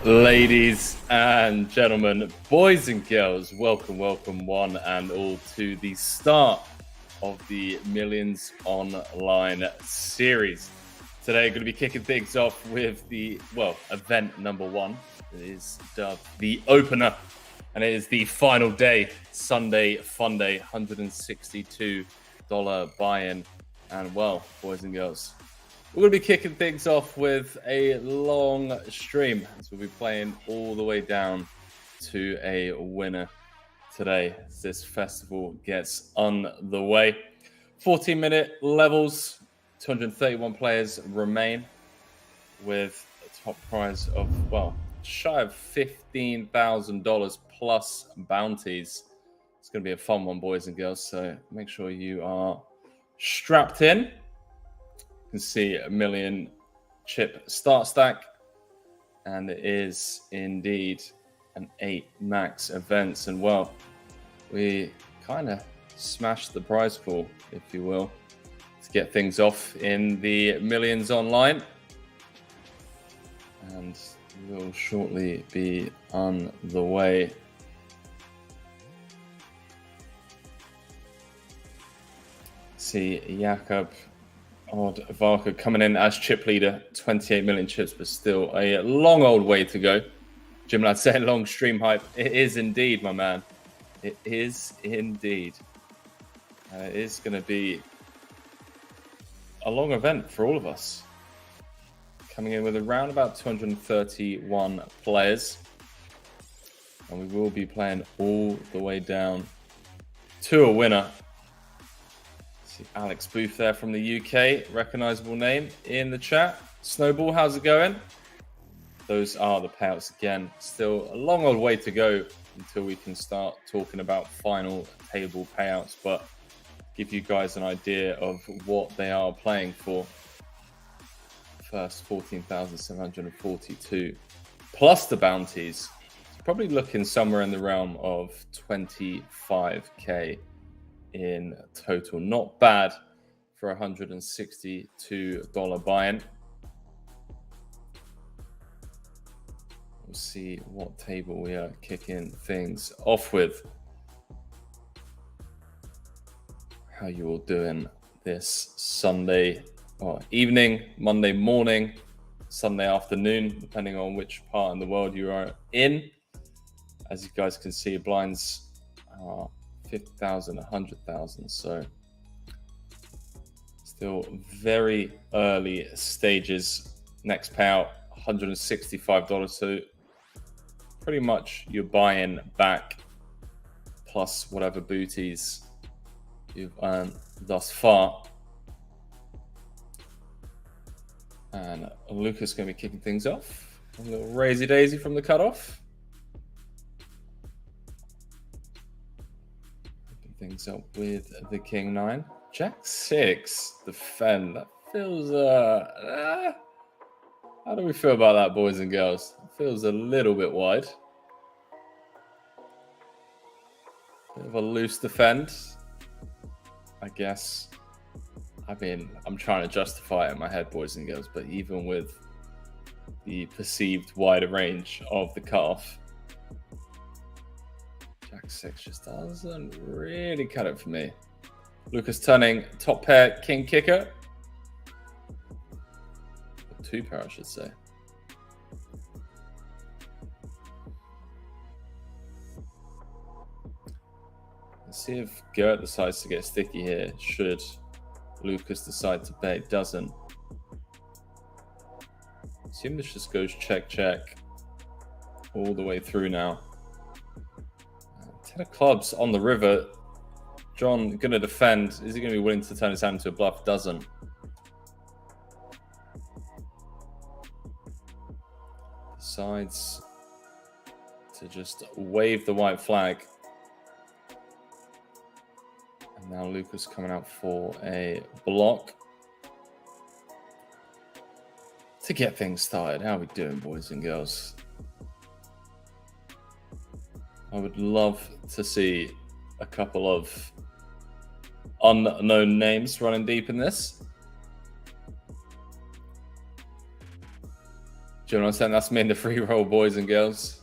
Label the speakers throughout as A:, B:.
A: Ladies and gentlemen, boys and girls, welcome one and all to the start of the Millions Online series. Today, going to be kicking things off with the, event number one. It is dubbed the opener, and it is the final day, Sunday Fun Day, $162 buy-in. And boys and girls, we're going to be kicking things off with a long stream, as we'll be playing all the way down to a winner today as this festival gets underway. 14-minute levels, 231 players remain with a top prize of, shy of $15,000 plus bounties. It's going to be a fun one, boys and girls, so make sure you are strapped in. You can see a million chip start stack, and it is indeed an 8 max events. And we kind of smashed the prize pool, if you will, to get things off in the Millions Online, and we'll shortly be on the way. See Jakob Varka coming in as chip leader, 28 million chips, but still a long old way to go. Jim Ladd saying long stream hype. It is indeed, my man. It is indeed. It is going to be a long event for all of us. Coming in with around about 231 players. And we will be playing all the way down to a winner. See Alex Booth there from the UK, recognizable name in the chat. Snowball, how's it going? Those are the payouts again. Still a long old way to go until we can start talking about final table payouts, but give you guys an idea of what they are playing for. First 14,742 plus the bounties. It's probably looking somewhere in the realm of 25k in total. Not bad for $162 buy-in. We'll see what table we are kicking things off with. How you all doing this Sunday evening, Monday morning, Sunday afternoon, depending on which part in the world you are in. As you guys can see, blinds are 50,000, 100,000. So still very early stages. Next payout, $165. So pretty much you're buying back plus whatever booties you've earned thus far. And Lucas going to be kicking things off. A little raisy daisy from the cutoff. Things up with the King 9. Jack 6. Defend. That feels how do we feel about that, boys and girls? It feels a little bit wide. Bit of a loose defend, I guess. I mean, I'm trying to justify it in my head, boys and girls, but even with the perceived wider range of the cutoff, Jack 6 just doesn't really cut it for me. Lucas turning top pair king kicker. Or two pair, I should say. Let's see if Gert decides to get sticky here. Should Lucas decide to bet? Doesn't. Assume this just goes check, check all the way through now. 10 of clubs on the river. John going to defend. Is he going to be willing to turn his hand into a bluff? Doesn't. Decides to just wave the white flag. And now Lucas coming out for a block to get things started. How are we doing, boys and girls? I would love to see a couple of unknown names running deep in this. Do you know what I'm saying? That's me in the free roll, boys and girls.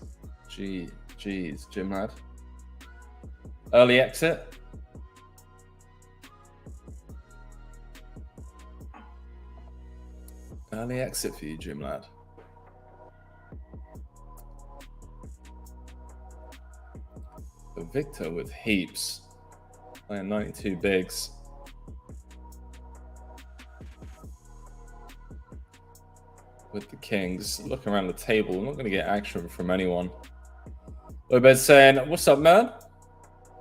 A: Jeez, Jim lad. Early exit. Early exit for you, Jim lad. But Victor with heaps. Playing 92 bigs. With the kings. Looking around the table. I'm not going to get action from anyone. Lobade saying, what's up, man?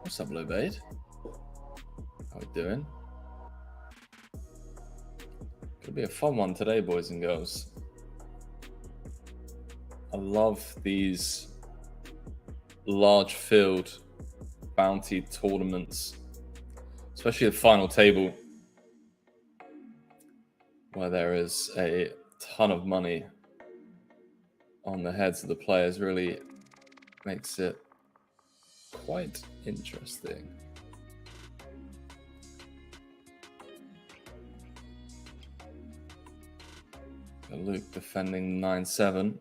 A: What's up, Lobade? How we doing? Gonna be a fun one today, boys and girls. I love these large field bounty tournaments, especially the final table, where there is a ton of money on the heads of the players. Really makes it quite interesting. Luke defending 9-7.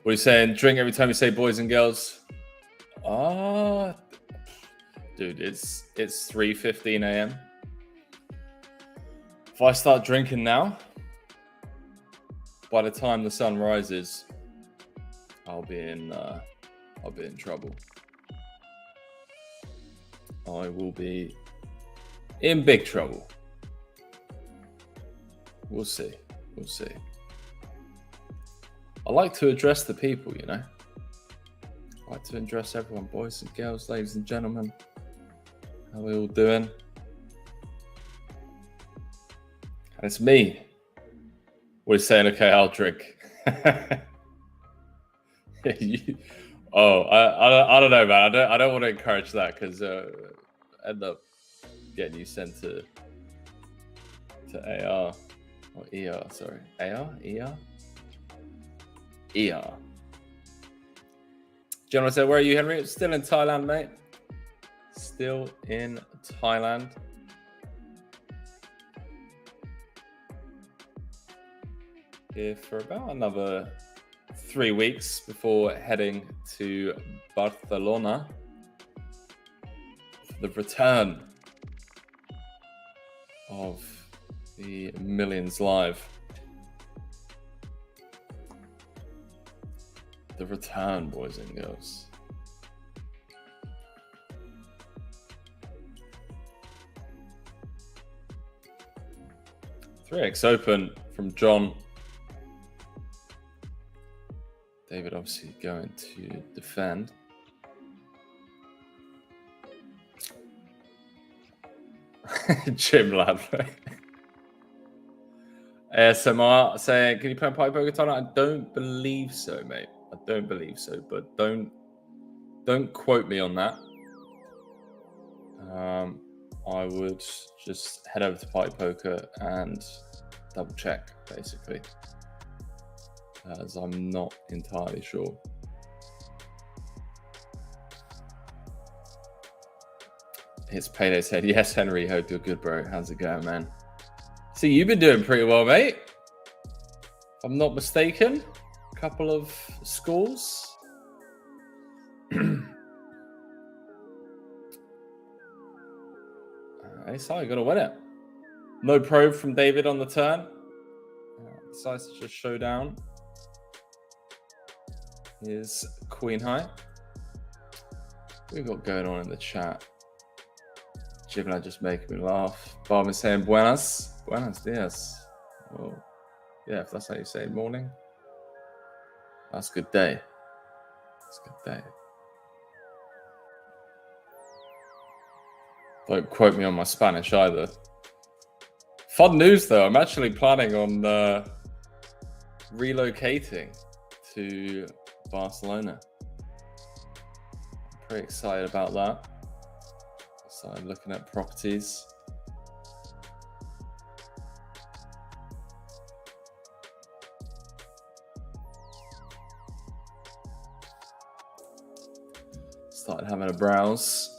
A: What are you saying? Drink every time you say boys and girls? Dude, it's 3:15 a.m. If I start drinking now, by the time the sun rises, I'll be in trouble. I will be in big trouble. We'll see. We'll see. I like to address the people, you know. I like to address everyone, boys and girls, ladies and gentlemen. How are we all doing? And it's me. We're saying, okay, I'll drink. I don't know, man. I don't want to encourage that because end up getting you sent to AR. Or ER, sorry. AR? ER? ER. General said, where are you, Henry? Still in Thailand, mate. Still in Thailand. Here for about another 3 weeks before heading to Barcelona. The return of the Millions Live. The return, boys and girls. 3x open from John. David obviously going to defend. Jim lad. ASMR saying, can you play pipe poker tonight? I don't believe so, mate. I don't believe so, but don't quote me on that. I would just head over to pipe poker and double check, basically, as I'm not entirely sure. It's Payday said, yes, Henry, hope you're good, bro. How's it going, man? See, you've been doing pretty well, mate. If I'm not mistaken, a couple of scores. So you're gonna win it. No probe from David on the turn. Decides to just show down his queen high. What we got going on in the chat? Jibla just making me laugh. Barman saying buenas dias. Well, yeah, if that's how you say morning, that's a good day. That's a good day. Don't quote me on my Spanish either. Fun news though, I'm actually planning on relocating to Barcelona. I'm pretty excited about that. Started looking at properties. Started having a browse.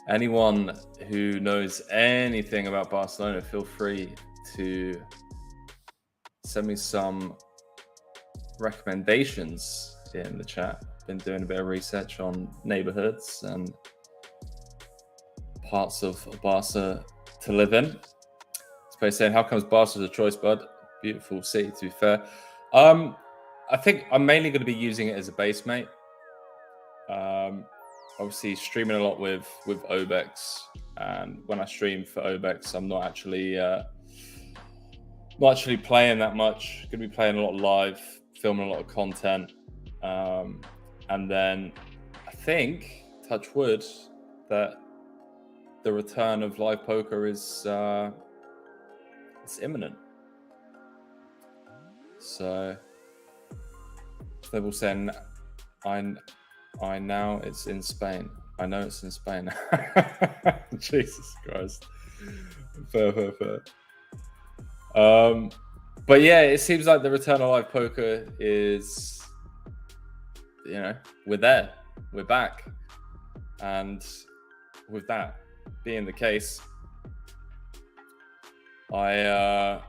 A: Anyone who knows anything about Barcelona, feel free to send me some recommendations in the chat. Been doing a bit of research on neighborhoods and parts of Barca to live in. Somebody saying, how comes Barca's a choice, bud? Beautiful city, to be fair. I think I'm mainly going to be using it as a base, mate. Obviously streaming a lot with Obex, and when I stream for Obex, I'm not actually playing that much. Going to be playing a lot live, filming a lot of content, and then I think, touch wood, that the return of live poker is it's imminent. So they're all saying, I know it's in Spain. I know it's in Spain. Jesus Christ. Fair. But yeah, it seems like the return of live poker is, you know, we're there. We're back. And with that being the case, I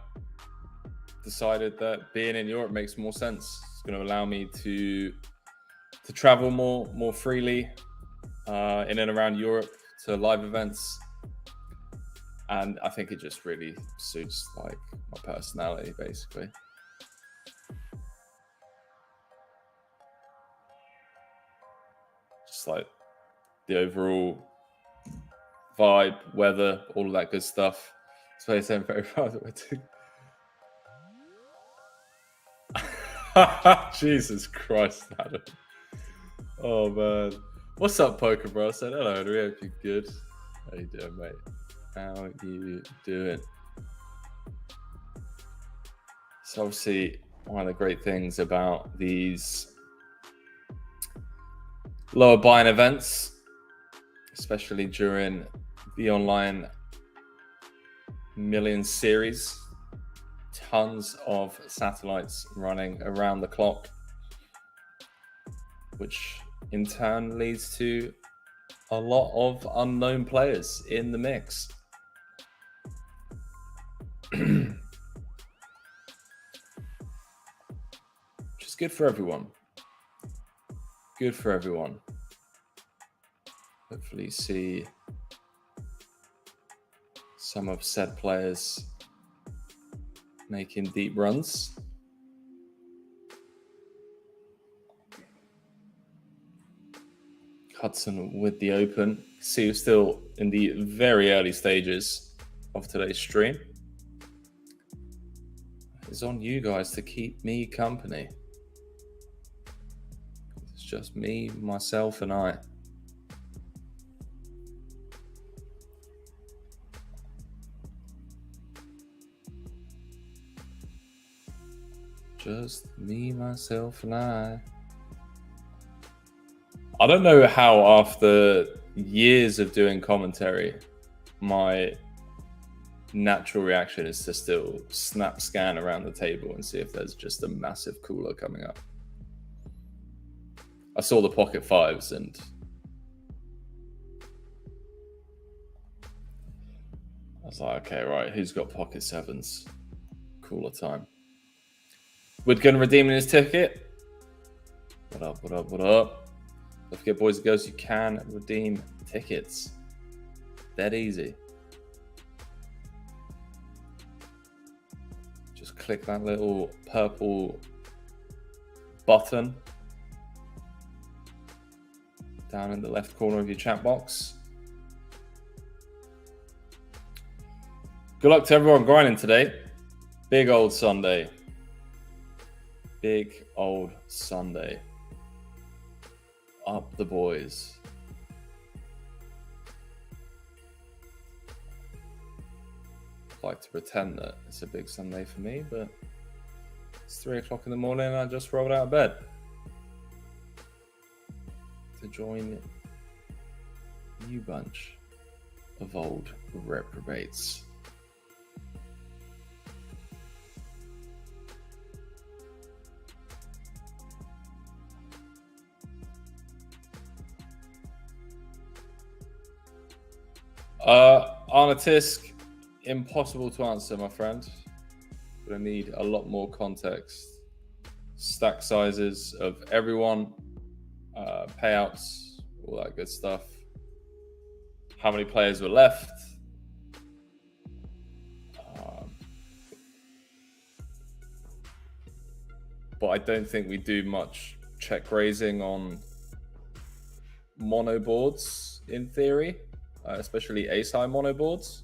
A: decided that being in Europe makes more sense. It's going to allow me to travel more freely in and around Europe to live events, and I think it just really suits like my personality, basically. Just like the overall vibe, weather, all of that good stuff. So it's very proud of it. Jesus Christ, Adam. Oh man. What's up, Poker Bro? I said hello, I hope you're good. How you doing, mate? How you doing? So obviously one of the great things about these lower buy-in events, especially during the online Millions series, tons of satellites running around the clock, which in turn leads to a lot of unknown players in the mix. Which is good for everyone. Good for everyone. Hopefully see some of said players making deep runs. Hudson with the open. See, we're still in the very early stages of today's stream. It's on you guys to keep me company. It's just me, myself, and I. Just me, myself, and I. I don't know how, after years of doing commentary, my natural reaction is to still snap scan around the table and see if there's just a massive cooler coming up. I saw the pocket fives and I was like, okay, right, who's got pocket sevens? Cooler time. Woodgun redeeming his ticket. What up, what up, what up? Don't forget, boys and girls, you can redeem tickets. That easy. Just click that little purple button down in the left corner of your chat box. Good luck to everyone grinding today. Big old Sunday. Big old Sunday. Up the boys. I'd like to pretend that it's a big Sunday for me, but it's 3 o'clock in the morning and I just rolled out of bed to join you bunch of old reprobates. On a Tisk, impossible to answer, my friend. Gonna need a lot more context. Stack sizes of everyone, payouts, all that good stuff. How many players were left? But I don't think we do much check raising on mono boards in theory, especially ace-high mono boards.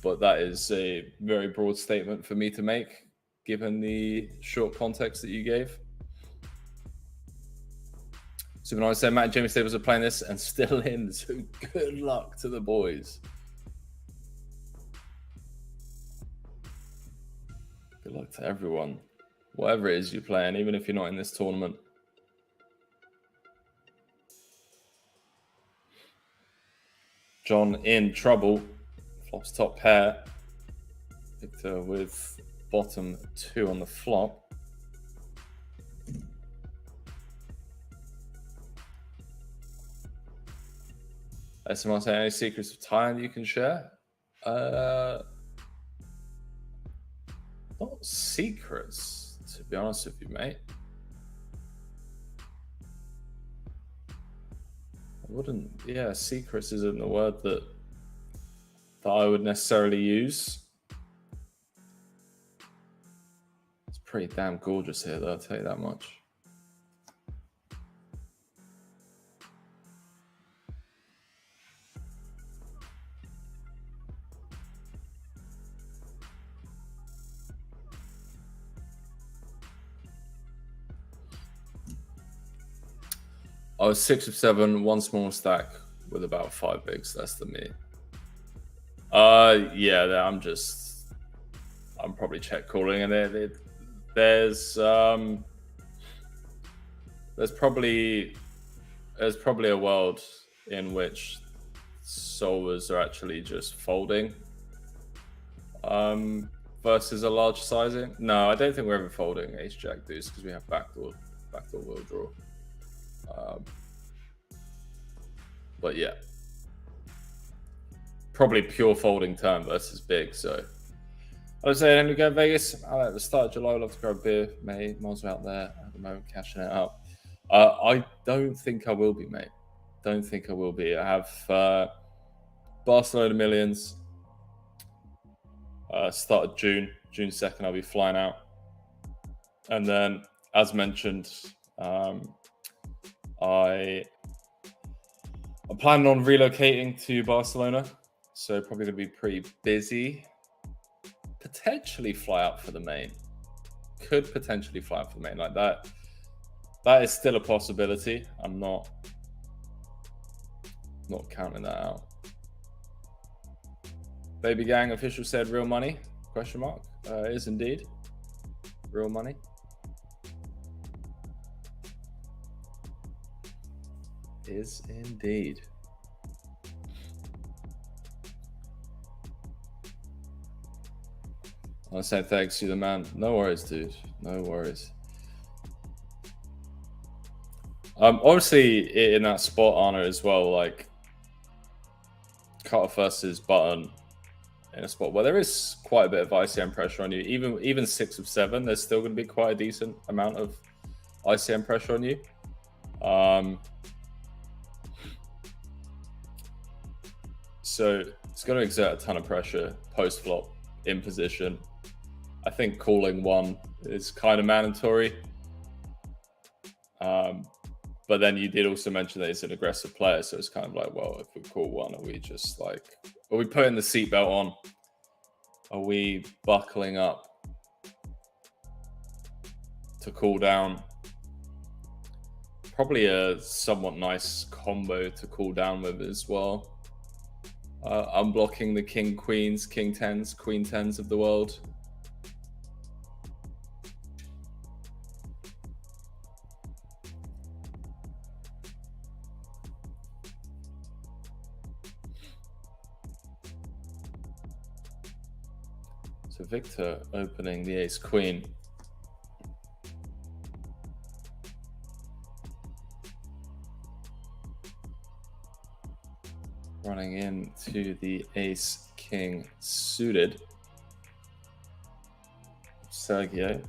A: But that is a very broad statement for me to make, given the short context that you gave. So when I say Matt and Jimmy Staples are playing this and still in, so good luck to the boys. Good luck to everyone, whatever it is you're playing, even if you're not in this tournament. John in trouble. Flops top pair. Victor with bottom 2 on the flop. SMR saying, any secrets of Thailand you can share? Not secrets, to be honest with you, mate. I wouldn't, yeah, secrets isn't the word that I would necessarily use. It's pretty damn gorgeous here, though, I'll tell you that much. I was 6 of 7, one small stack with about 5 bigs less than me. Yeah, I'm probably check calling, and there's probably a world in which solvers are actually just folding versus a large sizing. No, I don't think we're ever folding ace jack deuce because we have backdoor will draw. But yeah, probably pure folding turn versus big. So I would say, then we go to Vegas at the start of July. I'd love to grab a beer. May miles out there at the moment, cashing it out. I don't think I will be, mate. Don't think I will be. I have Barcelona Millions. Start of June 2nd, I'll be flying out. And then, as mentioned, I'm planning on relocating to Barcelona, so probably going to be pretty busy. Potentially fly out for the main. Could potentially fly out for the main like that. That is still a possibility. I'm not counting that out. Baby Gang official said real money? Question mark. Is indeed real money. Is indeed. I said thanks to the man. No worries, dude. No worries. Obviously in that spot honor as well, like cutoff versus button in a spot where there is quite a bit of ICM pressure on you. Even 6 of 7, there's still going to be quite a decent amount of ICM pressure on you. So it's going to exert a ton of pressure post flop in position. I think calling 1 is kind of mandatory. But then you did also mention that he's an aggressive player, so it's kind of like, well, if we call 1, are we just like, are we putting the seatbelt on? Are we buckling up to cool down? Probably a somewhat nice combo to cool down with as well. Unblocking the king queens, king 10s, queen 10s of the world. So Victor opening the ace queen. Running into the ace king suited. Sergio.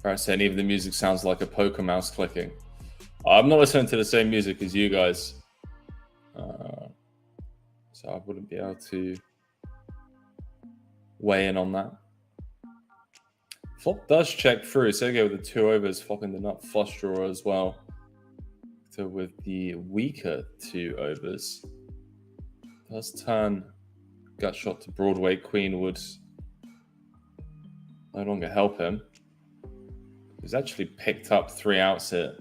A: Alright, saying even the music sounds like a poker mouse clicking. I'm not listening to the same music as you guys, so I wouldn't be able to weigh in on that. Flop does check through. Sergio with the 2 overs, flopping the nut flush draw as well. So with the weaker 2 overs, does turn gut shot to Broadway. Queen would no longer help him. He's actually picked up 3 outs here.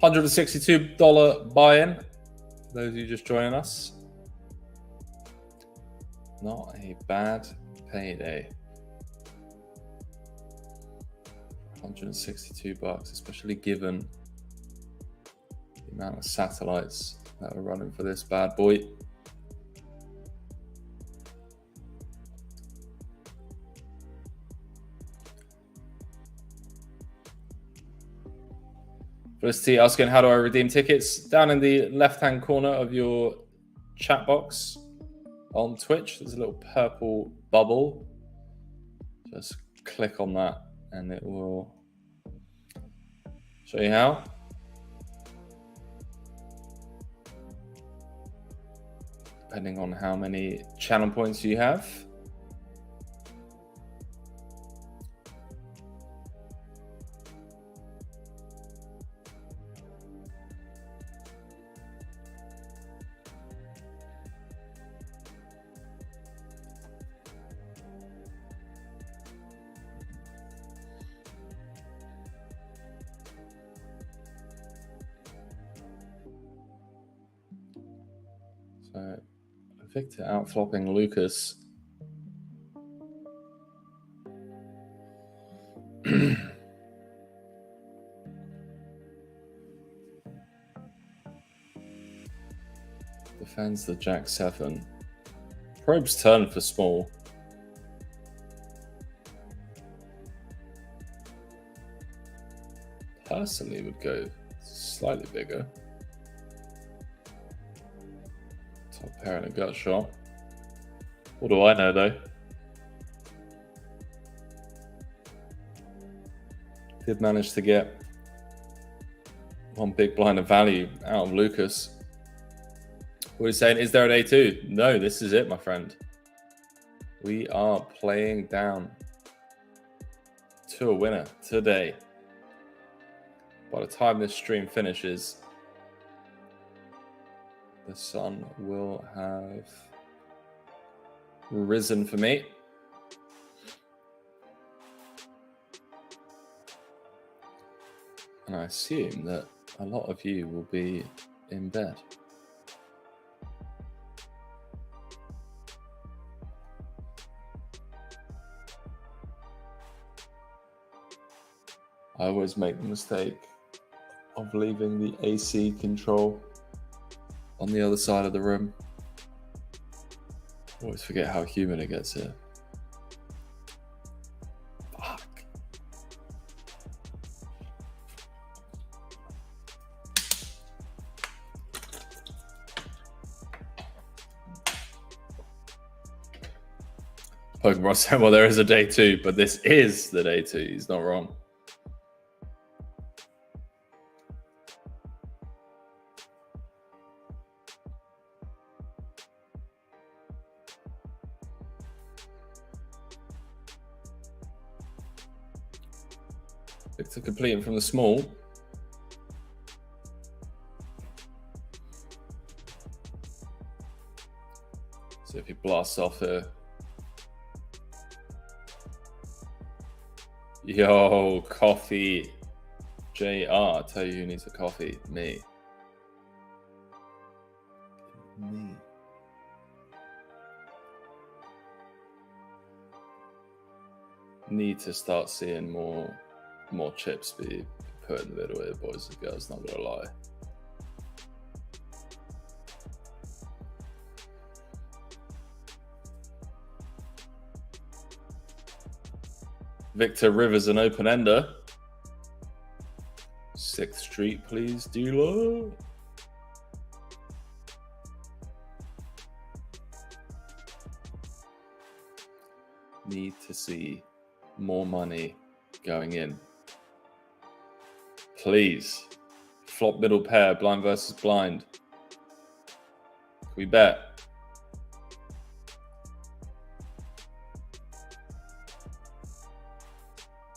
A: $162 buy-in. For those of you just joining us. Not a bad payday. $162, especially given the amount of satellites that are running for this bad boy. Felicity asking, how do I redeem tickets? Down in the left-hand corner of your chat box on Twitch, there's a little purple bubble. Just click on that and it will show you how. Depending on how many channel points you have. So Victor outflopping Lucas. Defends the Jack-7. Probe's turn for small. Personally would go slightly bigger. Top pair and a gut shot. What do I know though? Did manage to get one big blind of value out of Lucas. What are you saying? Is there an A2? No, this is it, my friend. We are playing down to a winner today. By the time this stream finishes, the sun will have risen for me. And I assume that a lot of you will be in bed. I always make the mistake of leaving the AC control on the other side of the room. Always forget how humid it gets here. Fuck. Pokemon saying, well, there is a day 2, but this is the day 2. He's not wrong. Victor completing from the small. See if he blasts off here. Yo, coffee. JR, tell you who needs a coffee. Me. Need to start seeing more chips be put in the middle here, boys and girls, not gonna lie. Victor Rivers, an open ender. 6th Street, please, dealer. Need to see more money going in. Please. Flop middle pair, blind versus blind. Can we bet?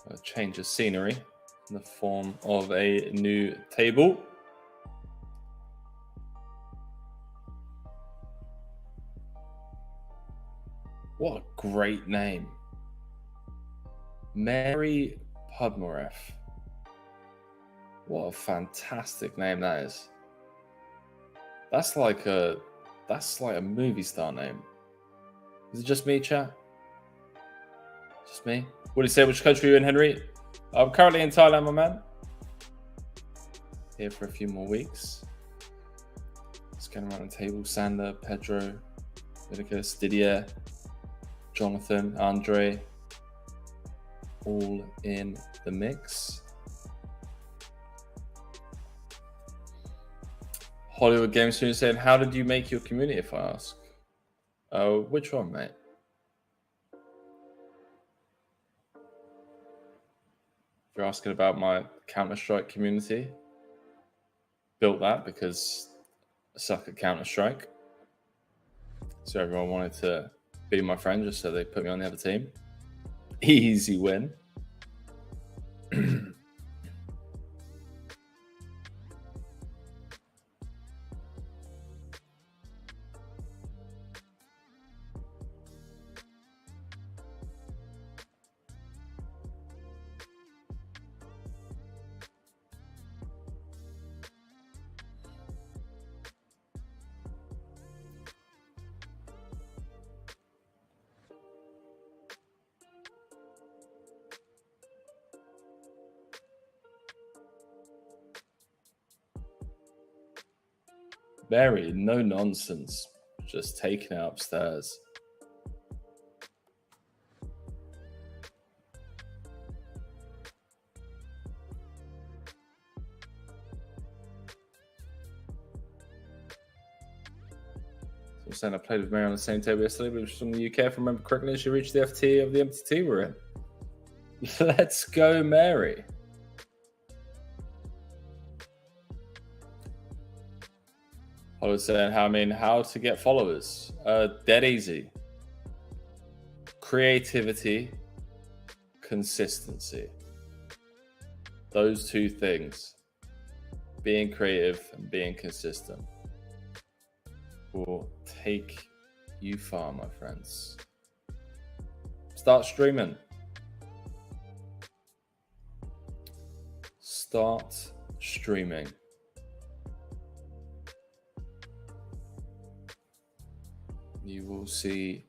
A: A change of scenery in the form of a new table. What a great name. Mary Pudmoreff. What a fantastic name that is. That's like a movie star name. Is it just me, chat? Just me? What do you say? Which country are you in, Henry? I'm currently in Thailand, my man. Here for a few more weeks. Just going around the table. Sander, Pedro, Leviticus, Didier, Jonathan, Andre, all in the mix. Hollywood Game Studio saying, how did you make your community, if I ask? Oh, which one, mate? If you're asking about my Counter-Strike community, built that because I suck at Counter-Strike. So everyone wanted to be my friend just so they put me on the other team. Easy win. Very no nonsense, just taking it upstairs. So I'm saying I played with Mary on the same table yesterday, but she was from the UK. If I remember correctly, she reached the FT of the MTT we're in. Let's go, Mary. I was saying, how to get followers. Dead easy. Creativity, consistency. Those two things, being creative and being consistent, will take you far, my friends. Start streaming. Start streaming. You will see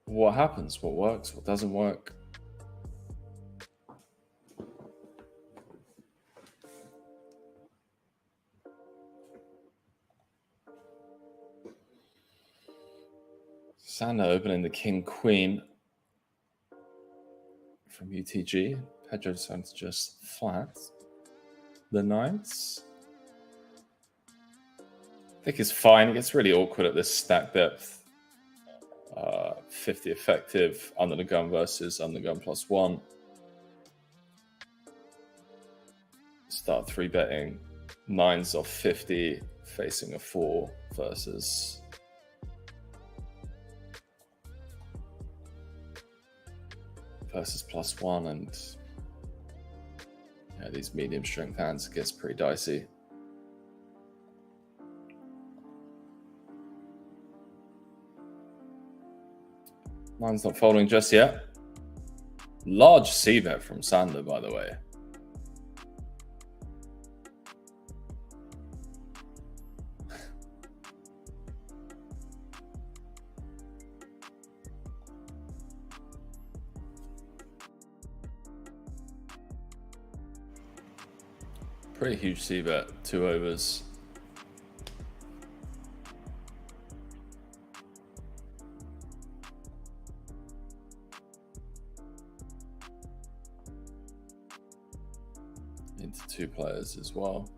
A: what happens, what works, what doesn't work. Sander opening the King Queen from UTG. Pedro decided to just flat the knights. I think it's fine. It gets really awkward at this stack depth. 50 effective under the gun versus under the gun +1. Start 3-betting 9s off 50 facing a 4 versus +1, and these medium strength hands, it gets pretty dicey. Mine's not folding just yet. Large c-bet from Sander, by the way. Pretty huge c-bet, 2 overs. into 2 players as well.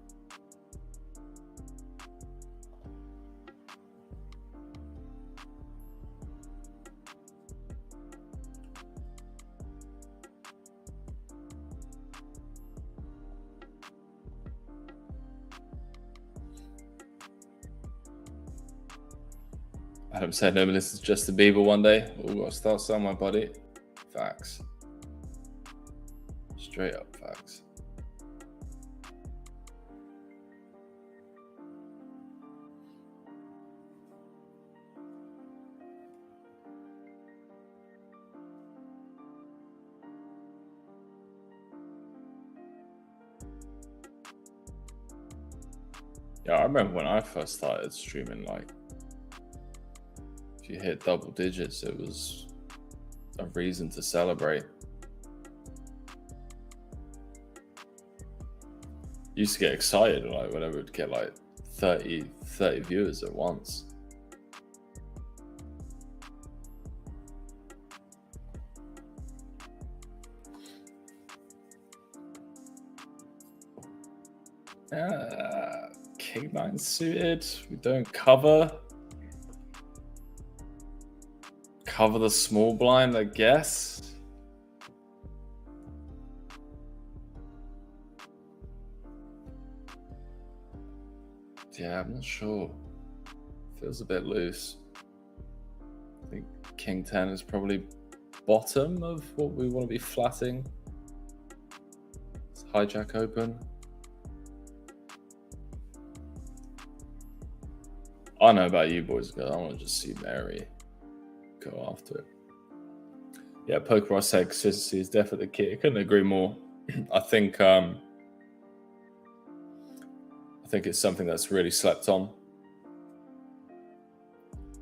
A: Adam said, no, but this is just the Bieber one day. We've got to start somewhere, buddy. Facts. Straight up facts. Yeah, I remember when I first started streaming, like, if you hit double digits, it was a reason to celebrate. Used to get excited, like, whenever we'd get like 30 viewers at once. Kilbane suited. We don't cover the small blind, I guess. Yeah, I'm not sure. Feels a bit loose. I think King 10 is probably bottom of what we want to be flatting. It's hijack open. I don't know about you boys, I want to just see Mary go after it. Yeah, poker, I say consistency is definitely the key. I couldn't agree more. I think it's something that's really slept on.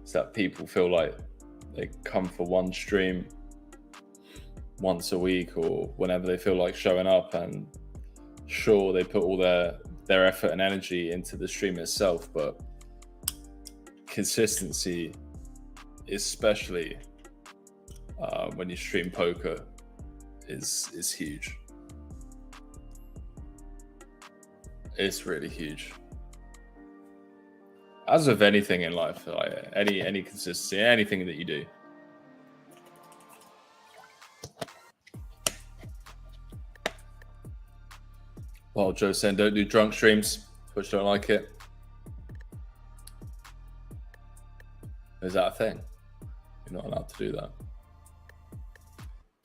A: It's that people feel like they come for one stream once a week or whenever they feel like showing up, and sure, they put all their effort and energy into the stream itself, but consistency, especially when you stream poker, is huge. It's really huge. As with anything in life, like any consistency, anything that you do. Well, Joe's saying don't do drunk streams. Twitch don't like it. Is that a thing? You're not allowed to do that.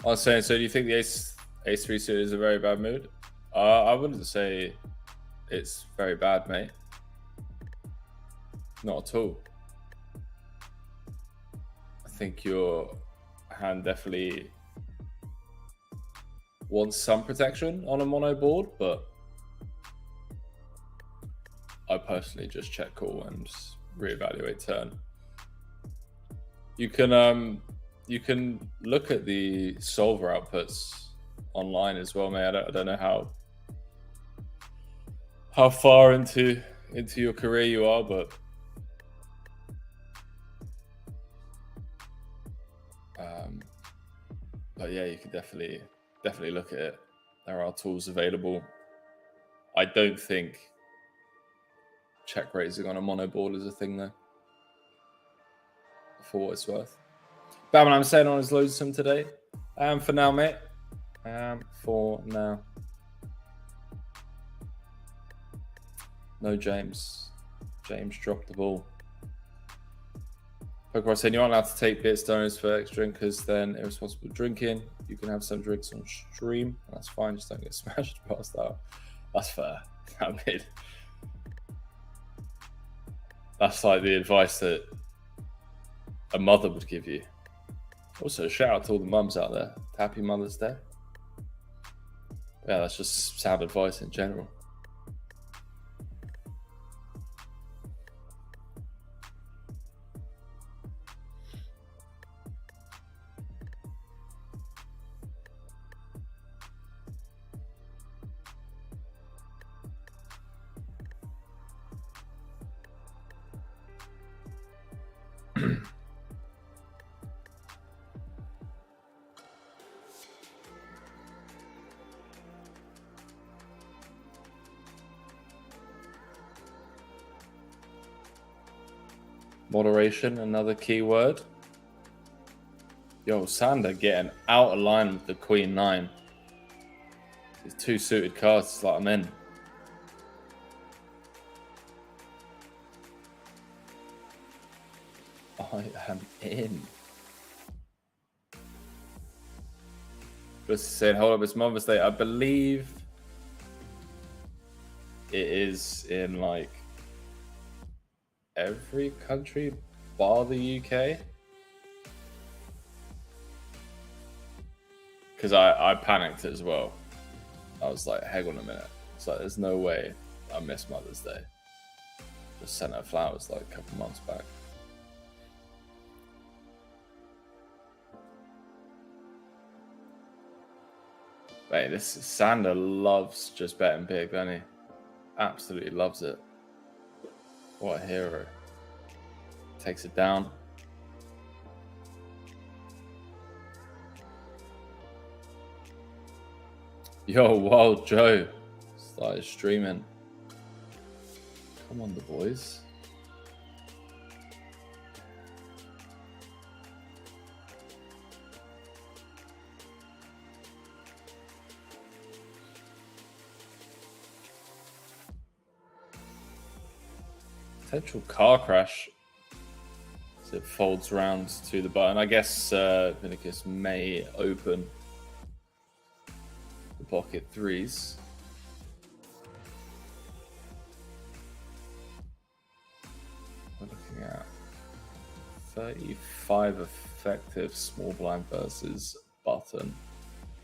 A: I was saying, so do you think the ace 3 suit is a very bad mood? I wouldn't say it's very bad, mate. Not at all. I think your hand definitely wants some protection on a mono board, but I personally just check call and reevaluate turn. You can look at the solver outputs online as well, mate. I don't know how far into your career you are, but yeah, you can definitely look at it. There are tools available. I don't think check raising on a mono board is a thing though, for what it's worth. Batman, I'm saying on his loadsome today. For now, mate. For now. No James. James dropped the ball. Poker, I said you're not allowed to take bits donors for extra drink because then irresponsible drinking. You can have some drinks on stream. That's fine. Just don't get smashed past out. That's fair. I mean, that's like the advice that a mother would give you. Also, shout out to all the mums out there. Happy Mother's Day. Yeah, that's just sound advice in general. Moderation, another keyword. Yo, Sander getting out of line with the Queen 9. These two suited cards, it's like I'm in. I am in. Just saying, hold up, it's Mother's Day. I believe it is in like every country bar the UK. Because I panicked as well. I was like, hang on a minute. It's like, there's no way I missed Mother's Day. Just sent her flowers like a couple months back. Mate, this Sander loves just betting big, doesn't he? Absolutely loves it. What a hero. Takes it down. Yo, Wild Joe started streaming. Come on, the boys. Potential car crash as it folds round to the button. I guess Vinicius may open the pocket threes. We're looking at 35 effective small blind versus button.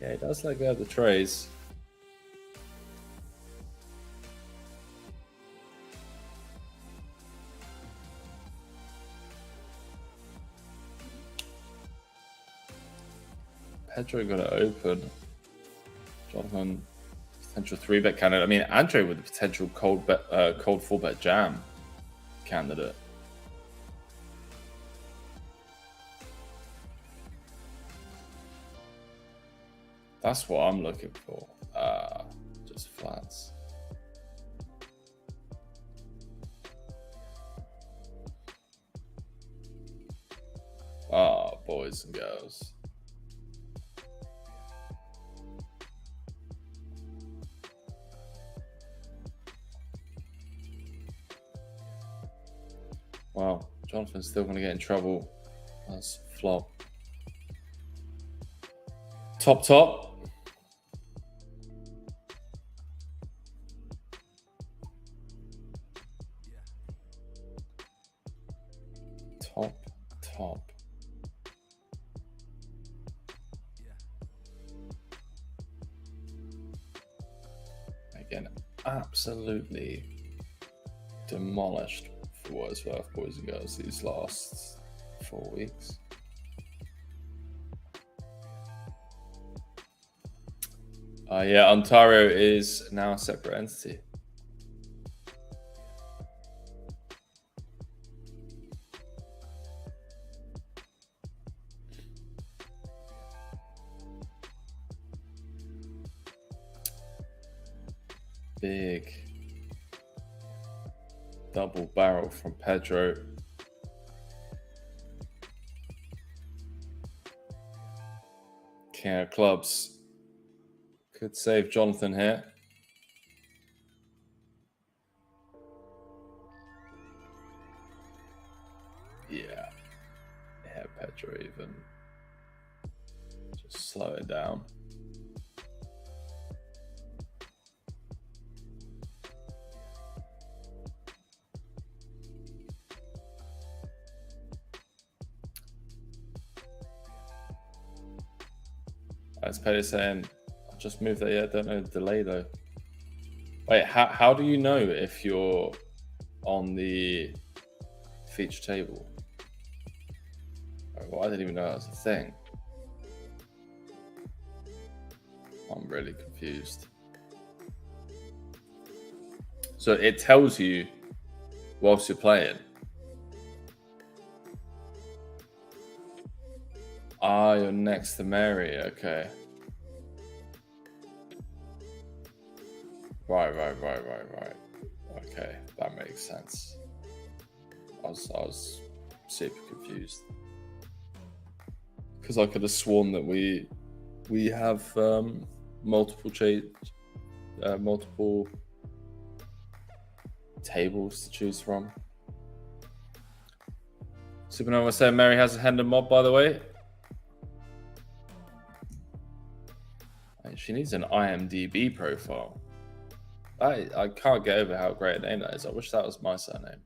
A: Yeah, he does let go of the trays. Pedro got it open. Jonathan, potential 3-bet candidate. I mean, Andre with the potential cold 4-bet jam candidate. That's what I'm looking for. Just flats. Boys and girls. Wow, Jonathan's still going to get in trouble. That's flop. Top. Top. Again, absolutely demolished for what it's worth, boys and girls, these last 4 weeks. Yeah, Ontario is now a separate entity. Big double barrel from Pedro. King of clubs could save Jonathan here. Yeah, Pedro even just slow it down. As Pedro saying, I just moved that. Yeah, don't know the delay though. Wait, how do you know if you're on the feature table? Well, I didn't even know that was a thing. I'm really confused. So it tells you whilst you're playing. You're next to Mary. Okay. Right. Okay, that makes sense. I was super confused because I could have sworn that we have multiple tables to choose from. Supernova said Mary has a Hendon mod, by the way. She needs an IMDb profile. I can't get over how great a name that is. I wish that was my surname.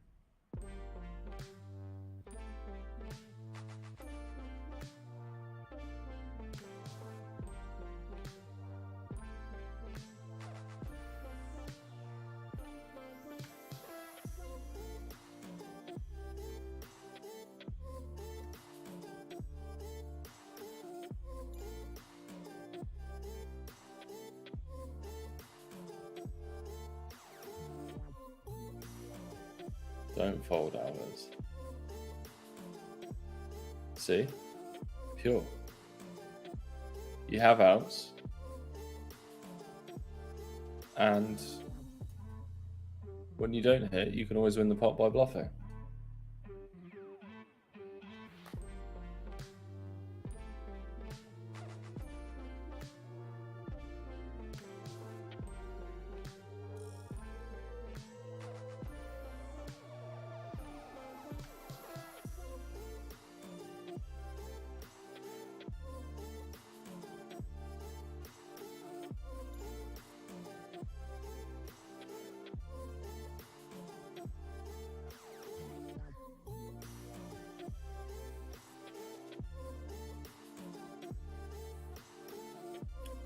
A: Don't fold ours. See? Pure. You have outs. And when you don't hit, you can always win the pot by bluffing.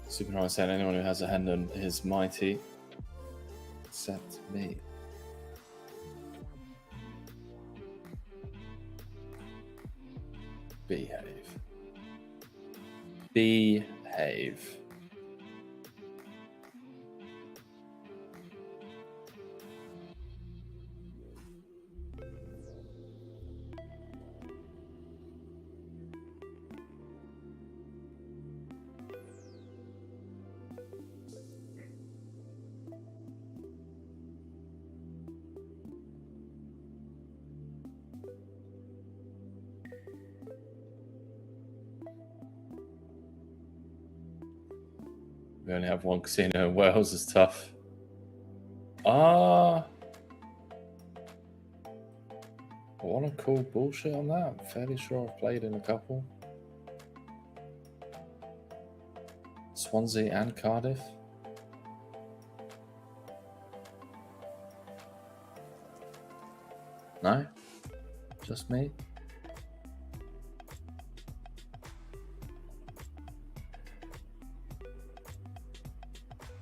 A: Superhero said anyone who has a Hendon is mighty, except me. Behave. Behave. We only have one casino in Wales. It's tough. I want to call bullshit on that. I'm fairly sure I've played in a couple. Swansea and Cardiff. No? Just me?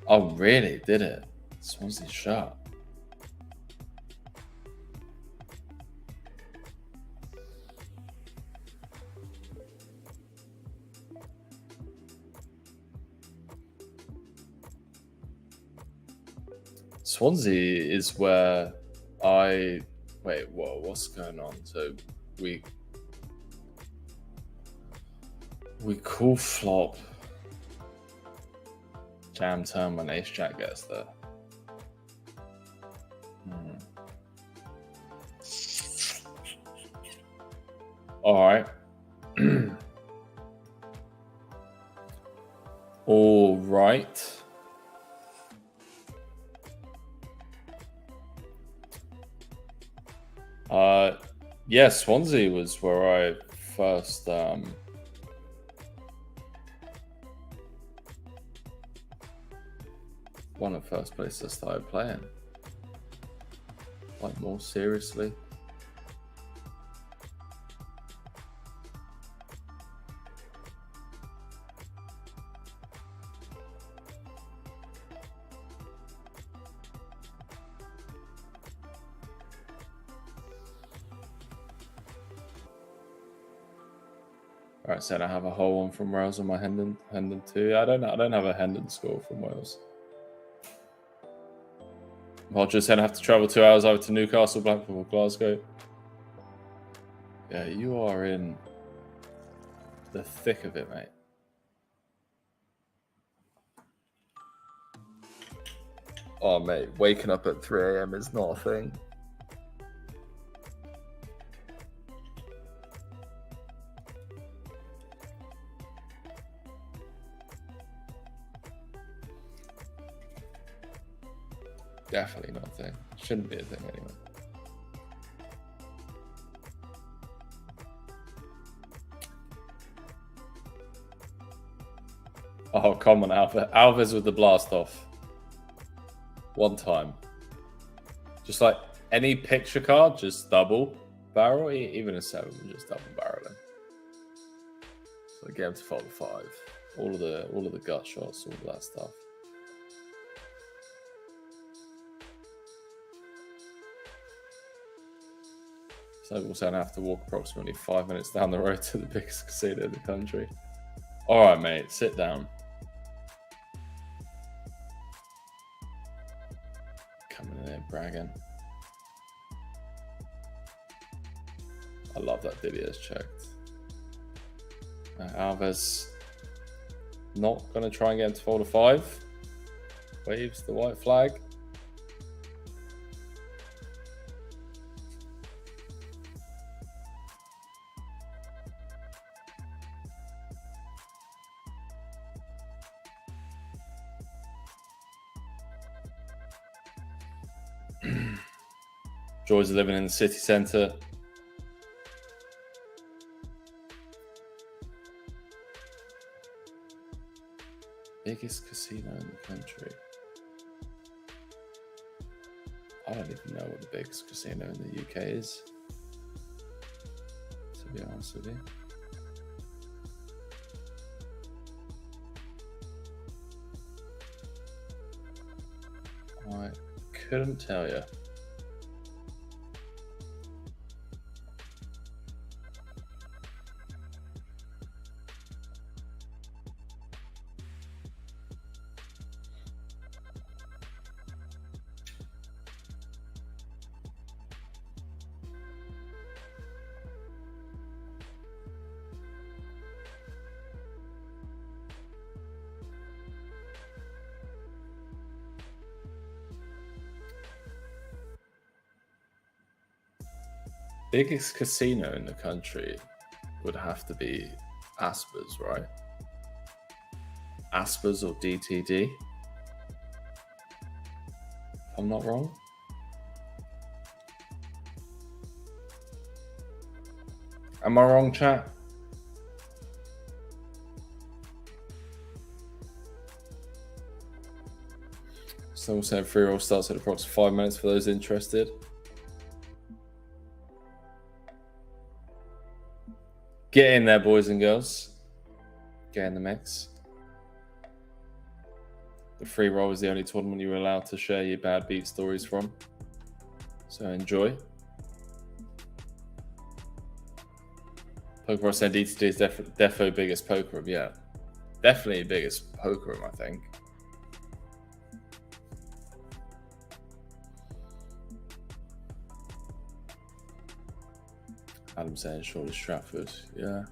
A: Oh, really? Did it? Swansea shot. Swansea is where wait, what's going on? So we call flop jam turn when ace jack gets there. All right. All right. Yeah, Swansea was where I first one of the first places I started playing, like more seriously. All right, so I have a whole one from Wales on my Hendon 2. I don't have a Hendon score from Wales. Roger said I have to travel 2 hours over to Newcastle, Blackpool, or Glasgow. Yeah, you are in the thick of it, mate. Oh, mate, waking up at 3 a.m. is not a thing. Definitely not a thing. Shouldn't be a thing anyway. Oh, come on, Alves with the blast off. One time. Just like any picture card, just double barrel. Even a 7, just double barreling. So get him to fold 5. All of the gut shots, all of that stuff. So we'll say I have to walk approximately 5 minutes down the road to the biggest casino in the country. All right, mate, sit down. Coming in there, bragging. I love that Didier's checked. Alves not going to try and get him to fold a 5. Waves the white flag. Joys of living in the city centre. Biggest casino in the country. I don't even know what the biggest casino in the UK is, to be honest with you. I couldn't tell you. Biggest casino in the country would have to be Aspers, right? Aspers or DTD, if I'm not wrong. Am I wrong, chat? Someone said free roll starts at approximately 5 minutes for those interested. Get in there, boys and girls. Get in the mix. The free roll is the only tournament you're allowed to share your bad beat stories from. So enjoy. Poker saying DTD is defo biggest poker room. Yeah, definitely biggest poker room, I think. Adam saying surely Stratford. Yeah.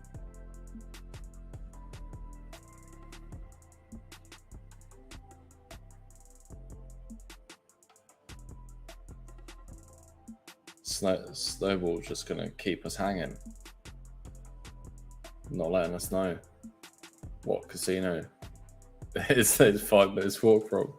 A: Snowball's just gonna keep us hanging, not letting us know what casino it's 5 minutes walk from.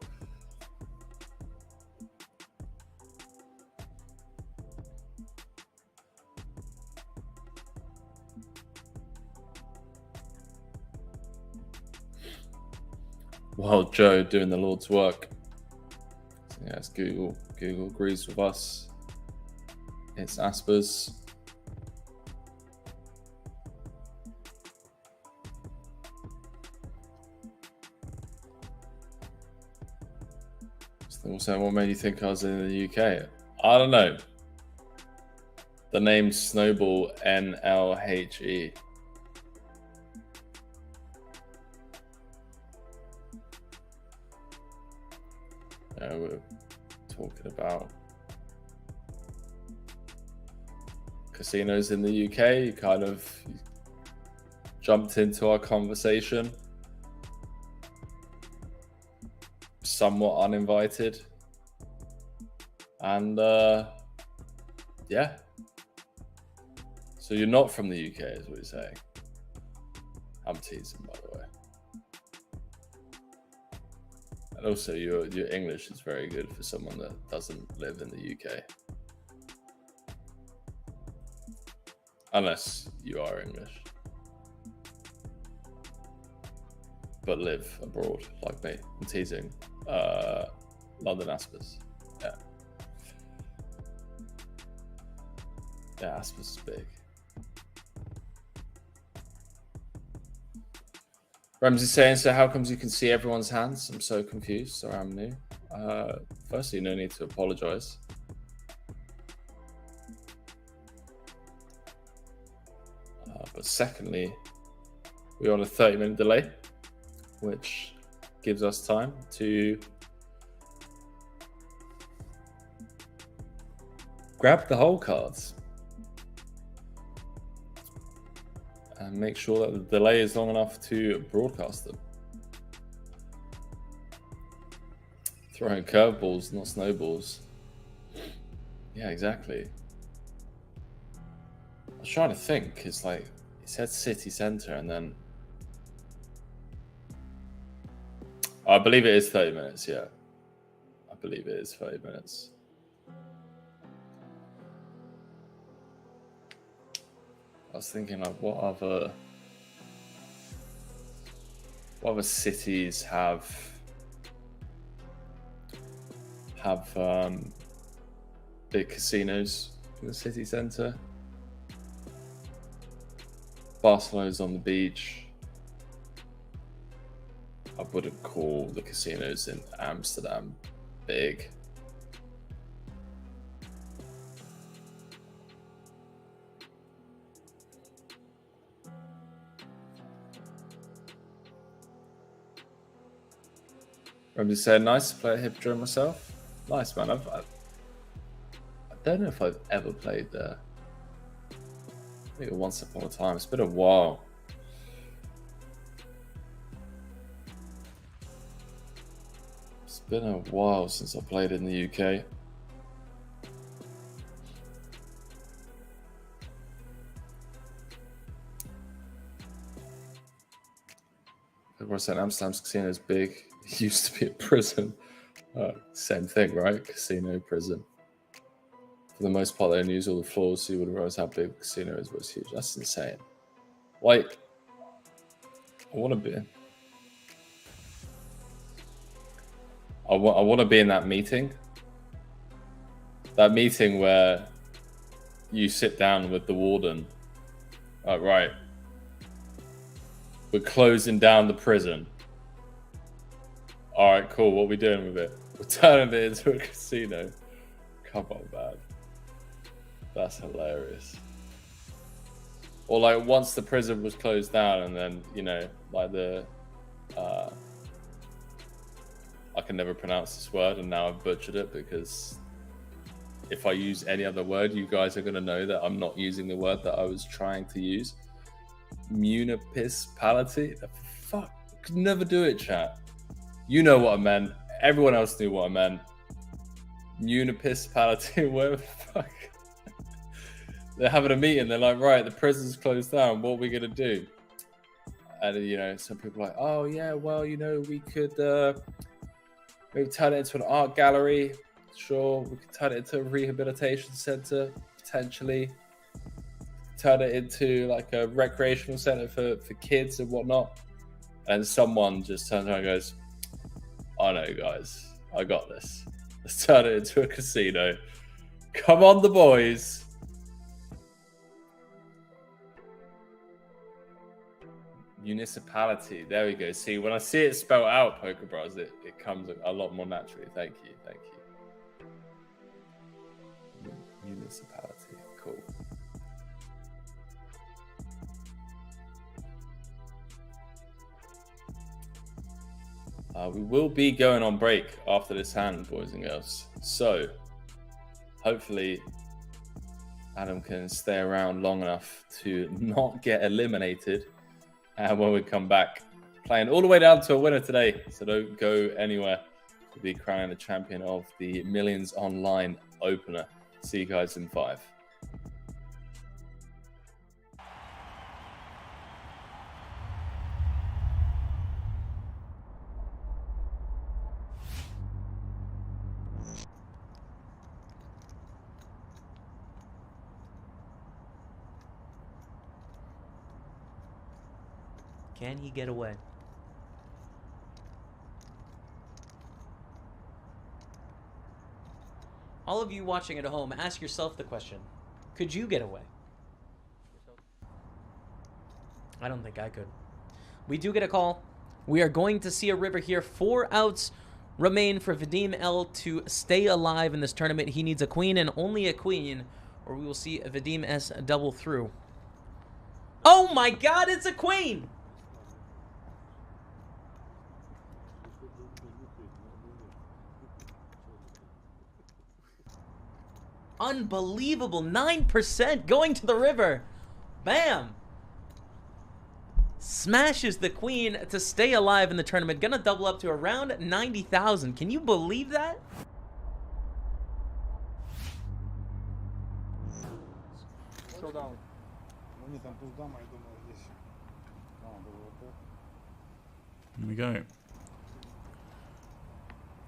A: While Joe doing the Lord's work. So yeah, it's Google. Google agrees with us. It's Aspers. Also, what made you think I was in the UK? I don't know. The name Snowball, NLHE. We're talking about casinos in the UK. You kind of jumped into our conversation somewhat uninvited, and yeah, so you're not from the UK is what you're saying. I'm teasing, by the way. And also, your English is very good for someone that doesn't live in the UK. Unless you are English. But live abroad, like me. I'm teasing. London Aspers. Yeah. Yeah, Aspers is big. Ramsey saying, so how comes you can see everyone's hands? I'm so confused. Sorry, I'm new. Firstly, no need to apologize. But secondly, we're on a 30-minute delay, which gives us time to grab the whole cards and make sure that the delay is long enough to broadcast them. Throwing curveballs, not snowballs. Yeah, exactly. I was trying to think, because like it said city centre, and then I believe it is 30 minutes. Yeah, I believe it is 30 minutes. I was thinking, like, what other cities have big casinos in the city centre? Barcelona's on the beach. I wouldn't call the casinos in Amsterdam big. Ramsey said, nice to play a Hippodrome myself. Nice, man. I don't know if I've ever played there. Maybe once upon a time. It's been a while. It's been a while since I played in the UK. People are saying Amsterdam's casino is big. It used to be a prison. Same thing, right? Casino, prison. For the most part, they only use all the floors, so you wouldn't realize how big the casino is, but it's huge. That's insane. Like, I want to be in that meeting. That meeting where you sit down with the warden. Right. We're closing down the prison. All right, cool. What are we doing with it? We're turning it into a casino. Come on, man. That's hilarious. Or like once the prison was closed down, and then, you know, like the I can never pronounce this word, and now I've butchered it, because if I use any other word, you guys are going to know that I'm not using the word that I was trying to use. Municipality? Fuck, could never do it, chat. You know what I meant. Everyone else knew what I meant. Municipality, where the fuck? They're having a meeting. They're like, right, the prison's closed down. What are we going to do? And, you know, some people are like, oh, yeah, well, you know, we could maybe turn it into an art gallery. Sure, we could turn it into a rehabilitation center, potentially. Turn it into like a recreational center for kids and whatnot. And someone just turns around and goes, I know, guys, I got this. Let's turn it into a casino. Come on, the boys. Municipality. There we go. See, when I see it spelled out, Poker Bros, it comes a lot more naturally. Thank you. Thank you. Municipality. Cool. We will be going on break after this hand, boys and girls. So, hopefully, Adam can stay around long enough to not get eliminated. And when we come back, playing all the way down to a winner today. So don't go anywhere. We'll be crowning the champion of the Millions Online opener. See you guys in 5.
B: Can he get away? All of you watching at home, ask yourself the question. Could you get away? I don't think I could. We do get a call. We are going to see a river here. 4 outs remain for Vadim L to stay alive in this tournament. He needs a queen and only a queen, or we will see Vadim S double through. Oh my god, it's a queen! Unbelievable. 9% going to the river. Bam. Smashes the queen to stay alive in the tournament. Gonna double up to around 90,000. Can you believe that?
C: Here we go.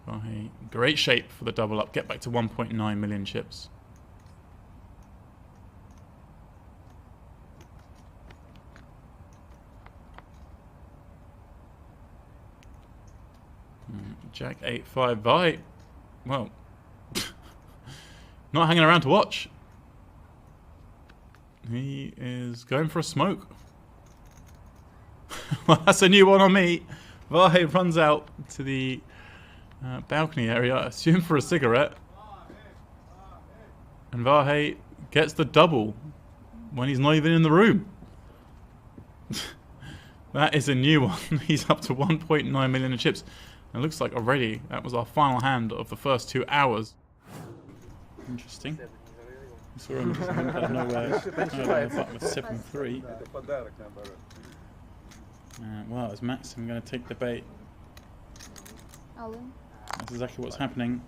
C: Vahe, great shape for the double up. Get back to 1.9 million chips. Jack 8-5. Vahe, well, not hanging around to watch. He is going for a smoke. Well, that's a new one on me. Vahe runs out to the balcony area, I assume for a cigarette. And Vahe gets the double when he's not even in the room. That is a new one. He's up to 1.9 million in chips. It looks like already that was our final hand of the first 2 hours. Interesting. We saw him out of nowhere with 7-3. Wow, is Maxim going to take the bait? That's exactly what's happening.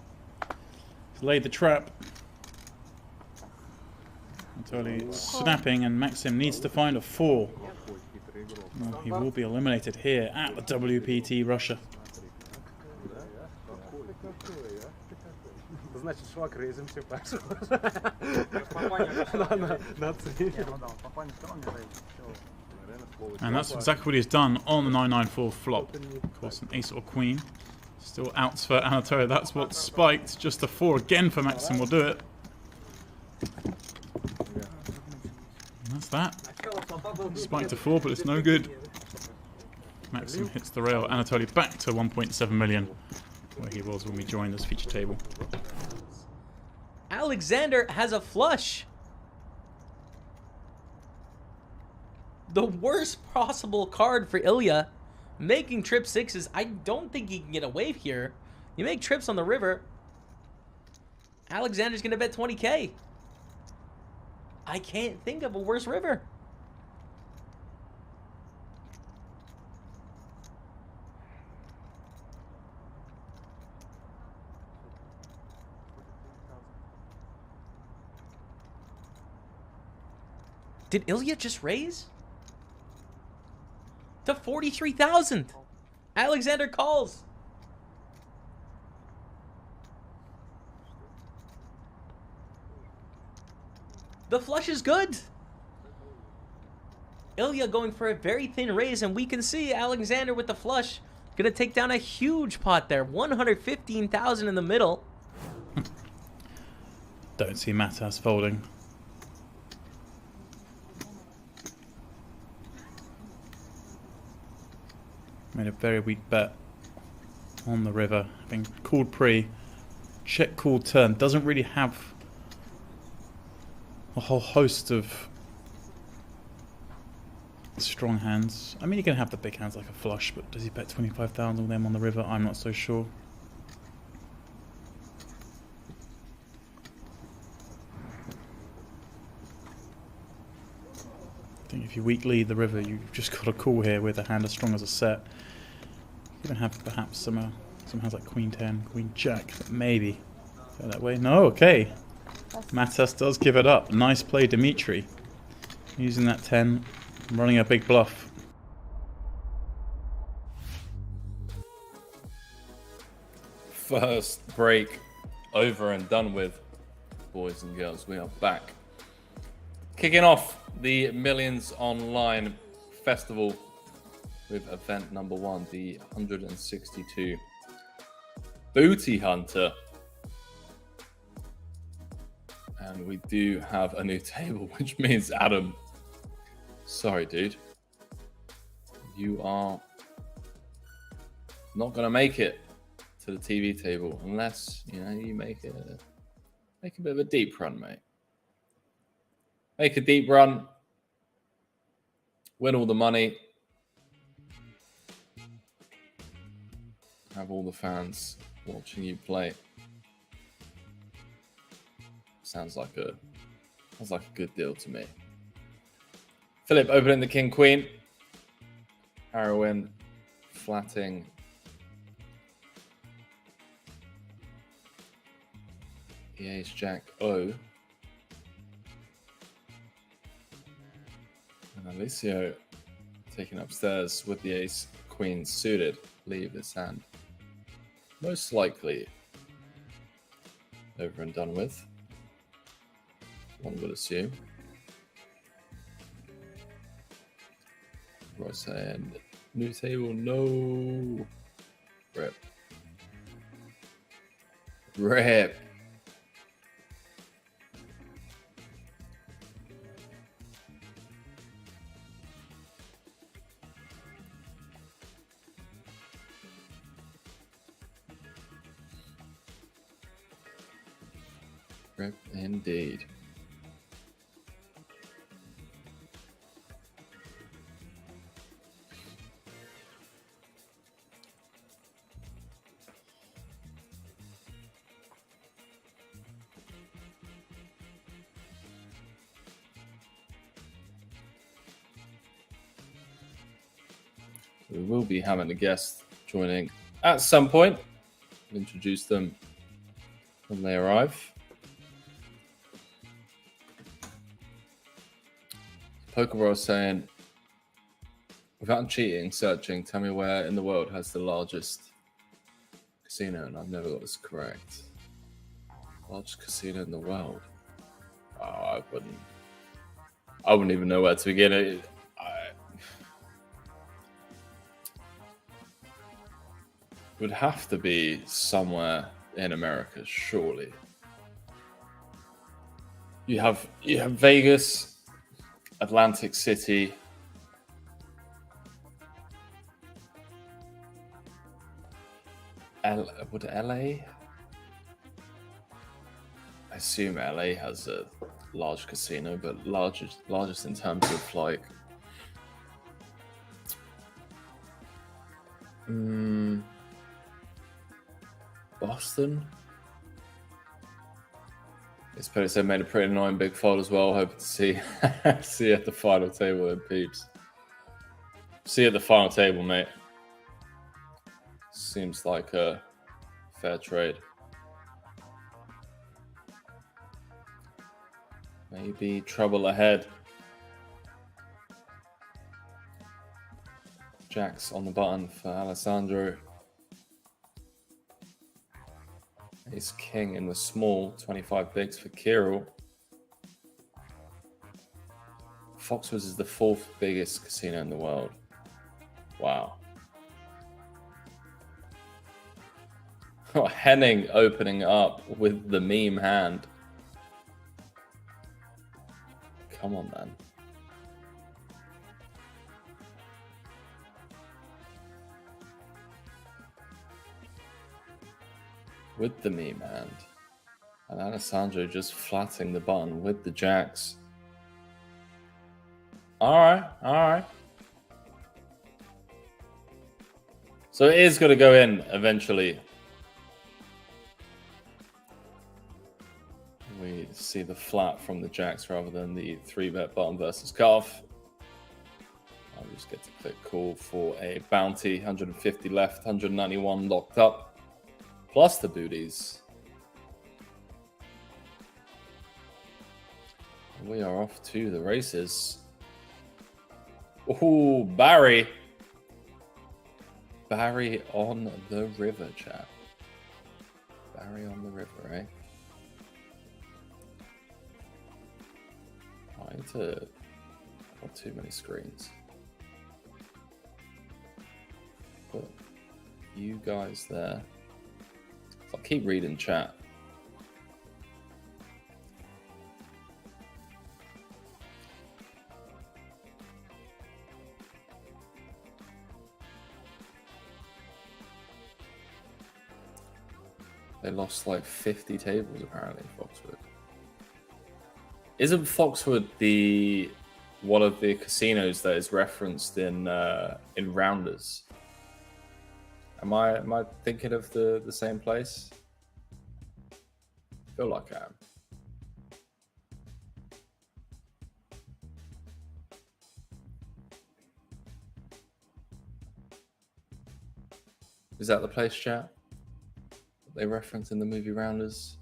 C: He's laid the trap. Totally snapping, and Maxim needs to find a 4. Well, he will be eliminated here at the WPT Russia. And that's exactly what he's done on the 994 flop. Of course, an ace or queen. Still outs for Anatoly. That's what spiked. Just a 4 again for Maxim will do it. And that's that. Spiked a 4, but it's no good. Maxim hits the rail. Anatoly back to 1.7 million, where he was when we joined this feature table.
B: Alexander has a flush. The worst possible card for Ilya. Making trip 6s. I don't think he can get away here. You make trips on the river. Alexander's going to bet 20k. I can't think of a worse river. Did Ilya just raise? To 43,000. Alexander calls. The flush is good. Ilya going for a very thin raise, and we can see Alexander with the flush. Gonna take down a huge pot there. 115,000 in the middle.
C: Don't see Matas folding. Made a very weak bet on the river, having called pre, check call turn. Doesn't really have a whole host of strong hands. I mean, you can have the big hands like a flush, but does he bet 25,000 with them on the river? I'm not so sure. I think if you weak lead the river, you've just got a call here with a hand as strong as a set. You can have perhaps some hands like Queen 10, Queen Jack, but maybe go that way. No, okay. Matas does give it up. Nice play, Dimitri. Using that 10, running a big bluff.
A: First break over and done with, boys and girls. We are back. Kicking off the Millions Online Festival with event number 1, the 162 Booty Hunter. And we do have a new table, which means Adam, sorry, dude. You are not going to make it to the TV table unless, you know, you make a bit of a deep run, mate. Make a deep run. Win all the money. Have all the fans watching you play. Sounds like a good deal to me. Philip opening the king queen. Heroin flatting. The ace jack O. And Alicio taking upstairs with the ace queen suited. Leave this hand. Most likely over and done with. One would assume. Ross and new table, no. Rip. Rip. Rip indeed. We will be having a guest joining at some point. We'll introduce them when they arrive. Pokeball saying, without cheating, searching, tell me where in the world has the largest casino, and I've never got this correct. Largest casino in the world. Oh, I wouldn't even know where to begin. It would have to be somewhere in America, surely. You have Vegas, Atlantic City, would LA? I assume LA has a large casino, but largest in terms of like Boston. This player said made a pretty annoying big fold as well. Hoping to see see you at the final table then, peeps. See you at the final table, mate. Seems like a fair trade. Maybe trouble ahead. Jacks on the button for Alessandro. Ace king in the small, 25 bigs for Kirill. Foxwoods is the 4th biggest casino in the world. Wow. Henning opening up with the meme hand. Come on, man. With the meme hand. And Alessandro just flatting the button with the jacks. Alright. So it is going to go in eventually. We see the flat from the jacks rather than the 3-bet button versus cutoff. I'll just get to click call for a bounty. 150 left, 191 locked up. Plus the booties. We are off to the races. Oh, Barry. Barry on the river, chat. Barry on the river, eh? I need to... Not too many screens. you guys there. I'll keep reading chat. They lost like 50 tables apparently, Foxwood. Isn't Foxwood the one of the casinos that is referenced in Rounders? Am I thinking of the same place? I feel like I am. Is that the place, chat? They reference in the movie Rounders?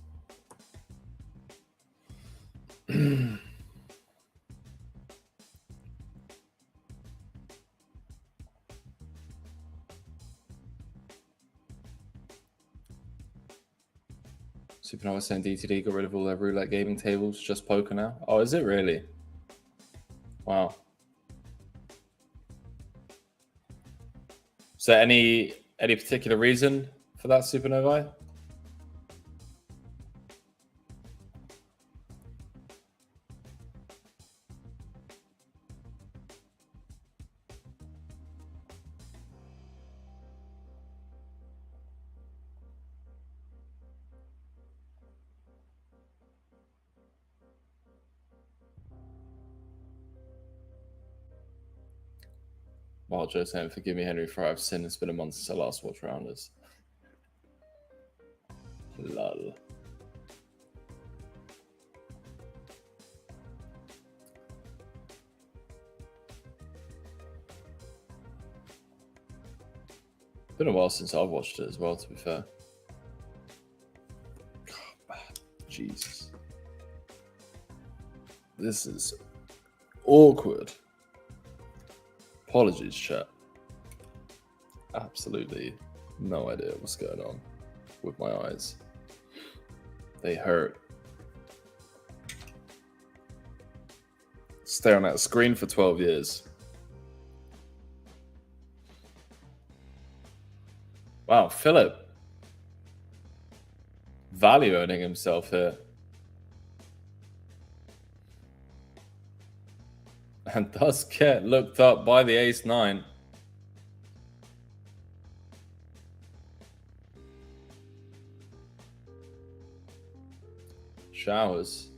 A: Supernova saying DTD got rid of all their roulette gaming tables, just poker now. Oh, is it really? Wow. Is there any particular reason for that, Supernova? Wild Joe saying, forgive me, Henry, for I've sinned. It's been a month since I last watched Rounders. Lol. Been a while since I've watched it as well, to be fair. God, Jesus. This is awkward. Apologies, chat. Absolutely no idea what's going on with my eyes. They hurt. Stare on that screen for 12 years. Wow, Philip. Value owning himself here. And does get looked up by the ace-9. Showers.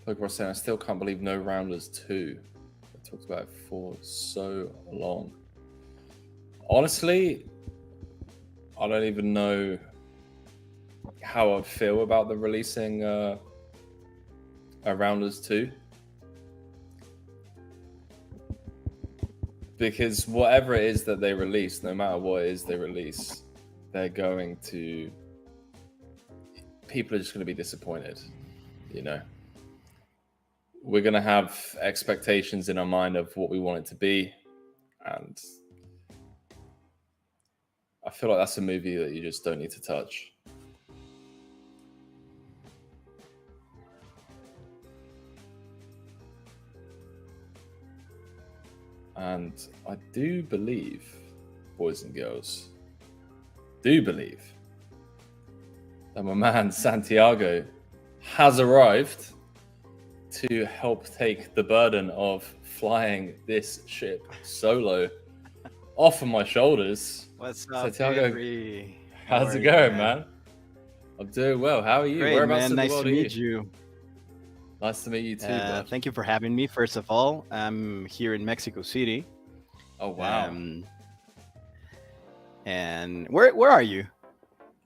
A: Poker saying, I still can't believe no Rounders 2. I talked about it for so long. Honestly, I don't even know how I feel about the releasing Rounders 2. Because whatever it is that they release, no matter what it is they release, they're going to... People are just going to be disappointed, you know? We're going to have expectations in our mind of what we want it to be. And I feel like that's a movie that you just don't need to touch. And I do believe, boys and girls, that my man Santiago has arrived to help take the burden of flying this ship solo off of my shoulders.
D: What's up,
A: Santiago?
D: Henry?
A: How's it going, man? I'm doing well. How are you?
D: Great,
A: Whereabouts
D: man.
A: in the
D: Nice
A: world
D: to
A: are
D: meet you.
A: Nice to meet you too, bud.
D: Thank you for having me. First of all, I'm here in Mexico City.
A: Oh wow!
D: And where are you?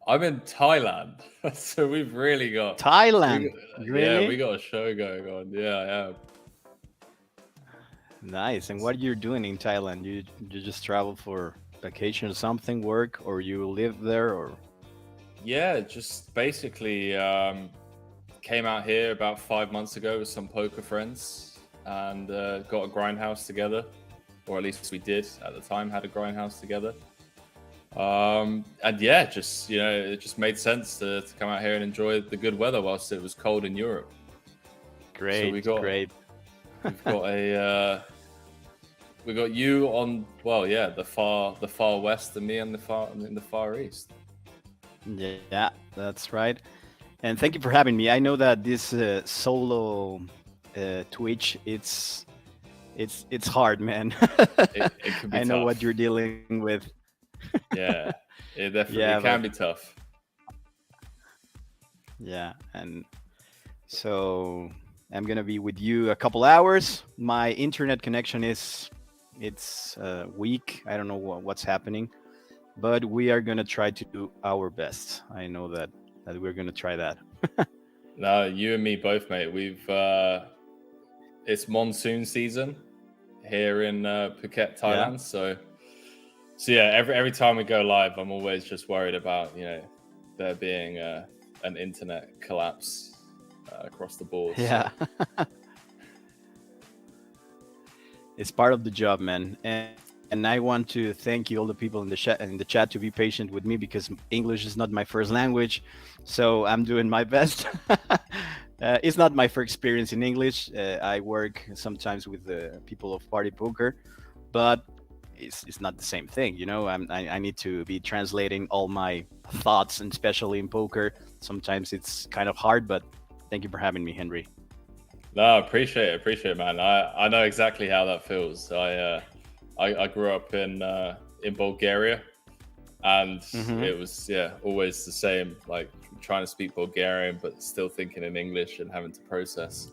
A: I'm in Thailand, so we've really got
D: Thailand. Really?
A: Yeah, we got a show going on. Yeah.
D: Nice. And what you're doing in Thailand? You just travel for vacation or something, work, or you live there, or?
A: Yeah, just basically came out here about 5 months ago with some poker friends and got a grindhouse together, or at least we did at the time. Had a grindhouse together. And yeah, just it just made sense to come out here and enjoy the good weather whilst it was cold in Europe.
D: Great,
A: so great. We've got we got you on, well, yeah, the far west, and me in the far east.
D: Yeah, that's right. And thank you for having me. I know that this solo Twitch, it's hard, man.
A: It can be
D: I know
A: tough.
D: what you're dealing with.
A: Yeah, it definitely
D: Yeah,
A: can
D: but-
A: be tough.
D: Yeah, and so I'm gonna be with you a couple hours. My internet connection it's weak. I don't know what's happening, but we are gonna try to do our best. I know that we're gonna try that.
A: No, you and me both, mate. We've it's monsoon season here in Phuket, Thailand. So yeah, every time we go live, I'm always just worried about there being an internet collapse across the board.
D: Yeah.
A: So.
D: It's part of the job, man. And I want to thank you, all the people in the chat, to be patient with me, because English is not my first language, so I'm doing my best. It's not my first experience in English. I work sometimes with the people of Party Poker, but it's not the same thing, I need to be translating all my thoughts, and especially in poker, sometimes it's kind of hard. But thank you for having me, Henry.
A: No, I appreciate it, man. I know exactly how that feels. I grew up in Bulgaria, and it was always the same. Like trying to speak Bulgarian, but still thinking in English and having to process,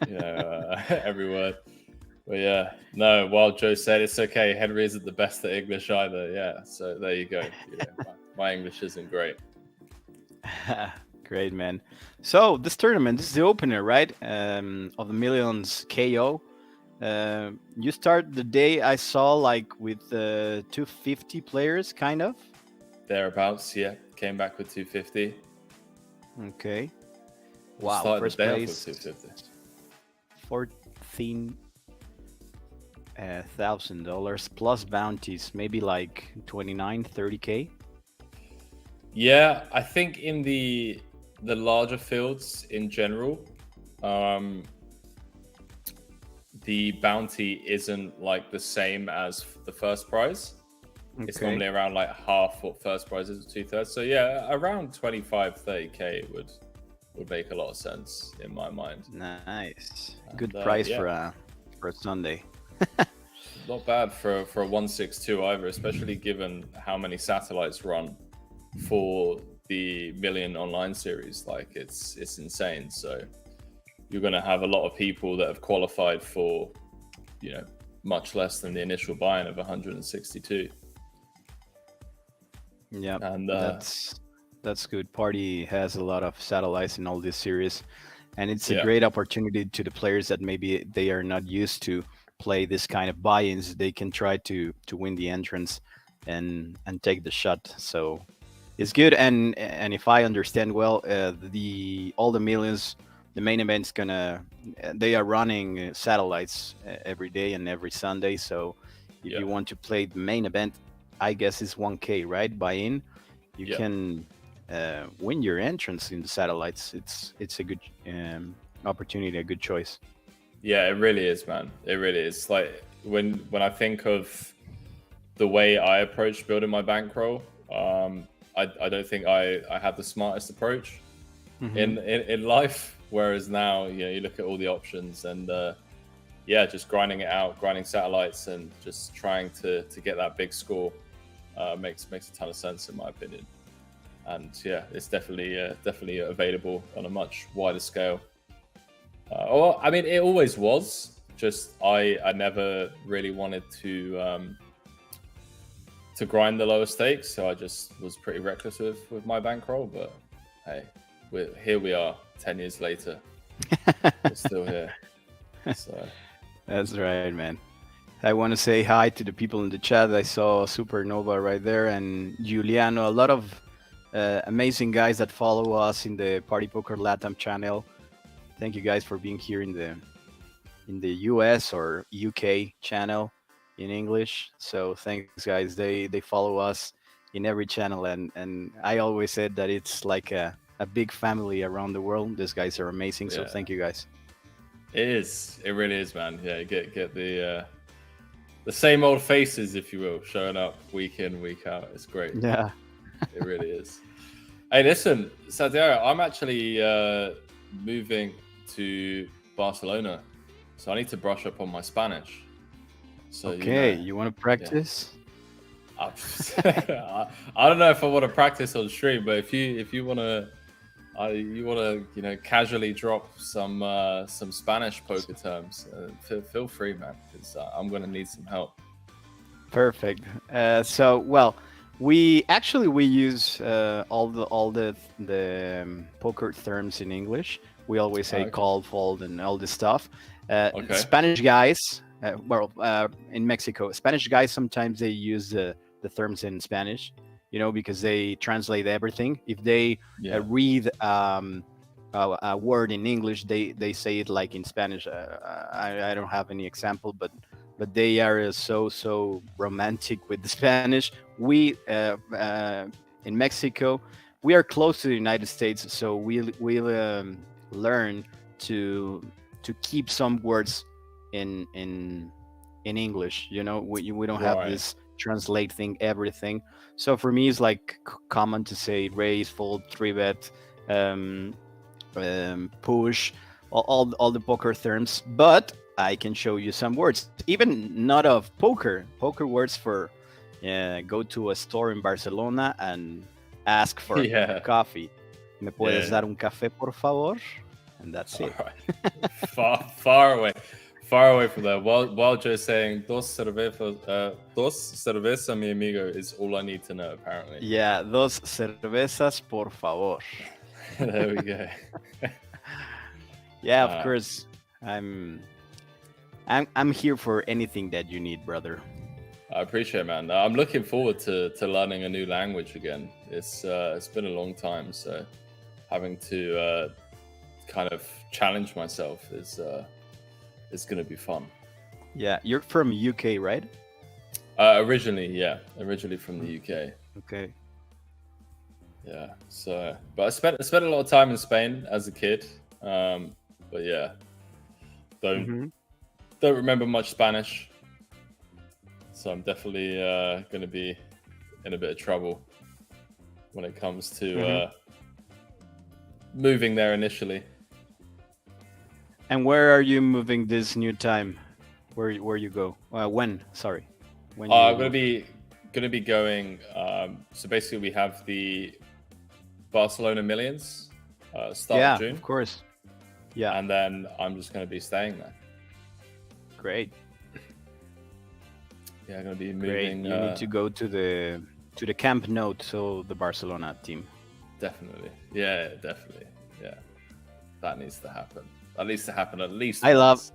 A: every word. But yeah, no. While Joe said it's okay, Henry isn't the best at English either. Yeah, so there you go. My English isn't great.
D: Great, man. So this tournament, this is the opener, right? Of the Millions KO. You start the day, I saw, like with 250 players, kind of.
A: Thereabouts, yeah. Came back with 250.
D: Okay. Wow.
A: Started
D: First
A: the day
D: place.
A: off with 250.
D: $14,000 plus bounties, maybe like 29, 30K.
A: Yeah, I think in the larger fields in general, the bounty isn't like the same as the first prize. Okay. It's normally around like half what first prize is, 2/3. So yeah, around 25, 30K would make a lot of sense in my mind.
D: Nice. Good price for a Sunday.
A: Not bad for a 162 either, especially given how many satellites run for the Million Online series. Like it's insane. So you're going to have a lot of people that have qualified for, much less than the initial buy-in of 162.
D: Yeah,
A: and
D: that's good. Party has a lot of satellites in all this series, and it's a great opportunity to the players that maybe they are not used to play this kind of buy-ins. They can try to win the entrance and take the shot. So it's good. And if I understand well, all the Millions, the main event's they are running satellites every day and every Sunday. So if you want to play the main event, I guess it's 1K, right? Buy in, you can win your entrance in the satellites. It's a good opportunity, a good choice.
A: Yeah, it really is, man. It really is. Like when I think of the way I approached building my bankroll, I don't think I had the smartest approach in life. Whereas now, you look at all the options and just grinding it out, grinding satellites, and just trying to get that big score makes a ton of sense in my opinion. And it's definitely available on a much wider scale. I mean, it always was. Just I never really wanted to grind the lower stakes, so I just was pretty reckless with my bankroll. But hey, here we are 10 years later. We're still here. So
D: that's right, man. I want to say hi to the people in the chat. I saw Supernova right there and Giuliano, a lot of amazing guys that follow us in the Party Poker Latam channel. Thank you guys for being here in the US or UK channel in English. So thanks, guys. They follow us in every channel, and I always said that it's like a big family around the world. These guys are amazing. So thank you, guys.
A: It is. It really is, man. Yeah, get the same old faces, if you will, showing up week in, week out. It's great.
D: Yeah.
A: It really is. Hey, listen, Santiago, I'm actually moving to Barcelona, so I need to brush up on my Spanish. So,
D: Okay, you want to practice?
A: Yeah. I don't know if I want to practice on stream, but if you want to, casually drop some Spanish poker terms, feel free, man, because I'm gonna need some help.
D: Perfect. So, well, we use all the poker terms in English. We always say call, fold, and all this stuff. Spanish guys, in Mexico, Spanish guys sometimes they use the terms in Spanish, because they translate everything. If they read a word in English, they say it like in Spanish. I don't have any example, but they are so romantic with the Spanish. We in Mexico, we are close to the United States, so we learn to keep some words in English. We don't have this translate thing everything. So for me, it's like common to say raise, fold, 3-bet, push, all the poker terms. But I can show you some words, even not of poker words for go to a store in Barcelona and ask for coffee. ¿Me puedes dar un café, por favor? And that's it.
A: Right. Far away from there. While Joe's saying dos cerveza, mi amigo, is all I need to know, apparently.
D: Yeah, dos cervezas, por favor.
A: There we go.
D: Yeah, of course. I'm here for anything that you need, brother.
A: I appreciate it, man. I'm looking forward to learning a new language again. It's been a long time, so having to kind of challenge myself is going to be fun.
D: Yeah, you're from UK, right?
A: Originally from the UK.
D: Okay.
A: Yeah. So, but I spent a lot of time in Spain as a kid. But yeah, don't remember much Spanish. So I'm definitely going to be in a bit of trouble when it comes to moving there initially.
D: And where are you moving this new time? Where you go? When? Sorry. When?
A: I'm going to be going. So basically, we have the Barcelona Millions start of June.
D: Yeah, of course. Yeah,
A: and then I'm just going to be staying there.
D: Great.
A: Yeah, I'm going to be moving.
D: You need to go to the Camp Nou, so the Barcelona team.
A: Definitely. Yeah, definitely. Yeah, that needs to happen. That needs to happen at least.
D: I love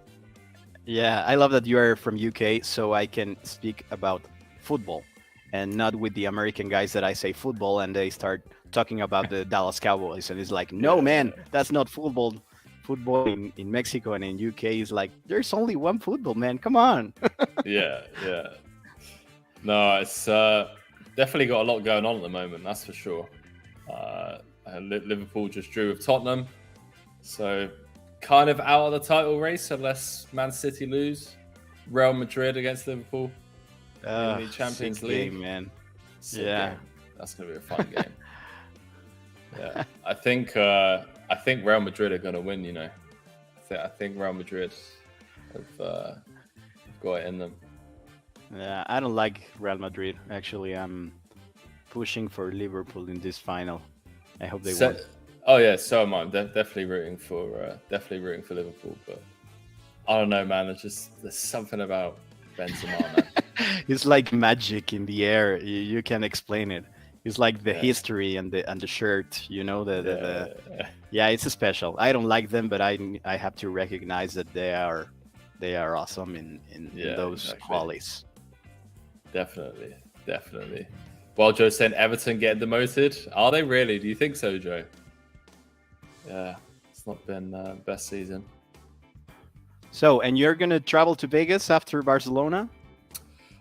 D: that you are from UK, so I can speak about football and not with the American guys that I say football and they start talking about the Dallas Cowboys, and it's like, no, man, that's not football. Football in Mexico and in UK is like, there's only one football, man. Come on.
A: Yeah. No, it's definitely got a lot going on at the moment. That's for sure. Liverpool just drew with Tottenham, so kind of out of the title race unless Man City lose. Real Madrid against Liverpool in the Champions League,
D: game, man.
A: Game. That's gonna be a fun game. Yeah, I think Real Madrid are gonna win. I think Real Madrid have got it in them.
D: Yeah, I don't like Real Madrid. Actually, I'm pushing for Liverpool in this final. I hope they win.
A: Oh yeah, so am I. I'm definitely rooting for Liverpool, but I don't know, man. There's something about Benzema, man.
D: It's like magic in the air. You can't explain it. It's like the history and the shirt. Yeah, it's special. I don't like them, but I have to recognize that they are awesome in those qualities.
A: Definitely. While Joe's saying Everton get demoted, are they really? Do you think so, Joe? Yeah, it's not been best season.
D: So, and you're gonna travel to Vegas after Barcelona?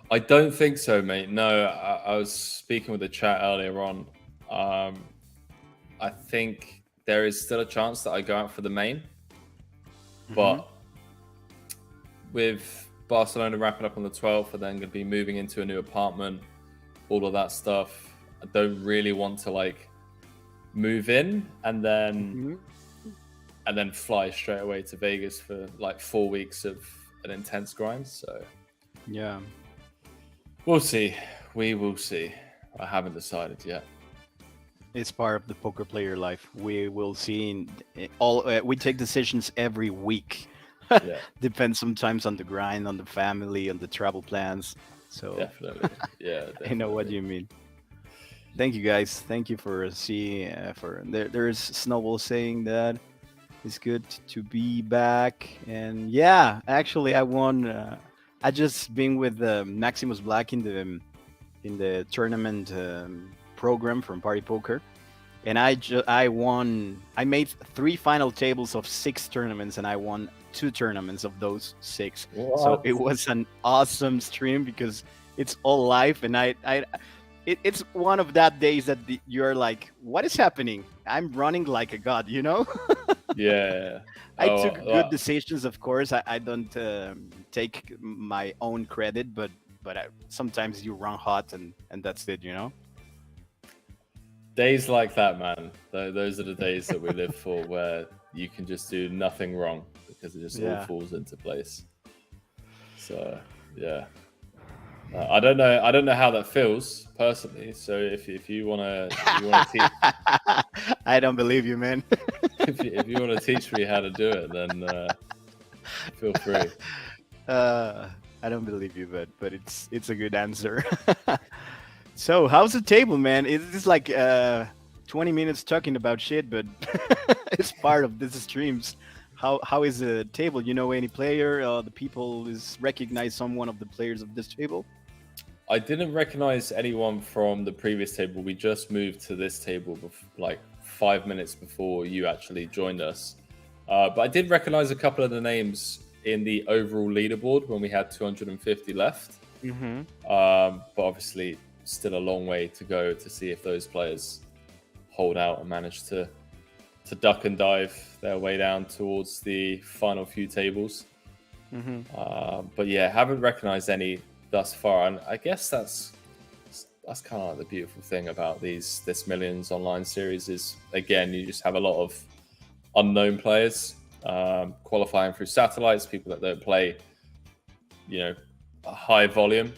A: I don't think so, mate. No, I was speaking with the chat earlier on. I think there is still a chance that I go out for the main, but with Barcelona wrapping up on the 12th, and then going to be moving into a new apartment, all of that stuff. I don't really want to like move in and then fly straight away to Vegas for like 4 weeks of an intense grind. So
D: Yeah.
A: we'll see. We will see. I haven't decided yet.
D: It's part of the poker player life. We will see. We take decisions every week.
A: Yeah,
D: Depends sometimes on the grind, on the family, on the travel plans. So
A: definitely. Yeah,
D: I know what
A: definitely.
D: you mean. Thank you guys. Thank you for there's Snowball saying that it's good to be back. And yeah, actually I won. I just been with Maximus Black in the tournament program from Party Poker, and I won. I made 3 final tables of 6 tournaments, and I won 2 tournaments of those 6. So
A: What?
D: it was an awesome stream because it's all live, and it's one of that days that you're like, what is happening? I'm running like a god, you know.
A: Yeah.
D: I
A: Oh,
D: took good decisions, of course. I don't take my own credit, but sometimes you run hot, and that's it, you know.
A: days like that, man. Those are the days that we live for, where you can just do nothing wrong because it just all
D: Yeah.
A: falls into place. So yeah, I don't know. I don't know how that feels personally. So if you wanna teach
D: I don't believe you, man.
A: if you wanna teach me how to do it, then feel free.
D: I don't believe you, but it's a good answer. So how's the table, man? It's like 20 minutes talking about shit, but it's part of this streams. How is the table? You know any player? The people is recognize someone of the players of this table?
A: I didn't recognize anyone from the previous table. We just moved to this table like 5 minutes before you actually joined us. But I did recognize a couple of the names in the overall leaderboard when we had 250 left.
D: Mm-hmm.
A: But obviously, still a long way to go to see if those players hold out and manage to duck and dive their way down towards the final few tables.
D: Mm-hmm.
A: But yeah, haven't recognized any thus far, and I guess that's kind of like the beautiful thing about this Millions Online series is, again, you just have a lot of unknown players qualifying through satellites, people that don't play, a high volume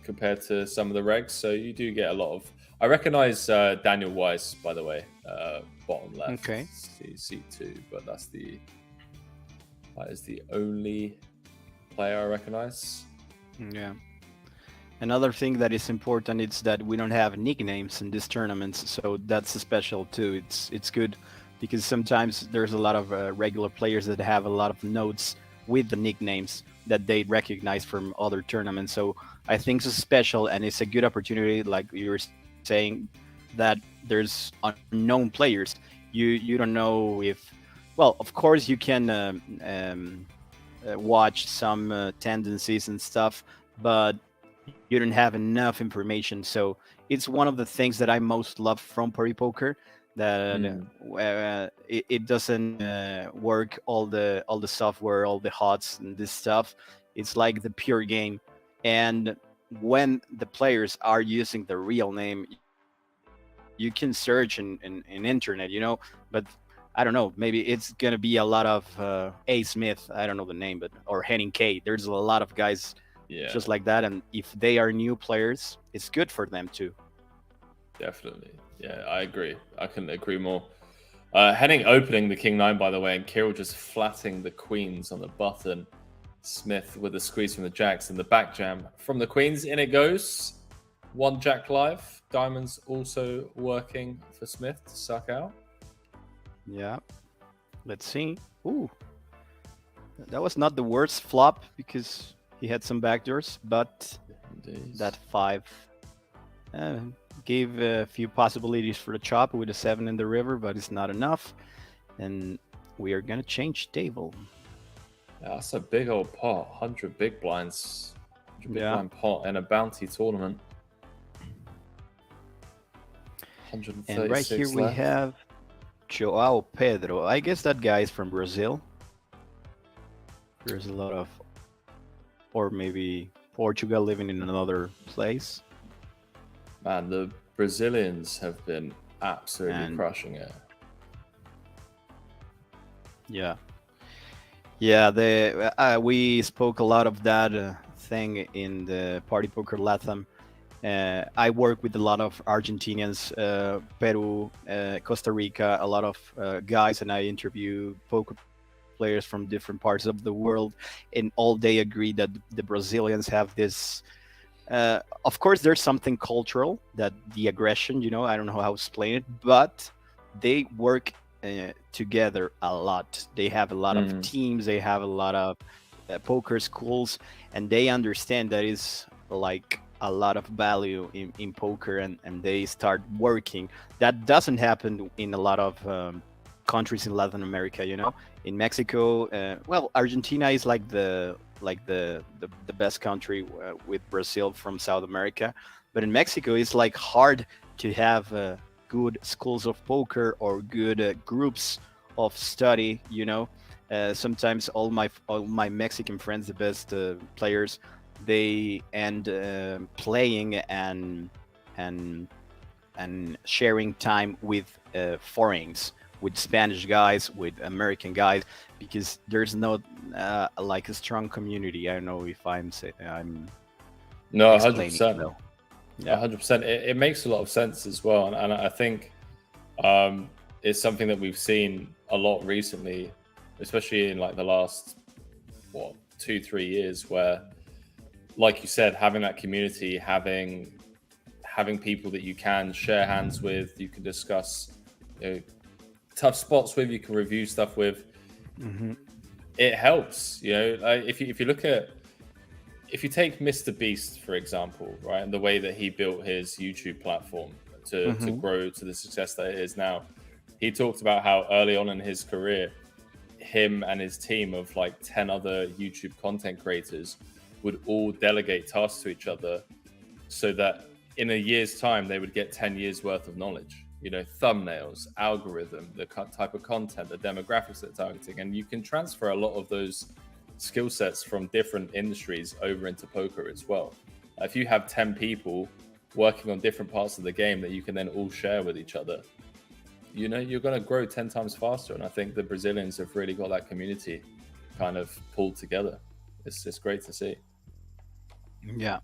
A: compared to some of the regs. So you do get a lot of. I recognize Daniel Weiss, by the way, bottom left,
D: Okay.
A: C2, but that is the only player I recognize.
D: Yeah. Another thing that is important is that we don't have nicknames in these tournaments, so that's special too. It's good because sometimes there's a lot of regular players that have a lot of notes with the nicknames that they recognize from other tournaments. So I think it's special, and it's a good opportunity, like you were saying, that there's unknown players. You don't know if, well, of course you can watch some tendencies and stuff, but you don't have enough information. So it's one of the things that I most love from Party Poker, that it doesn't work all the software, all the HOTS and this stuff. It's like the pure game, and when the players are using the real name, you can search in internet, but I don't know, maybe it's gonna be a lot of A Smith, I don't know the name, but or Henning K. There's a lot of guys just like that, and if they are new players, it's good for them too.
A: Definitely. Yeah, I agree. I couldn't agree more. Henning opening the King 9, by the way, and Kirill just flatting the queens on the button. Smith with a squeeze from the jacks and the back jam from the queens. In it goes. 1 jack live. Diamonds also working for Smith to suck out.
D: Yeah. Let's see. Ooh. That was not the worst flop because he had some backdoors, but
A: Indeed.
D: that 5 gave a few possibilities for the chop with a 7 in the river, but it's not enough. And we are gonna change table.
A: Yeah, that's a big old pot. 100 big blinds. 100 big
D: Yeah.
A: blind pot in a bounty tournament.
D: And right here we
A: left.
D: have Joao Pedro. I guess that guy is from Brazil. There's a lot of or maybe Portugal living in another place.
A: Man, the Brazilians have been absolutely
D: And
A: crushing it.
D: yeah, yeah. We spoke a lot of that thing in the Party Poker Latham. I work with a lot of Argentinians, Peru, Costa Rica, a lot of guys, and I interview poker players from different parts of the world, and all they agree that the Brazilians have this. Of course, there's something cultural, that the aggression, I don't know how to explain it, but they work together a lot. They have a lot of teams, they have a lot of poker schools, and they understand that is like a lot of value in poker, and they start working. That doesn't happen in a lot of countries in Latin America. In Mexico, well, Argentina is like the best country with Brazil from South America, but in Mexico it's like hard to have good schools of poker or good groups of study. Sometimes all my Mexican friends, the best players, they end playing and sharing time with foreigners, with Spanish guys, with American guys, because there's no like a strong community. I don't know if I'm
A: No,
D: explaining
A: 100%.
D: well.
A: Yeah, 100%. It makes a lot of sense as well, and I think it's something that we've seen a lot recently, especially in like the last 2-3 years, where, like you said, having that community, having people that you can share hands with, you can discuss tough spots with, you can review stuff with. It helps. Like if you look at, if you take Mr. Beast, for example, right, and the way that he built his YouTube platform to grow to the success that it is now, he talked about how early on in his career, him and his team of like 10 other YouTube content creators would all delegate tasks to each other, so that in a year's time they would get 10 years worth of knowledge. Thumbnails, algorithm, the type of content, the demographics they're targeting, and you can transfer a lot of those skill sets from different industries over into poker as well. If you have 10 people working on different parts of the game that you can then all share with each other, you're going to grow 10 times faster. And I think the Brazilians have really got that community kind of pulled together. It's great to see.
D: Yeah,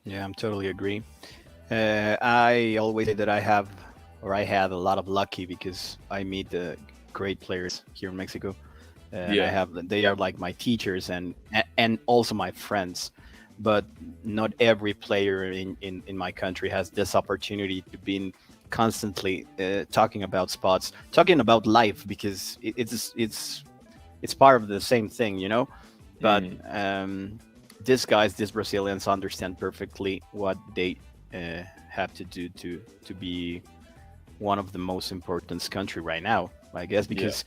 D: I'm totally agree. I always say that I had a lot of lucky, because I meet great players here in Mexico. They are like my teachers and also my friends. But not every player in my country has this opportunity to be constantly talking about spots, talking about life, because it's part of the same thing, But these Brazilians understand perfectly what they have to do to be one of the most important country right now, I guess, because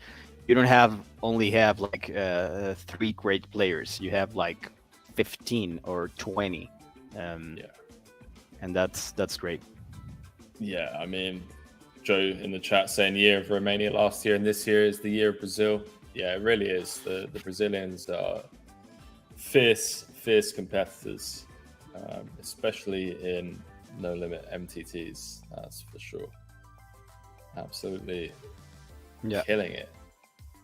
D: you don't only have like 3 great players. You have like 15 or 20, and that's great.
A: Yeah, I mean, Joe in the chat saying year of Romania last year, and this year is the year of Brazil. Yeah, it really is. The Brazilians are fierce competitors, especially in no limit MTTs. That's for sure. Absolutely, killing it.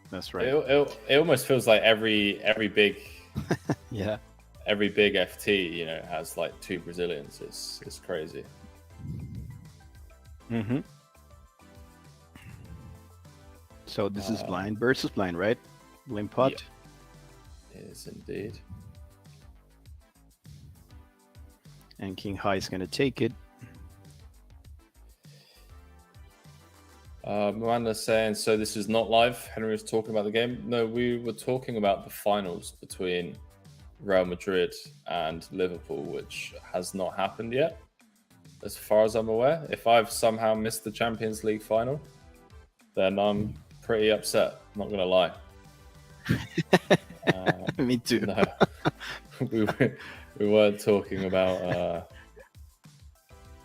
D: That's right.
A: It almost feels like every big every big FT has like 2 Brazilians. It's crazy.
D: So this is blind versus blind, right? Blind pot.
A: It is indeed.
D: And King High is going to take it.
A: Miranda saying, so this is not live. Henry was talking about the game. No, we were talking about the finals between Real Madrid and Liverpool, which has not happened yet, as far as I'm aware. If I've somehow missed the Champions League final, then I'm pretty upset. I'm not going to lie.
D: Me too.
A: No, we weren't talking about.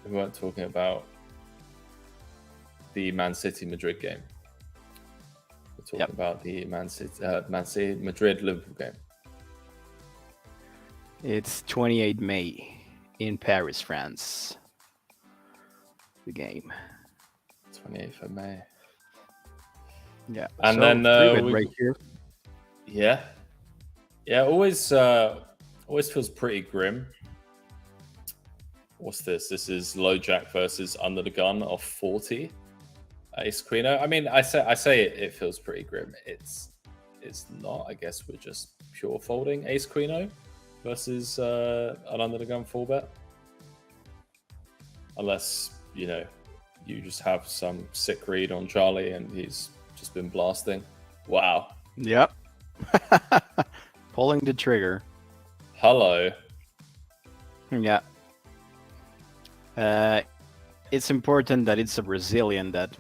A: We weren't talking about the Man City Madrid game. We're talking about the Man City Madrid Liverpool game.
D: It's 28 May in Paris, France. The game.
A: 28th of May.
D: Yeah.
A: And
D: so,
A: then
D: right here.
A: Yeah. Always feels pretty grim. What's this? This is low jack versus under the gun of 40. Ace queen. I mean, I say it feels pretty grim. It's not. I guess we're just pure folding ace queen versus an under the gun full bet. Unless, you just have some sick read on Charlie and he's just been blasting. Wow.
D: Yep. Pulling the trigger.
A: Hello.
D: Yeah. It's important that it's a Brazilian that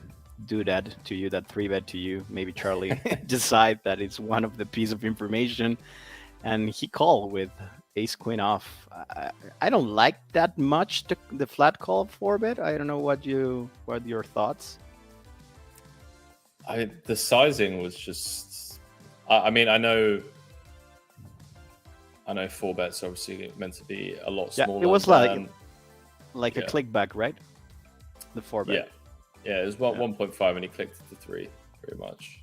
D: do that to you, that 3-bet to you. Maybe Charlie decide that it's one of the piece of information, and he called with ace queen off. I don't like that much the flat call 4-bet. I don't know what your thoughts.
A: The sizing was just. I mean, I know 4-bet's obviously meant to be a lot smaller.
D: Yeah, it was like a click back, right? The 4-bet.
A: Yeah, it was 1.5 and he clicked it to 3, pretty much.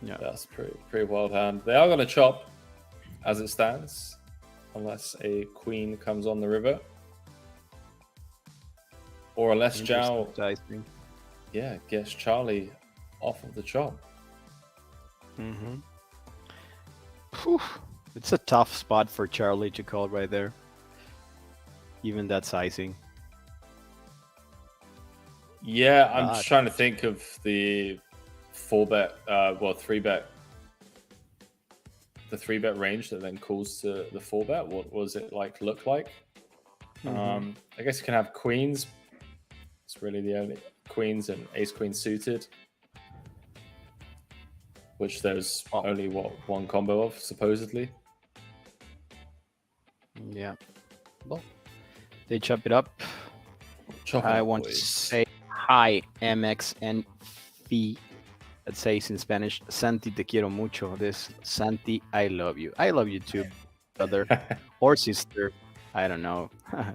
D: Yeah,
A: that's pretty wild hand. They are going to chop as it stands, unless a queen comes on the river, or unless Zhao, gets Charlie off of the chop.
D: It's a tough spot for Charlie to call right there. Even that sizing.
A: Yeah, I'm just trying to think of the 4-bet, 3-bet. The 3-bet range that then calls to the 4-bet. What was it look like? I guess you can have queens. It's really the only queens and ace queen suited, which there's only one combo of supposedly.
D: Yeah. Well, they chop it up. I want to say hi, MXNV. That says in Spanish, Santi, te quiero mucho. This Santi, I love you. I love you too, brother or sister. I don't know,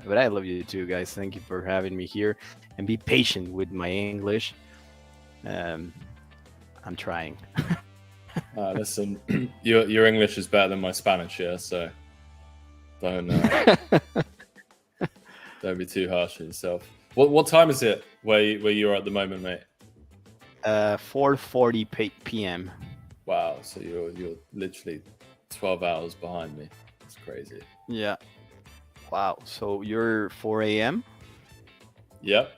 D: but I love you too, guys. Thank you for having me here, and be patient with my English. I'm trying.
A: Listen, your English is better than my Spanish, yeah. So don't be too harsh on yourself. What time is it where you're at the moment, mate?
D: 4:40 p.m.
A: Wow, so you're literally 12 hours behind me. That's crazy.
D: Yeah. Wow. So you're 4 a.m.
A: Yep.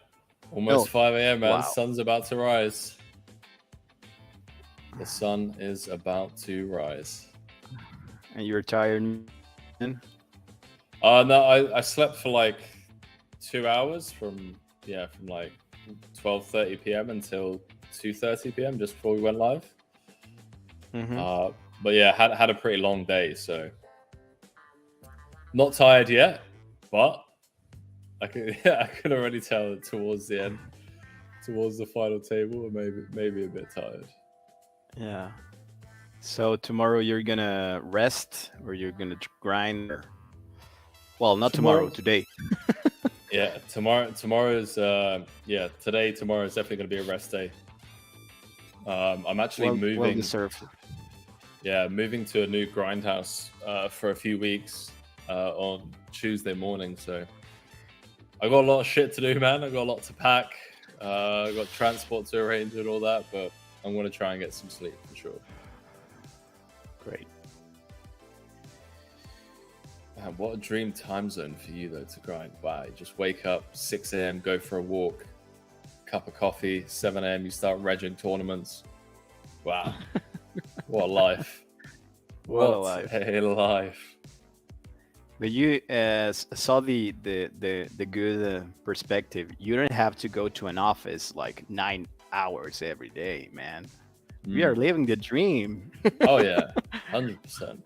A: Almost 5 a.m. man.
D: Wow.
A: Sun's about to rise. The sun is about to rise.
D: And you're tired, man?
A: No, I slept for like 2 hours from 12:30 p.m. until 2:30 p.m. just before we went live. But yeah, had a pretty long day, so not tired yet, but I could already tell that towards the end, towards the final table, maybe a bit tired.
D: Yeah. So tomorrow you're gonna rest, or you're gonna grind? Well, not tomorrow. Today.
A: Yeah, tomorrow's today. Tomorrow is definitely going to be a rest day. I'm actually moving.
D: Well deserved.
A: Yeah, moving to a new grindhouse for a few weeks on Tuesday morning. So I got a lot of shit to do, man. I got a lot to pack. I got transport to arrange and all that, but I'm going to try and get some sleep for sure.
D: Great.
A: Man, what a dream time zone for you, though, to grind. Wow, you just wake up, 6 a.m., go for a walk, cup of coffee, 7 a.m., you start regging tournaments. Wow. What a life. What a life.
D: But you saw the good perspective. You don't have to go to an office like 9 hours every day, man. We are living the dream.
A: Oh, yeah. 100%.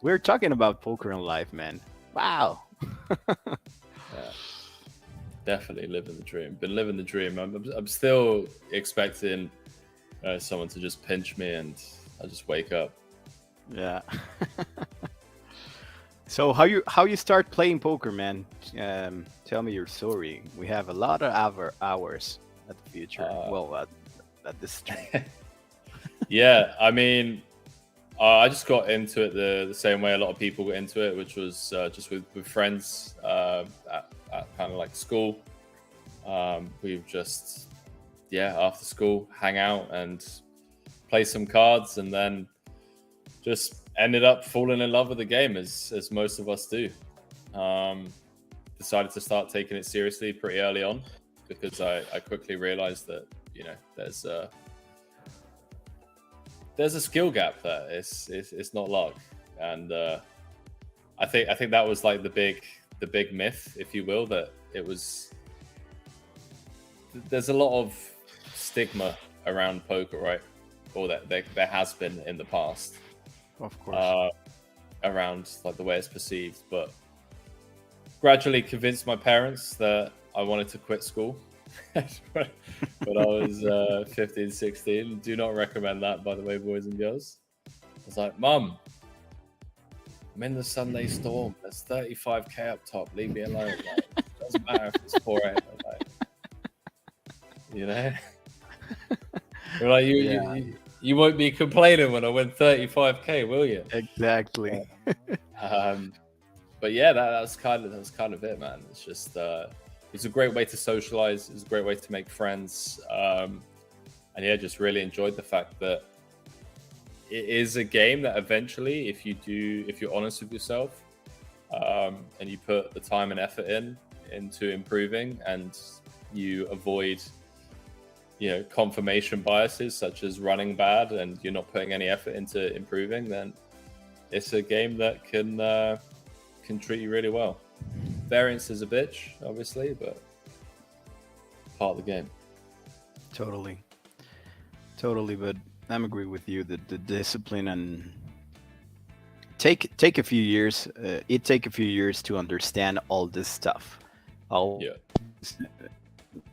D: We're talking about poker in life, man. Wow.
A: Yeah, definitely living the dream. Been living the dream. I'm still expecting someone to just pinch me and I just wake up.
D: Yeah. So how you start playing poker, man? Tell me your story. We have a lot of hours at the future. At this stream.
A: Yeah, I mean, I just got into it the same way a lot of people got into it, which was just with friends at kind of like school. We would just, after school, hang out and play some cards, and then just ended up falling in love with the game, as most of us do. Decided to start taking it seriously pretty early on, because I quickly realized that, there's a skill gap there. It's not luck, and I think that was like the big myth, if you will, that it was. There's a lot of stigma around poker, right? Or that there has been in the past,
D: of course,
A: around like the way it's perceived. But gradually convinced my parents that I wanted to quit school when I was 15, 16. Do not recommend that, by the way, boys and girls. I was like, Mum, I'm in the Sunday Storm. There's 35k up top. Leave me alone. Like, doesn't matter if it's 4 a.m. Like, We're like, you won't be complaining when I win 35k, will you?
D: Exactly.
A: But yeah, that was kind of it, man. It's just it's a great way to socialize. It's a great way to make friends, and just really enjoyed the fact that it is a game that eventually, if you're honest with yourself, and you put the time and effort into improving, and you avoid confirmation biases such as running bad, and you're not putting any effort into improving, then it's a game that can treat you really well. Variance is a bitch, obviously, but part of the game.
D: Totally, but I'm agree with you that the discipline and take a few years. It take a few years to understand all this stuff. When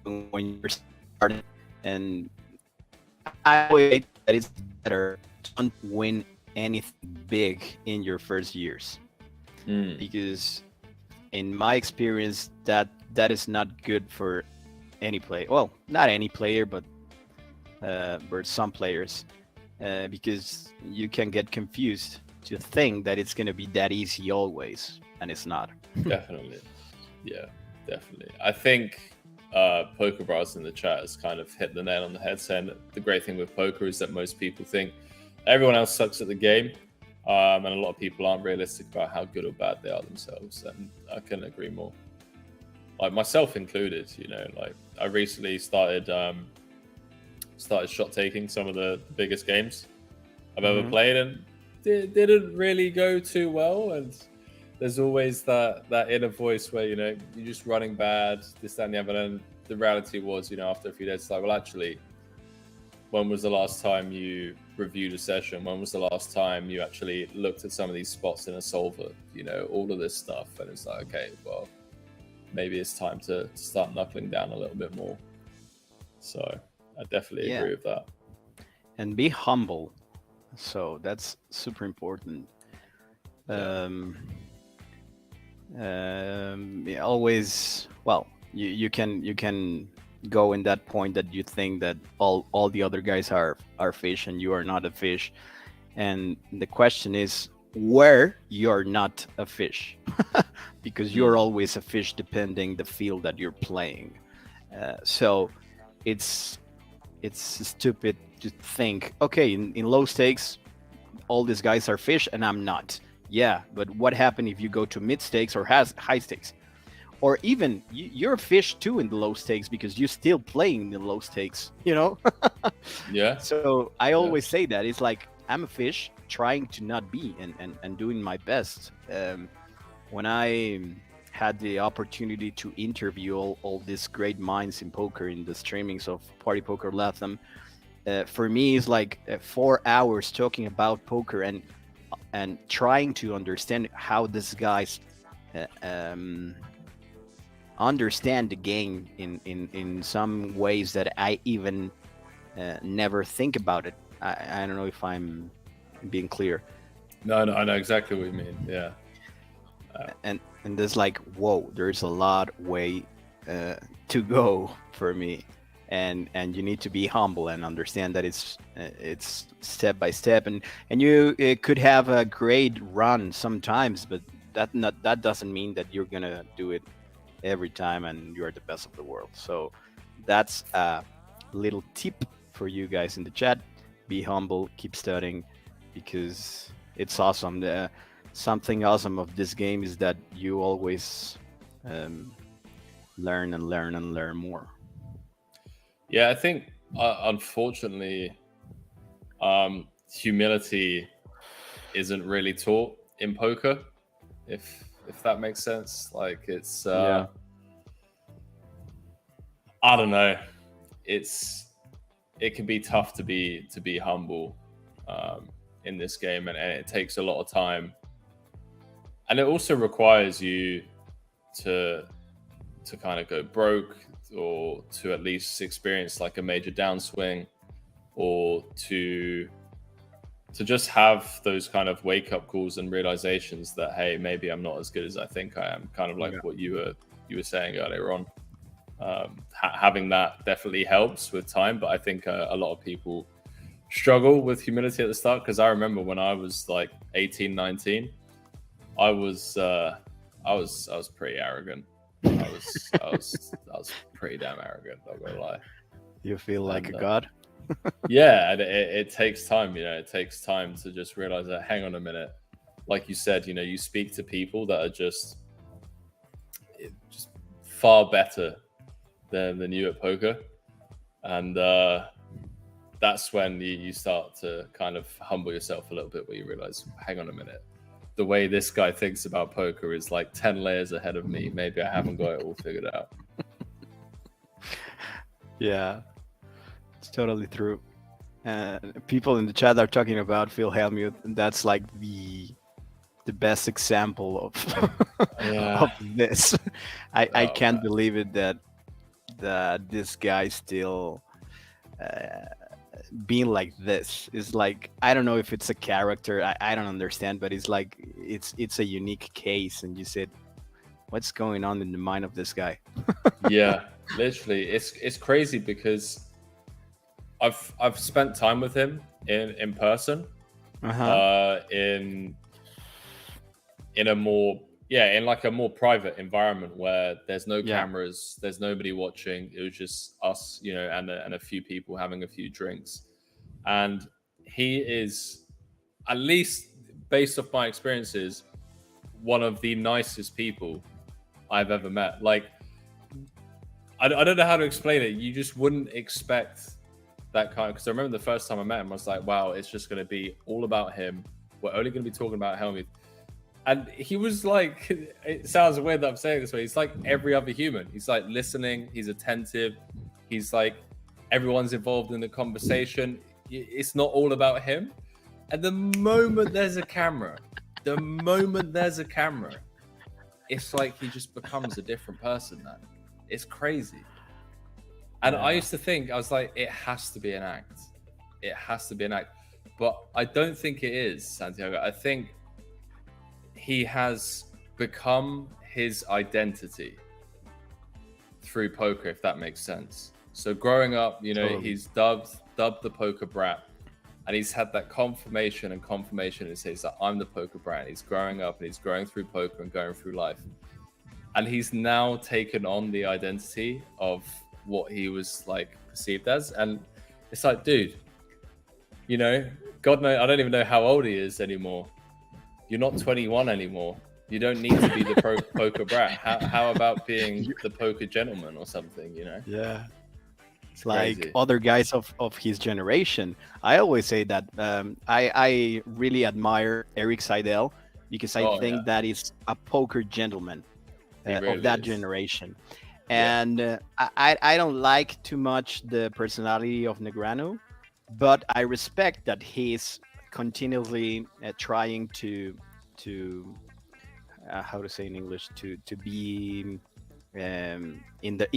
D: you're starting, and I would that it's better to not win anything big in your first years, because in my experience that is not good for any player. Well, not any player, but some players, because you can get confused to think that it's going to be that easy always, and it's not.
A: Definitely. I think Poker Bros in the chat has kind of hit the nail on the head, saying that the great thing with poker is that most people think everyone else sucks at the game, and a lot of people aren't realistic about how good or bad they are themselves, and I couldn't agree more. Like myself included, like I recently started shot taking some of the biggest games I've ever played, and it didn't really go too well, and there's always that inner voice where you're just running bad, this, that, and the other. And the reality was, after a few days, it's like, well, actually, when was the last time you reviewed a session? When was the last time you actually looked at some of these spots in a solver? All of this stuff, and it's like, okay, well, maybe it's time to start knuckling down a little bit more. So I definitely agree with that.
D: And be humble. So that's super important. Always, well, you can go in that point that you think that all the other guys are fish and you are not a fish, and the question is where you're not a fish, because you're always a fish depending the field that you're playing. So it's stupid to think, okay, in low stakes all these guys are fish and I'm not. Yeah, but what happened if you go to mid stakes or high stakes? Or even you're a fish too in the low stakes because you're still playing in the low stakes,
A: Yeah.
D: So I always say that it's like I'm a fish trying to not be and doing my best. When I had the opportunity to interview all these great minds in poker in the streamings of Party Poker Latham, for me it's like 4 hours talking about poker and trying to understand how these guys understand the game in some ways that I even never think about it. I don't know if I'm being clear.
A: No, I know exactly what you mean. Yeah.
D: and there's like, whoa, there's a lot way to go for me, and you need to be humble and understand that it's step by step, and you could have a great run sometimes, but that doesn't mean that you're gonna do it every time and you're the best of the world. So that's a little tip for you guys in the chat. Be humble, keep studying, because it's awesome. Something awesome of this game is that you always learn and learn and learn more.
A: Yeah, I think unfortunately, humility isn't really taught in poker, if that makes sense. Like it's I don't know. It can be tough to be humble in this game, and it takes a lot of time, and it also requires you to kind of go broke, or to at least experience like a major downswing, or to just have those kind of wake up calls and realizations that, hey, maybe I'm not as good as I think I am. Kind of like what you were saying earlier on. Having that definitely helps with time, but I think a lot of people struggle with humility at the start, because I remember when I was like 18, 19, I was pretty arrogant. I was pretty damn arrogant, not gonna lie.
D: You feel like a god?
A: Yeah, and it takes time, it takes time to just realize that, hang on a minute, like you said, you speak to people that are just far better than you at poker, and that's when you start to kind of humble yourself a little bit, where you realize, hang on a minute, the way this guy thinks about poker is like 10 layers ahead of me. Maybe I haven't got it all figured out.
D: Yeah, it's totally true. People in the chat are talking about Phil Hellmuth, and that's like the best example of of this. I can't believe it that this guy still being like this is like, I don't know if it's a character, I don't understand, but it's like it's a unique case, and you said, what's going on in the mind of this guy?
A: Yeah, literally, it's crazy, because I've spent time with him in person, in a more in like a more private environment where there's no cameras, there's nobody watching. It was just us, and a few people having a few drinks. And he is, at least based off my experiences, one of the nicest people I've ever met. Like, I don't know how to explain it. You just wouldn't expect that kind of, because I remember the first time I met him, I was like, wow, it's just going to be all about him. We're only going to be talking about Hellmuth. And he was like, it sounds weird that I'm saying this way, he's like every other human. He's like listening, he's attentive, he's like, everyone's involved in the conversation. It's not all about him. And the moment there's a camera, it's like he just becomes a different person, man. It's crazy. And I used to think, I was like, it has to be an act. It has to be an act. But I don't think it is, Santiago. I think he has become his identity through poker, if that makes sense. So growing up, he's dubbed the poker brat, and he's had that confirmation. It says that I'm the poker brat. He's growing up, and he's growing through poker and going through life. And he's now taken on the identity of what he was like perceived as. And it's like, dude, God knows, I don't even know how old he is anymore. You're not 21 anymore. You don't need to be the poker brat. How about being the poker gentleman or something,
D: Yeah. It's like crazy. Other guys of his generation. I always say that I really admire Eric Seidel, because I think that is a poker gentleman really of that generation. And I don't like too much the personality of Negreanu, but I respect that he's continually trying to how to say in English, to be in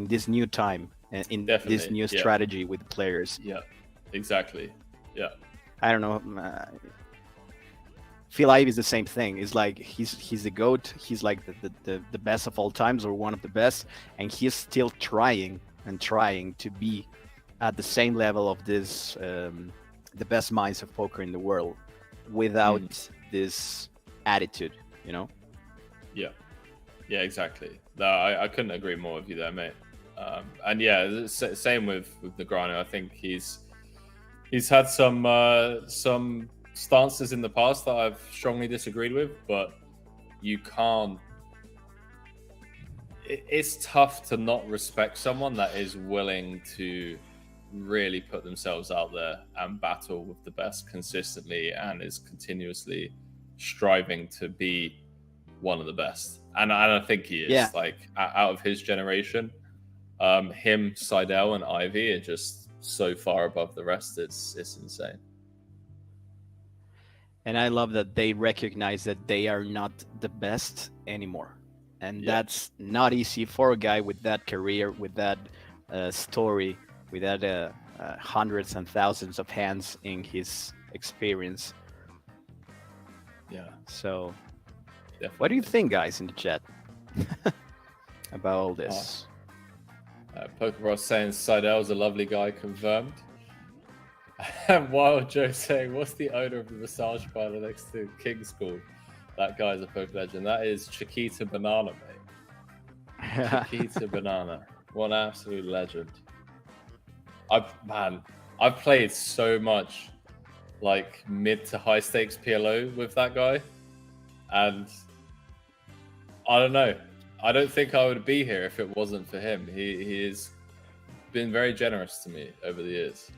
D: this new time, in
A: Definitely,
D: this new strategy with players.
A: Yeah, exactly. Yeah,
D: I don't know. Phil Ivey is the same thing. It's like he's the GOAT. He's like the best of all times, or one of the best, and he's still trying and trying to be at the same level of this the best minds of poker in the world, without this attitude, you know.
A: Yeah, exactly. No, I couldn't agree more with you there, mate. And yeah, same with Negreanu. I think he's had some stances in the past that I've strongly disagreed with, but you can't. It's tough to not respect someone that is willing to really put themselves out there and battle with the best consistently, and is continuously striving to be one of the best. And I think he is, like, out of his generation. Him, Seidel, and Ivy are just so far above the rest. It's insane.
D: And I love that they recognize that they are not the best anymore. And that's not easy for a guy with that career, with that story, with that hundreds and thousands of hands in his experience.
A: Yeah.
D: So,
A: definitely.
D: What do you think, guys, in the chat about all this?
A: Pokerbros saying Seidel's a lovely guy, confirmed. And Wild Joe saying, what's the owner of the massage parlor next to King's School? That guy's a poker legend. That is Chiquita Banana, mate. Chiquita Banana. What an absolute legend. I've played so much like mid to high stakes PLO with that guy. And I don't know. I don't think I would be here if it wasn't for him. He has been very generous to me over the years.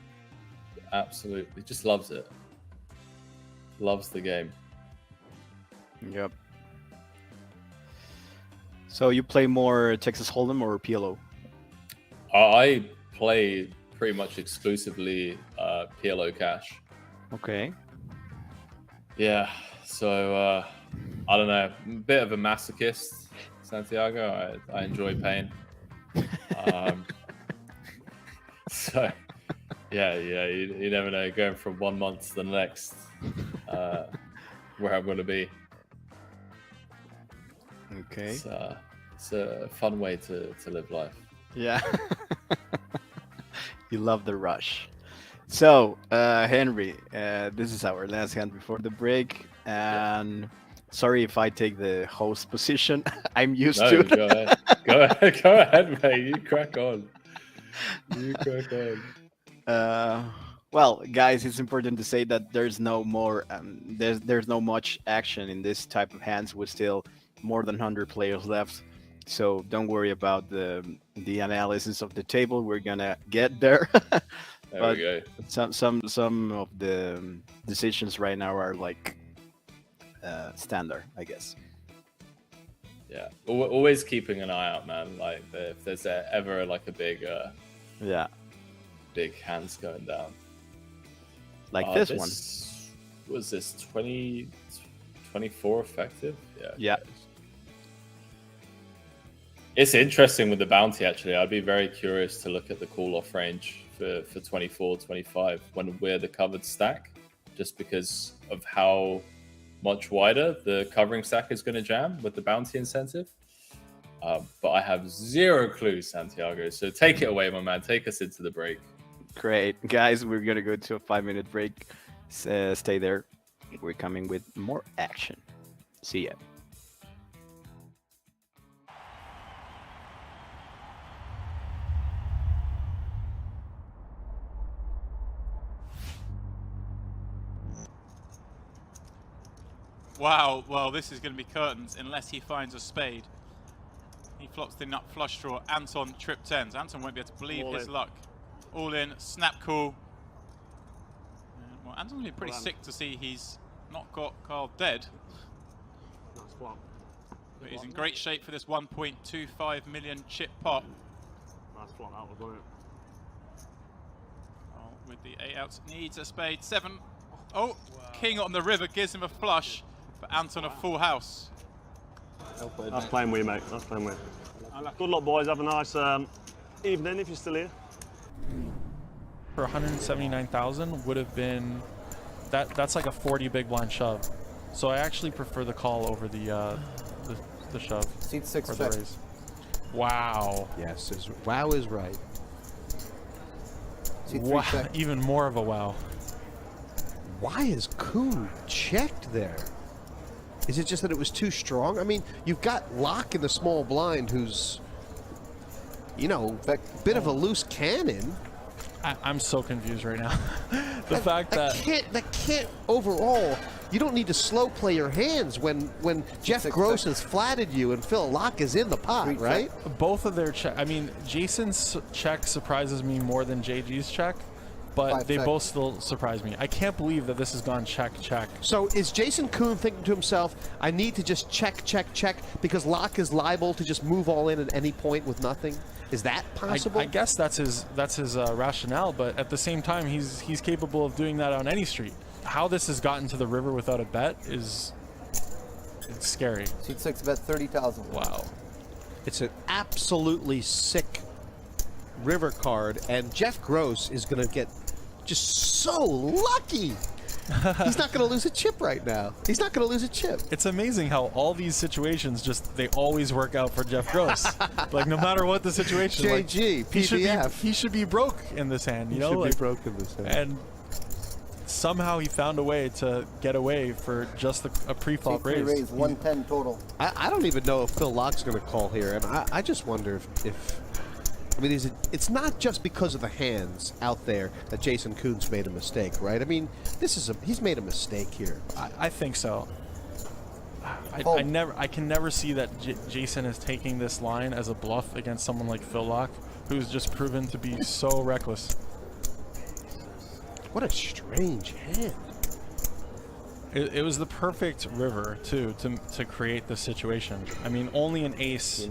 A: Absolutely. Just loves it. Loves the game.
D: Yep. So you play more Texas Hold'em or PLO?
A: I play pretty much exclusively PLO cash.
D: Okay.
A: Yeah. So I don't know. I'm a bit of a masochist, Santiago. I enjoy pain. So yeah, you never know. Going from 1 month to the next, where I'm going to be.
D: Okay.
A: It's a fun way to live life.
D: Yeah. You love the rush. So, Henry, this is our last hand before the break, and sorry if I take the host position. I'm used to.
A: Go ahead. Go ahead, mate. You crack on.
D: Well, guys, it's important to say that there's no more. There's no much action in this type of hands. We're still more than 100 players left, so don't worry about the analysis of the table. We're gonna get there.
A: There we go.
D: Some of the decisions right now are like standard, I guess.
A: Yeah, always keeping an eye out, man. Like if there's ever like a big big hands going down,
D: like this one.
A: Was this 24 effective?
D: Yeah.
A: It's interesting with the bounty, actually. I'd be very curious to look at the call-off range for 24, 25 when we're the covered stack, just because of how much wider the covering stack is going to jam with the bounty incentive. But I have zero clue, Santiago. So take it away, my man. Take us into the break.
D: Great. Guys, we're going to go to a 5-minute break. Stay there. We're coming with more action. See ya.
E: Wow, well, this is going to be curtains unless he finds a spade. He flops the nut flush draw. Anton trip tens. Anton won't be able to believe his luck. All in, snap call. Well, Anton's been pretty sick to see he's not got Carl dead.
F: Nice flop.
E: But he's in great shape for this 1.25 million chip pot.
F: Nice flop, that was, wasn't it?
E: Oh, with the 8 outs, needs a spade. 7. Oh, wow. King on the river gives him a flush. But Anton a full house.
F: That's playing with you, mate. That's playing with you. Good luck, boys. Have a nice evening if you're still here.
G: For 179,000 would have been that's like a 40 big blind shove. So I actually prefer the call over the shove.
H: Seat 6
G: or
H: check.
G: the raise. Wow.
I: Yes, wow is right.
H: Seat 3
G: Wow.
H: check.
G: Even more of a wow.
I: Why is Kuhn checked there? Is it just that it was too strong? I mean, you've got Locke in the small blind who's, you know, a bit of a loose cannon.
G: I'm so confused right now. The fact that
I: can't overall. You don't need to slow play your hands when Jeff Gross has flatted you and Phil Locke is in the pot, right?
G: both of their check. I mean, Jason's check surprises me more than JG's check, but they both still surprise me. I can't believe that this has gone check.
I: So is Jason Kuhn thinking to himself, I need to just check because Locke is liable to just move all in at any point with nothing? Is that possible?
G: I guess that's his rationale, but at the same time, he's capable of doing that on any street. How this has gotten to the river without a bet it's scary.
H: Seat 6 bet 30,000.
G: Wow.
I: It's an absolutely sick river card, and Jeff Gross is going to get just so lucky. He's not going to lose a chip right now. He's not going to lose a chip.
G: It's amazing how all these situations they always work out for Jeff Gross. Like no matter what the situation.
I: JG,
G: like, he should be broke in this hand. You know,
I: should be broke in this hand.
G: And somehow he found a way to get away for just a pre-flop
H: Seat 3
G: raise.
H: raise 110 total.
I: I don't even know if Phil Locke's going to call here, and I just wonder if I mean, it's not just because of the hands out there that Jason Kuhn's made a mistake, right? I mean, he's made a mistake here.
G: I think so. I can never see that Jason is taking this line as a bluff against someone like Phil Locke, who's just proven to be so reckless.
I: What a strange hand.
G: It was the perfect river too to create this situation. I mean, only an ace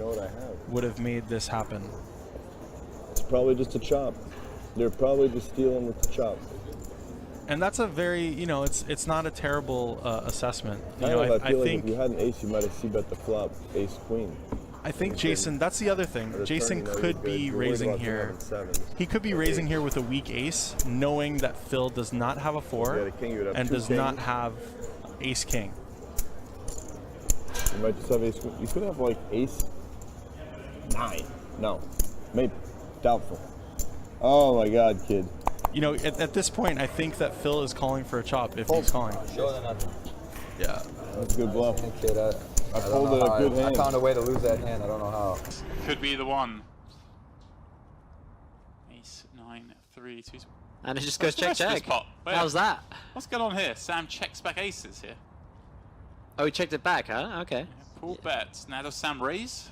G: would have made this happen.
J: It's probably just a chop. They're probably just stealing with the chop.
G: And that's a very, it's not a terrible assessment.
J: I feel like if you had an ace, you might have c-bet the flop, ace queen.
G: I think Jason, that's the other thing. Jason could be raising here. He could be raising here with a weak ace, knowing that Phil does not have a 4 and does not have ace king.
J: You might just have ace queen. You could have like ace 9. No, maybe. Doubtful. Oh my god, kid.
G: At this point, I think that Phil is calling for a chop if he's calling. Yeah.
J: That's a good bluff.
H: Kid,
J: I pulled a good hand.
H: I found a way to lose that hand. I don't know how.
E: Could be the one. Ace 9 3 2.
K: And it just goes check. How's that?
E: What's going on here? Sam checks back aces here.
K: Oh, he checked it back, huh? Okay.
E: Yeah, pool bets. Now does Sam raise?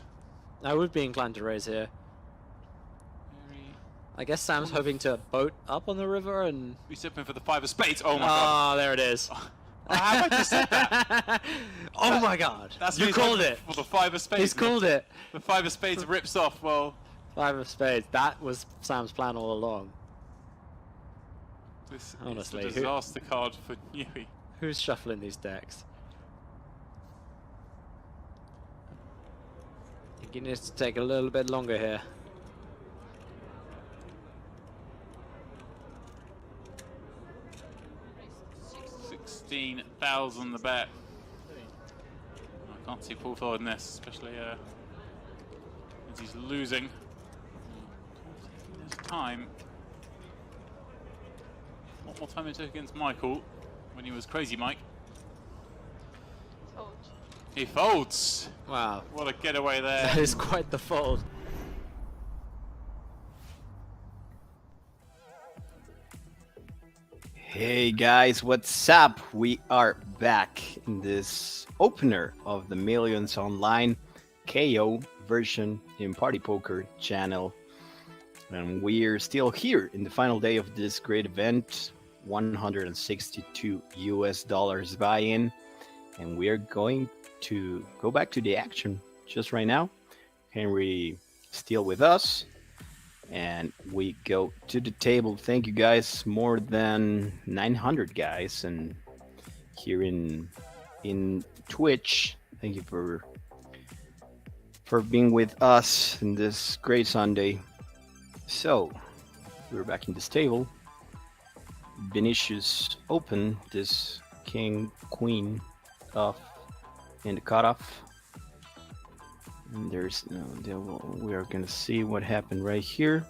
K: I would be inclined to raise here. I guess Sam's hoping to boat up on the river and...
E: He's hoping for the 5 of spades. Oh my god.
K: Oh, there it is.
E: How have I just said that?
K: Oh my god.
E: You
K: called it.
E: For the 5 of spades.
K: He's called it.
E: The 5 of spades rips off. Well,
K: 5 of spades. That was Sam's plan all along.
E: This
K: honestly
E: is a disaster card for Newey.
K: Who's shuffling these decks? I think he needs to take a little bit longer here.
E: $16,000 the bet. I can't see full forward in this, especially as he's losing. There's time. What more time it took against Michael when he was crazy Mike? He folds.
K: Wow.
E: What a getaway there.
K: That is quite the fold.
D: Hey guys, what's up? We are back in this opener of the Millions Online KO version in Party Poker channel. And we're still here in the final day of this great event. $162 US buy-in. And we're going to go back to the action just right now. Henry still with us. And we go to the table. Thank you guys, more than 900 guys, and here in Twitch. Thank you for being with us in this great Sunday. So we're back in this table. Vinicius open this king queen off in the cutoff. And there's we are gonna see what happened right here.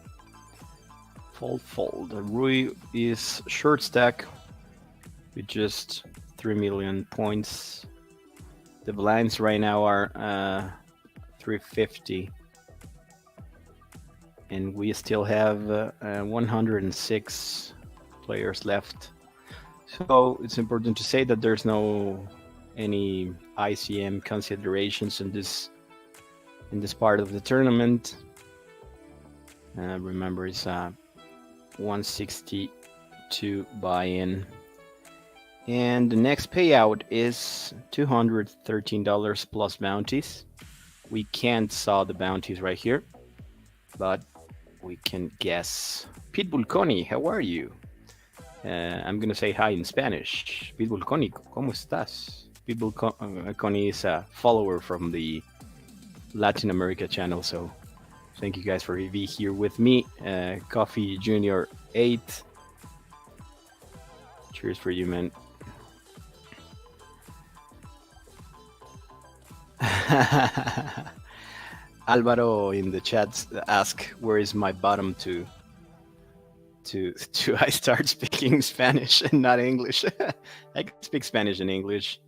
D: Fold. Rui is short stack with just 3 million points. The blinds right now are 350, and we still have 106 players left. So it's important to say that there's no any ICM considerations in this part of the tournament. Remember, it's 162 buy-in. And the next payout is $213 plus bounties. We can't saw the bounties right here, but we can guess. Pitbull Connie, how are you? I'm gonna say hi in Spanish. Pitbull Connie, ¿cómo estás? Pitbull Connie is a follower from the Latin America channel, so thank you guys for being here with me. Coffee Junior 8. Cheers for you, man. Alvaro in the chat ask, where is my bottom to I start speaking Spanish and not English? I can speak Spanish and English,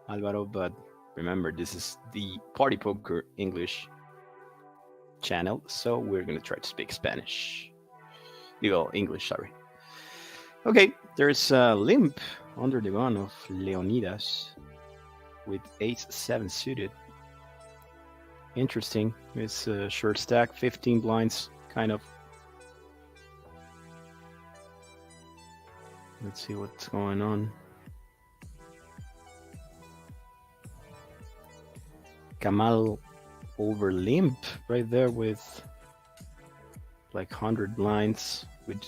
D: Alvaro, but remember, this is the Party Poker English channel, so we're gonna try to speak Spanish. English, sorry. Okay, there's a limp under the gun of Leonidas with ace-7 suited. Interesting. It's a short stack, 15 blinds, kind of. Let's see what's going on. Kamal over limp right there with like 100 blinds with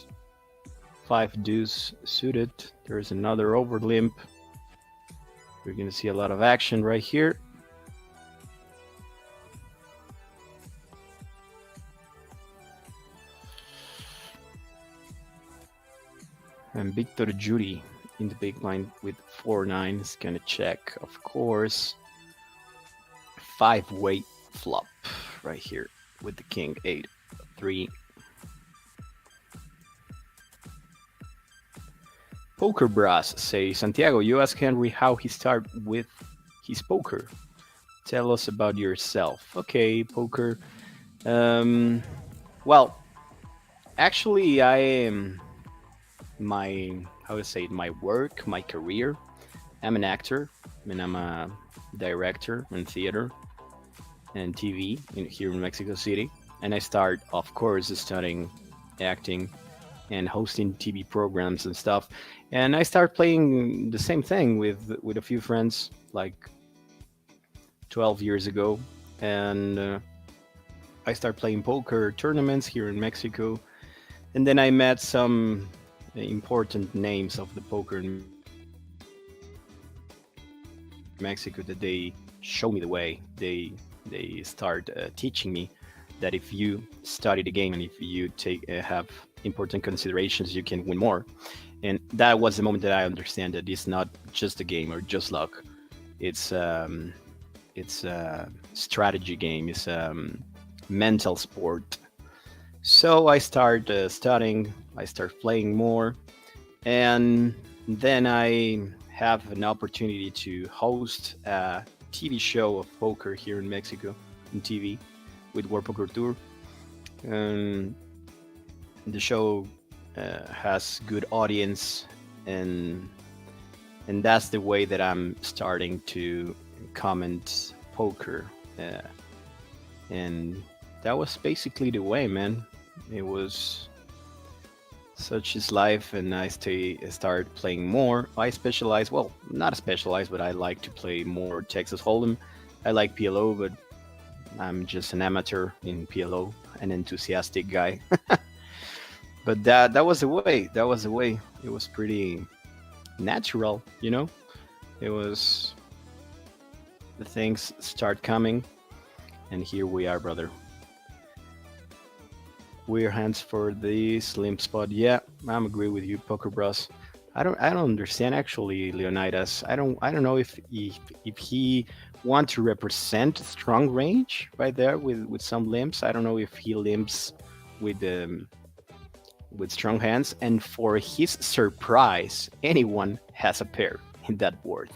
D: 5 deuce suited. There's another over limp. We're going to see a lot of action right here. And Victor Judy in the big blind with 4-9 is going to check, of course. 5-way flop right here with the king 8-3. Poker Brass say, Santiago, you ask Henry how he started with his poker. Tell us about yourself. Okay, poker. Well, actually, I am my work, my career. I'm an actor, and I'm a director in theater and TV here in Mexico City. And I start, of course, studying acting and hosting TV programs and stuff. And I start playing the same thing with a few friends like 12 years ago. And I start playing poker tournaments here in Mexico. And then I met some important names of the poker in Mexico that they show me the way. They start teaching me that if you study the game and if you have important considerations, you can win more. And that was the moment that I understand that it's not just a game or just luck. It's a strategy game. It's a mental sport. So I start studying. I start playing more, and then I have an opportunity to host a TV show of poker here in Mexico on TV with World Poker Tour. The show has good audience, and that's the way that I'm starting to comment poker. And that was basically the way, man. It was such is life, and I start playing more. I specialize, well, not specialize, but I like to play more Texas Hold'em. I like PLO, but I'm just an amateur in PLO, an enthusiastic guy. But that was the way. That was the way. It was pretty natural, you know. It was the things start coming, and here we are, brother. We're hands for this limp spot. Yeah, I'm agree with you, Poker Bros. I don't understand actually, Leonidas. I don't know if he want to represent strong range right there with some limps. I don't know if he limps with strong hands, and for his surprise, anyone has a pair in that board.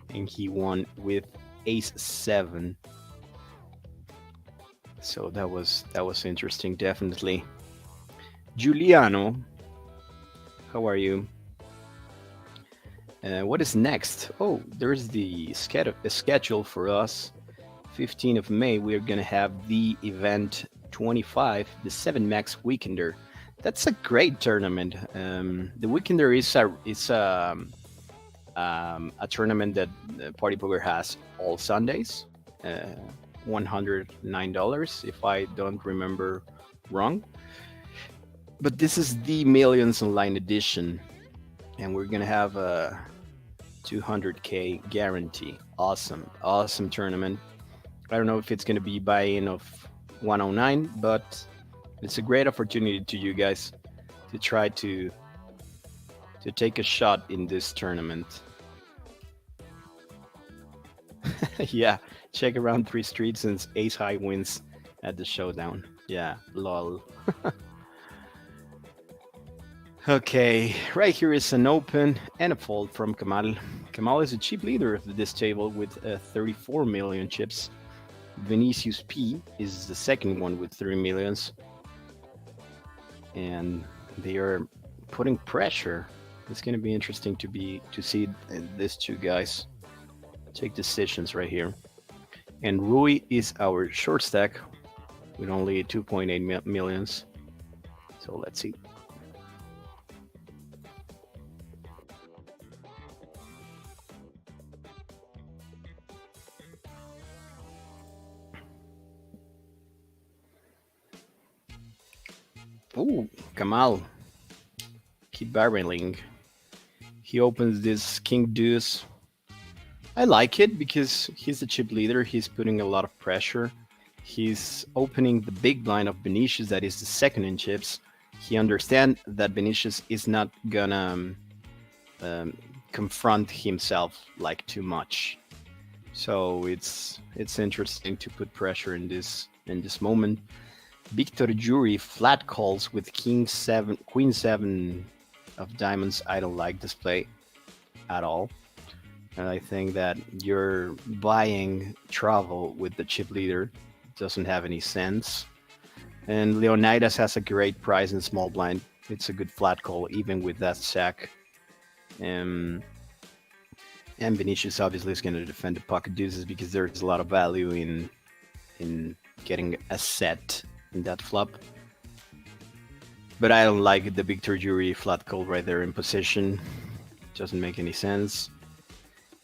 D: And he won with ace-7. So that was interesting, definitely. Giuliano, how are you? What is next? Oh, there's the schedule for us. 15th of May, we're gonna have the event 25, the 7 Max Weekender. That's a great tournament. The Weekender is a tournament that Party Poker has all Sundays. $109, if I don't remember wrong. But this is the Millions Online edition, and we're gonna have a 200k guarantee. Awesome tournament. I don't know if it's gonna be buy-in of 109, but it's a great opportunity to you guys to try to take a shot in this tournament. Yeah, check around 3 streets and ace high wins at the showdown. Yeah, lol. Okay, right here is an open and a fold from Kamal. Kamal is a cheap leader of this table with 34 million chips. Vinicius P is the second one with 3 millions. And they are putting pressure. It's going to be interesting to see these two guys take decisions right here. And Rui is our short stack with only 2.8 millions. So let's see. Ooh, Kamal. Keep barreling. He opens this King Deuce. I like it because he's the chip leader. He's putting a lot of pressure. He's opening the big blind of Vinicius, that is the second in chips. He understands that Vinicius is not gonna confront himself like too much. So it's interesting to put pressure in this moment. Victor Jury flat calls with Queen 7 of diamonds. I don't like this play at all. And I think that you're buying travel with the chip leader. Doesn't have any sense. And Leonidas has a great price in small blind. It's a good flat call even with that sack. And Vinicius obviously is going to defend the pocket deuces because there's a lot of value in getting a set in that flop. But I don't like the Victor Jury flat call right there in position. Doesn't make any sense.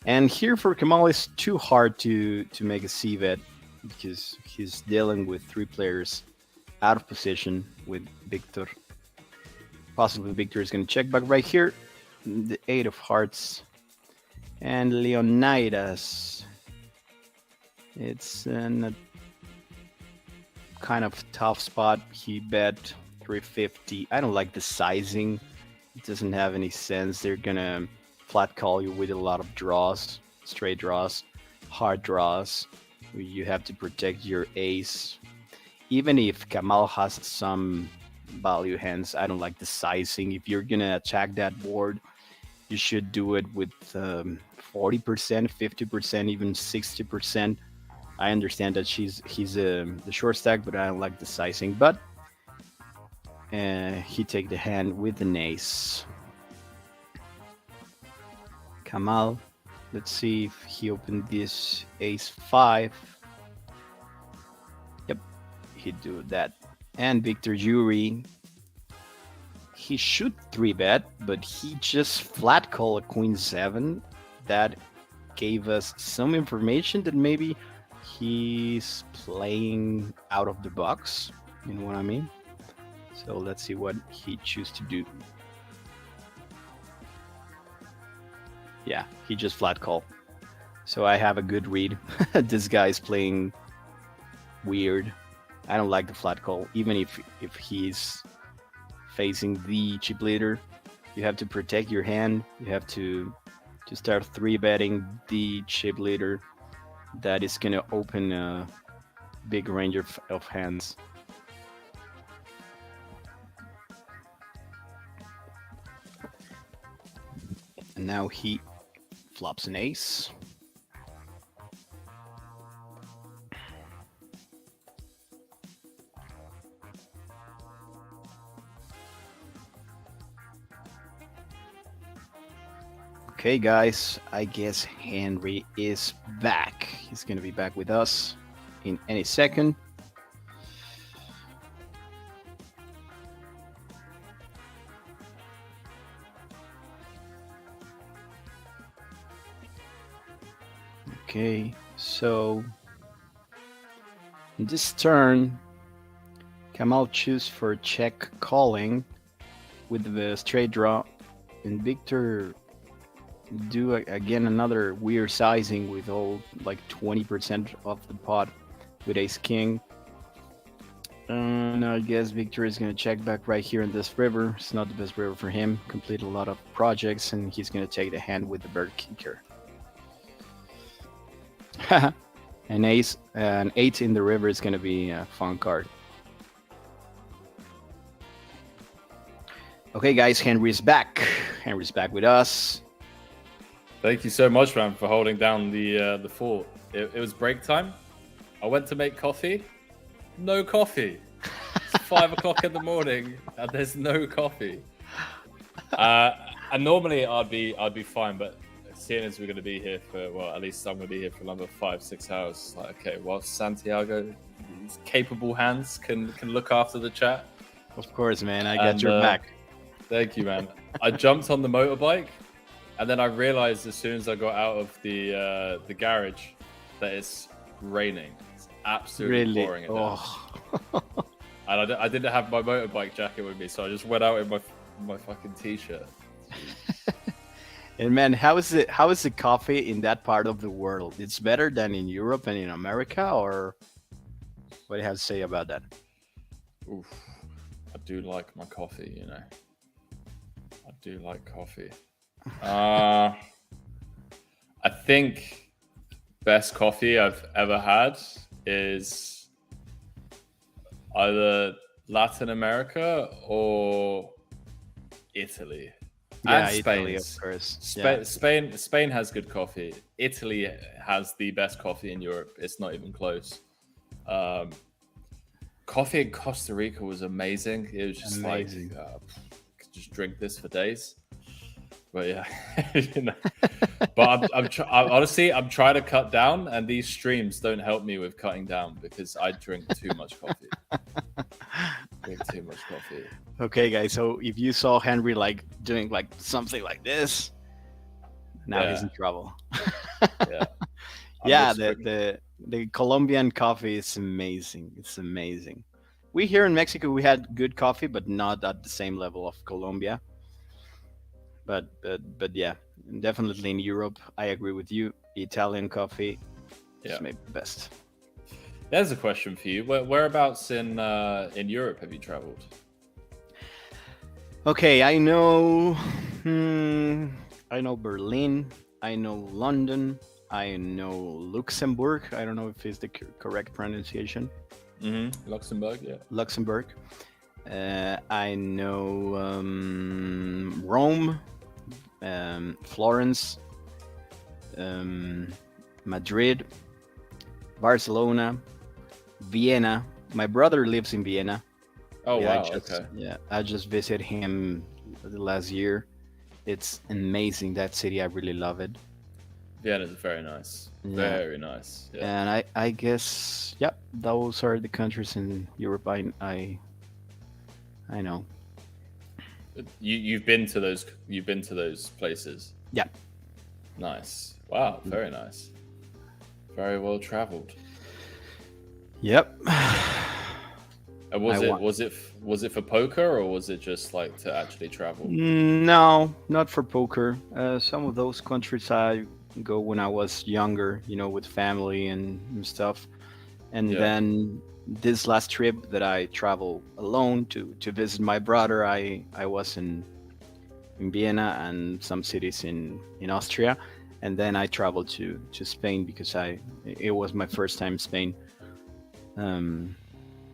D: And here for Kamal is too hard to make a c-bet because he's dealing with 3 players out of position with Victor. Possibly Victor is going to check back right here. The 8 of hearts. And Leonidas. It's in a kind of tough spot. He bet 350. I don't like the sizing. It doesn't have any sense. They're going to flat call you with a lot of draws, straight draws, hard draws. You have to protect your ace. Even if Kamal has some value hands, I don't like the sizing. If you're gonna attack that board, you should do it with 40%, 50%, even 60%. I understand that he's the short stack, but I don't like the sizing. But he take the hand with an ace. Kamal, let's see if he opened this ace-5. Yep, he do that. And Victor Jury, he should 3-bet, but he just flat call a Queen 7. That gave us some information that maybe he's playing out of the box. You know what I mean? So let's see what he chooses to do. Yeah, he just flat call. So I have a good read. This guy's playing weird. I don't like the flat call, even if he's facing the chip leader. You have to protect your hand. You have to start 3-betting the chip leader. That is going to open a big range of hands. And now he flops an ace. Okay, guys, I guess Henry is back. He's going to be back with us in any second. Okay, so this turn, Kamal choose for check calling with the straight draw, and Victor do again another weird sizing with all like 20% of the pot with ace king. And I guess Victor is going to check back right here in this river. It's not the best river for him. Complete a lot of projects, and he's going to take the hand with the bird kicker. An 8 in the river is going to be a fun card. Okay, guys, Henry's back. Henry's back with us.
A: Thank you so much, man, for holding down the fort. It was break time. I went to make coffee. No coffee. It's 5 o'clock in the morning, and there's no coffee. And normally I'd be fine, but seeing as we're going to be here for, well, at least I'm going to be here for another 5-6 hours. Like, okay, well, Santiago, his capable hands can look after the chat.
D: Of course, man. I got your back.
A: Thank you, man. I jumped on the motorbike. And then I realized as soon as I got out of the garage that it's raining. It's absolutely pouring it down. And I didn't have my motorbike jacket with me, so I just went out in my fucking t-shirt.
D: And man, how is the coffee in that part of the world? It's better than in Europe and in America, or what do you have to say about that?
A: Oof, I do like my coffee, you know. I do like coffee. I think best coffee I've ever had is either Latin America or Italy.
D: Yeah,
A: and Spain.
D: Italy, of course.
A: Spain has good coffee. Italy has the best coffee in Europe. It's not even close. Coffee in Costa Rica was amazing. It was just amazing. Could just drink this for days. But yeah, you know. But I'm honestly, I'm trying to cut down, and these streams don't help me with cutting down because I drink too much coffee. Drink too much coffee.
D: Okay, guys. So if you saw Henry like doing like something like this, now he's in trouble. Yeah, the Colombian coffee is amazing. It's amazing. We here in Mexico we had good coffee, but not at the same level of Colombia. But yeah, definitely in Europe, I agree with you. Italian coffee is maybe the best.
A: There's a question for you. Whereabouts in Europe have you traveled?
D: Okay, I know Berlin. I know London. I know Luxembourg. I don't know if it's the correct pronunciation.
A: Luxembourg, yeah.
D: Luxembourg. I know Rome, Florence, Madrid, Barcelona, Vienna. My brother lives in Vienna.
A: Oh, wow, okay.
D: Yeah, I just visited him last year. It's amazing, that city. I really love it.
A: Vienna is very nice. Very nice. Yeah.
D: And I guess, those are the countries in Europe I know.
A: You've been to those places?
D: Yeah.
A: Nice. Wow, very nice. Very well traveled.
D: Yep.
A: And was it for poker, or was it just like to actually travel?
D: No, not for poker. Some of those countries I go when I was younger, with family and stuff. And then this last trip that I traveled alone to visit my brother, I was in in Vienna and some cities in Austria, and then I traveled to Spain because it was my first time in Spain.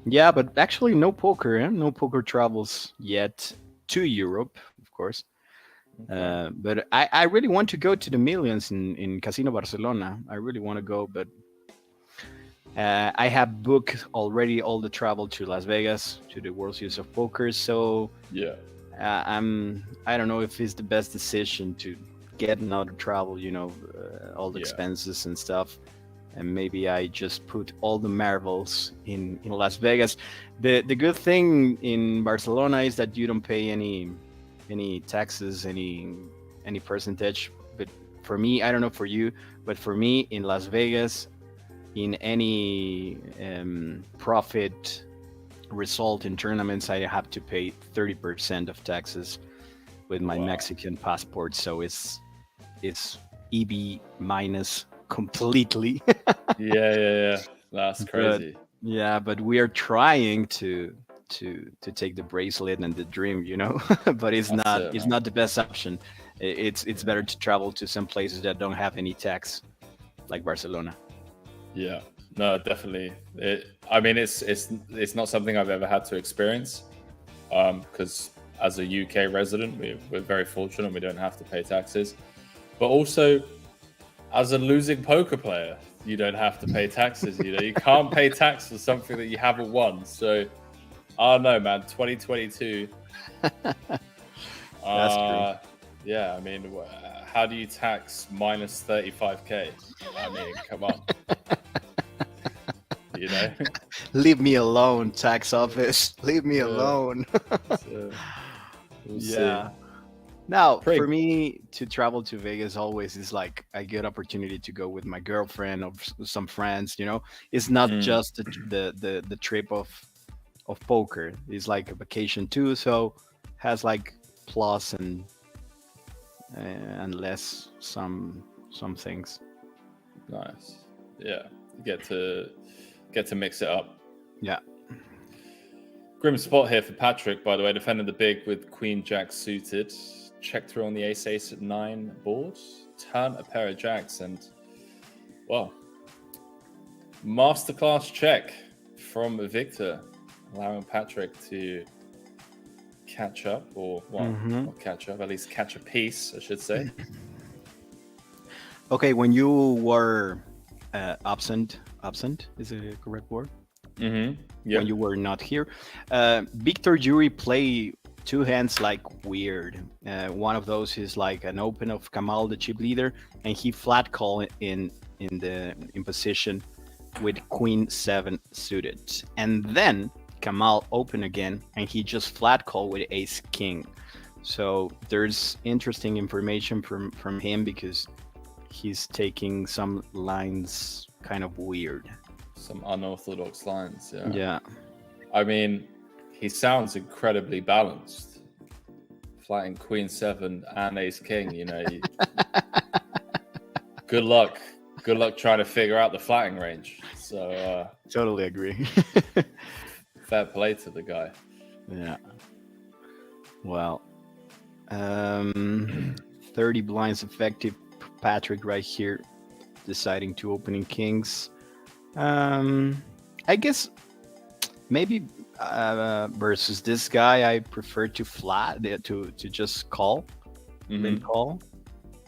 D: Yeah, but actually no poker, no poker travels yet to Europe, of course. But I really want to go to the Millions in Casino Barcelona. I really want to go, but I have booked already all the travel to Las Vegas to the World Series of Poker. So
A: yeah,
D: I don't know if it's the best decision to get another travel. All the
A: Yeah.
D: expenses and stuff. And maybe I just put all the marbles in Las Vegas. The good thing in Barcelona is that you don't pay any taxes, any percentage. But for me, I don't know for you, but for me in Las Vegas, in any profit result in tournaments, I have to pay 30% of taxes with my Mexican passport. So it's EB minus completely.
A: yeah. That's crazy.
D: But we are trying to take the bracelet and the dream, but it's not the best option. It's better to travel to some places that don't have any tax, like Barcelona.
A: Yeah, no, definitely. It's not something I've ever had to experience, because as a UK resident, we're very fortunate. We don't have to pay taxes, but also as a losing poker player, you don't have to pay taxes. You can't pay tax for something that you haven't won. So, I don't know, man. 2022.
D: That's true.
A: Yeah, how do you tax minus 35k? Come on.
D: Leave me alone, tax office. Leave me alone.
A: We'll see.
D: Now, for me to travel to Vegas always is like a good opportunity to go with my girlfriend or some friends. It's not just the trip of poker. It's like a vacation too. So has like plus and less some things.
A: Nice. Yeah, you get to mix it up.
D: Yeah.
A: Grim spot here for Patrick, by the way, defending the big with Queen Jack suited. Check through on the ace at 9 board, turn a pair of jacks, and masterclass check from Victor, allowing Patrick to catch up, or not catch up, at least catch a piece, I should say.
D: Okay, when you were absent is it a correct word?
A: Mm-hmm. Yeah.
D: When you were not here, Victor Jury play two hands like weird. One of those is like an open of Kamal, the chip leader, and he flat call in position with Queen 7 suited, and then Kamal open again, and he just flat call with Ace King. So there's interesting information from him because he's taking some lines kind of weird,
A: some unorthodox lines.
D: Yeah.
A: He sounds incredibly balanced. Flatting Queen 7 and Ace King, Good luck trying to figure out the flatting range. So
D: totally agree.
A: Fair play to the guy.
D: Yeah. Well, 30 blinds effective. Patrick right here deciding to opening kings. I guess maybe versus this guy, I prefer to flat to just call, then call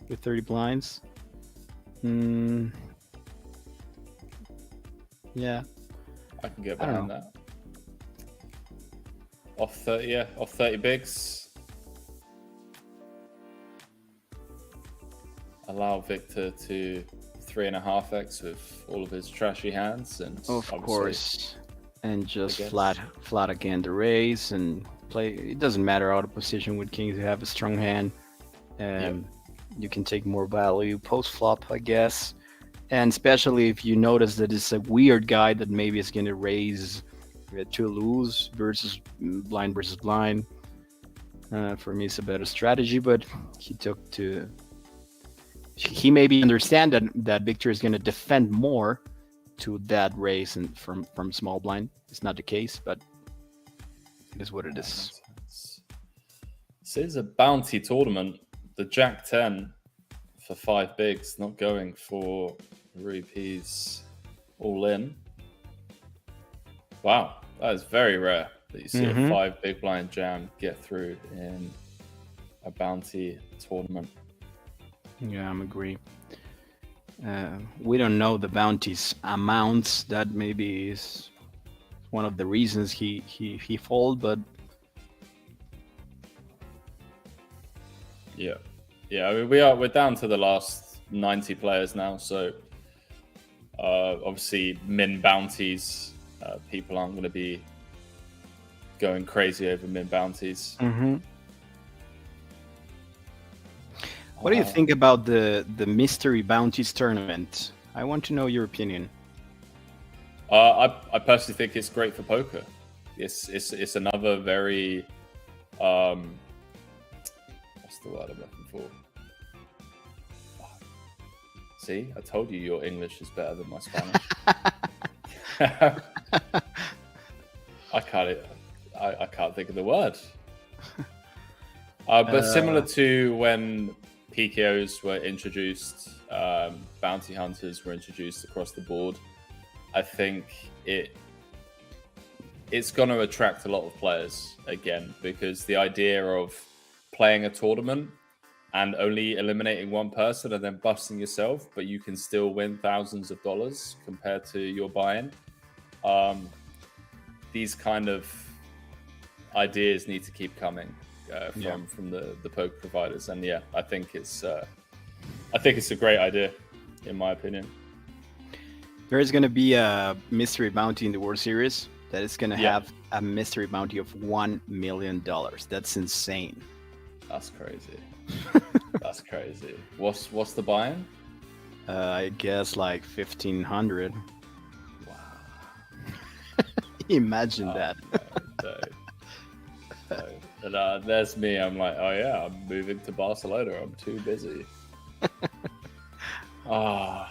D: with 30 blinds. Yeah,
A: I can get behind that. Off 30 bigs. Allow Victor to 3.5x with all of his trashy hands, and
D: of course, and just flat again the raise and play. It doesn't matter out of position with kings. You have a strong hand, and you can take more value post flop, I guess. And especially if you notice that it's a weird guy that maybe is going to raise to lose versus blind. For me, it's a better strategy, but he maybe understand that Victor is going to defend more to that raise and from small blind. It's not the case, but it is what it is.
A: This is a bounty tournament. The Jack 10 for 5 bigs, not going for rupees all in. Wow, that is very rare that you see a 5 big blind jam get through in a bounty tournament.
D: Yeah, I'm agree. We don't know the bounties amounts. That maybe is one of the reasons he fold, but
A: yeah. I mean, we're down to the last 90 players now, so obviously min bounties. People aren't going to be going crazy over min bounties.
D: What do you think about the mystery bounties tournament? I want to know your opinion.
A: I personally think it's great for poker. It's another very what's the word I'm looking for? See, I told you your English is better than my Spanish. I can't think of the word. But similar to when PKOs were introduced, bounty hunters were introduced across the board. I think it's going to attract a lot of players again, because the idea of playing a tournament and only eliminating one person and then busting yourself, but you can still win thousands of dollars compared to your buy-in. These kind of ideas need to keep coming from the poker providers, and yeah, I think it's a great idea, in my opinion.
D: There is going to be a mystery bounty in the World Series that is going to have a mystery bounty of $1 million. That's insane.
A: That's crazy. That's crazy. What's the buy-in?
D: I guess like 1,500.
A: Wow.
D: Imagine that.
A: And there's me. I'm like, oh yeah, I'm moving to Barcelona. I'm too busy. Wow.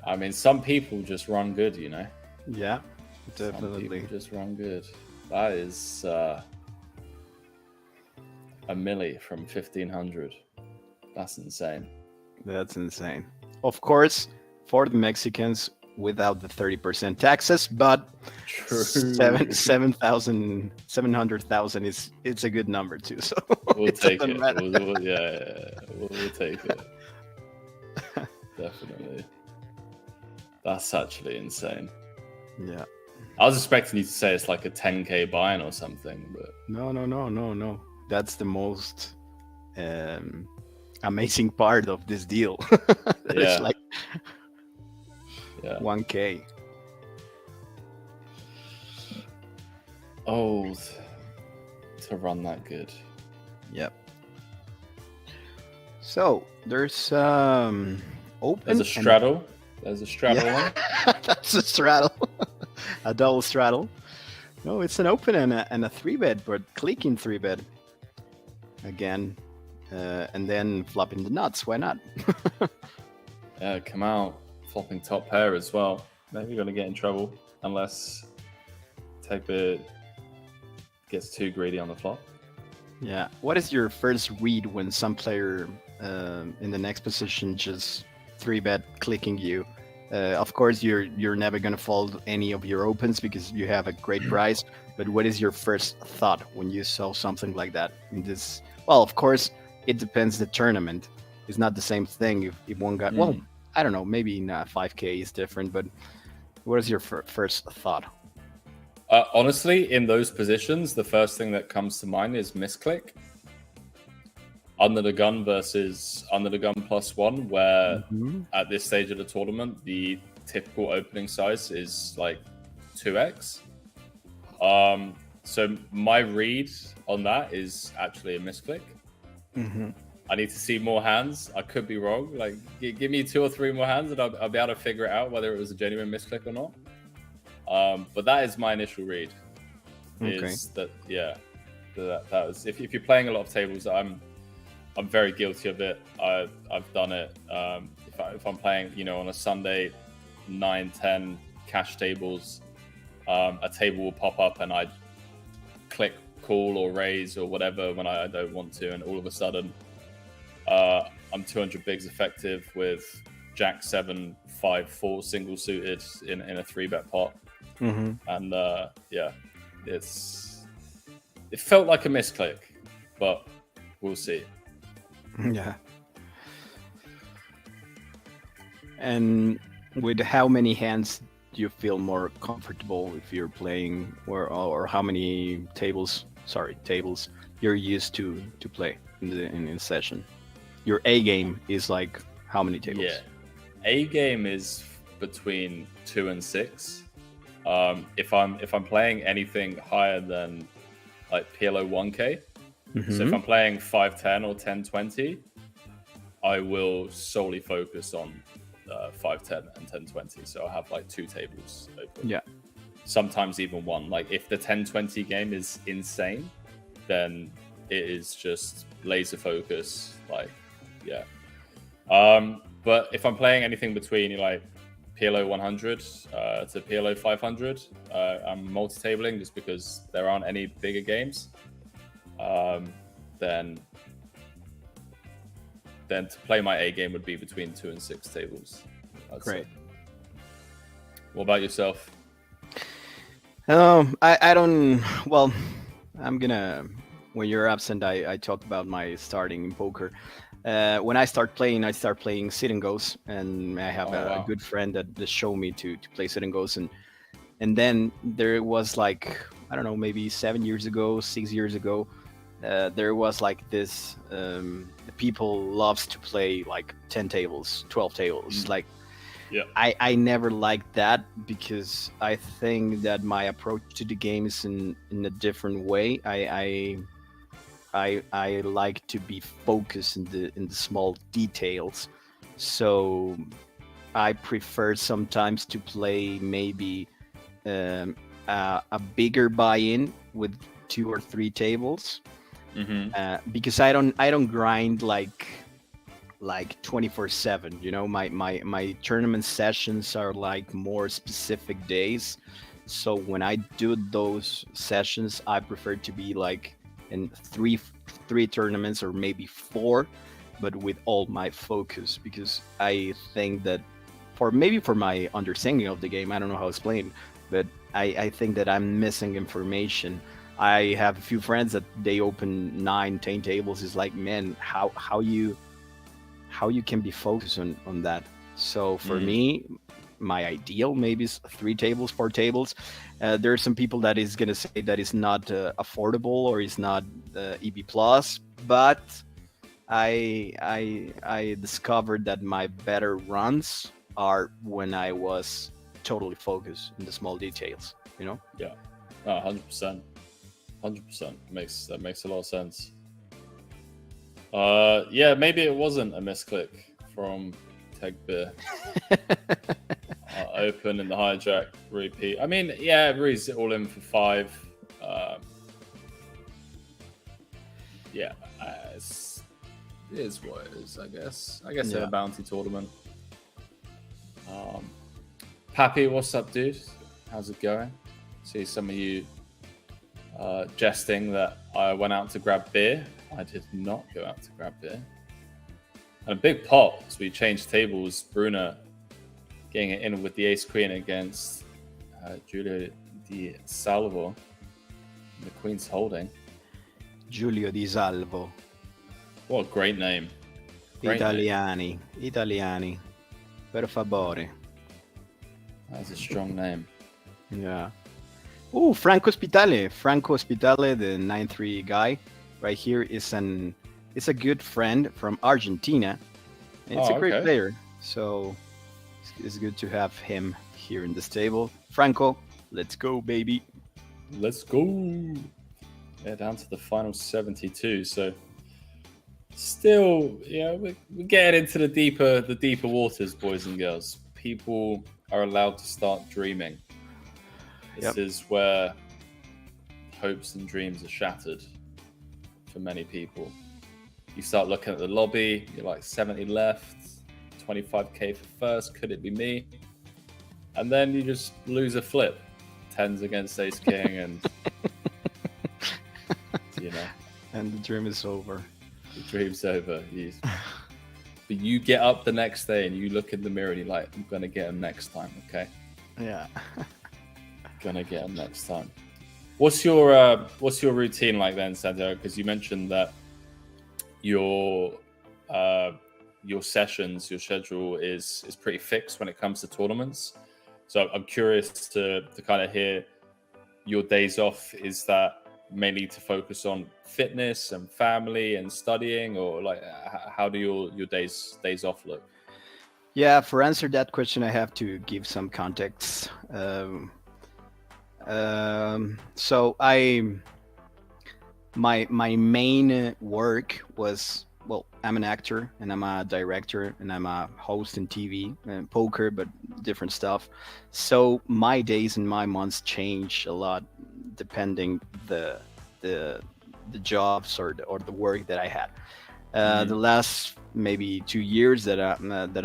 A: I mean, some people just run good, you know.
D: Yeah, definitely.
A: Some people just run good. That is a milli from 1,500. That's insane.
D: That's insane. Of course, for the Mexicans, without the 30% taxes, but 700,000 it's a good number too. So
A: we'll take it. We'll take it. Definitely. That's actually insane.
D: Yeah.
A: I was expecting you to say it's like a 10K buy-in or something, but
D: no. That's the most amazing part of this deal. It's like 1K.
A: Oh, to run that good.
D: Yep. So there's open.
A: There's a straddle. There's a straddle one.
D: That's a straddle. A double straddle. No, it's an open and a 3-bet, but clicking 3-bet again, and then flopping the nuts. Why not?
A: Yeah, come out flopping top pair as well. Maybe you're gonna get in trouble unless Tegbit gets too greedy on the flop.
D: Yeah. What is your first read when some player in the next position just 3-bet clicking you? Of course, you're never gonna fold any of your opens because you have a great price. But what is your first thought when you saw something like that in this? Well, of course, it depends. The tournament is not the same thing. If one got well, I don't know. Maybe in 5K is different. But what is your first thought?
A: Honestly, in those positions, the first thing that comes to mind is misclick. Under the gun versus under the gun +1, where at this stage of the tournament, the typical opening size is like 2x. So my read on that is actually a misclick. I need to see more hands. I could be wrong. Like, give me 2 or 3 more hands, and I'll be able to figure it out whether it was a genuine misclick or not. But that is my initial read. Is that that was if you're playing a lot of tables, I'm very guilty of it. I've done it. If I'm playing, on a Sunday, 9-10 cash tables, a table will pop up and I click call or raise or whatever when I don't want to, and all of a sudden I'm 200 bigs effective with Jack 7, 5, 4 single suited in a 3-bet pot. And yeah, it felt like a misclick, but we'll see.
D: Yeah. And with how many hands do you feel more comfortable if you're playing, or how many tables you're used to play in the session? Your A game is like how many tables?
A: Yeah, A game is between 2 and 6. If I'm playing anything higher than like PLO 1K, so if I'm playing 510 or 1020, I will solely focus on 510 and 1020. So I'll have like 2 tables open.
D: Yeah.
A: Sometimes even 1. Like if the 1020 game is insane, then it is just laser focus. Like, yeah. But if I'm playing anything between like PLO 100 to PLO 500, I'm multi-tabling just because there aren't any bigger games. Then to play my A game would be between 2 and 6 tables.
D: Great.
A: What about yourself?
D: I don't. Well, I'm gonna. When you're absent, I talk about my starting in poker. When I start playing sit and goes, and I have a good friend that showed me to play sit and goes, and then there was like, I don't know, maybe 7 years ago, 6 years ago, there was like this. People loves to play like 10 tables, 12 tables, like.
A: Yeah.
D: I never liked that because I think that my approach to the game is in a different way. I like to be focused in the small details. So I prefer sometimes to play maybe a bigger buy-in with 2 or 3 tables, because I don't grind like 24/7. You know, my tournament sessions are like more specific days. So when I do those sessions, I prefer to be like in three tournaments or maybe 4, but with all my focus, because I think that for my understanding of the game, I don't know how to explain, but I think that I'm missing information. I have a few friends that they open 9, 10 tables. It's like, man, how you can be focused on that. So for me, my ideal maybe is 3 tables, 4 tables. There are some people that is gonna say that is not affordable or is not EB plus, but I discovered that my better runs are when I was totally focused in the small details. You know?
A: Yeah, 100%. 100%. That makes a lot of sense. Yeah, maybe it wasn't a misclick from Tegbeer. Open in the hijack repeat. I mean, yeah, Ruiz all in for 5. Yeah, it is what it is, I guess. In a bounty tournament. Pappy, what's up, dude? How's it going? See some of you jesting that I went out to grab beer. I did not go out to grab beer. And a big pot as we changed tables. Bruno getting it in with the ace queen against Giulio Di Salvo. And the queen's holding.
D: Giulio Di Salvo.
A: What a great name.
D: Italiani. Per favore.
A: That's a strong name.
D: Yeah. Oh, Franco Spitale, the 9-3 guy, right here is a good friend from Argentina. And it's a great player, so it's good to have him here in this table. Franco, let's go, baby.
A: Let's go. Yeah, down to the final 72. So still, yeah, we're getting into the deeper waters, boys and girls. People are allowed to start dreaming. This is where hopes and dreams are shattered for many people. You start looking at the lobby, you're like 70 left, 25k for first, could it be me? And then you just lose a flip. 10s against ace king and
D: And the dream is over.
A: The dream's over. But you get up the next day and you look in the mirror and you're like, I'm gonna get him next time, okay?
D: Yeah.
A: Gonna get him next time. What's your routine like then, Santiago? Because you mentioned that your sessions, your schedule is pretty fixed when it comes to tournaments. So I'm curious to kind of hear your days off. Is that mainly to focus on fitness and family and studying, or like how do your days off look?
D: Yeah, for answer that question, I have to give some context. So my main work was, well, I'm an actor and I'm a director and I'm a host in TV and poker, but different stuff. So my days and my months change a lot depending the jobs or the work that I had. The last maybe 2 years that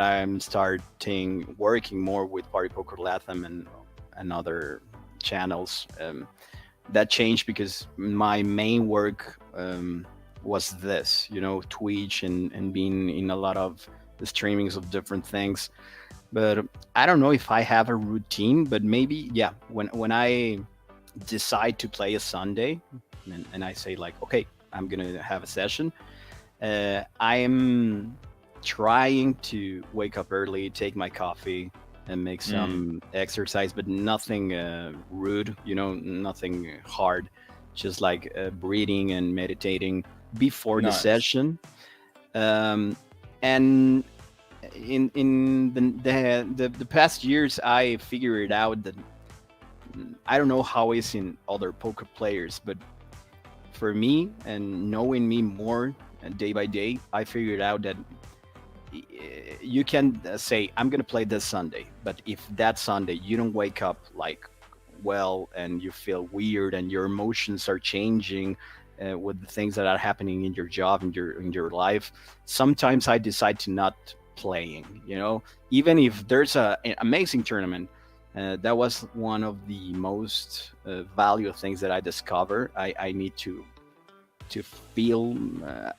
D: I'm starting working more with Party Poker Latham and other channels, that changed because my main work was this, Twitch and being in a lot of the streamings of different things. But I don't know if I have a routine, but maybe, yeah, when I decide to play a Sunday and I say like, okay, I'm gonna have a session, I'm trying to wake up early, take my coffee and make some exercise, but nothing rude, nothing hard, just like breathing and meditating before the session. And in the past years, I figured out that I don't know how it's in other poker players, but for me and knowing me more day by day, I figured out that you can say, I'm going to play this Sunday, but if that Sunday you don't wake up like well and you feel weird and your emotions are changing with the things that are happening in your job, in your life, sometimes I decide to not playing, even if there's an amazing tournament. That was one of the most valuable things that I discovered. I need to feel,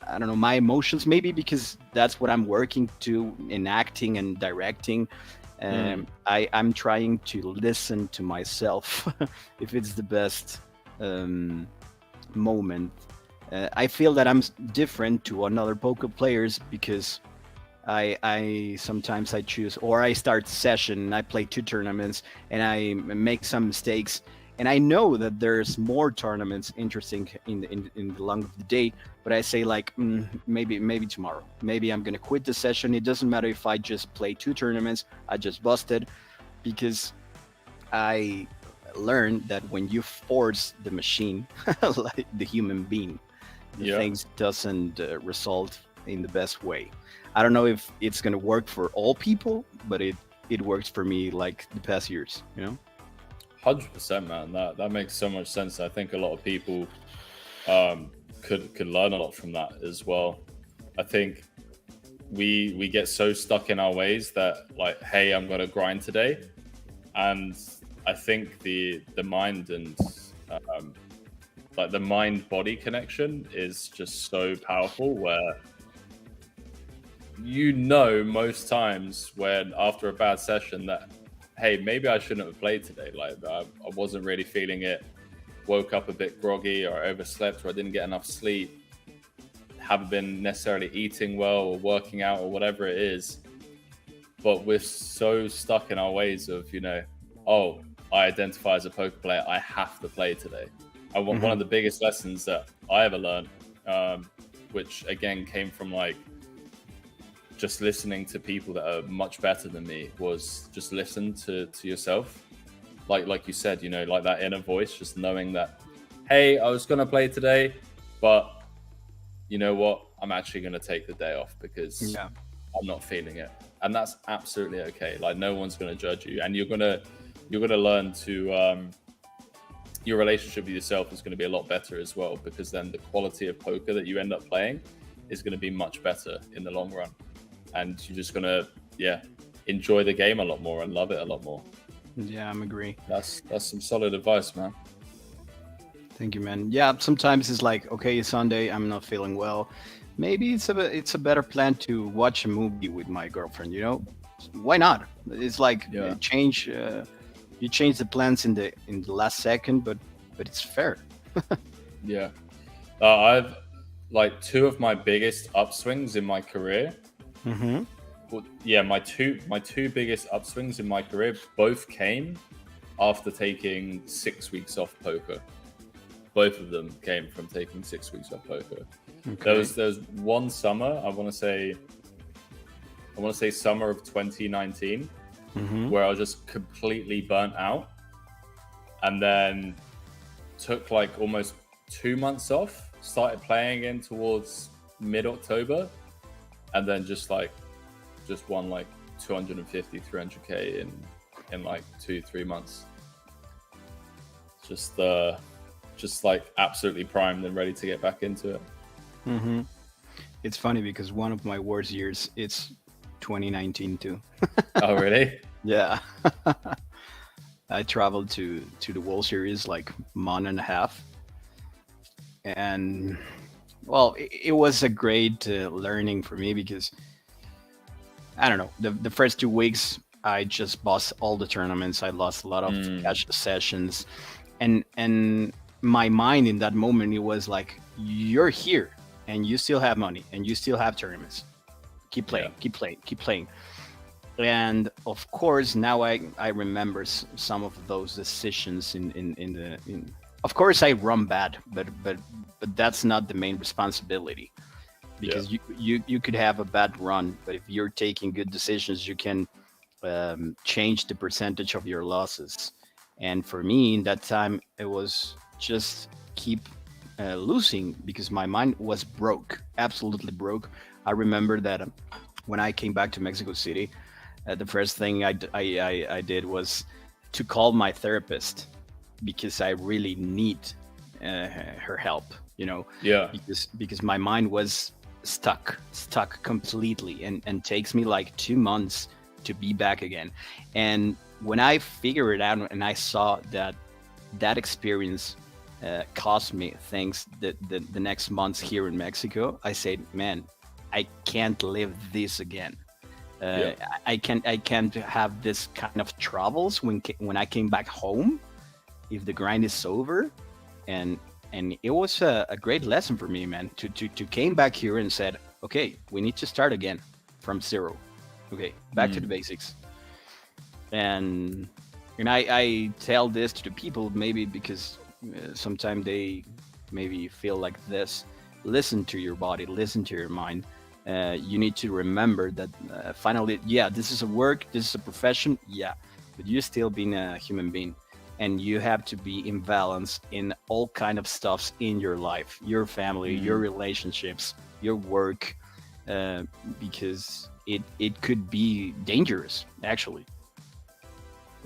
D: I don't know, my emotions, maybe because that's what I'm working to in acting and directing. I'm trying to listen to myself if it's the best moment. I feel that I'm different to another poker players because I sometimes I choose, or I start session and I play 2 tournaments and I make some mistakes, and I know that there's more tournaments interesting in the long of the day, but I say like maybe tomorrow, maybe I'm gonna quit the session. It doesn't matter if I just play 2 tournaments, I just busted, because I learned that when you force the machine like the human being, things doesn't result in the best way. I don't know if it's gonna work for all people, but it works for me like the past years,
A: 100%, man. That makes so much sense. I think a lot of people could learn a lot from that as well. I think we get so stuck in our ways that like, hey, I'm gonna grind today, and I think the mind and like the mind-body connection is just so powerful, where most times when after a bad session that, hey, maybe I shouldn't have played today. Like I wasn't really feeling it, woke up a bit groggy, or overslept, or I didn't get enough sleep, haven't been necessarily eating well or working out or whatever it is. But we're so stuck in our ways of, oh, I identify as a poker player, I have to play today. One of the biggest lessons that I ever learned, which again came from like just listening to people that are much better than me, was just listen to yourself. Like you said, like that inner voice, just knowing that, hey, I was going to play today, but you know what? I'm actually going to take the day off because I'm not feeling it. And that's absolutely okay. Like no one's going to judge you. And you're going to learn to, your relationship with yourself is going to be a lot better as well, because then the quality of poker that you end up playing is going to be much better in the long run. And you're just going to, enjoy the game a lot more and love it a lot more.
D: Yeah, I'm agree.
A: That's some solid advice, man.
D: Thank you, man. Yeah, sometimes it's like, okay, Sunday, I'm not feeling well. Maybe it's a better plan to watch a movie with my girlfriend. You know, why not? It's like you change the plans in the last second, but it's fair.
A: Yeah. I've like two of my biggest upswings in my career.
D: Mm-hmm.
A: Well, yeah, my two biggest upswings in my career both came after taking 6 weeks off poker. Both of them came from taking 6 weeks off poker.
D: Okay.
A: There's one summer, I want to say summer of 2019, where I was just completely burnt out, and then took like almost 2 months off, started playing again towards mid-October, and then just won like 250, 300k in like 2-3 months. Just like absolutely primed and ready to get back into it.
D: Mm-hmm. It's funny because one of my worst years, it's 2019 too.
A: Oh, really?
D: Yeah. I traveled to the World Series like month and a half, and well, it was a great learning for me because I don't know, the first 2 weeks I just lost all the tournaments. I lost a lot of cash sessions, and my mind in that moment, it was like, you're here and you still have money and you still have tournaments. Keep playing, keep playing. And of course, now I remember some of those decisions in of course I run bad, but that's not the main responsibility, because you could have a bad run, but if you're taking good decisions, you can change the percentage of your losses. And for me in that time, it was just keep losing because my mind was broke, absolutely broke. I remember that when I came back to Mexico City, the first thing I did was to call my therapist, because I really need her help, you know.
A: Yeah.
D: Because my mind was stuck completely, and takes me like 2 months to be back again. And when I figured it out and I saw that experience cost me things the next months here in Mexico, I said, man, I can't live this again. I can't have this kind of troubles when I came back home, if the grind is over. And it was a great lesson for me, man, to came back here and said, okay, we need to start again from zero. Okay, back to the basics. And I tell this to the people, maybe because sometimes they maybe feel like this. Listen to your body, listen to your mind. You need to remember that finally, this is a work, this is a profession, but you're still being a human being, and you have to be in balance in all kind of stuffs in your life, your family, your relationships, your work, because it could be dangerous, actually.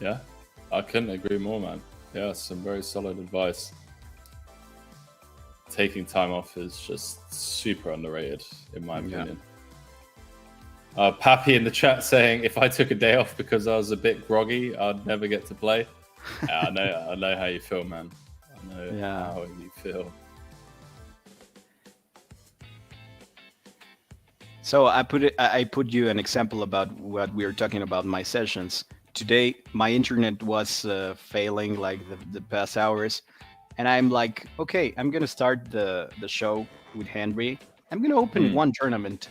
A: Yeah, I couldn't agree more, man. Yeah, some very solid advice. Taking time off is just super underrated, in my opinion. Pappy in the chat saying, if I took a day off because I was a bit groggy, I'd never get to play. I know how you feel, man. I know how you feel.
D: So I put you an example about what we were talking about my sessions. Today, my internet was failing like the past hours. And I'm like, okay, I'm going to start the show with Henry. I'm going to open one tournament.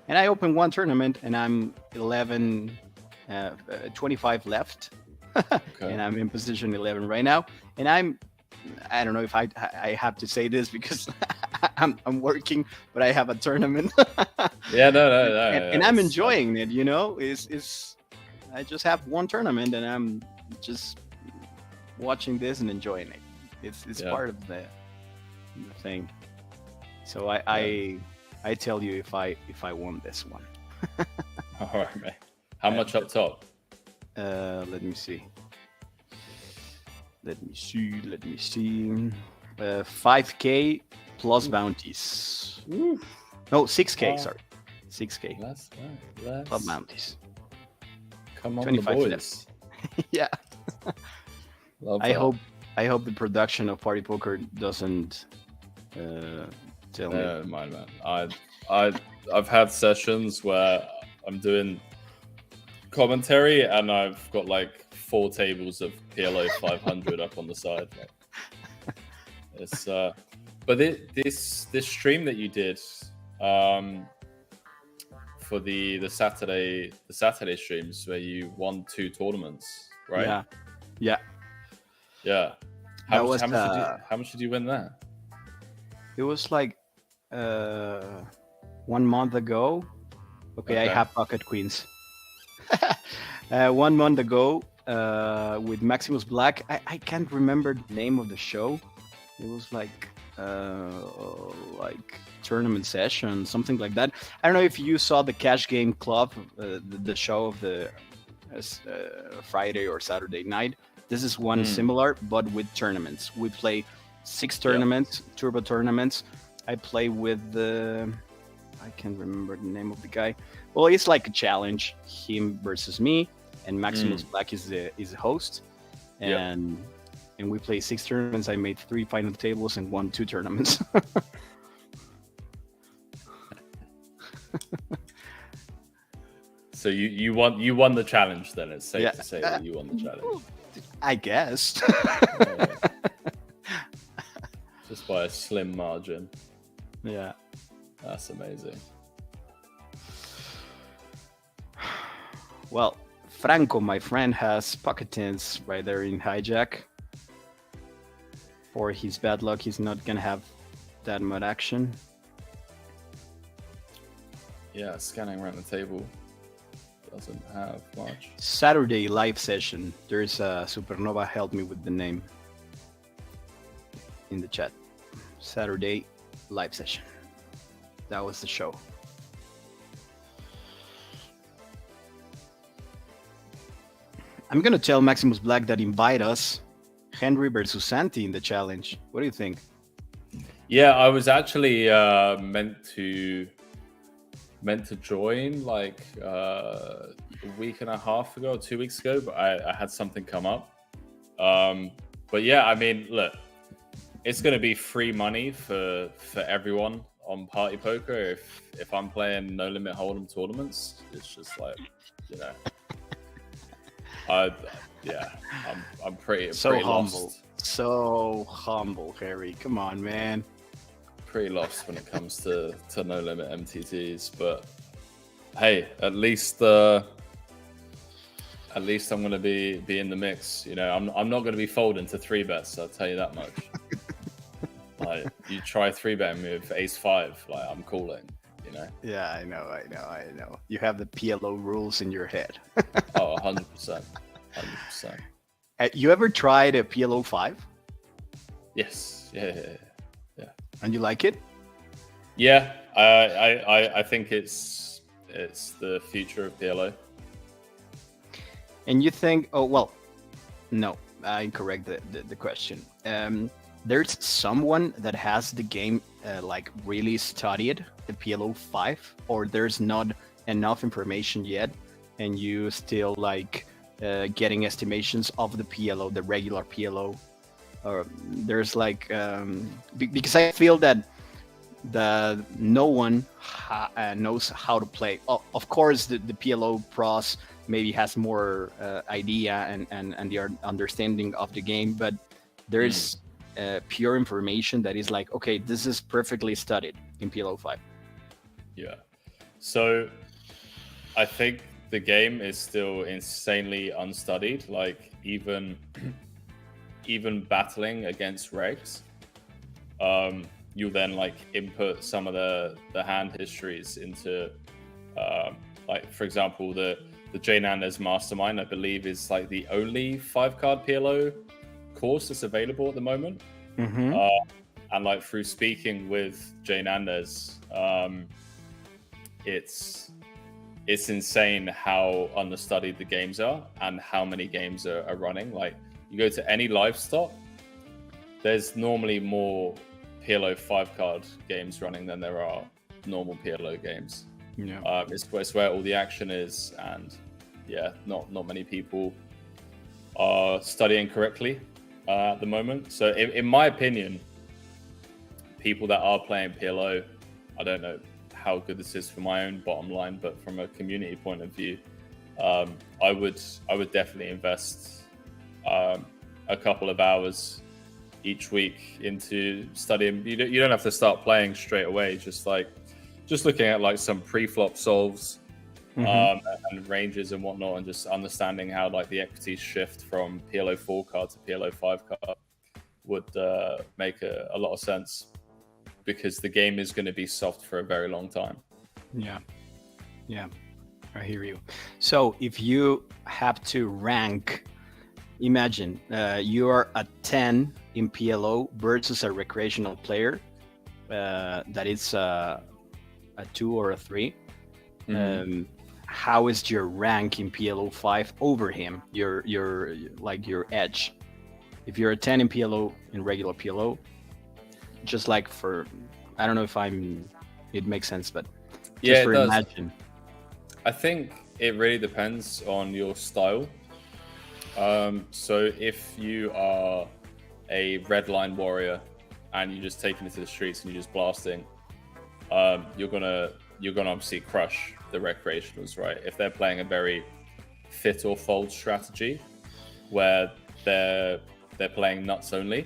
D: And I open one tournament and I'm 25 left. Okay. And I'm in position 11 right now. And I don't know if I have to say this because I'm working, but I have a tournament.
A: No.
D: And I'm enjoying it, you know. I just have one tournament and I'm just watching this and enjoying it. It's part of the thing. So I tell you if I won this one.
A: All right, man. How much up top?
D: Let me see. 5K plus bounties.
A: Oof.
D: No, 6K. Sorry, 6K.
A: Plus
D: bounties. Come on,
A: 25 boys.
D: Yeah.
A: Love
D: I
A: that.
D: I hope the production of Party Poker doesn't tell me.
A: Mind, man. I've had sessions where I'm doing commentary and I've got like 4 tables of PLO 500 up on the side. Like, it's but this stream that you did for the Saturday streams where you won 2 tournaments, right? Yeah. How much did you win there?
D: It was like 1 month ago. Okay, I have pocket queens. 1 month ago with Maximus Black. I can't remember the name of the show. It was like tournament session, something like that. I don't know if you saw the Cash Game Club, the show of the Friday or Saturday night. This is one similar, but with tournaments. We play 6 tournaments, turbo tournaments. I play with I can't remember the name of the guy. Well, it's like a challenge, him versus me, and Maximus Black is the host, and we play 6 tournaments. I made 3 final tables and won 2 tournaments.
A: So you won the challenge then. It's safe to say that you won the challenge.
D: I guess.
A: Just by a slim margin.
D: Yeah.
A: That's amazing.
D: Well, Franco, my friend, has pocket tens right there in hijack. For his bad luck, he's not gonna have that much action.
A: Yeah, scanning around the table doesn't have much.
D: Saturday live session. There's a Supernova. Help me with the name in the chat. Saturday live session. That was the show. I'm gonna tell Maximus Black that invite us Henry versus Santi in the challenge. What do you think?
A: Yeah, I was actually meant to join like a week and a half ago, or 2 weeks ago, but I had something come up. But yeah, I mean, look, it's going to be free money for everyone on Party Poker. If I'm playing No Limit Hold'em tournaments, it's just like, you know, I'm pretty
D: humble.
A: lost.
D: So humble, Harry. Come on, man.
A: Pretty lost when it comes to No Limit MTTs, but hey, at least I'm going to be in the mix. You know, I'm not going to be folding to 3 bets. I'll tell you that much. Like, you try 3 betting me with Ace 5, like I'm calling. You know.
D: Yeah, I know. You have the PLO rules in your head.
A: Oh, 100%.
D: You ever tried a PLO 5?
A: Yes. Yeah.
D: And you like it?
A: Yeah, I think it's the future of PLO.
D: And you think? Oh well, no, I correct the question. There's someone that has the game like really studied the PLO 5, or there's not enough information yet, and you still like getting estimations of the PLO, the regular PLO. Or there's like because I feel that no one knows how to play. Of course, the PLO pros maybe has more idea and the understanding of the game, but there's pure information that is like, okay, this is perfectly studied in PLO 5.
A: Yeah. So I think the game is still insanely unstudied. Like even battling against regs, you then like input some of the hand histories into like, for example, the Jay Nandez Mastermind, I believe, is like the only 5-card PLO course that's available at the moment. And like through speaking with Jay Nandez, it's insane how understudied the games are and how many games are running. Like, you go to any live stop, there's normally more PLO 5-card games running than there are normal PLO games.
D: Yeah,
A: it's where all the action is, and yeah, not many people are studying correctly. at the moment. So in my opinion, people that are playing PLO, I don't know how good this is for my own bottom line, but from a community point of view, I would definitely invest a couple of hours each week into studying. You don't have to start playing straight away. Just looking at like some pre-flop solves and ranges and whatnot, and just understanding how like the equities shift from PLO 4 card to PLO 5 card would make a lot of sense, because the game is going to be soft for a very long time.
D: Yeah, I hear you. So if you have to rank, imagine you are a 10 in PLO versus a recreational player that is a 2 or a 3. How is your rank in PLO 5 over him? Your edge. If you're a 10 in PLO, in regular PLO, just like for, I don't know if it makes sense, but just for imagine.
A: I think it really depends on your style. So if you are a red line warrior and you're just taking it to the streets and you're just blasting, you're gonna obviously crush the recreationals, right? If they're playing a very fit or fold strategy where they're playing nuts only,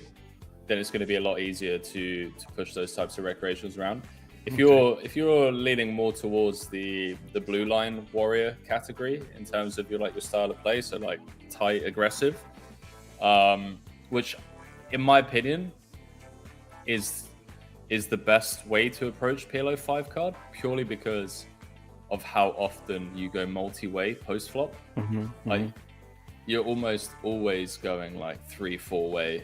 A: then it's going to be a lot easier to push those types of recreationals around. If you're leaning more towards the blue line warrior category in terms of your style of play, so like tight, aggressive, which in my opinion is the best way to approach PLO 5 card, purely because of how often you go multi-way post flop. Like you're almost always going like 3-4 way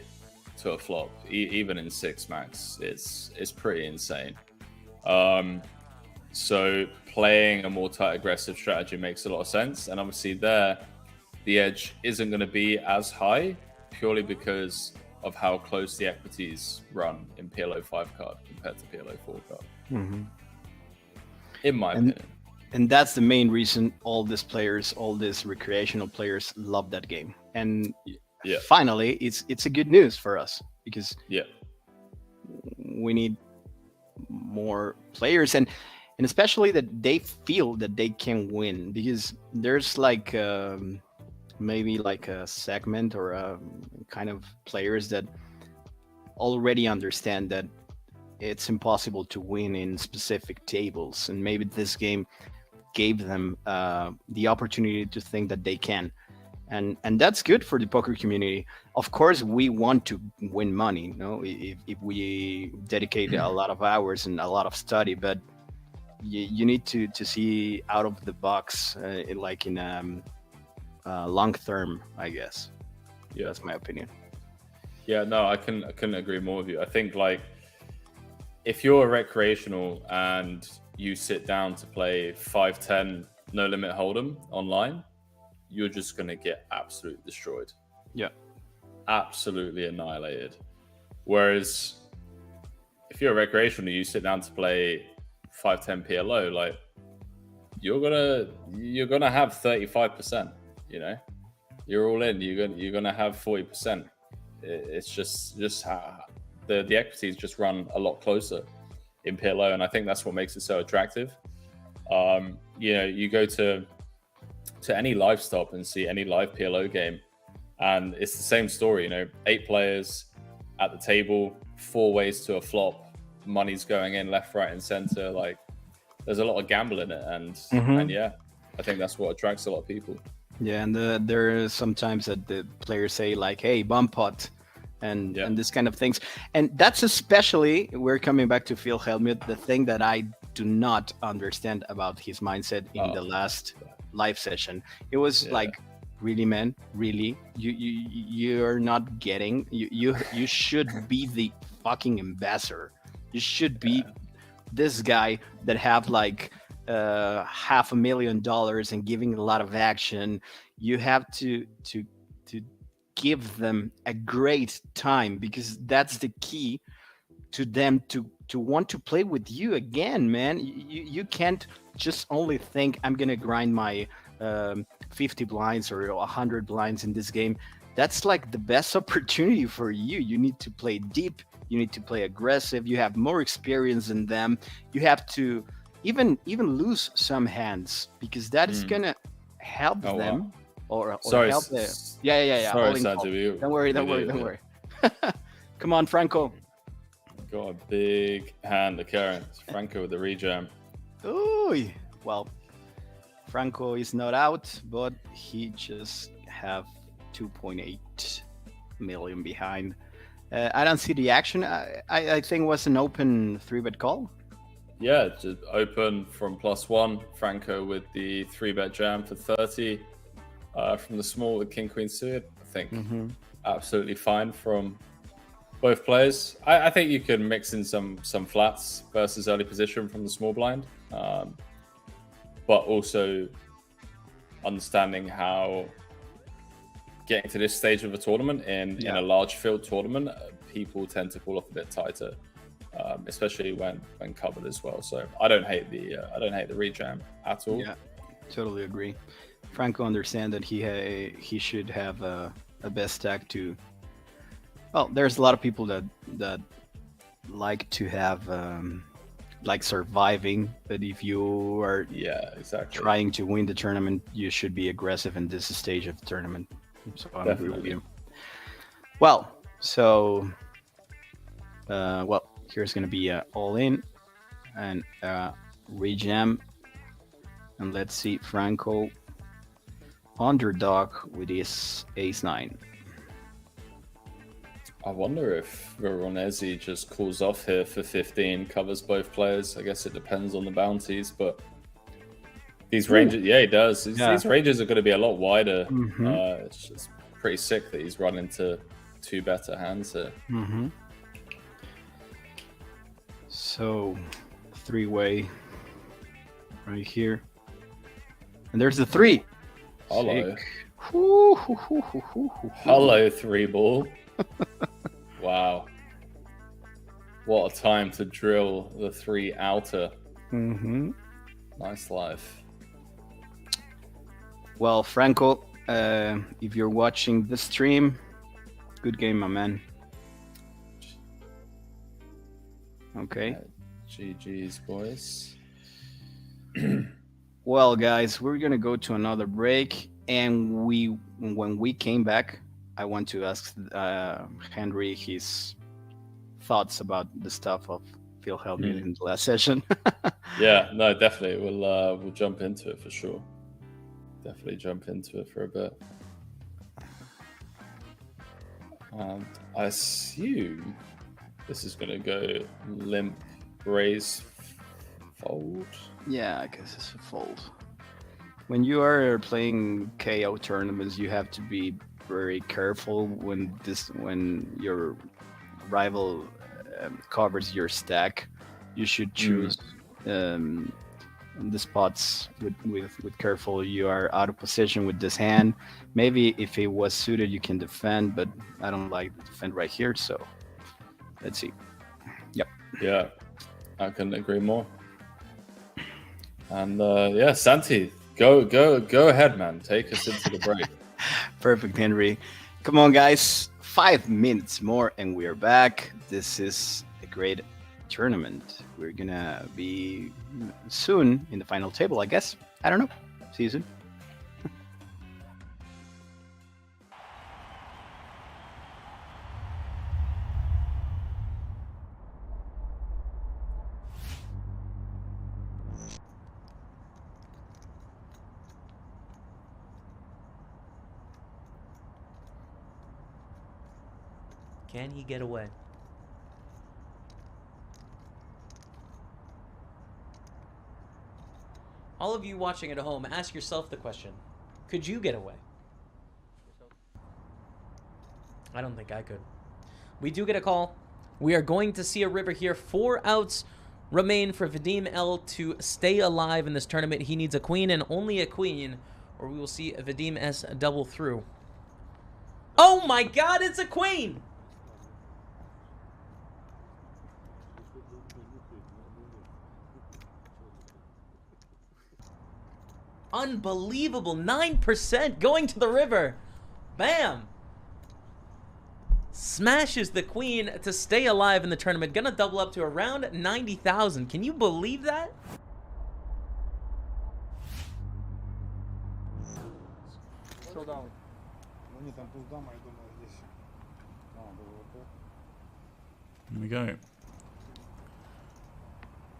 A: to a flop, even in 6 max. It's pretty insane. So playing a more tight aggressive strategy makes a lot of sense, and obviously there the edge isn't going to be as high, purely because of how close the equities run in PLO 5 card compared to PLO 4 card. In my opinion.
D: And that's the main reason all these recreational players love that game. And finally, it's a good news for us, because we need more players, and especially that they feel that they can win, because there's like maybe like a segment or a kind of players that already understand that it's impossible to win in specific tables, and maybe this game gave them the opportunity to think that they can, and that's good for the poker community. Of course, we want to win money, if we dedicate a lot of hours and a lot of study, but you need to see out of the box, like in long term, I guess. That's my opinion.
A: No, I couldn't agree more with you. I think like if you're a recreational and you sit down to play 5-10 no limit hold'em online, you're just going to get absolutely destroyed. Absolutely annihilated. Whereas if you're a recreational, you sit down to play 5-10 PLO, like you're gonna have 35%. You're all in. You're gonna have 40%. It's just how the equities just run a lot closer in PLO, and I think that's what makes it so attractive. You go to any live stop and see any live PLO game, and it's the same story. 8 players at the table, 4 ways to a flop, money's going in left, right, and center. Like there's a lot of gamble in it, and I think that's what attracts a lot of people.
D: And there are sometimes that the players say like, "Hey, bump pot," and this kind of things, and that's especially, we're coming back to Phil Hellmuth, the thing that I do not understand about his mindset in the last live session. It was like, really, man, really, you're not getting, you should be the fucking ambassador. You should be this guy that have like $500,000 and giving a lot of action. You have to give them a great time, because that's the key to them to want to play with you again, man. You can't just only think, I'm gonna grind my 50 blinds or 100 blinds in this game. that's like the best opportunity for you. You need to play deep. You need to play aggressive. You have more experience than them. You have to even lose some hands, because that is gonna help them. Or
A: sorry,
D: help them. Yeah.
A: Sorry, Santi.
D: Don't worry. Come on, Franco.
A: Got a big hand to carry. It's Franco with the rejam.
D: Ooh, well, Franco is not out, but he just have 2.8 million behind. I don't see the action. I think it was an open 3-bet call.
A: Yeah, just open from +1. Franco with the 3-bet jam for 30. From the small with King Queen suited. I think absolutely fine from both players. I think you can mix in some flats versus early position from the small blind, but also understanding how getting to this stage of a tournament in a large field tournament, people tend to pull off a bit tighter, especially when covered as well. So I don't hate the rejam at all.
D: Yeah, totally agree. Franco understand that he should have a best stack to. Well, there's a lot of people that like to have like surviving, but if you are trying to win the tournament, you should be aggressive in this stage of the tournament. So I agree with you. Well, so here's gonna be all in and rejam, and let's see Franco underdog with his ace-9.
A: I wonder if Veronese just calls off here for 15, covers both players. I guess it depends on the bounties, but these ranges, he does. These ranges are going to be a lot wider. It's just pretty sick that he's run into 2 better hands here.
D: So, 3-way right here. And there's the 3.
A: Hello. Hello, 3-ball. Wow. What a time to drill the 3 outer. Nice life.
D: Well, Franco, if you're watching the stream, good game, my man. Okay.
A: GG's, boys.
D: Well, guys, we're gonna go to another break, and when we came back, I want to ask Henry his thoughts about the stuff of Phil Hellmuth in the last session.
A: Yeah, no, definitely. We'll jump into it for sure. Definitely jump into it for a bit. And I assume this is gonna go limp, raise, fold.
D: Yeah, I guess it's a fold. When you are playing KO tournaments, you have to be very careful when your rival covers your stack. You should choose the spots with careful. You are out of position with this hand. Maybe if it was suited, you can defend, but I don't like to defend right here. So let's see. Yep.
A: Yeah, I couldn't agree more. And Santi, go ahead, man. Take us into the break.
D: Perfect, Henry. Come on, guys. 5 minutes more, and we're back. This is a great tournament. We're gonna be soon in the final table, I guess. I don't know. See you soon.
B: Can he get away? All of you watching at home, ask yourself the question. Could you get away? I don't think I could. We do get a call. We are going to see a river here. 4 outs remain for Vadim L to stay alive in this tournament. He needs a queen and only a queen, or we will see Vadim S double through. Oh my god, it's a queen! Unbelievable. 9% going to the river. Bam. Smashes the queen to stay alive in the tournament. Gonna double up to around 90,000. Can you believe that?
C: Here we go.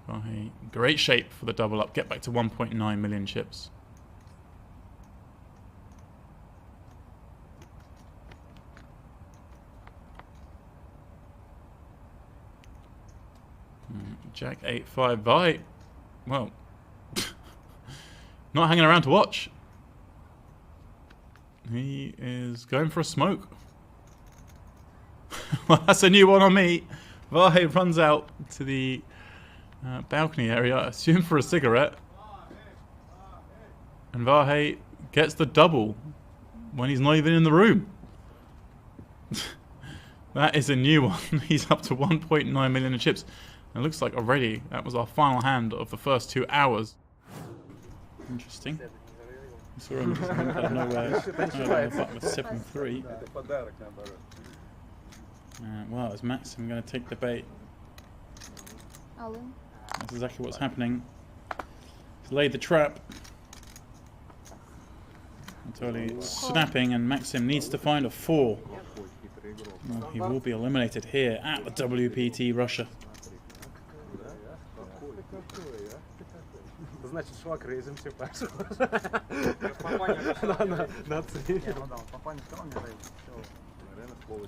C: Vahe, great shape for the double up. Get back to 1.9 million chips. Jack 8-5. Vahe, well, not hanging around to watch. He is going for a smoke. Well, that's a new one on me. Vahe runs out to the balcony area, I assume for a cigarette. And Vahe gets the double when he's not even in the room. That is a new one. He's up to 1.9 million in chips. And it looks like already that was our final hand of the first 2 hours. Interesting. Saw him just out of nowhere. With 7-3. Well, is Maxim going to take the bait? That's exactly what's happening. He's laid the trap. Totally snapping, and Maxim needs to find a 4. Well, he will be eliminated here at the WPT Russia.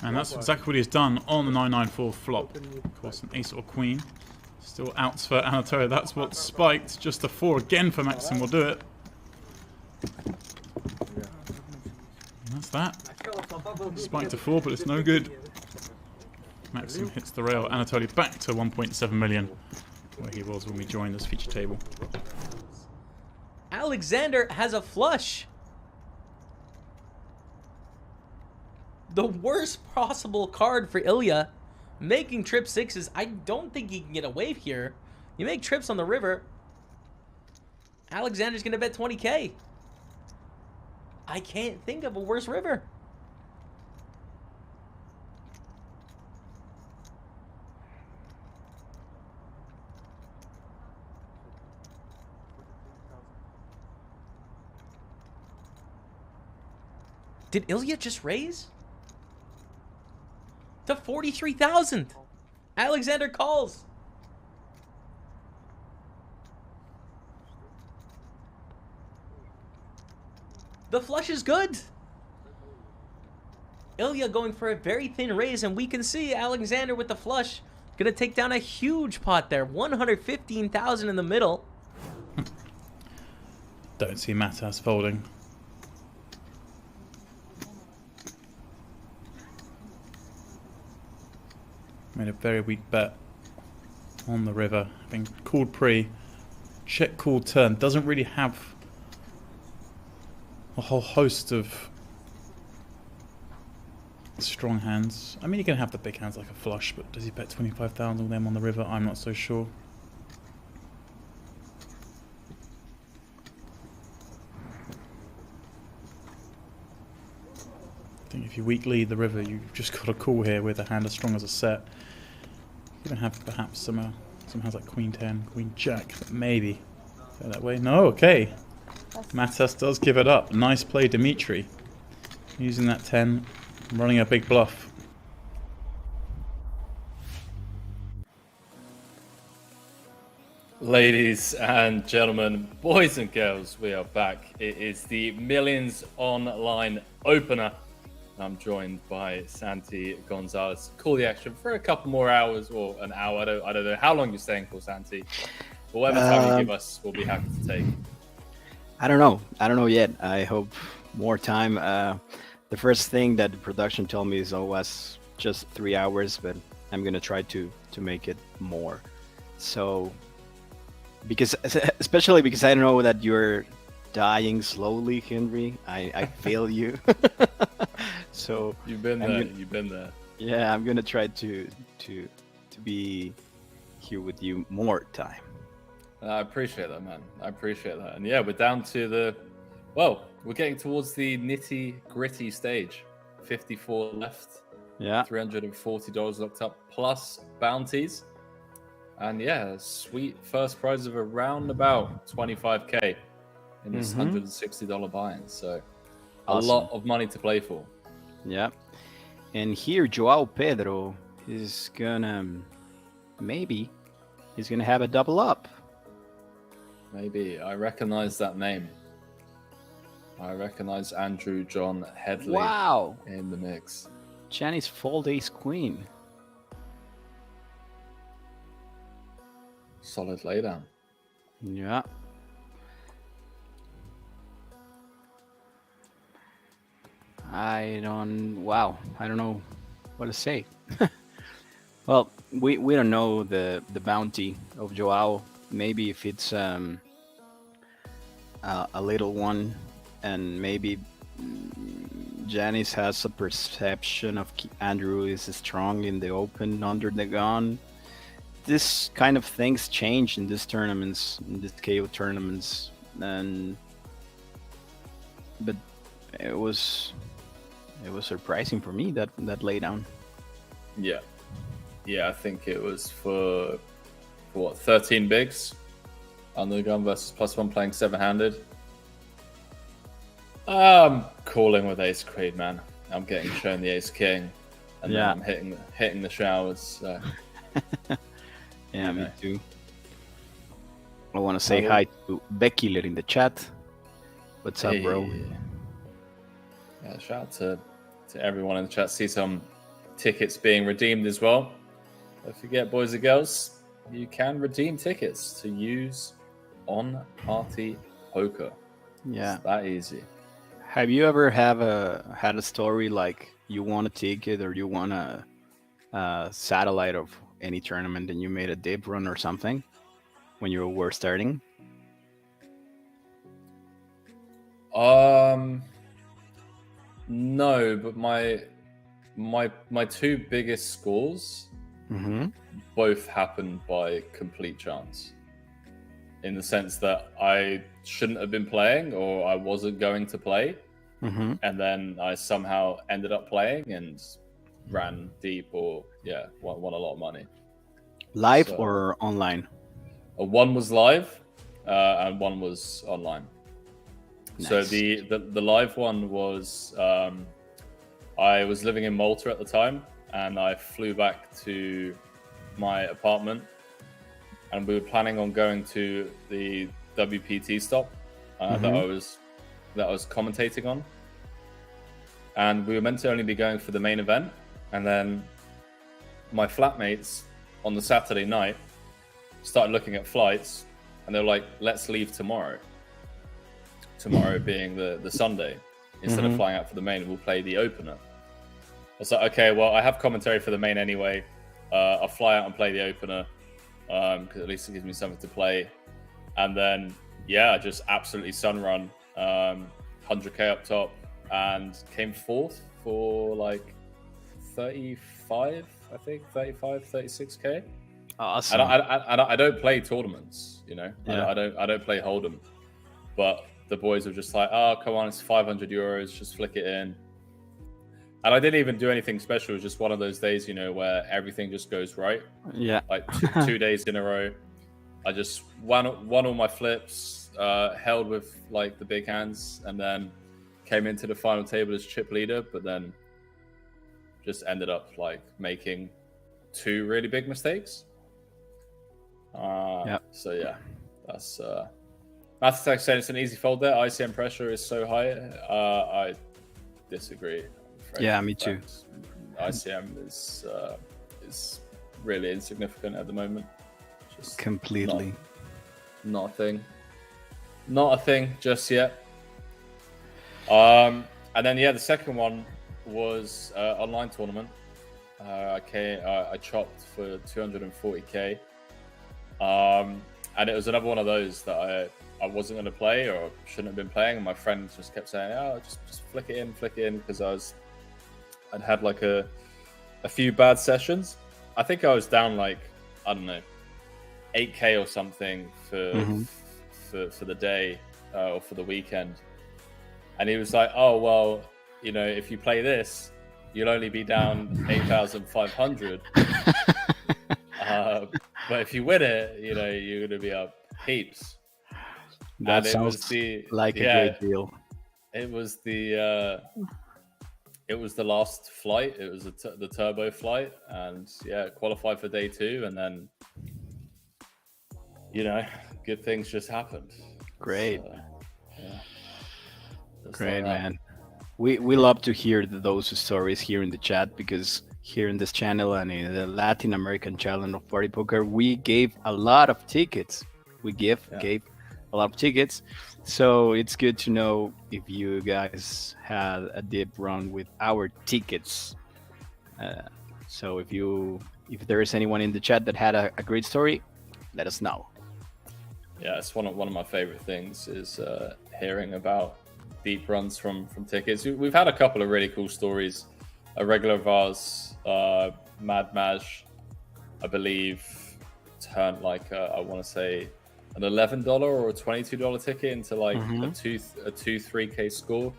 C: And that's exactly what he's done on the 994 flop. Of course, an ace or queen. Still outs for Anatolia. That's what spiked. Just a 4 again for Maxim will do it. And that's that. Spiked a 4, but it's no good. Maxim hits the rail. Anatolia back to 1.7 million, where he was when we joined this feature table.
B: Alexander has a flush. The worst possible card for Ilya. Making trip 6s. I don't think he can get a wave here. You make trips on the river. Alexander's going to bet 20k. I can't think of a worse river. Did Ilya just raise? To 43,000. Alexander calls. The flush is good. Ilya going for a very thin raise, and we can see Alexander with the flush. Gonna take down a huge pot there. 115,000 in the middle.
C: Don't see Matas folding. Made a very weak bet on the river, having called pre, check call turn. Doesn't really have a whole host of strong hands. I mean, you can have the big hands like a flush, but does he bet 25,000 on them on the river? I'm not so sure. I think if you weak lead the river, you've just got a call here with a hand as strong as a set. You can have perhaps some hands like Queen 10, Queen Jack, but maybe go that way. No, okay. Matas does give it up. Nice play, Dimitri. Using that 10, running a big bluff.
A: Ladies and gentlemen, boys and girls, we are back. It is the Millions Online opener. I'm joined by Santi, Gonzalez. Call the action for a couple more hours or an hour. I don't know how long you're staying for, Santi. But whatever time you give us, we'll be happy to take.
D: I don't know yet. I hope more time. The first thing that the production told me is always just 3 hours, but I'm gonna try to make it more. So, especially because I know that you're dying slowly, Henry. I feel you. So
A: you've been there. You've been there.
D: Yeah, I'm gonna try to be here with you more time.
A: I appreciate that, man. I appreciate that. And yeah, we're down to we're getting towards the nitty gritty stage. 54 left.
D: Yeah.
A: $340 locked up plus bounties. And yeah, sweet first prize of around about 25k in this $160 buy-in. So a lot of money to play for.
D: Yeah. And here, Joao Pedro is gonna he's gonna have a double up.
A: Maybe. I recognize that name. I recognize Andrew John Headley.
D: Wow.
A: In the mix.
D: Chinese fold ace queen.
A: Solid laydown.
D: Yeah. I don't know what to say. Well, we don't know the bounty of Joao. Maybe if it's a little one, and maybe Janice has a perception of Andrew is strong in the open under the gun. This kind of things change in these tournaments, in these KO tournaments, but it was surprising for me that laydown.
A: Yeah, I think it was for what, 13 bigs under the gun versus +1 playing 7-handed. I'm calling with ace queen, man. I'm getting shown the ace king, and then I'm hitting the showers. So.
D: Yeah, me too. I want to say hi to Becky in the chat. What's up, bro?
A: Yeah, shout out to everyone in the chat. See some tickets being redeemed as well. Don't forget, boys and girls, you can redeem tickets to use on Party Poker.
D: Yeah,
A: it's that easy.
D: Have you ever had a story like you won a ticket or you won a satellite of any tournament and you made a dip run or something when you were starting?
A: No, but my two biggest scores both happened by complete chance. In the sense that I shouldn't have been playing, or I wasn't going to play, and then I somehow ended up playing and ran deep, or won a lot of money.
D: Live or online?
A: One was live, and one was online. Nice. So the live one was I was living in Malta at the time, and I flew back to my apartment, and we were planning on going to the WPT stop that I was commentating on, and we were meant to only be going for the main event. And then my flatmates on the Saturday night started looking at flights, and they were like, let's leave tomorrow being the Sunday, instead of flying out for the main, we'll play the opener. I was like, okay, well, I have commentary for the main anyway. I'll fly out and play the opener, because at least it gives me something to play. And then I just absolutely sunrun, 100k up top, and came fourth for like 35, 36k.
D: Awesome.
A: And I don't play tournaments, you know. I don't play Hold'em, but the boys were just like, oh, come on, it's 500 euros, just flick it in. And I didn't even do anything special. It was just one of those days, you know, where everything just goes right.
D: Yeah.
A: Like 2 days in a row. I just won all my flips, held with like the big hands, and then came into the final table as chip leader, but then just ended up like making 2 really big mistakes. So yeah, that's like saying it's an easy fold there. ICM pressure is so high. I disagree.
D: Yeah, me too.
A: ICM is really insignificant at the moment. Just
D: completely
A: not a thing just yet. And then the second one was online tournament. I chopped for 240k, and it was another one of those that I wasn't going to play, or shouldn't have been playing, and my friends just kept saying, oh, just flick it in, because I'd had like a few bad sessions. I think I was down like, I don't know, 8k or something for the day, or for the weekend. And he was like, oh, well, you know, if you play this, you'll only be down 8,500. But if you win it, you know, you're going to be up heaps.
D: That sounds like a great deal.
A: It was the last flight. It was the turbo flight, and yeah, qualified for day 2, and then, you know, good things just happened.
D: Great.
A: Yeah.
D: Great, man. We love to hear those stories here in the chat, because here in this channel and in the Latin American channel of Party Poker, we gave a lot of tickets. We gave a lot of tickets. So it's good to know if you guys had a deep run with our tickets. So if there is anyone in the chat that had a great story, let us know.
A: Yeah, it's one of my favorite things is hearing about deep runs from tickets. We've had a couple of really cool stories. A regular of ours, Mad Maj, I believe, turned like I want to say an $11 or a $22 ticket into like a 2-3K score.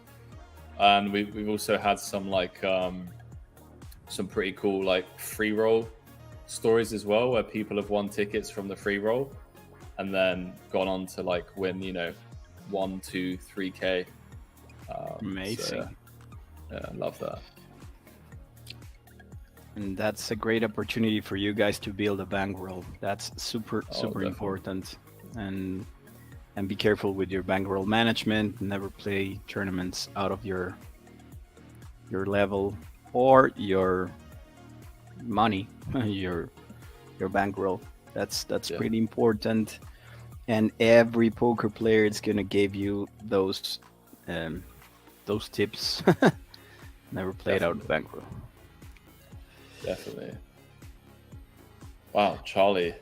A: And we've also had some like some pretty cool like free roll stories as well, where people have won tickets from the free roll and then gone on to like win, you know, 1, 2, 3K.
D: Amazing.
A: So, yeah, I love that.
D: And that's a great opportunity for you guys to build a bankroll. That's super
A: definitely.
D: important. And be careful with your bankroll management. Never play tournaments out of your level or your money, your bankroll. That's pretty important. And every poker player is gonna give you those tips. Never play it out of bankroll.
A: Definitely. Wow, Charlie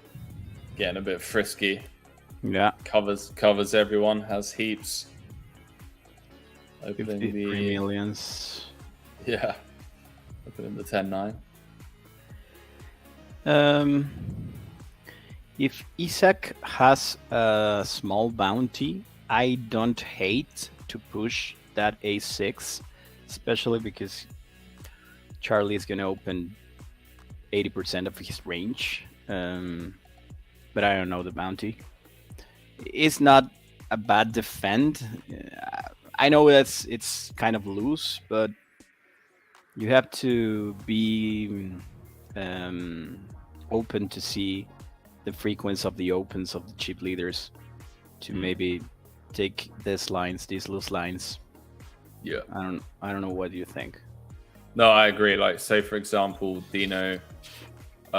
A: getting a bit frisky.
D: Yeah.
A: Covers everyone, has heaps. Opening
D: 53 millions.
A: Yeah. Opening the 10-9.
D: If Isaac has a small bounty, I don't hate to push that A6, especially because Charlie is going to open 80% of his range. But I don't know the bounty. It's not a bad defend. I know it's kind of loose, but you have to be open to see the frequency of the opens of the chip leaders to maybe take these loose lines.
A: Yeah.
D: I don't know what you think.
A: No, I agree. Like, say for example, Dino,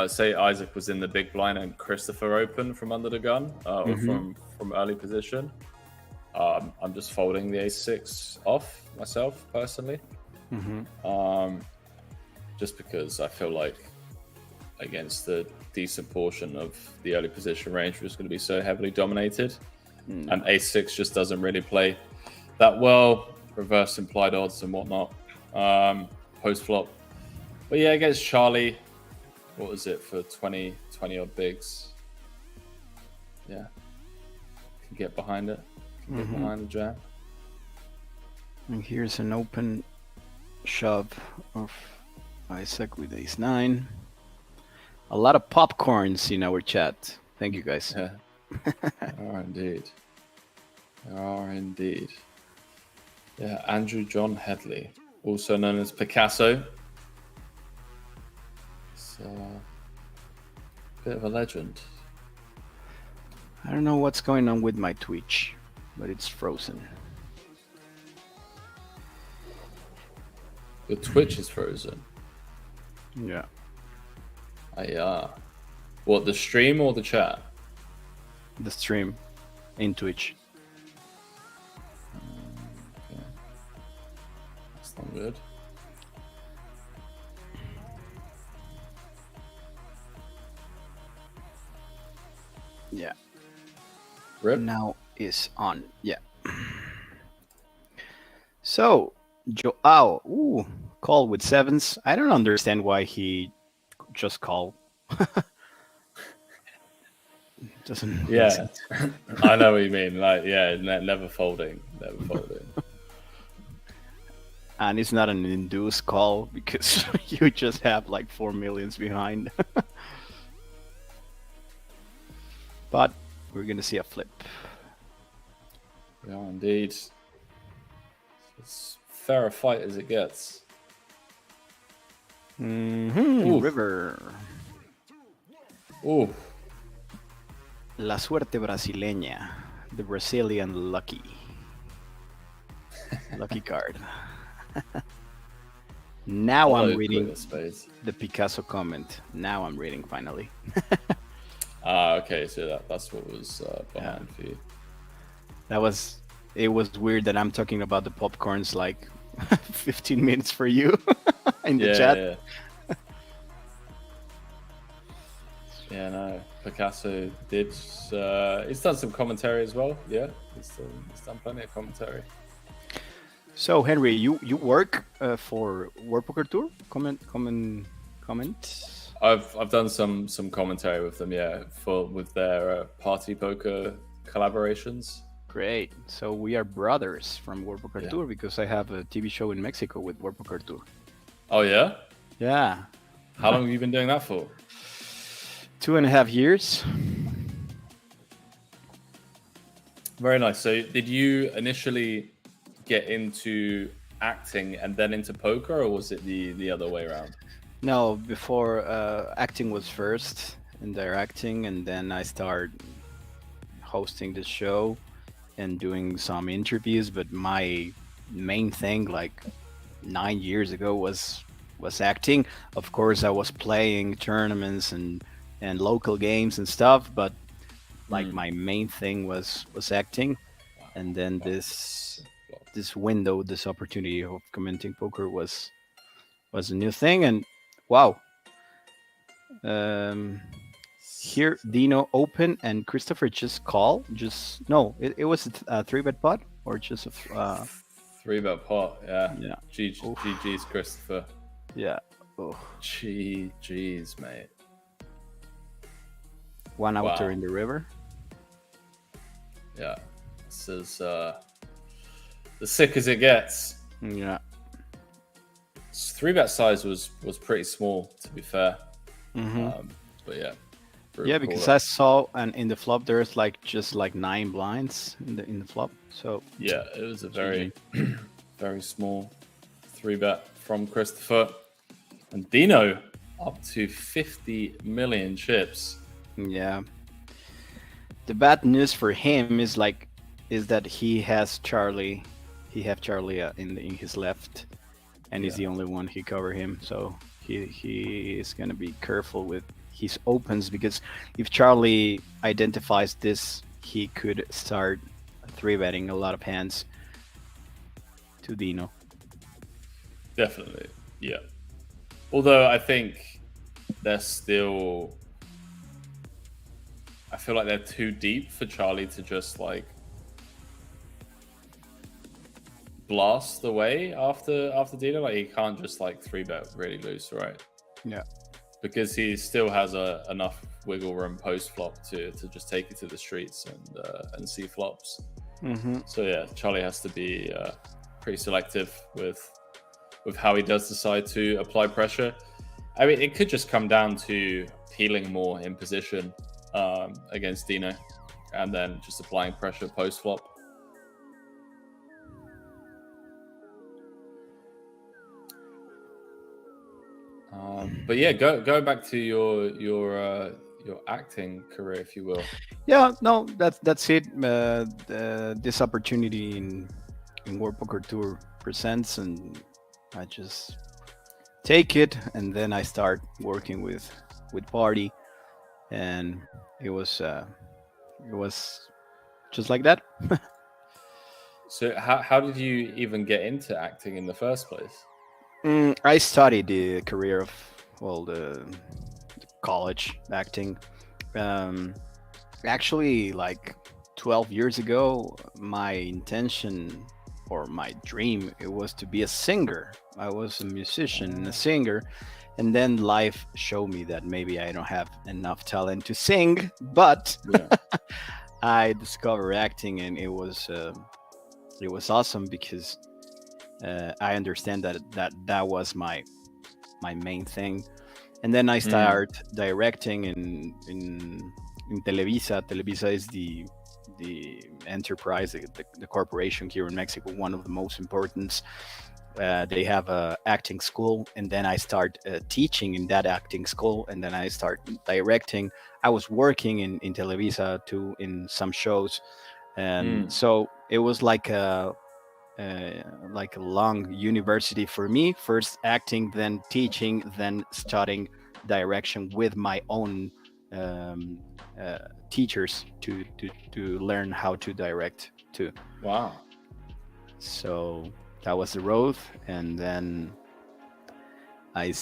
A: say Isaac was in the big blind and Christopher opened from under the gun or from early position. I'm just folding the ace-6 off myself personally. Just because I feel like against the decent portion of the early position range was going to be so heavily dominated, and ace-6 just doesn't really play that well. Reverse implied odds and whatnot. Post flop, but yeah, against Charlie, what was it for 20 odd bigs? Yeah, can get behind it. Can get behind the jam.
D: And here's an open shove of Isaac with ace-9. A lot of popcorns in our chat. Thank you, guys.
A: Yeah, there are indeed. There are indeed. Yeah, Andrew John Headley, also known as Picasso. It's a bit of a legend.
D: I don't know what's going on with my Twitch, but it's frozen.
A: Your Twitch is frozen?
D: Yeah.
A: What, the stream or the chat?
D: The stream in Twitch.
A: Okay. That's not good.
D: Yeah.
A: Rip.
D: Now is on. Yeah. So, Joao, call with sevens. I don't understand why he just call. Doesn't.
A: Yeah, I know what you mean. Like, yeah, never folding, never folding.
D: And it's not an induced call because you just have like 4 millions behind. But we're gonna see a flip.
A: Yeah, indeed. It's fair a fight as it gets.
D: River.
A: Ooh.
D: La suerte brasileña. The Brazilian lucky. Lucky card. Now I'm reading the Picasso comment. Now I'm reading finally.
A: Okay, so that's what was behind for you.
D: It was weird that I'm talking about the popcorns like 15 minutes for you in the chat.
A: Yeah, no. Picasso did. He's done some commentary as well. Yeah, he's done plenty of commentary.
D: So Henry, you work for World Poker Tour? Comment.
A: I've done some commentary with them. Yeah, with their party poker collaborations.
D: Great. So we are brothers from World Poker Tour because I have a TV show in Mexico with World Poker Tour.
A: Oh yeah?
D: Yeah.
A: How long have you been doing that for?
D: 2.5 years.
A: Very nice. So did you initially get into acting and then into poker, or was it the other way around?
D: No, before acting was first, and they're acting, and then I started hosting the show and doing some interviews. But my main thing, like 9 years ago, was acting. Of course, I was playing tournaments and local games and stuff, but like my main thing was acting. And then this window, this opportunity of commenting poker was a new thing. And wow, here Dino open and Christopher just call. It was a 3-bet pot or just a
A: 3-bet pot. Yeah.
D: Yeah.
A: GG's Christopher.
D: Yeah.
A: GG's mate.
D: 1 outer in the river.
A: Yeah. This is as sick as it gets.
D: Yeah.
A: 3-bet size was pretty small, to be fair. But yeah.
D: Yeah, because I saw in the flop there's just 9 blinds in the flop. So
A: yeah, it was a very very small 3-bet from Christopher. And Dino up to 50 million chips.
D: Yeah. The bad news for him is that he has Charlie. He have Charlie in his left, and he's the only one he cover him. So he is gonna be careful with his opens, because if Charlie identifies this, he could start 3-betting a lot of hands to Dino.
A: Definitely, yeah. Although I think they're still... I feel like they're too deep for Charlie to just blast away after Dino. Like he can't just 3-bet really loose, right?
D: Yeah.
A: Because he still has enough wiggle room post flop to just take it to the streets and see flops. So yeah, Charlie has to be pretty selective with how he does decide to apply pressure. I mean, it could just come down to peeling more in position against Dino, and then just applying pressure post flop. But yeah, go back to your acting career, if you will.
D: Yeah, no, that's it. This opportunity in World Poker Tour presents, and I just take it, and then I start working with Party, and it was just like that.
A: So how did you even get into acting in the first place?
D: I studied the career of the college acting. Actually, 12 years ago, my intention or my dream, it was to be a singer. I was a musician and a singer, and then life showed me that maybe I don't have enough talent to sing, but I discovered acting, and it was awesome because I understand that was my main thing. And then I start directing in Televisa. Televisa is the enterprise, the corporation here in Mexico, one of the most important. They have a acting school, and then I start teaching in that acting school, and then I start directing. I was working in Televisa too in some shows, and so it was like a long university for me. First acting, then teaching, then studying direction with my own teachers to learn how to direct too.
A: Wow.
D: So that was the road, and then I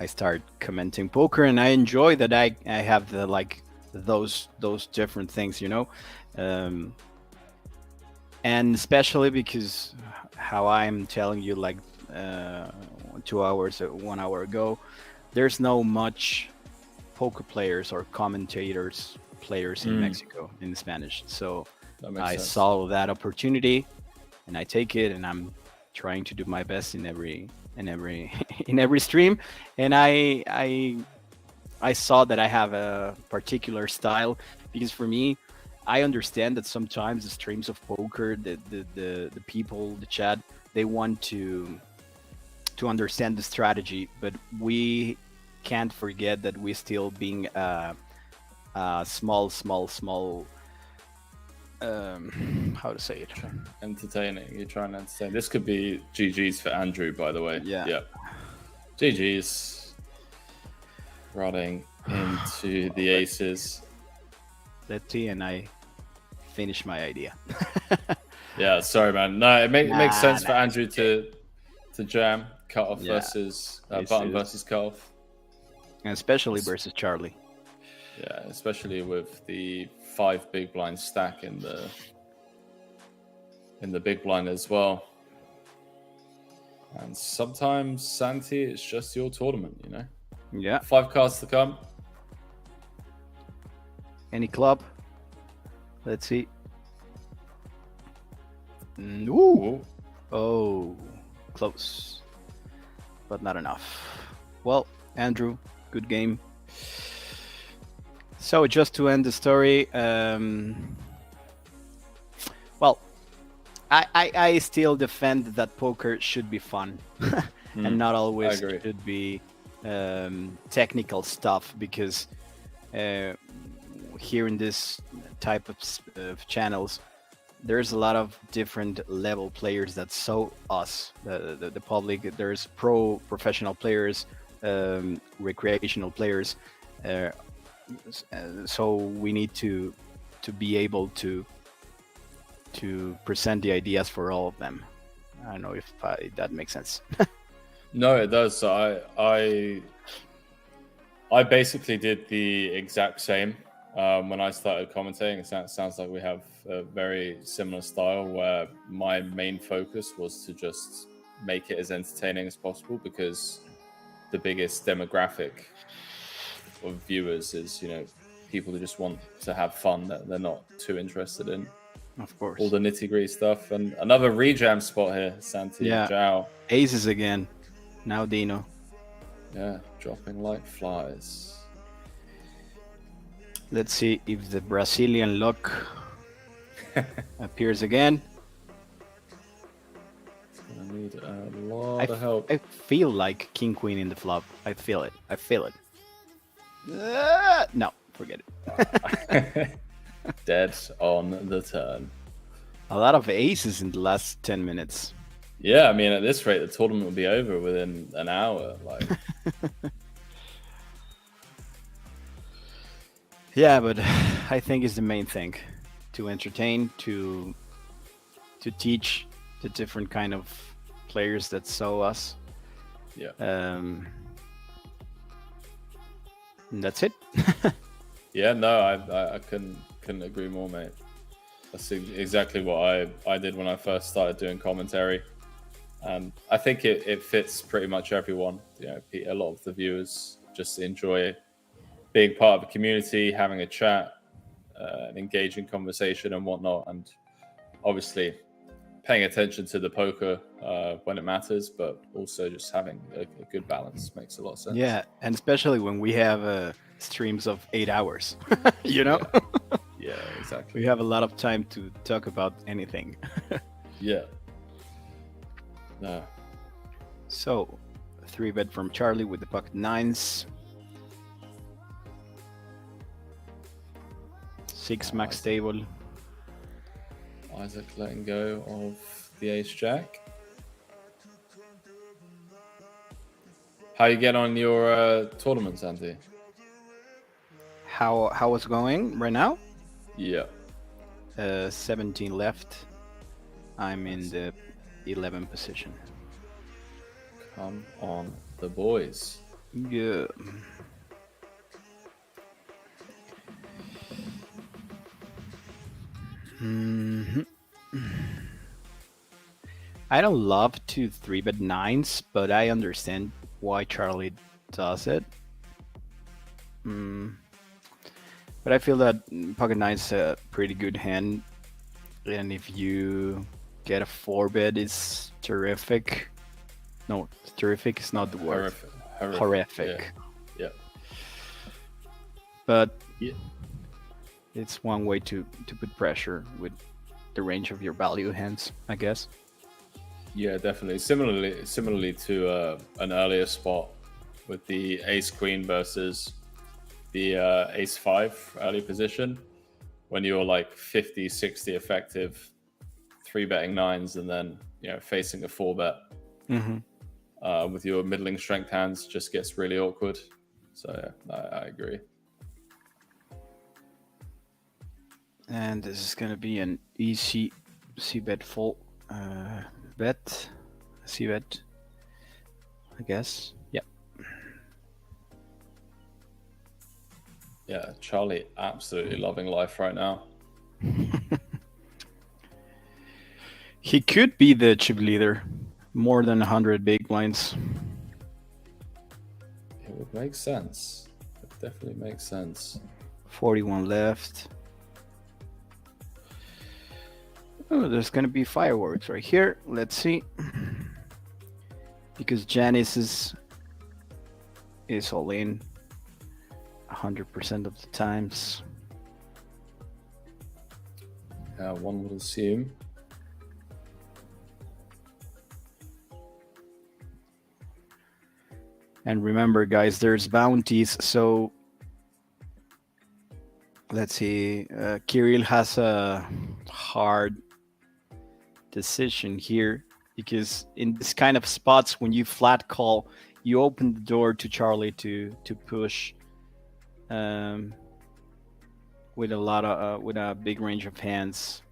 D: start commenting poker, and I enjoy that I have the those different things, and especially because how I'm telling you 2 hours, 1 hour ago, there's no much poker players or commentators players in Mexico in Spanish. So I saw that opportunity, and I take it, and I'm trying to do my best in every stream. And I saw that I have a particular style, because for me, I understand that sometimes the streams of poker, the people, the chat, they want to understand the strategy, but we can't forget that we're still being small how to say it,
A: entertaining. You're trying to entertain. This could be GG's for Andrew, by the way.
D: Yeah.
A: GG's running into the aces.
D: Let's see, and I finish my idea.
A: Yeah, sorry, man. No, it makes sense for Andrew to jam cutoff versus button versus cutoff,
D: and especially versus Charlie.
A: Yeah, especially with the 5 big blind stack in the big blind as well. And sometimes, Santi, it's just your tournament,
D: Yeah.
A: 5 cards to come.
D: Any club? Let's see. Ooh. Oh, close, but not enough. Well, Andrew, good game. So just to end the story, well, I still defend that poker should be fun and not always should be technical stuff, because here in this type of channels, there's a lot of different level players that saw us, the public. There's professional players, recreational players. So we need to be able to present the ideas for all of them. I don't know if that makes sense.
A: No, it does. So I basically did the exact same when I started commentating. It sounds like we have a very similar style, where my main focus was to just make it as entertaining as possible, because the biggest demographic of viewers is, people who just want to have fun, that they're not too interested in,
D: of course,
A: all the nitty-gritty stuff. And another rejam spot here, Santi.
D: Yeah.
A: Zhao.
D: Aces again. Now Dino.
A: Yeah, dropping like flies.
D: Let's see if the Brazilian luck appears again.
A: I need a lot of help.
D: I feel like King Queen in the flop. I feel it. No, forget it.
A: Dead on the turn.
D: A lot of aces in the last 10 minutes.
A: Yeah, I mean, at this rate, the tournament will be over within an hour.
D: Yeah, but I think it's the main thing, to entertain, to teach the different kind of players that saw us.
A: Yeah.
D: And that's it.
A: Yeah, no, I couldn't agree more, mate. That's exactly what I did when I first started doing commentary. And I think it fits pretty much everyone. A lot of the viewers just enjoy being part of a community, having a chat, an engaging conversation and whatnot. And obviously, paying attention to the poker when it matters, but also just having a good balance makes a lot of sense.
D: Yeah, and especially when we have streams of 8 hours, you know?
A: Yeah, exactly.
D: We have a lot of time to talk about anything.
A: Yeah. No.
D: So, 3-bet from Charlie with the pocket nines. 6 max table.
A: Isaac letting go of the ace jack. How you get on your tournament, Santi?
D: How it's going right now?
A: Yeah.
D: 17 left. I'm in the 11th position.
A: Come on, the boys.
D: Yeah. I don't love to 3-bet nines, but I understand why Charlie does it. But I feel that pocket nines a pretty good hand, and if you get a 4-bet, it's terrific. No, terrific is not the word. Horrific.
A: Yeah.
D: But it's one way to put pressure with the range of your value hands, I guess.
A: Yeah, definitely. Similarly to an earlier spot with the ace queen versus the ace 5 early position, when you're like 50, 60 effective, 3-betting nines, and then facing a 4-bet with your middling strength hands just gets really awkward. So yeah, I agree.
D: And this is gonna be an easy c-bet full bet. C-bet, I guess. Yeah.
A: Yeah, Charlie absolutely loving life right now.
D: He could be the chip leader. More than 100 big blinds.
A: It would make sense. It definitely makes sense.
D: 41 left. Oh, there's gonna be fireworks right here. Let's see. Because Janice is all in 100% of the times.
A: One would assume.
D: And remember, guys, there's bounties. So let's see. Kirill has a hard decision here, because in this kind of spots, when you flat call, you open the door to Charlie to push with a lot of with a big range of hands.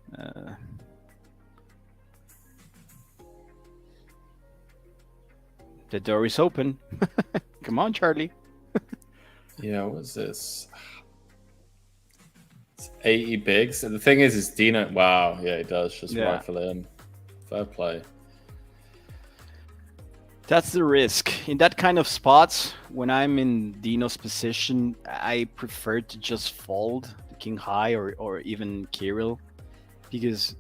D: The door is open. Come on, Charlie.
A: Yeah, what's this? It's 80 bigs. And the thing is Dino. Wow, yeah, he does just rifle in. Fair play.
D: That's the risk. In that kind of spots, when I'm in Dino's position, I prefer to just fold the king high or even Kirill, because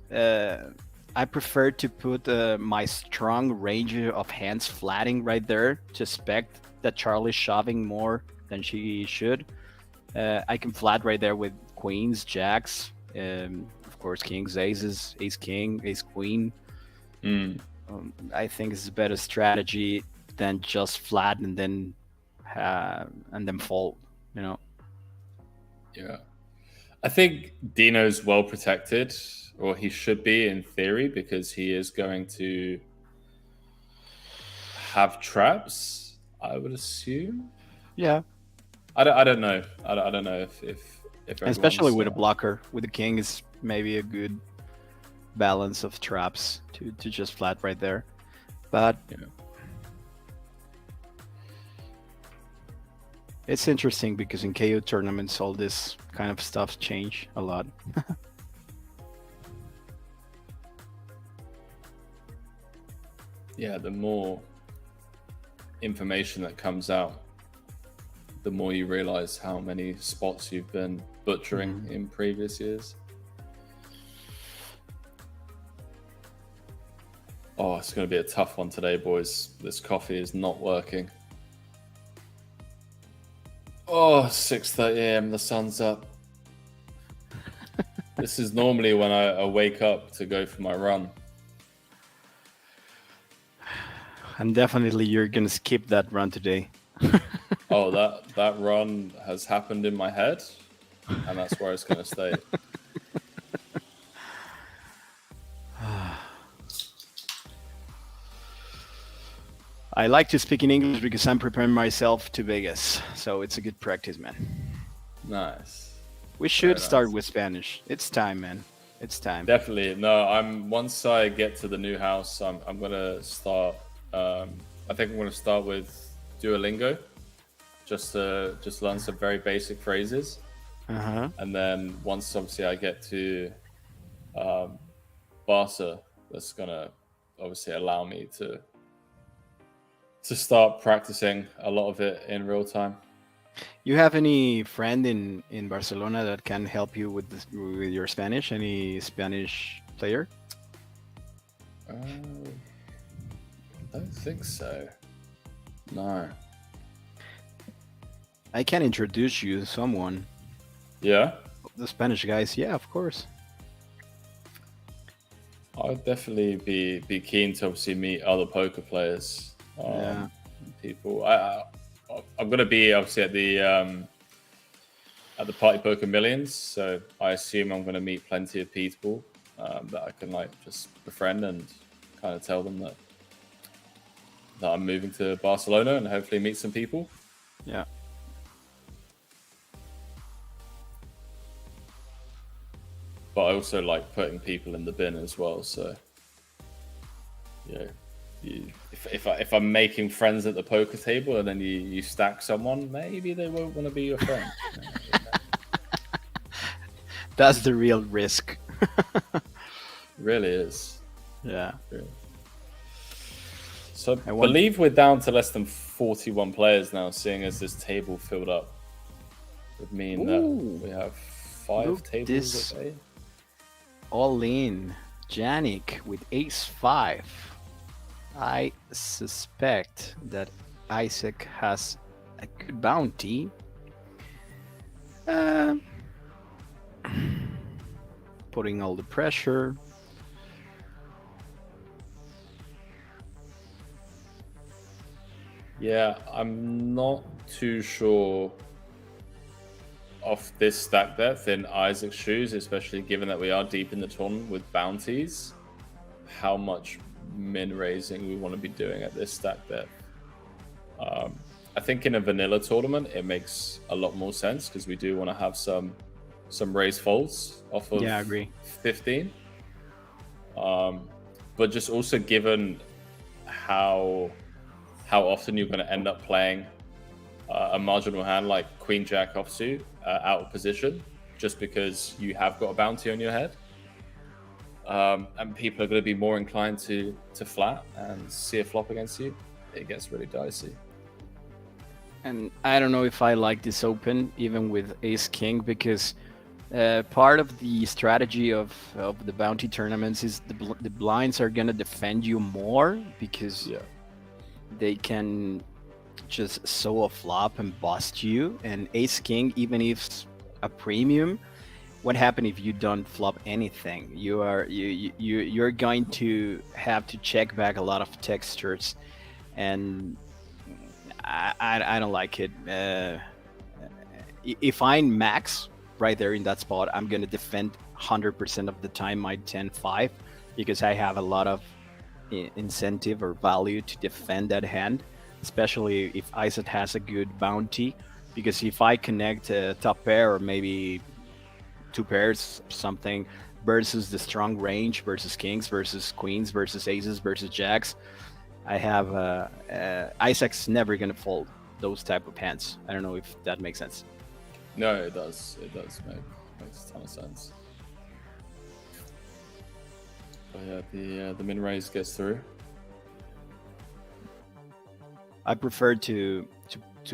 D: I prefer to put my strong range of hands flatting right there to expect that Charlie's shoving more than she should. I can flat right there with queens, jacks, of course kings, aces, ace king, ace queen. I think it's a better strategy than just flat and then fold, Yeah.
A: I think Dino's well protected, or he should be in theory, because he is going to have traps, I would assume.
D: Yeah.
A: I don't know. I don't know if
D: especially with a blocker. With the king is maybe a good balance of traps to just flat right there. But it's interesting because in KO tournaments all this kind of stuff change a lot.
A: Yeah, the more information that comes out, the more you realize how many spots you've been butchering in previous years. Oh, it's going to be a tough one today, boys. This coffee is not working. Oh, 6:30 a.m. The sun's up. This is normally when I wake up to go for my run.
D: And definitely you're going to skip that run today.
A: Oh, that run has happened in my head, and that's where it's going to stay.
D: I like to speak in English because I'm preparing myself to Vegas, so it's a good practice, man.
A: Nice.
D: We should start with Spanish. It's time, man. It's time.
A: Definitely. No, once I get to the new house, I'm gonna start. I think I'm gonna start with Duolingo, just to learn some very basic phrases. And then once obviously I get to Barca, that's gonna obviously allow me to start practicing a lot of it in real time.
D: You have any friend in Barcelona that can help you with your Spanish? Any Spanish player?
A: I don't think so. No.
D: I can introduce you to someone.
A: Yeah?
D: The Spanish guys, yeah, of course.
A: I'd definitely be keen to obviously meet other poker players. People. I'm going to be obviously at the Party Poker Millions, so I assume I'm going to meet plenty of people that I can like just befriend and kind of tell them that I'm moving to Barcelona and hopefully meet some people.
D: Yeah.
A: But I also like putting people in the bin as well. So yeah. If I'm making friends at the poker table and then you stack someone, maybe they won't want to be your friend.
D: That's the real risk.
A: Really is.
D: Yeah.
A: Really. So I believe we're down to less than 41 players now, seeing as this table filled up. Would mean that we have 5 tables.
D: All in. Janik with ace-5. I suspect that Isaac has a good bounty. Putting all the pressure.
A: Yeah, I'm not too sure of this stack depth in Isaac's shoes, especially given that we are deep in the tournament with bounties, how much min raising we want to be doing at this stack depth. I think in a vanilla tournament it makes a lot more sense because we do want to have some raise folds off of 15. But just also given how often you're going to end up playing a marginal hand like Queen Jack offsuit out of position just because you have got a bounty on your head. And people are going to be more inclined to flat and see a flop against you. It gets really dicey.
D: And I don't know if I like this open, even with ace-king, because part of the strategy of the bounty tournaments is the blinds are going to defend you more because they can just sow a flop and bust you. And ace-king, even if it's a premium, what happens if you don't flop anything? You're going to have to check back a lot of textures, and I don't like it. If I'm max right there in that spot, I'm gonna defend 100% of the time my 10-5 because I have a lot of incentive or value to defend that hand, especially if Isaac has a good bounty. Because if I connect a top pair or maybe 2 pairs something versus the strong range versus kings versus queens versus aces versus jacks, I have Isaac's never gonna fold those type of hands. I don't know if that makes sense.
A: No, it does. It does makes a ton of sense. But yeah, the min raise gets through.
D: I prefer to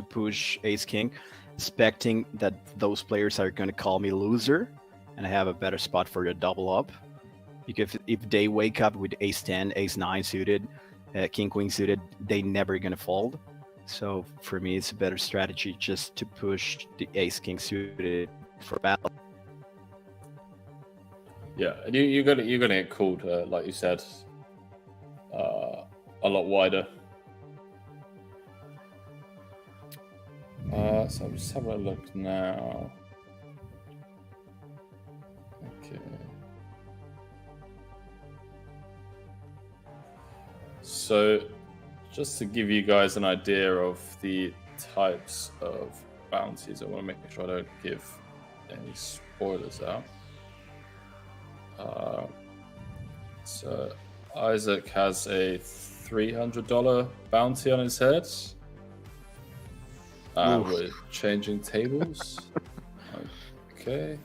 D: push ace king, expecting that those players are going to call me loser, and I have a better spot for the double up. because if they wake up with ace 10, ace 9 suited, king queen suited, they never gonna fold. So for me, it's a better strategy just to push the ace king suited for battle.
A: Yeah, and you're gonna get called, like you said, a lot wider. So I'm just having a look now. Okay. So, just to give you guys an idea of the types of bounties, I want to make sure I don't give any spoilers out. So, Isaac has a $300 bounty on his head. We're changing tables. Okay.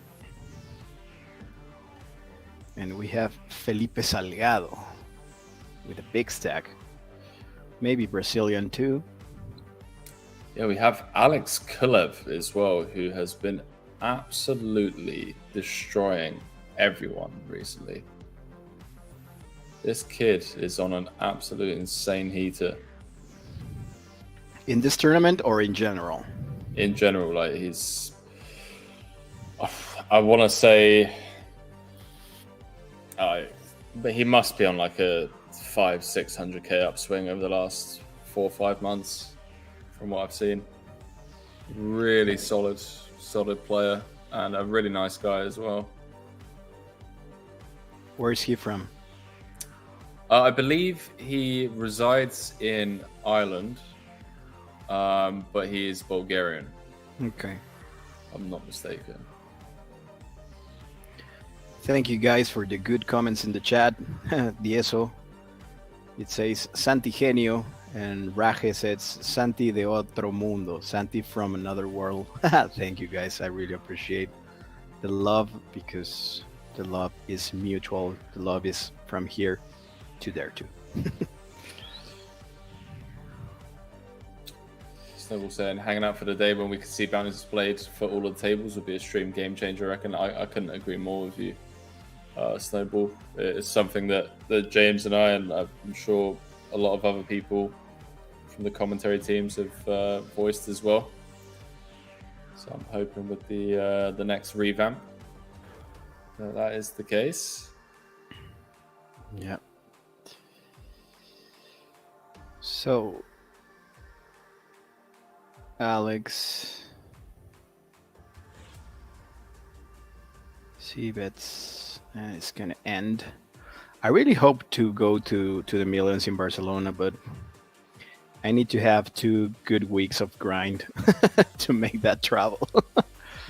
D: And we have Felipe Salgado with a big stack. Maybe Brazilian too.
A: Yeah, we have Alex Kulev as well, who has been absolutely destroying everyone recently. This kid is on an absolute insane heater.
D: In this tournament or in general?
A: In general, like he's... I want to say... but he must be on like a 500-600k upswing over the last 4 or 5 months, from what I've seen. Really solid player, and a really nice guy as well.
D: Where is he from?
A: I believe he resides in Ireland, but he is Bulgarian.
D: Okay.
A: I'm not mistaken.
D: Thank you guys for the good comments in the chat. Dieso. It says Santi Genio, and Raje says Santi de otro mundo, Santi from another world. Thank you guys. I really appreciate the love, because the love is mutual. The love is from here to there too.
A: Snowball saying, hanging out for the day when we could see bounties displayed for all of the tables would be a stream game changer. I reckon. I couldn't agree more with you, Snowball. It's something that James and I, and I'm sure a lot of other people from the commentary teams have voiced as well. So I'm hoping with the next revamp that is the case.
D: Yeah. So, Alex, see bets, it's gonna end. I really hope to go to the Millions in Barcelona, but I need to have 2 good weeks of grind to make that travel.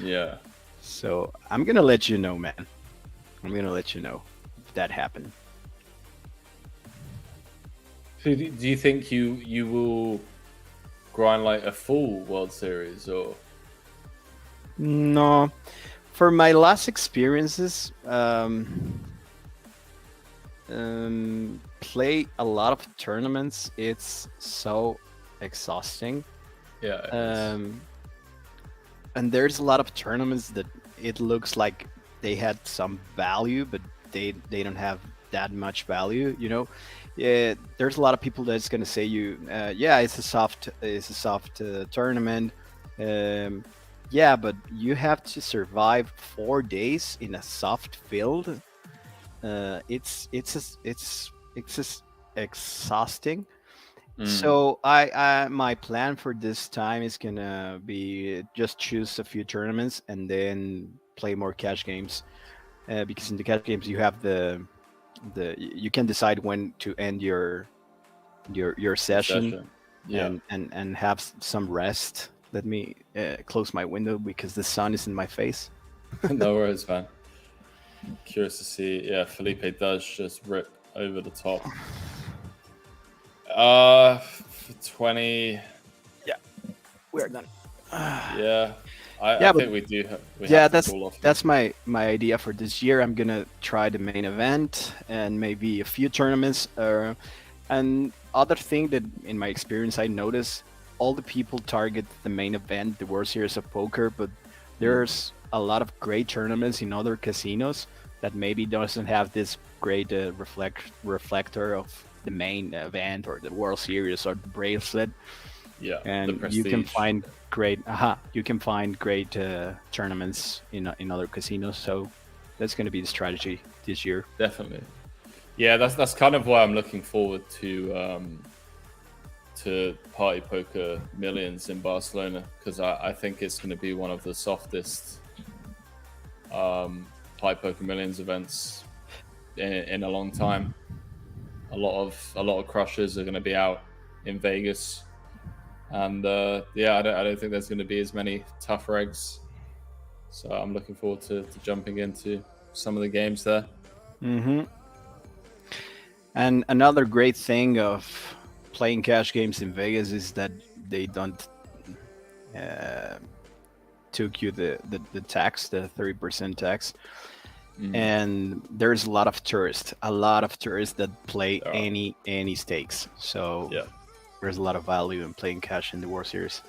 A: Yeah.
D: So I'm gonna let you know, man. I'm gonna let you know if that happened.
A: So do you think you will grind like a full World Series, or?
D: No, for my last experiences, play a lot of tournaments. It's so exhausting.
A: Yeah.
D: And there's a lot of tournaments that it looks like they had some value, but they don't have that much value, you know. Yeah, there's a lot of people that's gonna say yeah, it's a soft tournament. Yeah, but you have to survive 4 days in a soft field. It's exhausting. So my plan for this time is gonna be just choose a few tournaments and then play more cash games, because in the cash games you have you can decide when to end your session.
A: Yeah.
D: and have some rest. Let me close my window because the sun is in my face.
A: No worries, man. Curious to see. Yeah, Felipe does just rip over the top. 20.
D: Yeah, we're done.
A: Yeah, I think we do.
D: That's my idea for this year. I'm gonna try the main event and maybe a few tournaments. And other thing that in my experience I noticed, all the people target the main event, the World Series of Poker, but there's a lot of great tournaments in other casinos that maybe doesn't have this great reflector of the main event or the World Series or the bracelet.
A: Yeah,
D: and you can find great tournaments in other casinos. So that's going to be the strategy this year.
A: Definitely. Yeah, that's kind of why I'm looking forward to Party Poker Millions in Barcelona, because I think it's going to be one of the softest Party Poker Millions events in a long time. A lot of crushers are going to be out in Vegas, and I don't think there's going to be as many tough regs. So I'm looking forward to jumping into some of the games there.
D: Mm-hmm. And another great thing of playing cash games in Vegas is that they don't took you the tax, the 30% tax. And there's a lot of tourists that play any stakes. So there's a lot of value in playing cash in the World Series.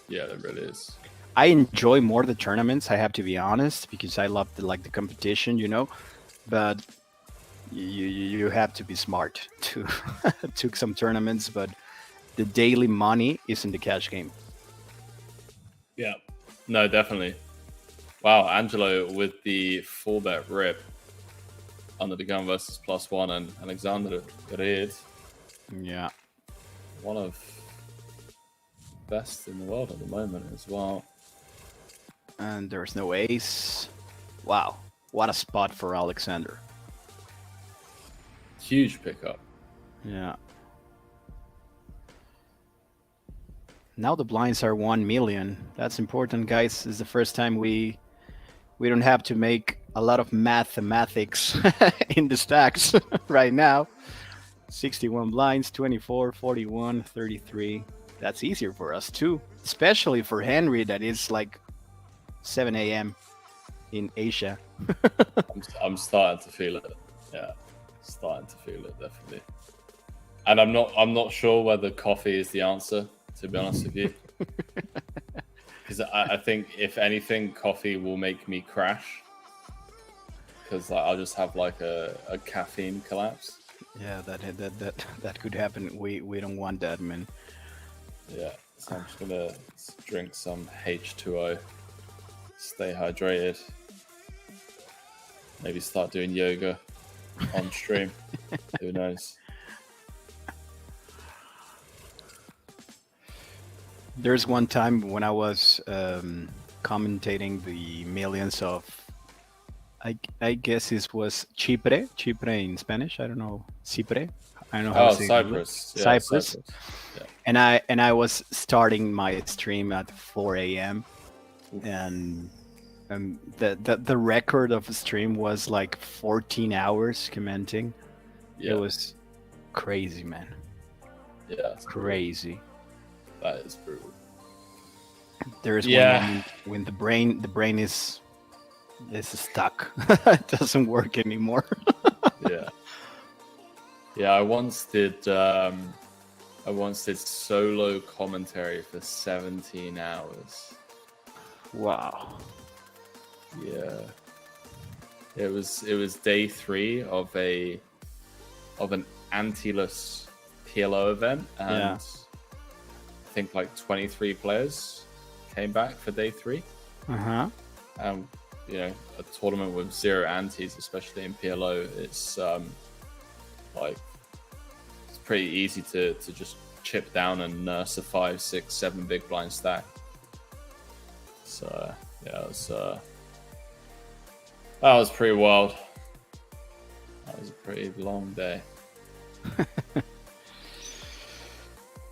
A: Yeah, there really is.
D: I enjoy more the tournaments, I have to be honest, because I love the competition, but you have to be smart to took some tournaments, but the daily money is in the cash game.
A: Yeah, no, definitely. Wow, Angelo with the 4-bet rip under the gun versus +1, and Alexander Reed.
D: Yeah.
A: One of best in the world at the moment as well.
D: And there's no ace. Wow, what a spot for Alexander.
A: Huge pickup.
D: Yeah. Now the blinds are 1 million. That's important, guys. This is the first time we don't have to make a lot of mathematics in the stacks right now. 61 blinds, 24, 41, 33. That's easier for us too, especially for Henry that is like 7 a.m. in Asia.
A: I'm starting to feel it. Yeah, starting to feel it, definitely. And I'm not sure whether coffee is the answer, to be honest with you. Because I think, if anything, coffee will make me crash. Because I'll just have like a caffeine collapse.
D: Yeah, that could happen. We don't want that, man.
A: Yeah, so I'm just gonna drink some H2O, stay hydrated, maybe start doing yoga on stream. Who knows?
D: There's one time when I was commentating the millions of, I guess it was Chipre in Spanish. I don't know, Chipre. I don't know how to say
A: Cyprus.
D: it. Yeah, Cyprus.
A: Yeah.
D: And I was starting my stream at 4 a.m. and the record of the stream was like 14 hours commenting.
A: Yeah.
D: It was crazy, man.
A: Yeah,
D: crazy.
A: That is brutal.
D: There is one moment when the brain is stuck. It doesn't work anymore.
A: Yeah, I once did solo commentary for 17 hours.
D: Wow.
A: Yeah. It was day 3 of an antyless PLO event, and I think like 23 players came back for day 3. A tournament with 0 antis, especially in PLO, it's it's pretty easy to just chip down and nurse a 5, 6, 7 big blind stack. So that was pretty wild. That was a pretty long day.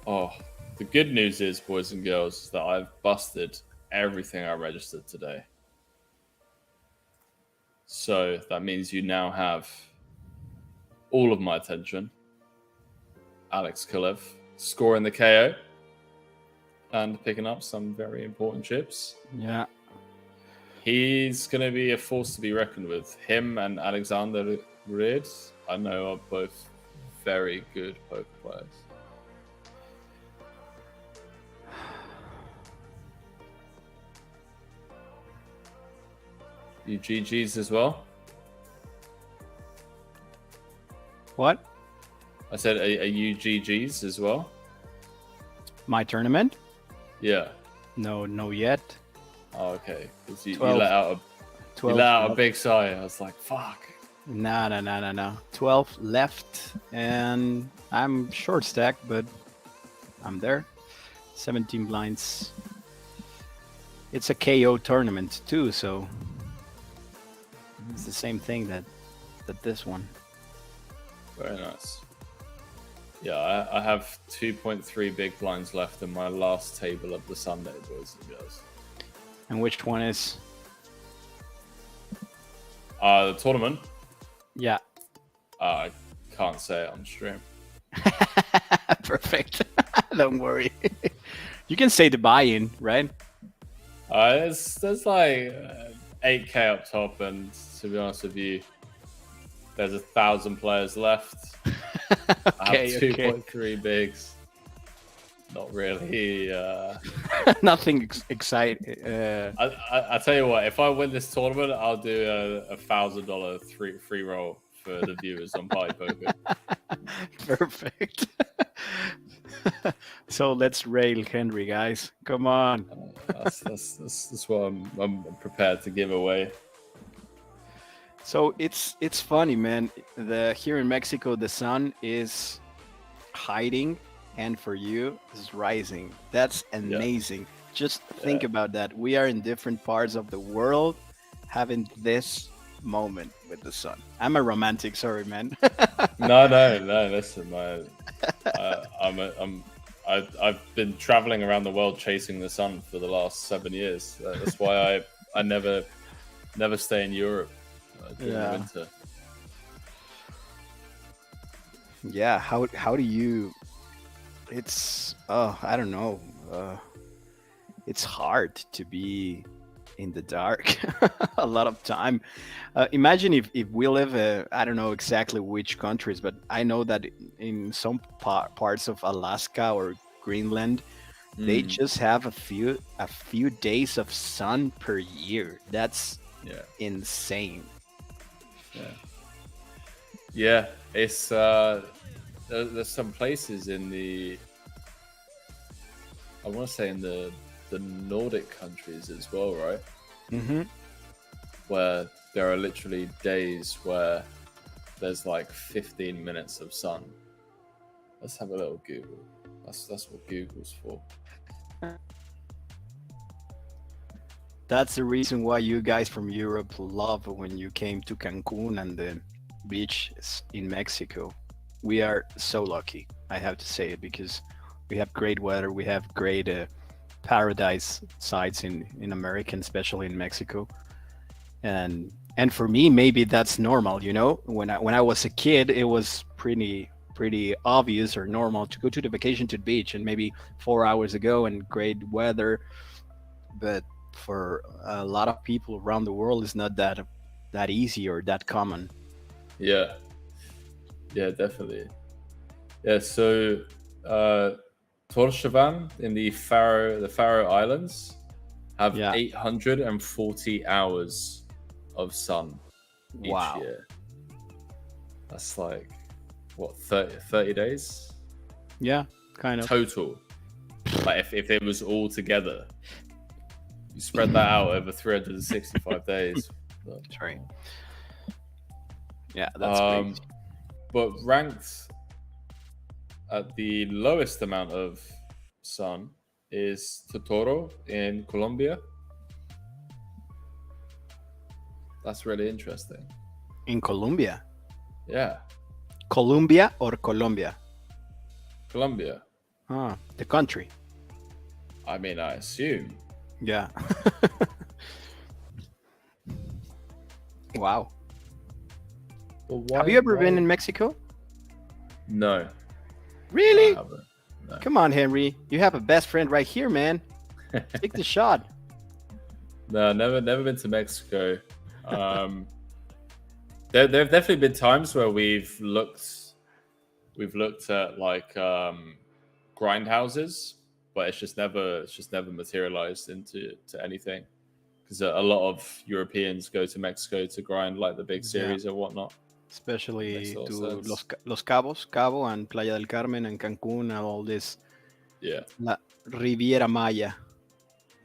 A: Oh, the good news is, boys and girls, is that I've busted everything I registered today. So that means you now have all of my attention. Alex Kulev scoring the KO and picking up some very important chips.
D: Yeah.
A: He's going to be a force to be reckoned with. Him and Alexander Reed, I know, are both very good poker players. You GGs as well?
D: What?
A: I said, are you GGs as well?
D: My tournament?
A: Yeah.
D: No yet.
A: Oh, okay. 'Cause you
D: 12.
A: let out a big sigh. I was like, fuck.
D: No. 12 left, and I'm short stack, but I'm there. 17 blinds. It's a KO tournament too, so it's the same thing that this one.
A: Very nice. Yeah, I have 2.3 big blinds left in my last table of the Sunday, boys and girls.
D: And which one is?
A: The tournament?
D: Yeah.
A: I can't say it on stream.
D: Perfect. Don't worry. You can say the buy-in, right?
A: There's like 8k up top, and to be honest with you, there's 1,000 players left. I have 2.3 bigs. Not really.
D: Nothing exciting.
A: I tell you what, if I win this tournament, I'll do a $1,000 free roll for the viewers on partypoker.
D: Perfect. So let's rail Henry, guys. Come on.
A: That's what I'm prepared to give away.
D: So it's funny, man. Here in Mexico, the sun is hiding, and for you is rising. That's amazing. Yeah. Just think about that. We are in different parts of the world, having this moment with the sun. I'm a romantic, sorry, man.
A: No. Listen, I've been traveling around the world chasing the sun for the last 7 years. That's why I never stay in Europe during the winter.
D: Yeah, how do you? It's I don't know. It's hard to be in the dark a lot of time. Imagine if we live I don't know exactly which countries, but I know that in some parts of Alaska or Greenland, they just have a few days of sun per year. That's insane.
A: Yeah, it's there's some places in I want to say in the Nordic countries as well, right?
D: Mm-hmm.
A: Where there are literally days where there's like 15 minutes of sun. Let's have a little Google. That's what Google's for.
D: That's the reason why you guys from Europe love when you came to Cancun and the beach in Mexico. We are so lucky, I have to say it, because we have great weather. We have great paradise sites in America, especially in Mexico. And for me, maybe that's normal, you know? When I was a kid, it was pretty obvious or normal to go to the vacation to the beach and maybe 4 hours ago and great weather. But for a lot of people around the world, it's not that easy or that common.
A: Yeah, definitely. Yeah, so Torshavn in the Faroe Islands have 840 hours of sun each year. That's like what, 30 days?
D: Yeah, kind of
A: total. Like if it was all together, you spread that out over 365 days.
D: That's right. Yeah, that's great.
A: But ranked at the lowest amount of sun is Totoro in Colombia. That's really interesting.
D: In Colombia?
A: Yeah.
D: Colombia or Colombia?
A: Colombia.
D: The country.
A: I mean, I assume.
D: Yeah. Wow.
A: Well,
D: have you ever been in Mexico?
A: No.
D: Really?
A: No.
D: Come on, Henry. You have a best friend right here, man. Take the shot.
A: No, never been to Mexico. There have definitely been times where we've looked at like grind houses, but it's just never materialized into anything, because a lot of Europeans go to Mexico to grind like the big series or whatnot.
D: especially
A: Makes a lot
D: to
A: of sense.
D: Los Cabos, Cabo, and Playa del Carmen and Cancun and all this.
A: Yeah.
D: La Riviera Maya.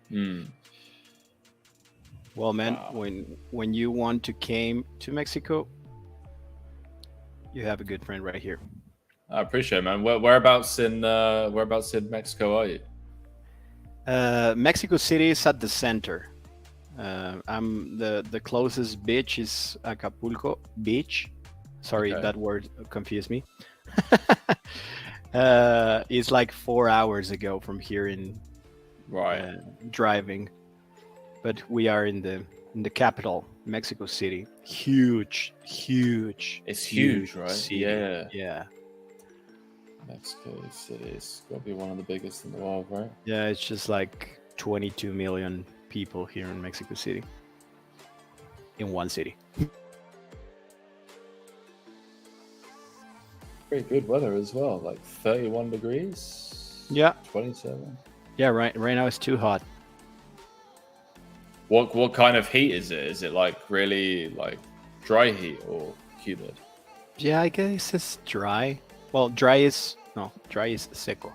A: Hmm.
D: Well, man,
A: Wow.
D: when you want to came to Mexico, you have a good friend right here.
A: I appreciate it, man. Whereabouts in Mexico are you?
D: Mexico City is at the center. I'm the closest beach is Acapulco Beach. Sorry,
A: Okay.
D: that word confused me. It's like 4 hours ago from here in
A: Right.
D: driving, but we are in the capital, Mexico City. Huge.
A: It's huge, right?
D: city.
A: Yeah. Mexico City. It's got to be one of the biggest in the world, right?
D: Yeah, it's just like 22 million people here in Mexico City. In one city.
A: Very good weather as well, like 31 degrees.
D: Yeah.
A: 27.
D: Yeah, right now it's too hot.
A: What kind of heat is it? Is it like really like dry heat or humid?
D: Yeah, I guess it's dry. Well, dry is seco.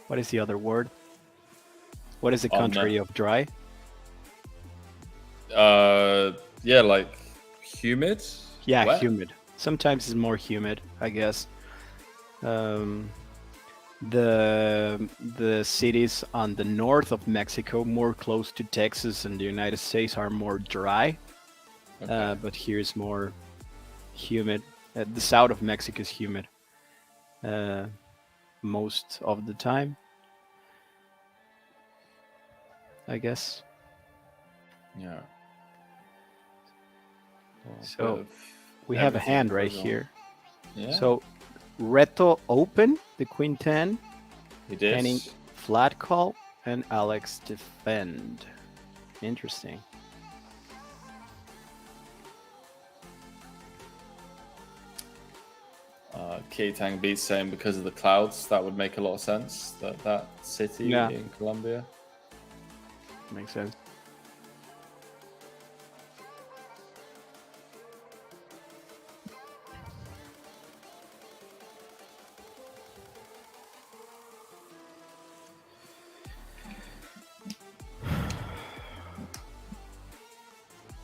D: What is the other word? What is the contrary of dry?
A: Yeah, like humid.
D: Yeah,
A: Wet?
D: humid. Sometimes it's more humid, I guess. The cities on the north of Mexico, more close to Texas and the United States, are more dry.
A: Okay.
D: But here's more humid. The south of Mexico is humid most of the time, I guess.
A: Yeah.
D: So we have a hand right
A: goes on.
D: here.
A: Yeah.
D: So Reto open the queen 10,
A: he did.
D: Henning flat call, and Alex defend. Interesting.
A: Keitang beats saying because of the clouds, that would make a lot of sense. That city in Colombia.
D: Makes sense.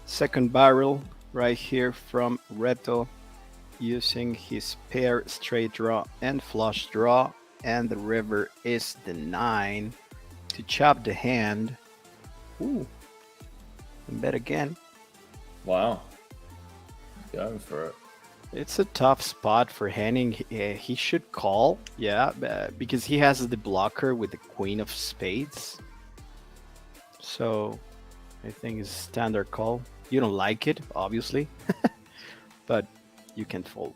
D: Second barrel right here from Reto, using his pair straight draw and flush draw, and the river is the 9 to chop the hand. Ooh, and bet again.
A: Wow. Going for it.
D: It's a tough spot for Henning. He should call, yeah, because he has the blocker with the queen of spades. So I think it's standard call. You don't like it, obviously, but you can fold.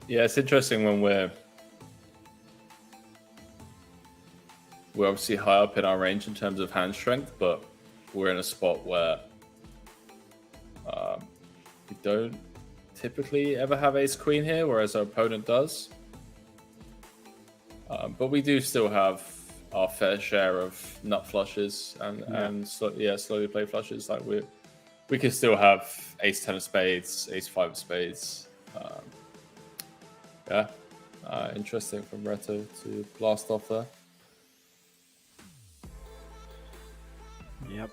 A: Yeah, it's interesting when we're obviously high up in our range in terms of hand strength, but we're in a spot where we don't typically ever have ace queen here, whereas our opponent does. But we do still have our fair share of nut flushes and slowly play flushes. Like we can still have ace 10 of spades, ace 5 of spades. Interesting from Reto to blast off there.
D: Yep.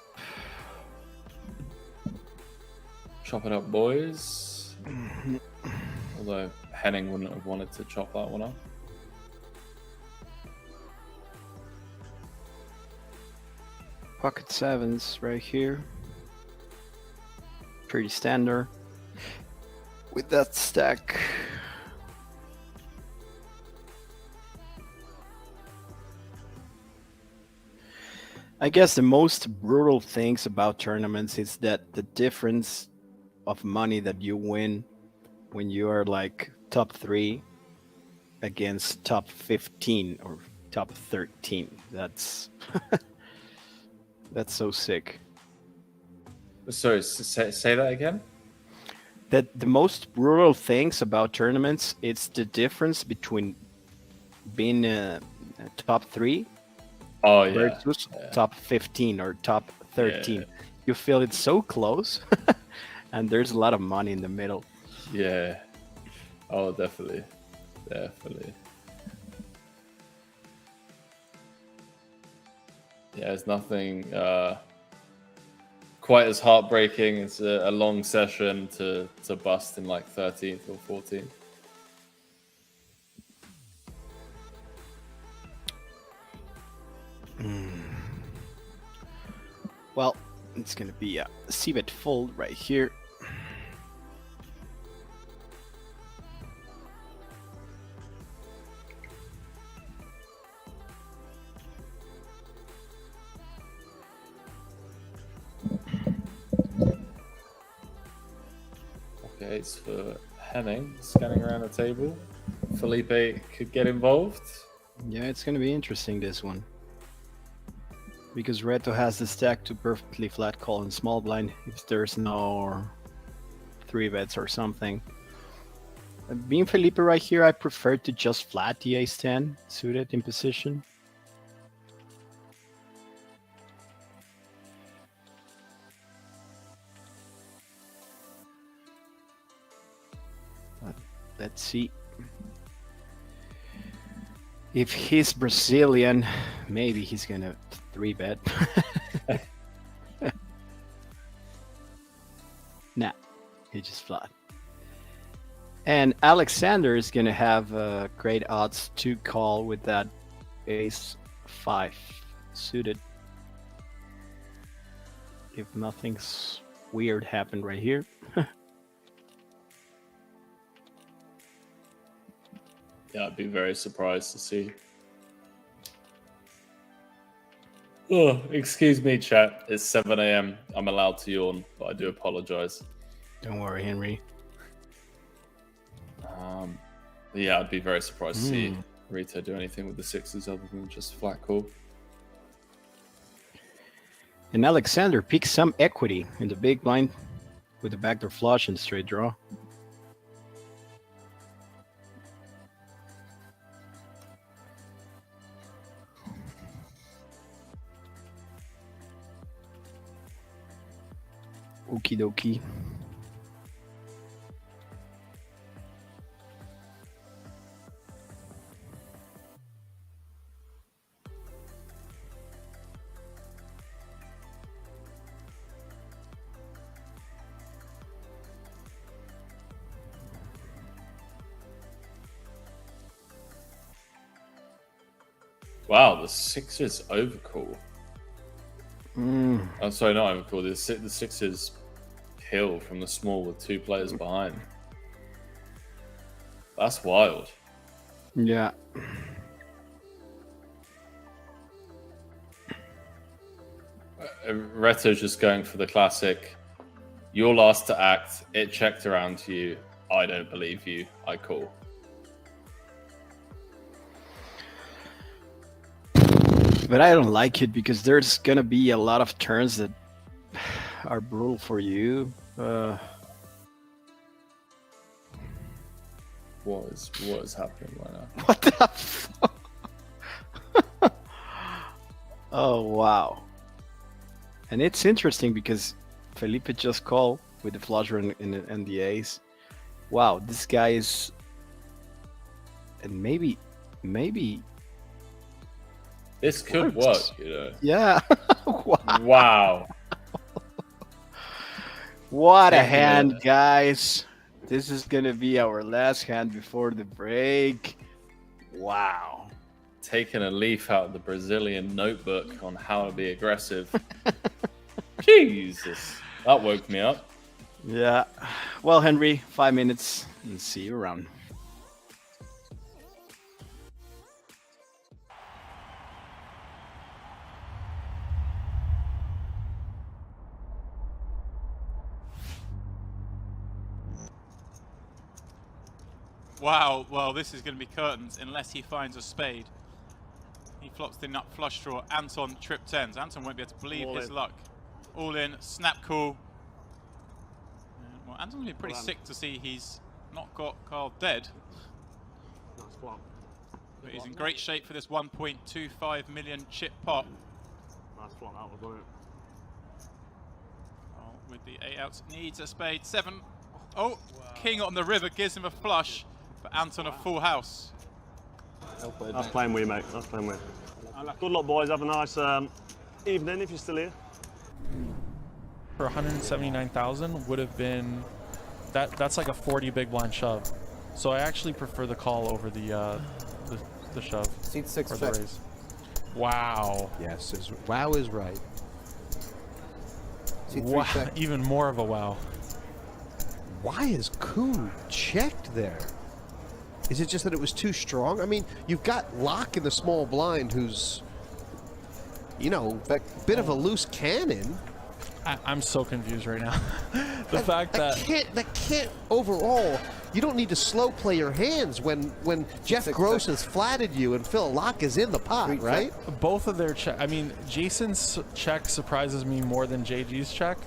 A: Chop it up, boys. Although Henning wouldn't have wanted to chop that one up.
D: Pocket sevens right here. Pretty standard. With that stack. I guess the most brutal things about tournaments is that the difference of money that you win when you are like top 3 against top 15 or top 13. That's that's so sick.
A: Sorry, say that again?
D: That the most brutal things about tournaments, it's the difference between being a top 3
A: Oh yeah.
D: versus top 15 or top 13.
A: Yeah.
D: You feel it's so close, and there's a lot of money in the middle.
A: Yeah. Oh, definitely. Definitely. Yeah, it's nothing quite as heartbreaking. It's a long session to bust in like 13th or 14th.
D: Well, it's gonna be a c-bet fold right here.
A: Okay, it's for Henning, scanning around the table. Felipe could get involved.
D: Yeah, it's gonna be interesting, this one. Because Reto has the stack to perfectly flat call in small blind if there's no 3-bets or something. Being Felipe right here, I prefer to just flat the ace-10 suited in position. But let's see. If he's Brazilian, maybe he's gonna 3-bet. Nah, he just flat. And Alexander is gonna have great odds to call with that ace-5 suited. If nothing's weird happened right here.
A: Yeah, I'd be very surprised to see. Oh, excuse me, chat. It's 7 a.m. I'm allowed to yawn, but I do apologize.
D: Don't worry, Henry.
A: Yeah, I'd be very surprised to see Rito do anything with the sixes other than just flat call.
D: And Alexander picks some equity in the big blind with the backdoor flush and straight draw. Okie dokie.
A: Wow, the sixes overcall. Oh, sorry, not overcall. The sixes kill from the small with 2 players behind. That's wild.
D: Yeah.
A: Reto's just going for the classic. You're last to act. It checked around to you. I don't believe you. I call.
D: But I don't like it because there's gonna be a lot of turns that are brutal for you.
A: What is happening right now?
D: What the fuck? Oh, wow. And it's interesting because Felipe just called with the flush and the ace. Wow, this guy is... And maybe...
A: This could work, you know.
D: Yeah.
A: Wow.
D: What a hand, guys. This is going to be our last hand before the break. Wow.
A: Taking a leaf out of the Brazilian notebook on how to be aggressive. Jesus. That woke me up.
D: Yeah. Well, Henry, 5 minutes and see you around.
E: Wow, well, this is going to be curtains unless he finds a spade. He flops the nut flush draw. Anton trip tens. Anton won't be able to believe his luck. All in, snap call. Well, Anton's been pretty sick to see he's not got Carl dead.
F: Nice flop.
E: But he's in great shape for this 1.25 million chip pot.
F: Nice flop that was, wasn't it?
E: Oh, with the 8 outs, needs a spade. 7. Oh, king on the river gives him a flush, but Anton a full house.
F: That's playing with you, mate. That's playing with you. Good luck, boys. Have a nice evening if you're still here.
G: For 179,000 would have been that's like a 40 big blind shove. So I actually prefer the call over the shove.
H: Seat 6
G: or
H: check.
G: the raise. Wow.
I: Yes, wow is right.
H: Seat 3
G: Wow.
H: check.
G: Even more of a wow.
I: Why is Kuhn checked there? Is it just that it was too strong? I mean, you've got Locke in the small blind who's, you know, a bit of a loose cannon.
G: I'm so confused right now. The fact that
I: can't overall. You don't need to slow play your hands when Jeff Gross has flatted you and Phil Locke is in the pot, right?
G: both of their check. I mean, Jason's check surprises me more than JG's check,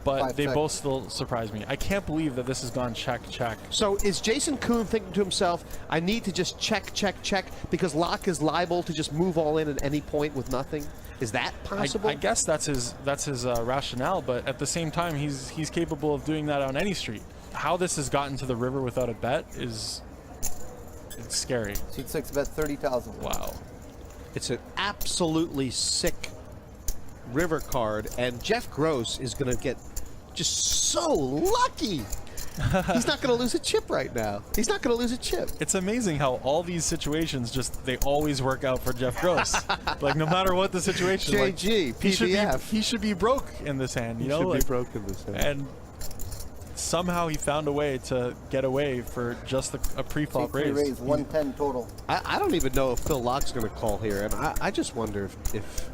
G: but they both still surprise me. I can't believe that this has gone check.
I: So is Jason Kuhn thinking to himself, I need to just check because Locke is liable to just move all in at any point with nothing? Is that possible?
G: I guess that's his rationale, but at the same time, he's capable of doing that on any street. How this has gotten to the river without a bet it's scary.
H: Seat 6 bet 30,000.
G: Wow.
I: It's an absolutely sick river card, and Jeff Gross is going to get just so lucky. He's not going to lose a chip right now. He's not going to lose a chip.
G: It's amazing how all these situations they always work out for Jeff Gross. Like no matter what the situation.
I: JG,
G: like, he should be broke in this hand. You know,
I: should be broke in this hand.
G: And somehow he found a way to get away for just a pre-flop
H: Seat 3
G: raise.
H: raise 110 total.
I: I don't even know if Phil Locke's going to call here, and I just wonder if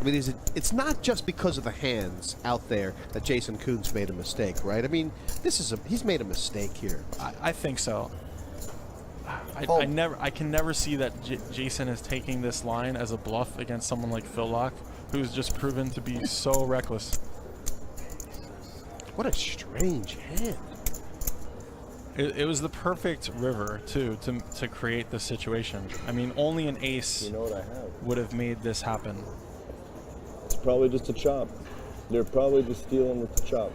I: I mean, it's not just because of the hands out there that Jason Kuhn's made a mistake, right? I mean, he's made a mistake here.
G: I think so. I can never see that Jason is taking this line as a bluff against someone like Phil Locke, who's just proven to be so reckless.
I: What a strange hand.
G: It was the perfect river too to create this situation. I mean, only an ace would have made this happen.
J: It's probably just a chop. They're probably just stealing with the chop.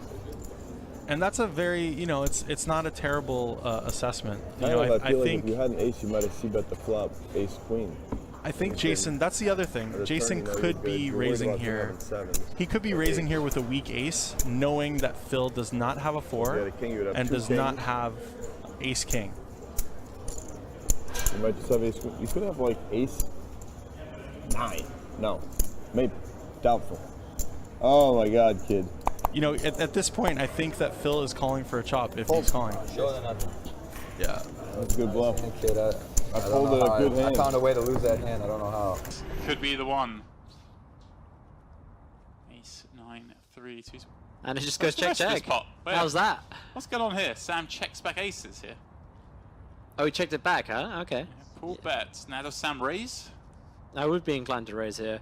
G: And that's a very, it's not a terrible assessment.
J: I feel like if you had an ace, you might have c-bet the flop, ace queen.
G: I think Jason, that's the other thing. Jason could be raising here. He could be raising here with a weak ace, knowing that Phil does not have a 4 and does not have ace king.
J: You might just have ace queen. You could have like ace 9. No, maybe. Doubtful. Oh my god, kid.
G: At this point, I think that Phil is calling for a chop if he's calling. Yeah.
J: That's a good bluff.
H: Kid,
J: I pulled a good hand.
H: I found a way to lose that hand. I don't know how.
E: Could be the one. Ace 9 3 2.
K: And it just goes check. How's that?
E: What's going on here? Sam checks back aces here.
K: Oh, he checked it back, huh? Okay.
E: Yeah, pool bets. Now does Sam raise?
K: I would be inclined to raise here.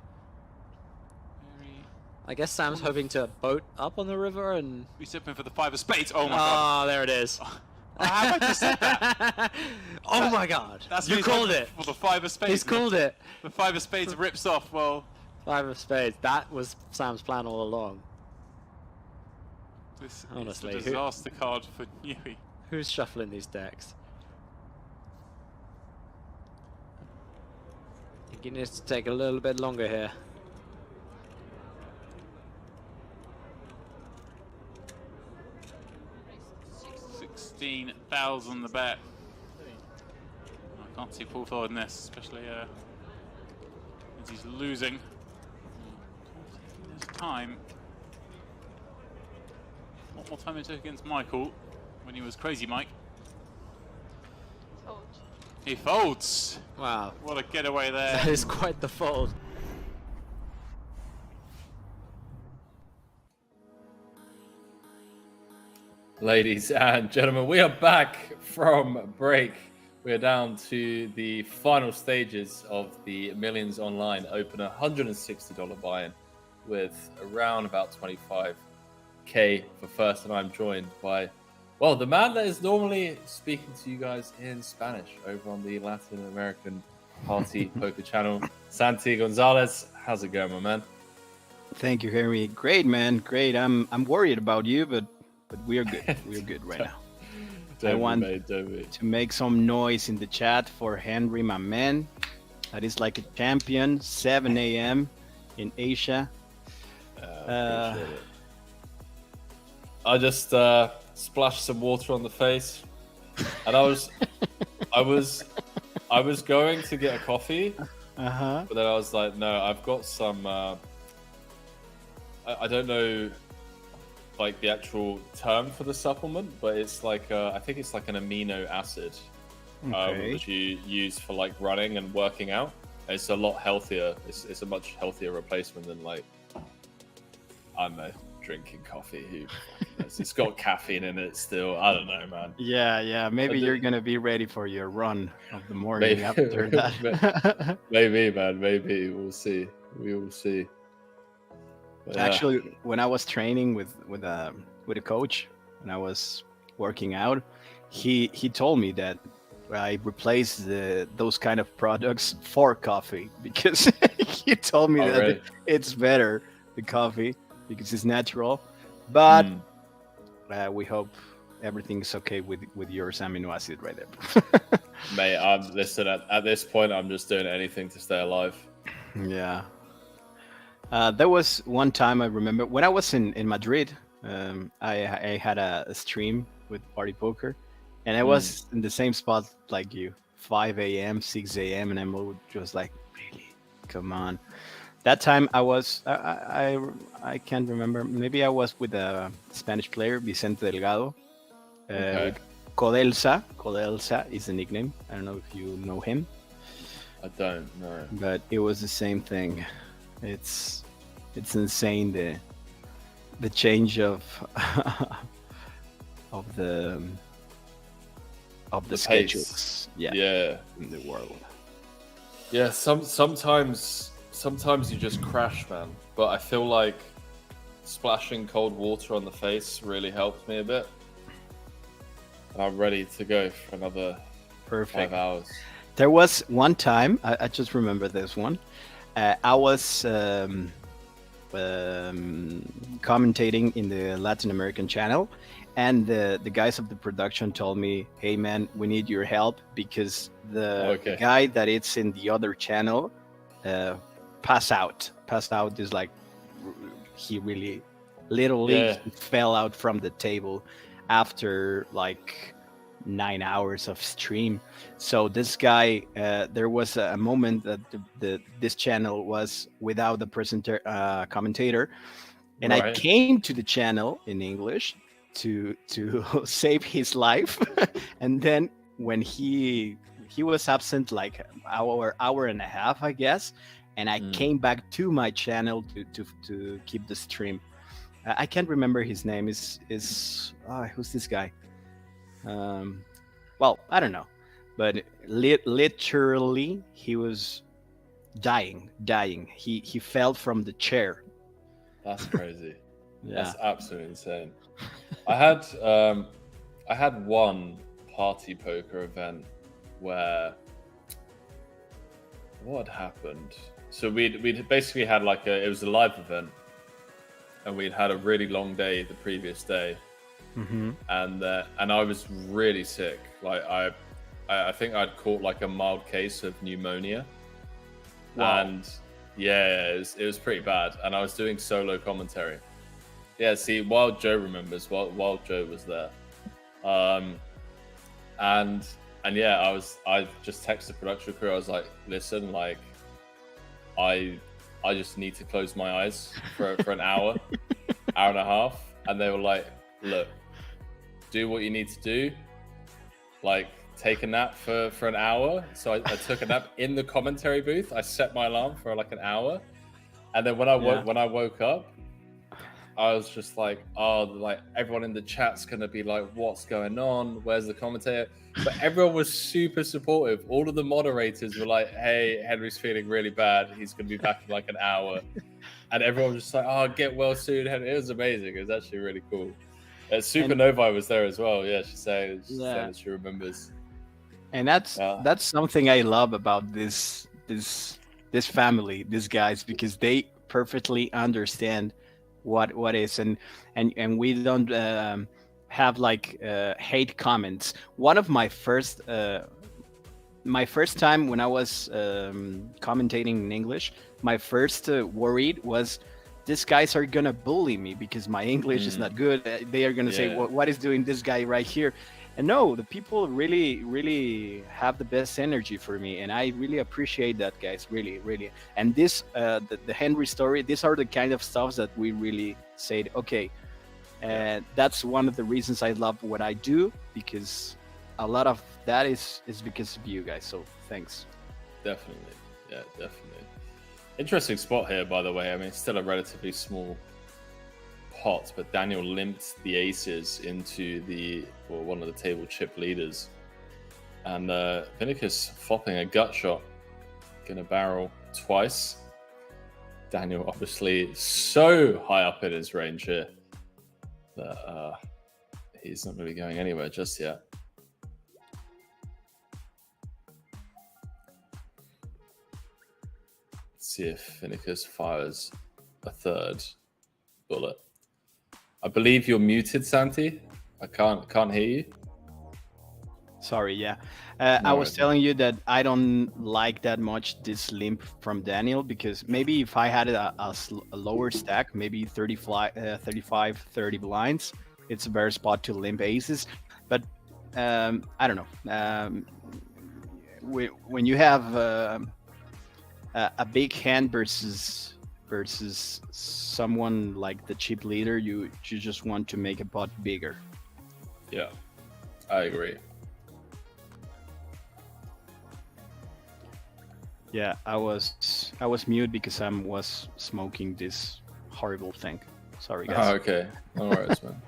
K: I guess Sam's hoping to boat up on the river and...
E: He's hoping for the 5 of spades. Oh my god.
K: Oh, there it is.
E: How have I just said that?
K: Oh my god.
E: You
K: called it.
E: For the 5 of spades.
K: He's called it.
E: The 5 of spades rips off. Well,
K: 5 of spades. That was Sam's plan all along.
E: This
K: honestly
E: is a disaster card for Newey.
K: Who's shuffling these decks? I think he needs to take a little bit longer here.
E: $16,000 the bet. I can't see full forward in this, especially as he's losing. There's time. What more time it took against Michael when he was crazy Mike? He folds.
K: Wow.
E: What a getaway there.
K: That is quite the fold.
A: Ladies and gentlemen, we are back from break. We're down to the final stages of the Millions Online Open $160 buy-in with around about 25k for first, and I'm joined by, well, the man that is normally speaking to you guys in Spanish over on the Latin American Party Poker channel. Santi Gonzalez, how's it going, my man?
D: Thank you, Henry. Great, man. Great. I'm worried about you, but we are good. We are good right now. I want to make some noise in the chat for Henry, my man. That is like a champion. 7 a.m. in Asia.
A: I just splashed some water on the face, and I was going to get a coffee, but then I was like, no, I've got some. I don't know, like the actual term for the supplement, but it's like I think it's like an amino acid that you use for like running and working out. It's a lot healthier. It's a much healthier replacement than like I don't know, drinking coffee. Who knows? It's got caffeine in it still. I don't know, man.
D: Yeah. Maybe you're gonna be ready for your run of the morning after that.
A: Maybe, man. Maybe we'll see. We will see. But,
D: actually, when I was training with a coach, when I was working out, he told me that I replaced those kind of products for coffee because he told me that
A: really?
D: It's better, the coffee, because it's natural. But we hope everything's okay with your amino acid right there.
A: Mate, listen, at this point, I'm just doing anything to stay alive.
D: Yeah. There was one time I remember when I was in Madrid. I had a stream with Party Poker, and I was in the same spot like you, 5 a.m., 6 a.m., and I'm just like, really, come on. That time I was, I can't remember. Maybe I was with a Spanish player, Vicente Delgado. With Codelsa. Codelsa is the nickname. I don't know if you know him.
A: I don't know.
D: But it was the same thing. It's insane the change of the schedules.
A: Yeah.
D: In the world.
A: Yeah, sometimes you just crash, man. But I feel like splashing cold water on the face really helped me a bit. And I'm ready to go for another 5 hours.
D: There was one time, I just remember this one. I was commentating in the Latin American channel, and the guys of the production told me, hey man, we need your help because the guy that it's in the other channel passed out is like he really literally fell out from the table after like 9 hours of stream. So this guy, there was a moment that this channel was without the commentator, and I came to the channel in English to save his life. And then when he was absent like hour and a half, I guess, and I came back to my channel to keep the stream. I can't remember his name. Is who's this guy? Well, I don't know, but literally he was dying. He fell from the chair.
A: That's crazy.
D: Yeah.
A: That's absolutely insane. I had one party poker event where what happened? So we'd basically had like it was a live event, and we'd had a really long day the previous day.
D: Mm-hmm.
A: And I was really sick. Like I think I'd caught like a mild case of pneumonia.
D: Wow.
A: And yeah, it was pretty bad. And I was doing solo commentary. Yeah, see, Wild Joe remembers. Wild Joe was there. And yeah, I just texted production crew. I was like, listen, like I just need to close my eyes for an hour and a half. And they were like, look, do what you need to do, like take a nap for an hour. So I took a nap in the commentary booth. I set my alarm for like an hour, and then when I woke up, I was just like, oh, like everyone in the chat's gonna be like, what's going on? Where's the commentator? But everyone was super supportive. All of the moderators were like, hey, Henry's feeling really bad. He's gonna be back in like an hour. And everyone was just like, oh, get well soon, Henry. It was amazing. It was actually really cool. Supernova was there as well. Yeah, she said that she remembers.
D: And that's something I love about this family, these guys, because they perfectly understand what is, and we don't have like hate comments. One of my first time when I was commentating in English, my first worried was these guys are gonna bully me because my English is not good. They are gonna say, what is doing this guy right here? And no, the people really have the best energy for me, and I really appreciate that, guys. Really. And this, the Henry story, these are the kind of stuff that we really said, okay. And that's one of the reasons I love what I do, because a lot of that is because of you guys. So thanks.
A: Definitely, yeah, definitely. Interesting spot here, by the way. I mean, it's still a relatively small pot, but Daniel limped the aces into one of the table chip leaders, and Vinicus flopping a gut shot, gonna barrel twice. Daniel obviously so high up in his range here that he's not really going anywhere just yet. Let's see if Vinicus fires a third bullet. I believe you're muted, Santi. I can't hear you.
D: Sorry, yeah. I was telling you that I don't like that much this limp from Daniel, because maybe if I had a lower stack, maybe 35, 30 blinds, it's a better spot to limp aces. But I don't know. When you have a big hand versus someone like the chip leader, you just want to make a pot bigger.
A: Yeah, I agree.
D: Yeah, I was mute because I was smoking this horrible thing. Sorry, guys.
A: Oh, okay. No worries, man.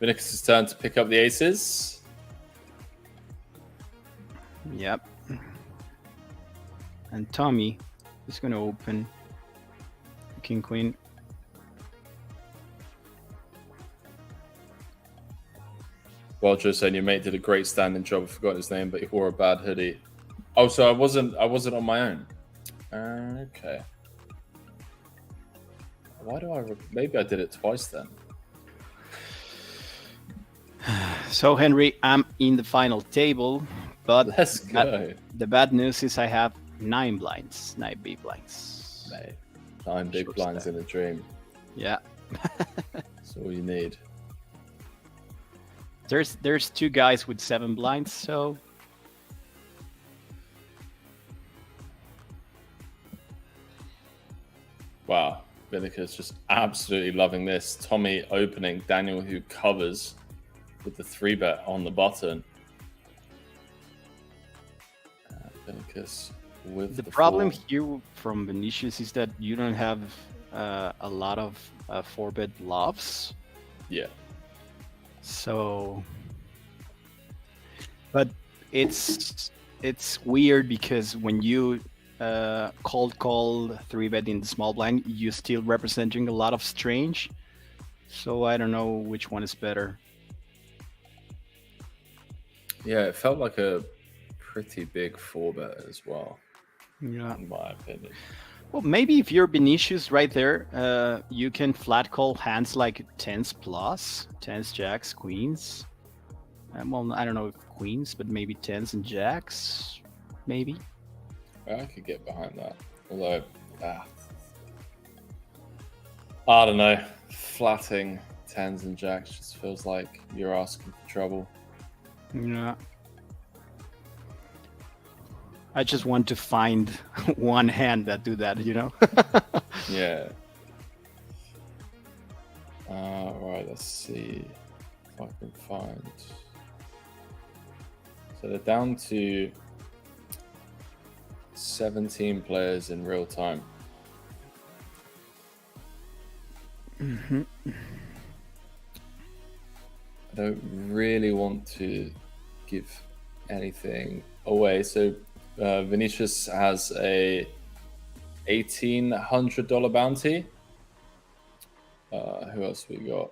A: Vinicus' turn to pick up the aces.
D: Yep. And Tommy is going to open King Queen.
A: Well, just saying, your mate did a great standing job. I forgot his name, but he wore a bad hoodie. Oh, so I wasn't on my own. Okay. Why do maybe I did it twice then.
D: So Henry, I'm in the final table, but
A: let's go.
D: The bad news is I have 9 blinds, 9 big blinds.
A: 9 big blinds in a dream.
D: Yeah.
A: That's all you need.
D: There's 2 guys with 7 blinds, so
A: wow, Vinicus just absolutely loving this. Tommy opening, Daniel who covers with the 3-bet on the button. Vinicus with the
D: problem
A: 4.
D: here from Vinicius is that you don't have a lot of 4-bet bluffs.
A: Yeah.
D: So, but it's weird because when you cold call 3-bet in the small blind, you're still representing a lot of strange. So I don't know which one is better.
A: Yeah, it felt like a pretty big 4-bet as well.
D: Yeah,
A: in my opinion.
D: Well, maybe if you're Vinicius right there, you can flat call hands like 10s plus, 10s, jacks, queens. Well, I don't know if queens, but maybe 10s and jacks, maybe.
A: I could get behind that. Although, I don't know. Flatting 10s and jacks just feels like you're asking for trouble.
D: Yeah. I just want to find one hand that do that, you know?
A: Yeah. Right, let's see if I can find. So they're down to 17 players in real time.
D: Mm-hmm.
A: I don't really want to give anything away, so Vinicius has a $1,800 bounty. Who else we got?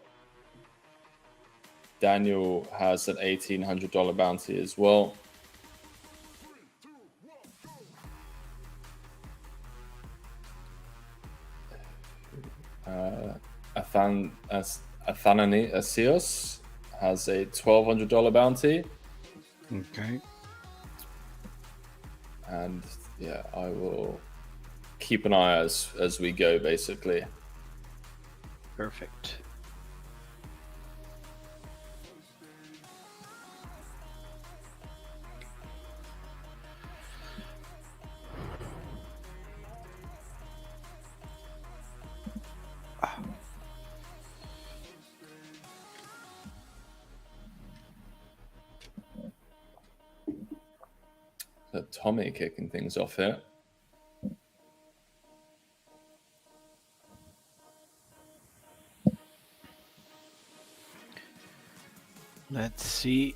A: Daniel has an $1,800 bounty as well. Athanasios has a $1,200 bounty.
D: Okay.
A: And yeah, I will keep an eye as we go, basically.
D: Perfect.
A: So Tommy kicking things off here.
D: Let's see.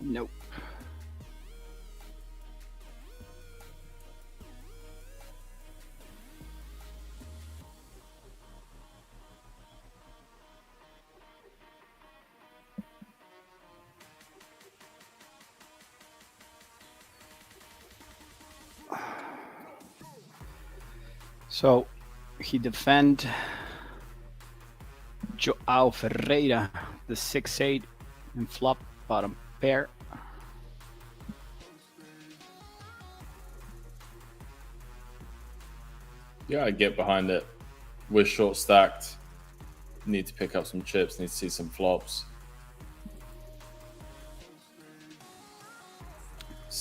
D: Nope. So he defend Joao Ferreira, the 6-8, and flop bottom pair.
A: Yeah, I get behind it. We're short stacked. Need to pick up some chips. Need to see some flops.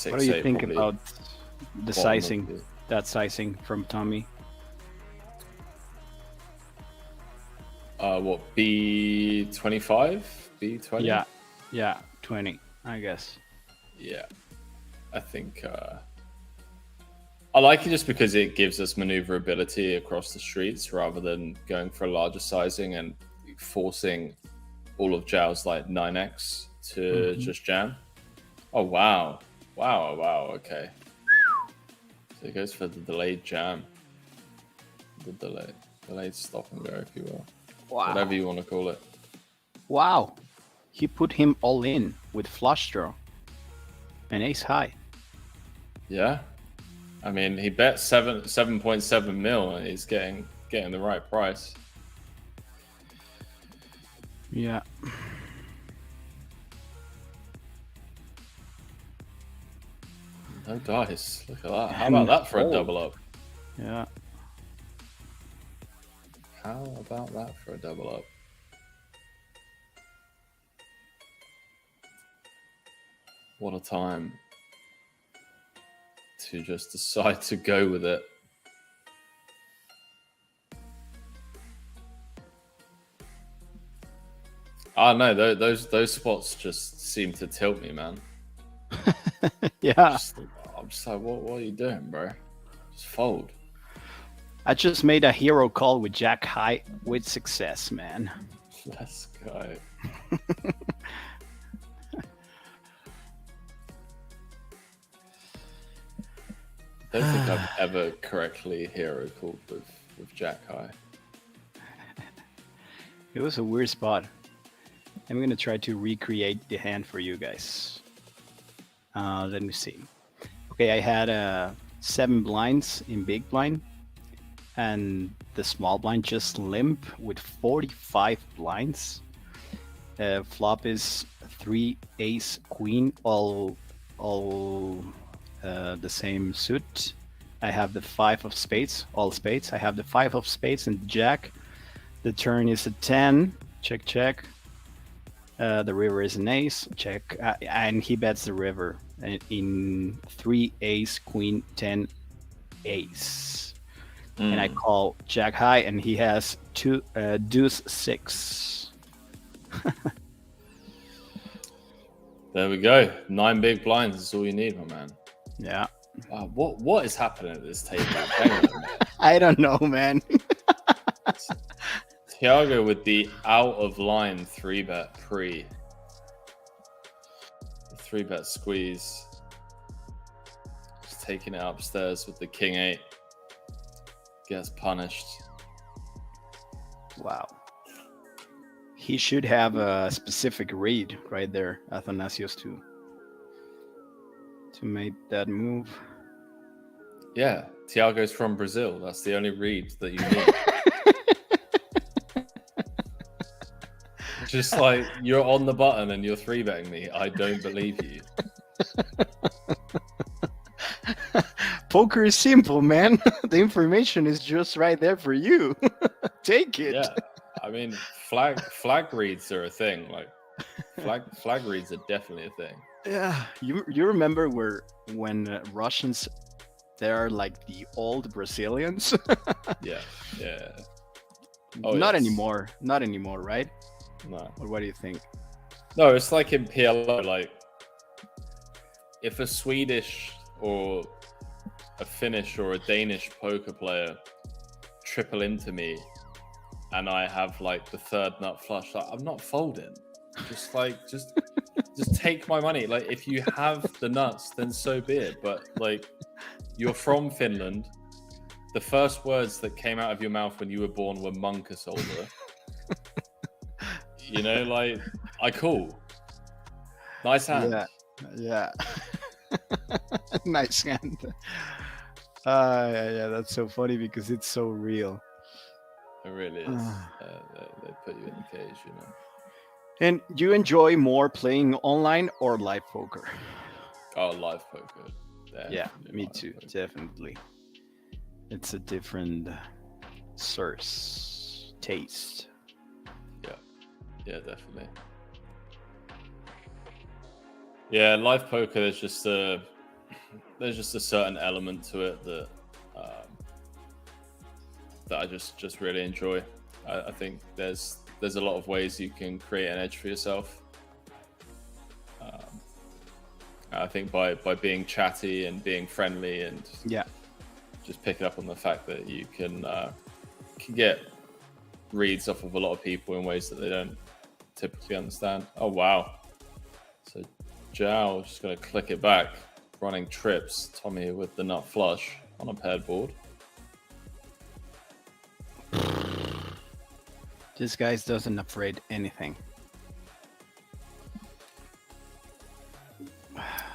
D: What do you think about the sizing? That sizing from Tommy?
A: What, B25? B20?
D: Yeah, 20, I guess.
A: Yeah. I think I like it just because it gives us maneuverability across the streets rather than going for a larger sizing and forcing all of Zhao's like 9x to just jam. Oh, wow. Wow, okay. So it goes for the delayed jam. The delayed stop and go, if you will.
D: Wow.
A: Whatever you want to call it.
D: Wow. He put him all in with flush draw and ace high.
A: Yeah. I mean, he bet 7.7 mil and he's getting the right price.
D: Yeah.
A: No dice. Look at that. How about that for a double up?
D: Yeah.
A: How about that for a double up? What a time to just decide to go with it. No, those spots just seem to tilt me, man.
D: Yeah.
A: I'm just like, what are you doing, bro? Just fold.
D: I just made a hero call with Jack high with success, man.
A: Let's go. I don't think I've ever correctly hero called with Jack high.
D: It was a weird spot. I'm gonna try to recreate the hand for you guys. Let me see. Okay, I had 7 blinds in big blind, and the small blind just limp with 45 blinds. Flop is 3 ace queen, all the same suit. I have the 5 of spades, all spades. I have the 5 of spades and jack. The turn is a 10. Check, check. The river is an ace. Check. And he bets the river in 3 ace, queen, 10, ace. And I call jack high, and he has deuce 6.
A: There we go. 9 big blinds is all you need, my man.
D: Yeah.
A: What is happening at this table?
D: I don't know, man.
A: Thiago with the out of line 3-bet pre. The 3-bet squeeze. Just taking it upstairs with the king 8. Gets punished.
D: Wow. He should have a specific read right there, Athanasios, to make that move.
A: Yeah, Thiago's from Brazil. That's the only read that you need. Just like you're on the button and you're 3-betting me. I don't believe you.
D: Poker is simple, man. The information is just right there for you. Take it.
A: Yeah, I mean, flag reads are a thing. Like flag reads are definitely a thing.
D: Yeah, you remember when Russians, they're like the old Brazilians.
A: Yeah.
D: Oh, not anymore. Not anymore, right?
A: No.
D: Or what do you think?
A: No, it's like in PLO. Like if a Swedish or a Finnish or a Danish poker player triple into me, and I have like the third nut flush, like, I'm not folding. Just take my money. Like if you have the nuts, then so be it. But like you're from Finland. The first words that came out of your mouth when you were born were Munkasolder. You know, like I call. Nice hand.
D: Yeah. Nice hand. Yeah, that's so funny because it's so real.
A: It really is. They put you in the cage, you know.
D: And do you enjoy more playing online or live poker?
A: Oh, live poker.
D: Yeah, me too. Poker. Definitely. It's a different source taste.
A: Yeah, definitely. Yeah, live poker. There's just a certain element to it that I just really enjoy. I think there's a lot of ways you can create an edge for yourself. I think by being chatty and being friendly and just picking up on the fact that you can get reads off of a lot of people in ways that they don't typically understand. Oh wow! So Zhao just going to click it back, running trips. Tommy with the nut flush on a paired board.
D: This guy doesn't afraid anything.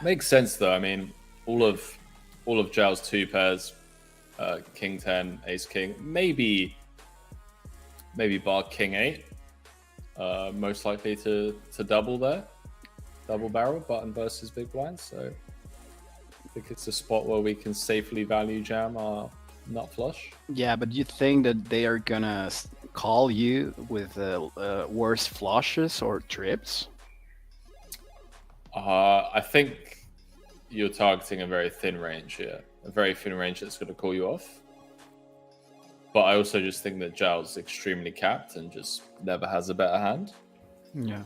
A: Makes sense though. I mean, all of Zhao's 2 pairs, King 10, Ace King, maybe bar King 8, most likely to double there, double barrel button versus big blind. So I think it's a spot where we can safely value jam our nut flush.
D: Yeah, but you think that they are gonna call you with worse flushes or trips?
A: I think you're targeting a very thin range here, a very thin range that's going to call you off. But I also just think that Zhao's extremely capped and just never has a better hand.
D: Yeah.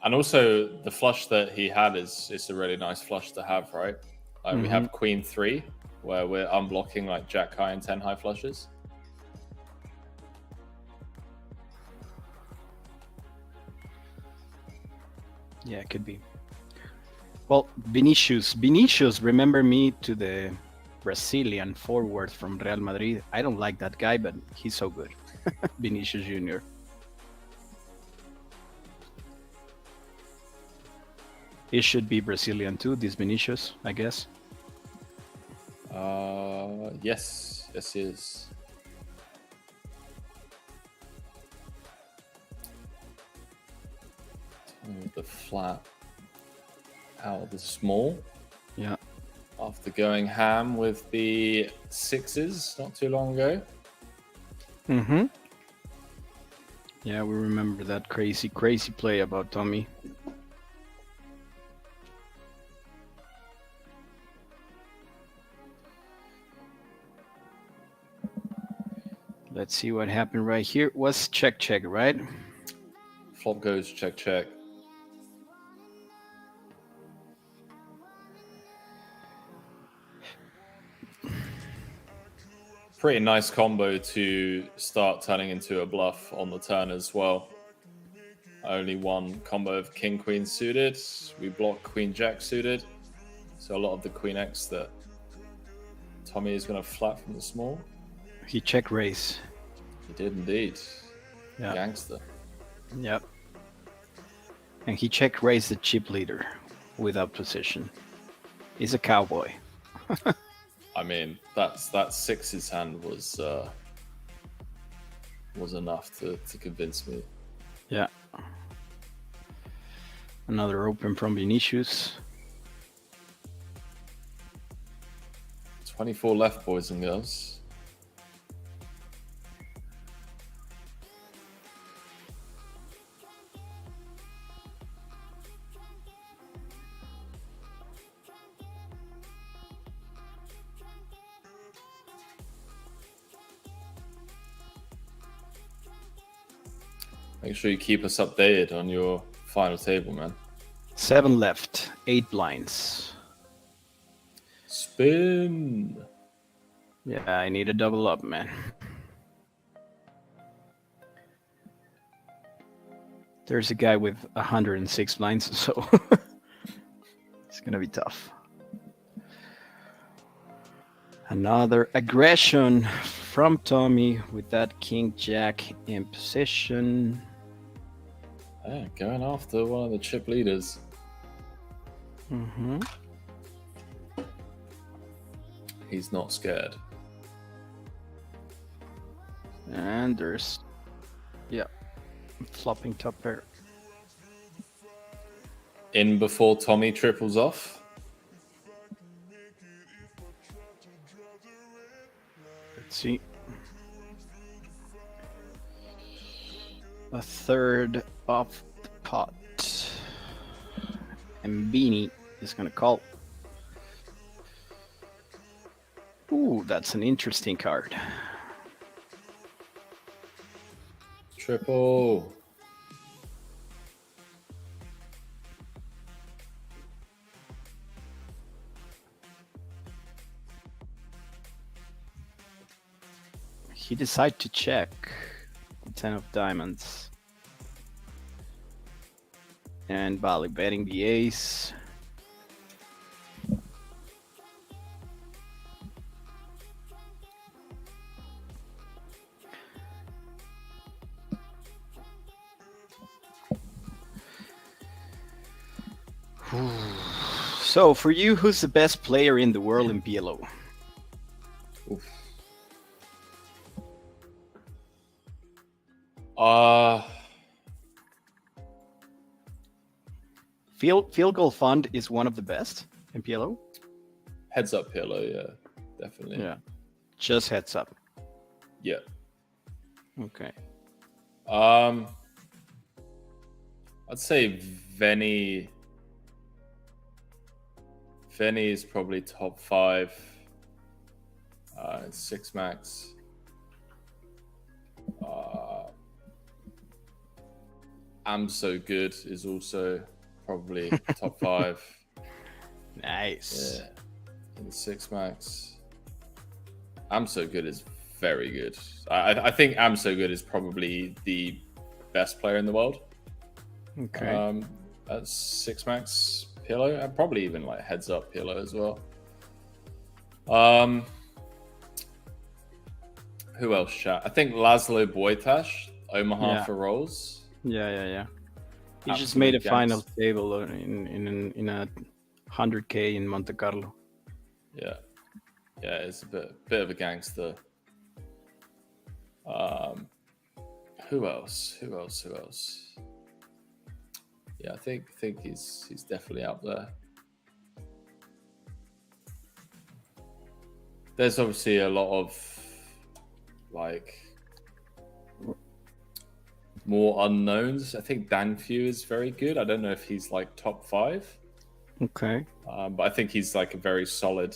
A: And also the flush that he had is a really nice flush to have, right? Like we have Queen 3, where we're unblocking like Jack high and 10 high flushes.
D: Yeah, it could be. Well, Vinicius, remember me to the Brazilian forward from Real Madrid. I don't like that guy, but he's so good. Vinicius Jr. He should be Brazilian too, this Vinicius, I guess.
A: Yes, he is. The flat out of the small.
D: Yeah.
A: After going ham with the 6s not too long ago.
D: Yeah, we remember that crazy play about Tommy. Let's see what happened right here. Was check, right?
A: Flop goes check. Pretty nice combo to start turning into a bluff on the turn as well. Only one combo of King Queen suited. We block Queen Jack suited. So a lot of the Queen X that Tommy is going to flat from the small.
D: He check raise.
A: He did indeed.
D: Yeah.
A: Gangster.
D: Yep. And he check raised the chip leader without position. He's a cowboy.
A: I mean, that sixes hand was enough to convince me.
D: Yeah. Another open from Vinicius.
A: 24 left, boys and girls. Make sure you keep us updated on your final table, man.
D: 7 left, 8 blinds.
A: Spin.
D: Yeah, I need a double up, man. There's a guy with 106 blinds, so it's gonna be tough. Another aggression from Tommy with that King Jack in position.
A: Yeah, going after one of the chip leaders.
D: Mm-hmm.
A: He's not scared.
D: And there's, yeah, flopping top pair.
A: In before Tommy triples off.
D: Let's see. A third of the pot. And Beanie is gonna call. Ooh, that's an interesting card.
A: Triple.
D: He decided to check the 10 of diamonds. And Bali betting the ace. So, for you, who's the best player in the world in PLO?
A: Oof.
D: Field Goal Fund is one of the best in PLO?
A: Heads up, Pillow, yeah, definitely.
D: Yeah. Just heads up.
A: Yeah.
D: Okay.
A: I'd say Venny. Venny is probably top 5. 6 max. I'm So Good is also probably top 5.
D: Nice.
A: Yeah. In the 6 max. I'm So Good is very good. I think I'm So Good is probably the best player in the world.
D: Okay.
A: At 6 max Pillow, and probably even like heads up Pillow as well. Who else, chat? I think Laszlo Boytash, Omaha for rolls.
D: Yeah. He
A: Absolute
D: just made a
A: gangster.
D: final table in a 100K in Monte Carlo.
A: Yeah, it's a bit of a gangster. Who else? Yeah, I think he's definitely up there. There's obviously a lot of like more unknowns. I think Dan Few is very good. I don't know if he's like top 5.
D: Okay.
A: But I think he's like a very solid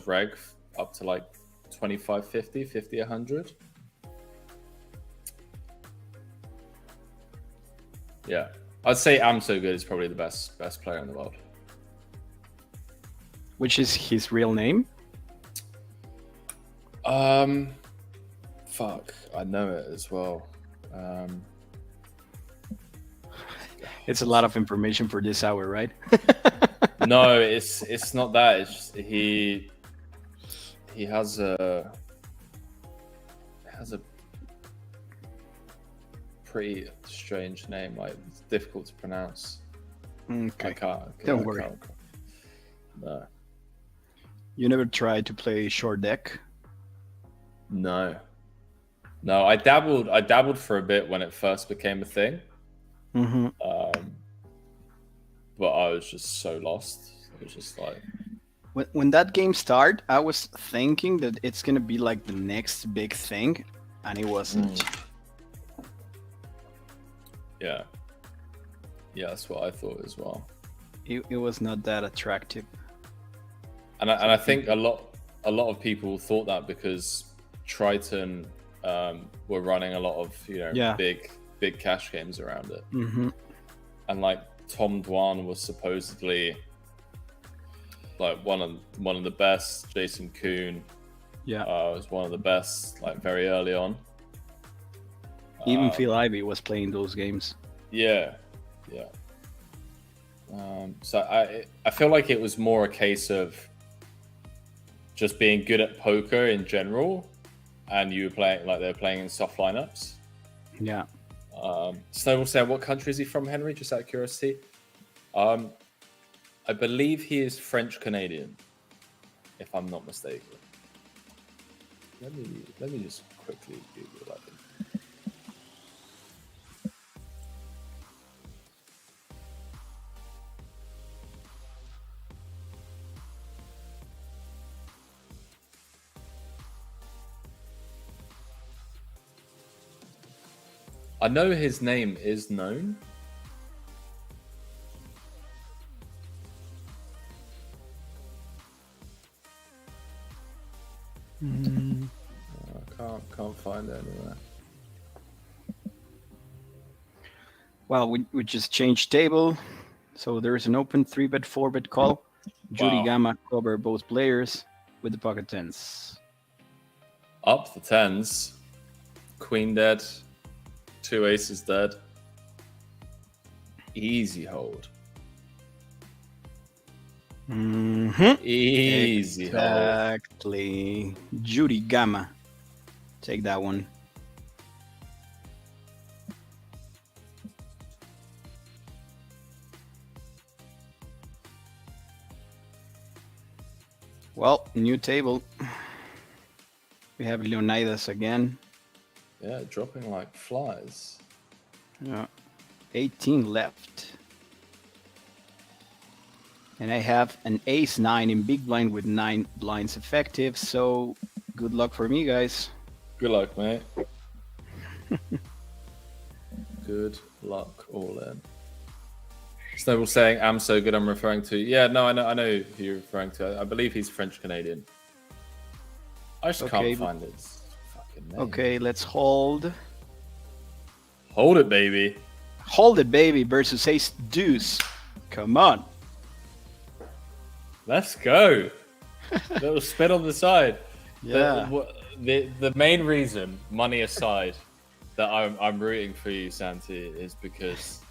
A: reg up to like 25, 50, 50, 100. Yeah. I'd say I'm So Good is probably the best player in the world.
D: Which is his real name?
A: Fuck, I know it as well.
D: It's a lot of information for this hour, right?
A: No, it's not that. It's just he has a pretty strange name. Like it's difficult to pronounce.
D: Okay.
A: I can't.
D: Don't worry.
A: No.
D: You never tried to play short deck?
A: No. No, I dabbled for a bit when it first became a thing.
D: Mm-hmm.
A: But I was just so lost. It was just like...
D: When that game started, I was thinking that it's going to be like the next big thing, and it wasn't.
A: Yeah. Yeah, that's what I thought as well.
D: It was not that attractive.
A: And I think a lot of people thought that because Triton were running a lot of big cash games around it.
D: Mm-hmm.
A: And like Tom Dwan was supposedly like one of the best. Jason Kuhn was one of the best like very early on.
D: Even Phil Ivey was playing those games.
A: Yeah. So I feel like it was more a case of just being good at poker in general, and you were playing like they're playing in soft lineups.
D: Yeah.
A: Snowball said, "What country is he from, Henry?" Just out of curiosity. I believe he is French Canadian, if I'm not mistaken. Let me just quickly Google that. I know his name is known. I can't find it anywhere.
D: Well, we just changed table. So there's an open 3-bet, 4-bet call. Judy Gamma cover both players with the pocket tens.
A: Up the tens. Queen dead. 2 aces dead. Easy hold.
D: Mm-hmm.
A: Easy hold.
D: Exactly. Judy Gamma. Take that one. Well, new table. We have Leonidas again.
A: Yeah, dropping like flies.
D: Yeah. 18 left. And I have an ace-9 in big blind with 9 blinds effective, so good luck for me, guys.
A: Good luck, mate. Good luck all in. Snowball saying, "I'm so good," I'm referring to... Yeah, no, I know who you're referring to. I believe he's French Canadian. I just can't find his fucking name.
D: Okay, let's hold.
A: Hold it, baby.
D: Hold it, baby, versus ace deuce. Come on.
A: Let's go. Little spin on the side.
D: Yeah.
A: The main reason, money aside, that I'm rooting for you, Santi, is because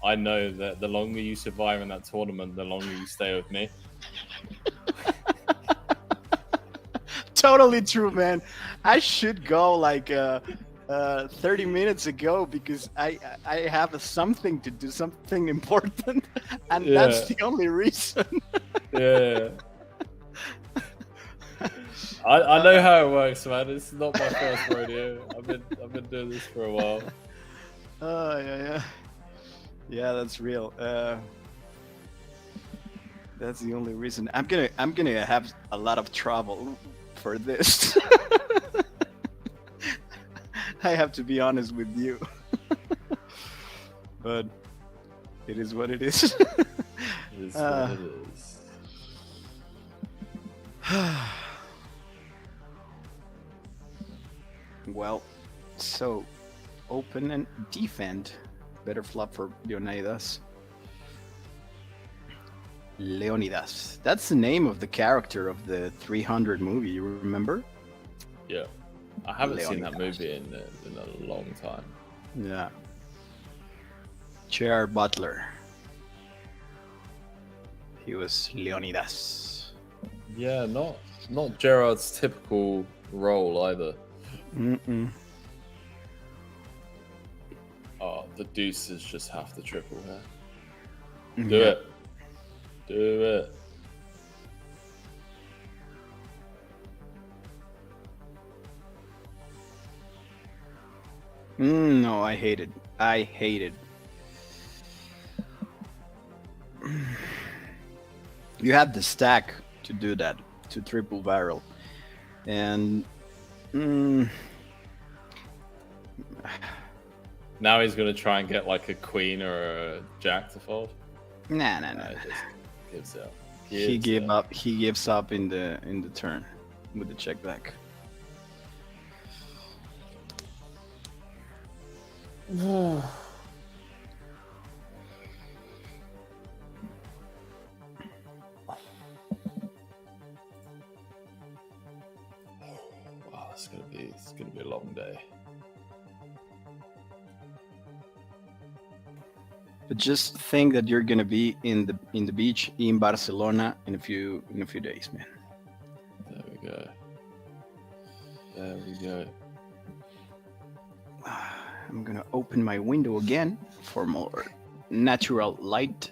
A: I know that the longer you survive in that tournament, the longer you stay with me.
D: Totally true, man. I should go like 30 minutes ago because I have something to do, something important, and that's the only reason.
A: Yeah. I know how it works, man. This is not my first rodeo. I've been doing this for a while.
D: Yeah, that's real. That's the only reason. I'm gonna have a lot of trouble for this. I have to be honest with you. But it is what it is.
A: It is what it is.
D: Well, so open and defend. Better flop for Leonidas. Leonidas. That's the name of the character of the 300 movie, you remember?
A: Yeah. I haven't seen that movie in a long time.
D: Yeah. Chair Butler. He was Leonidas.
A: Yeah, not Gerard's typical role either.
D: Mm-mm.
A: Oh, the deuces just have to triple here. Do it.
D: No, I hate it. I hate it. You have the stack to do that, to triple barrel. And
A: now he's going to try and get like a queen or a jack to fold.
D: Nah.
A: Just gives up.
D: He gave up. He gives up in the turn with the check back.
A: Wow, it's gonna be a long day.
D: But just think that you're gonna be in the beach in Barcelona in a few days, man.
A: There we go. There we go.
D: I'm gonna open my window again for more natural light.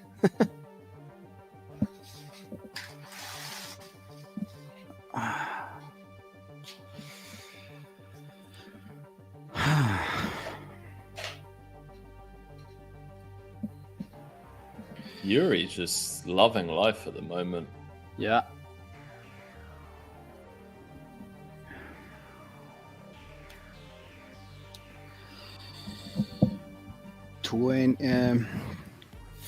A: Yuri's just loving life at the moment.
D: Yeah.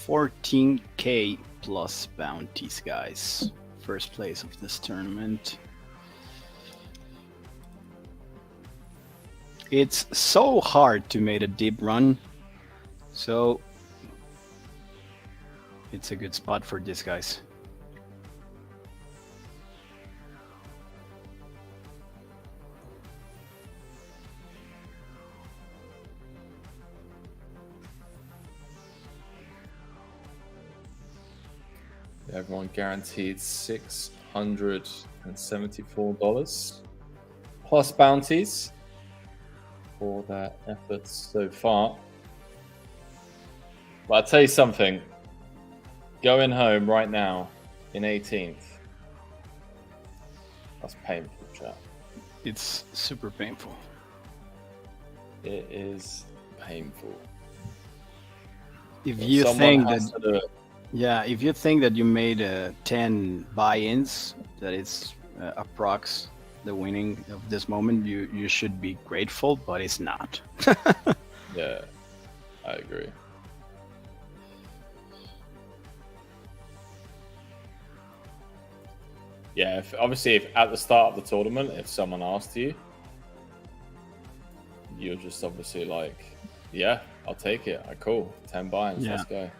D: $14K plus bounties, guys. First place of this tournament. It's so hard to make a deep run, so it's a good spot for these guys.
A: Everyone guaranteed $674 plus bounties for their efforts so far. But I'll tell you something. Going home right now in 18th. That's painful, chat.
D: It's super painful.
A: It is painful.
D: If you think that, yeah, if you think that you made 10 buy-ins, that it's approx the winning of this moment, you should be grateful, but it's not.
A: Yeah, I agree. Yeah, obviously, if at the start of the tournament, if someone asked you, you're just obviously like, yeah, I'll take it. Cool, 10 buy-ins, let's go.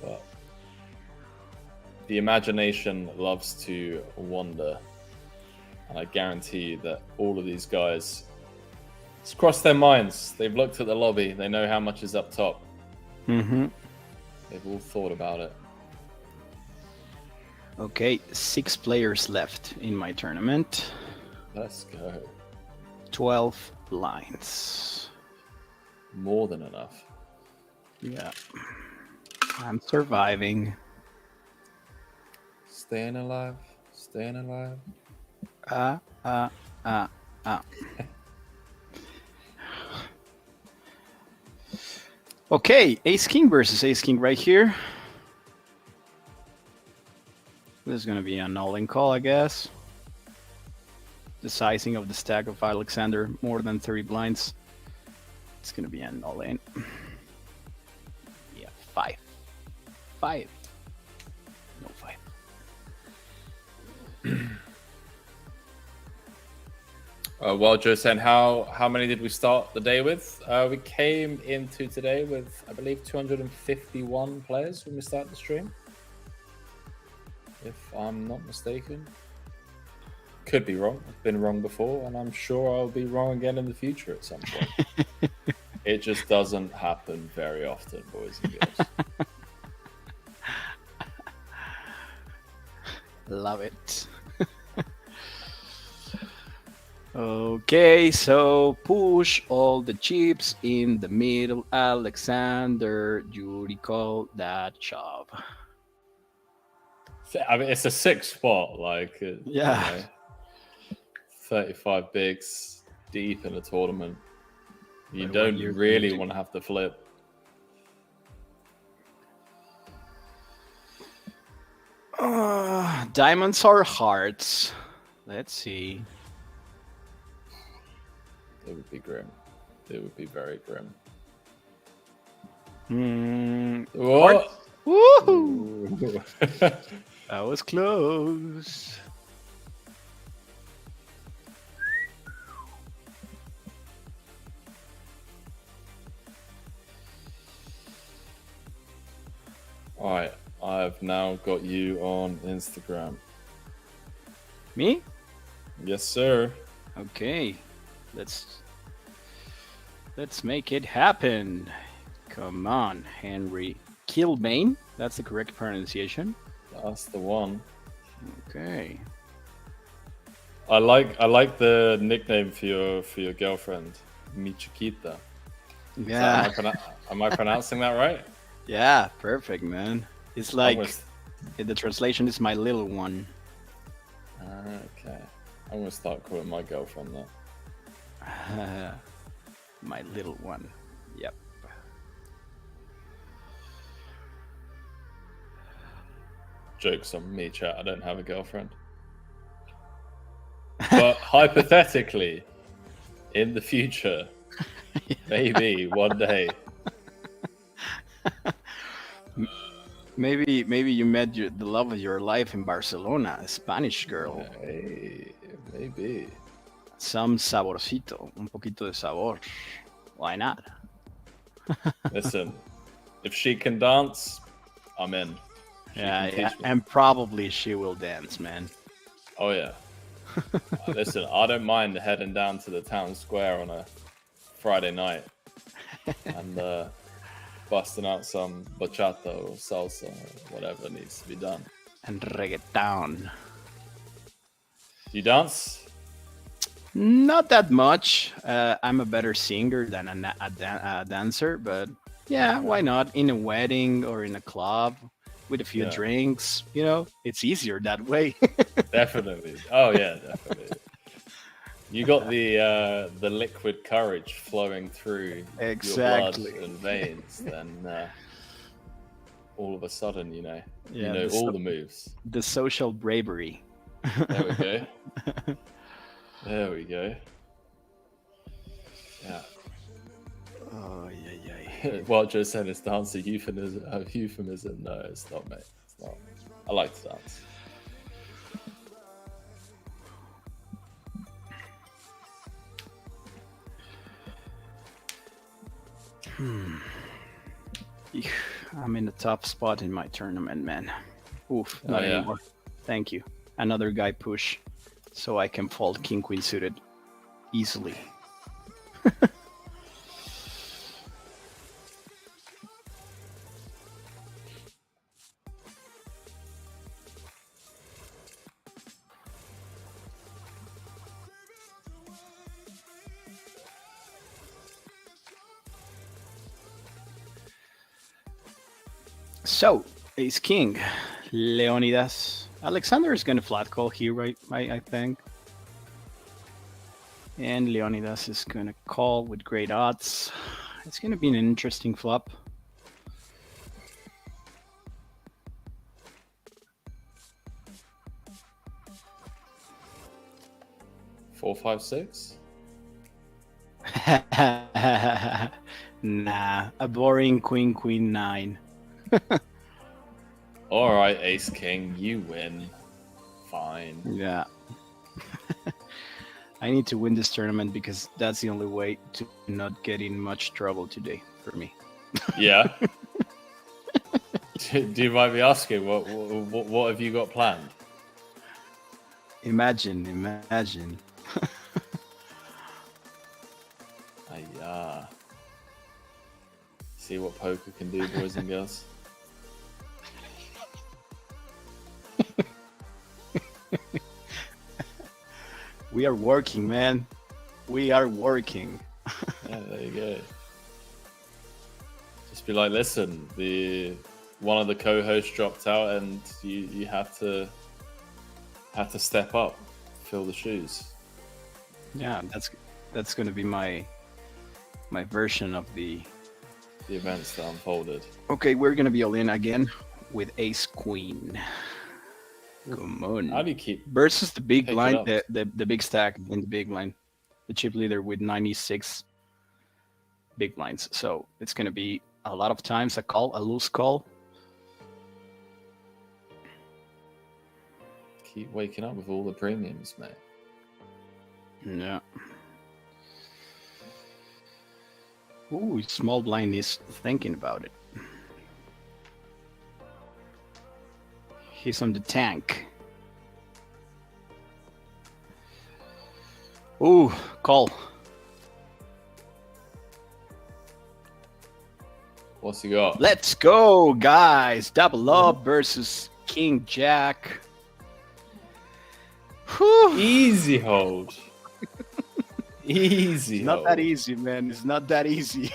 A: But the imagination loves to wander, and I guarantee you that all of these guys, it's crossed their minds. They've looked at the lobby. They know how much is up top.
D: Mm-hmm.
A: They've all thought about it.
D: Okay, 6 players left in my tournament.
A: Let's go.
D: 12 blinds.
A: More than enough.
D: Yeah. I'm surviving.
A: Staying alive. Staying alive.
D: Okay, Ace King versus Ace King right here. This is going to be an all-in call, I guess. The sizing of the stack of Alexander, more than 30 blinds. It's going to be an all-in. Yeah, 5. 5. No 5.
A: Well, Joe said, how many did we start the day with? We came into today with, I believe, 251 players when we started the stream. If I'm not mistaken. Could be wrong. I've been wrong before, and I'm sure I'll be wrong again in the future at some point. It just doesn't happen very often, boys and girls.
D: Love it. Okay, so push all the chips in the middle. Alexander, you recall that shove.
A: I mean, it's a 6 spot, like,
D: yeah,
A: you know, 35 bigs deep in the tournament. You
D: But
A: don't
D: what you're
A: really
D: gonna do-
A: want to have to flip.
D: Diamonds or hearts? Let's see.
A: It would be grim. It would be very grim.
D: Woo!
A: Ooh.
D: That was close.
A: All right, I've now got you on Instagram.
D: Me?
A: Yes, sir.
D: Okay. Let's make it happen. Come on, Henry Kilbane. That's the correct pronunciation.
A: That's the one.
D: Okay.
A: I like the nickname for your girlfriend, Mi Chiquita.
D: Yeah.
A: Am I pronouncing that right?
D: Yeah, perfect, man. It's like
A: Almost.
D: the translation is my little one.
A: Okay. I'm gonna start calling my girlfriend that.
D: My little one. Yep.
A: Jokes on me, chat. I don't have a girlfriend. But hypothetically, in the future, maybe one day.
D: Maybe you met the love of your life in Barcelona, a Spanish girl.
A: Hey, maybe.
D: Some saborcito, un poquito de sabor. Why not?
A: Listen, if she can dance, I'm in. She
D: Yeah,
A: can
D: yeah,
A: teach me.
D: and probably she will dance, man.
A: Oh yeah. Listen, I don't mind heading down to the town square on a Friday night and busting out some bachata or salsa or whatever needs to be done.
D: And reggaeton.
A: You dance?
D: Not that much. I'm a better singer than a dancer, but yeah, why not? In a wedding or in a club with a few
A: Yeah.
D: drinks, you know, it's easier that way.
A: Definitely. Oh yeah, definitely. You got the liquid courage flowing through
D: Exactly.
A: your blood and veins, then all of a sudden, you know
D: Yeah,
A: all the moves.
D: The social bravery.
A: There we go. There we go. Yeah.
D: Oh, yeah.
A: What Joe said is dance a euphemism. No, it's not, mate. It's not. I like to dance.
D: I'm in a tough spot in my tournament, man. Oof, not
A: yeah.
D: anymore. Thank you. Another guy push, so I can fold king queen suited easily. So, ace king, Leonidas. Alexander is going to flat call here, right? I think. And Leonidas is going to call with great odds. It's going to be an interesting flop.
A: Four, five, six.
D: Nah, a boring queen, queen, 9.
A: All right, ace king, you win. Fine.
D: Yeah. I need to win this tournament because that's the only way to not get in much trouble today for me.
A: Yeah. Do you mind me asking what have you got planned?
D: Imagine.
A: See what poker can do, boys and girls.
D: We are working, man. We are working.
A: Yeah, there you go. Just be like, listen, one of the co-hosts dropped out, and you have to step up, fill the shoes.
D: Yeah, that's gonna be my my version of the
A: events that unfolded.
D: Okay, we're gonna be all in again with Ace Queen. Come on.
A: How do you keep
D: versus the big
A: pick it
D: blind,
A: up?
D: the big stack in the big blind, the chip leader with 96 big blinds. So it's gonna be a lot of times a loose call.
A: Keep waking up with all the premiums, mate.
D: Yeah. Ooh, small blind is thinking about it. He's on the tank. Ooh, call.
A: What's he got?
D: Let's go, guys. Double up versus King Jack. Whew.
A: Easy hold. Easy.
D: It's not that easy, man. It's not that easy.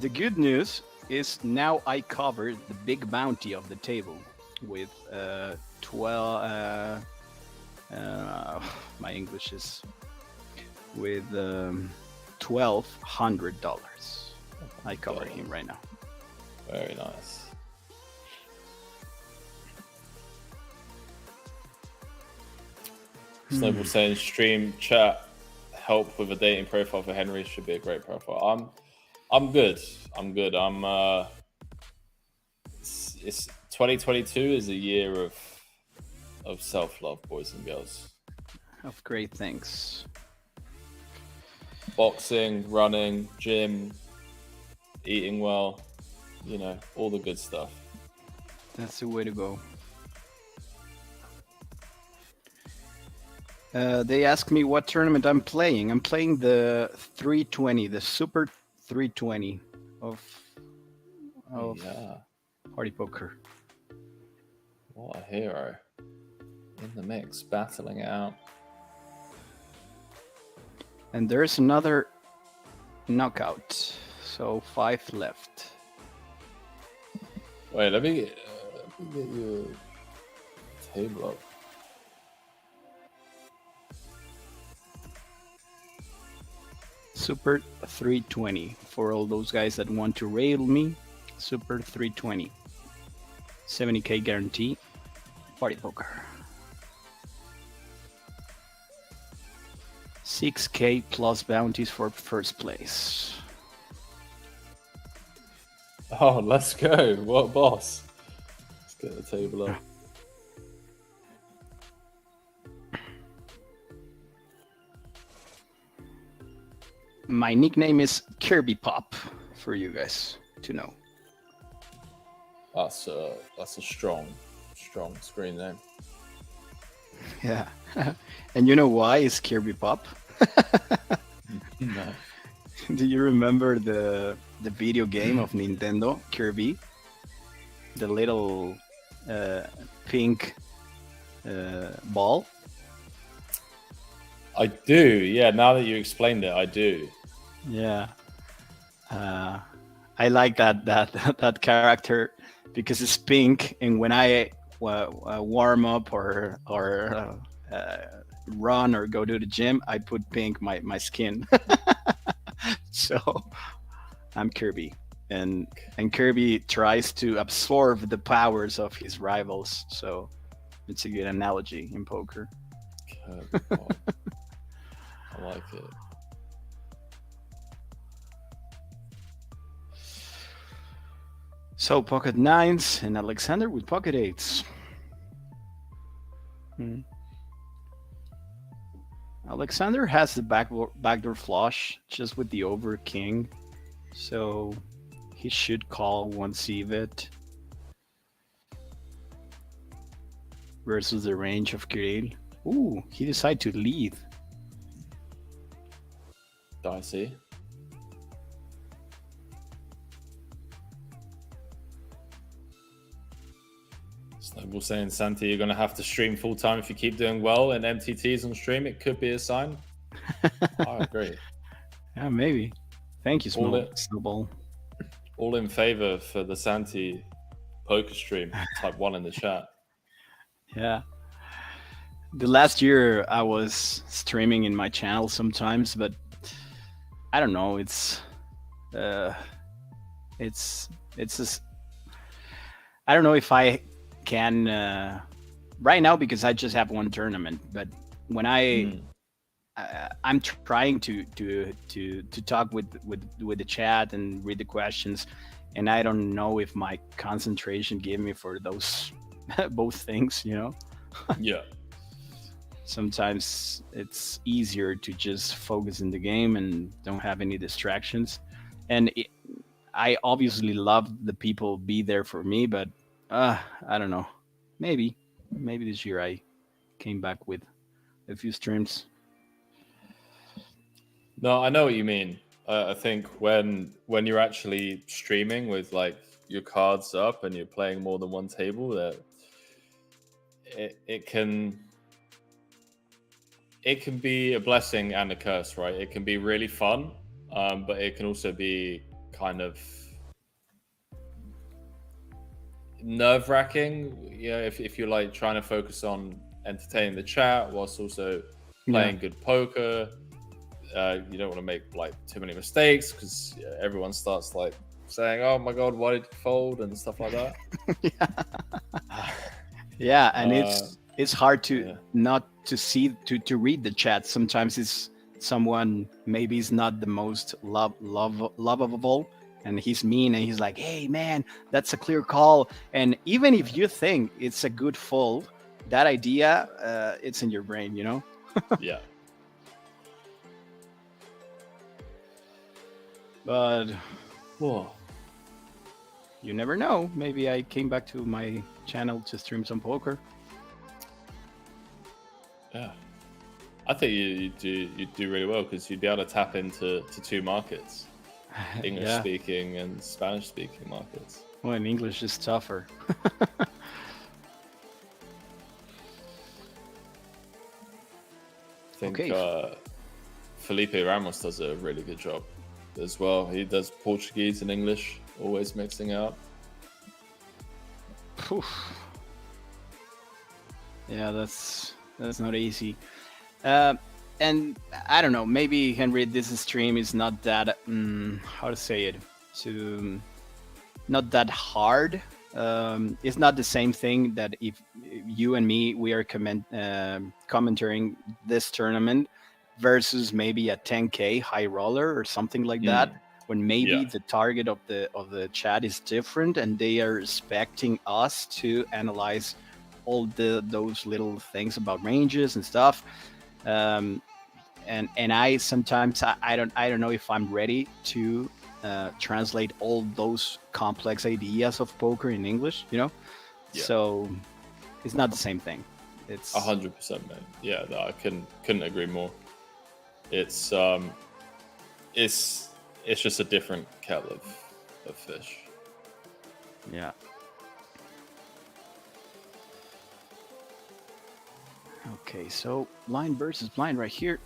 D: The good news is now I covered the big bounty of the table with 12. My English is with $1,200. I covered him right now.
A: Very nice. Snowball saying stream chat help with a dating profile for Henry should be a great profile. I'm good. It's 2022 is a year of self-love, boys and girls.
D: Of great things.
A: Boxing, running, gym, eating well, all the good stuff.
D: That's the way to go. They ask me what tournament I'm playing. I'm playing the 320, the Super 320 of Party Poker.
A: What a hero. In the mix, battling it out.
D: And there's another knockout. So 5 left.
A: Wait, let me get your table up.
D: Super 320 for all those guys that want to rail me. Super 320, 70k guarantee. Party Poker. 6k plus bounties for first place.
A: Oh, let's go. What boss? Let's get the table up.
D: My nickname is Kirby Pop for you guys to know.
A: That's a strong screen name.
D: Yeah. And you know why it's Kirby Pop?
A: No.
D: Do you remember the video game of Nintendo, Kirby? The little pink ball?
A: I do, yeah. Now that you explained it, I do.
D: Yeah. I like that character because it's pink, and when I warm up or run or go to the gym, I put pink my skin. So I'm Kirby, and Kirby tries to absorb the powers of his rivals. So it's a good analogy in poker.
A: I like it.
D: So pocket 9s and Alexander with pocket 8s. Alexander has the backdoor flush just with the over king, so he should call one c-bet versus the range of Kirill. Ooh, he decided to lead.
A: Dicey. Snowball saying, Santi, you're going to have to stream full time if you keep doing well in MTTs on stream. It could be a sign. I agree.
D: Yeah, maybe. Thank you, Snowball.
A: All in favor for the Santi poker stream. Type 1 in the chat.
D: Yeah. The last year I was streaming in my channel sometimes, but I don't know. It's just, I don't know if I can right now because I just have one tournament. But when I'm trying to talk with the chat and read the questions, and I don't know if my concentration gave me for those both things.
A: Yeah.
D: Sometimes it's easier to just focus in the game and don't have any distractions. And I obviously love the people be there for me, but I don't know. Maybe this year I came back with a few streams.
A: No, I know what you mean. I think when you're actually streaming with like your cards up and you're playing more than one table, that it can be a blessing and a curse, right? It can be really fun, but it can also be kind of nerve-wracking. If you're like trying to focus on entertaining the chat whilst also playing good poker. You don't want to make like too many mistakes because everyone starts like saying, "Oh my god, why did you fold?" and stuff like that.
D: Yeah, and it's hard to not to see to read the chat. Sometimes it's someone maybe is not the most lovable, and he's mean, and he's like, "Hey man, that's a clear call." And even if you think it's a good fold, that idea it's in your brain,
A: Yeah.
D: But
A: whoa,
D: you never know. Maybe I came back to my channel to stream some poker.
A: Yeah, I think you do really well because you'd be able to tap into two markets, English speaking and Spanish speaking markets.
D: Well, in English is tougher.
A: I think Felipe Ramos does a really good job as well. He does Portuguese and English, always mixing up.
D: Yeah, that's not easy. And I don't know, maybe Henry, this stream is not that how to say it, not that hard. It's not the same thing that if you and me we are commentating this tournament versus maybe a 10K high roller or something like that, when maybe the target of the chat is different and they are expecting us to analyze all those little things about ranges and stuff. And I sometimes I don't know if I'm ready to translate all those complex ideas of poker in English, So it's not the same thing. It's
A: 100%, man. Yeah, no, I couldn't agree more. It's just a different kettle of fish.
D: Yeah. Okay, so blind versus blind right here.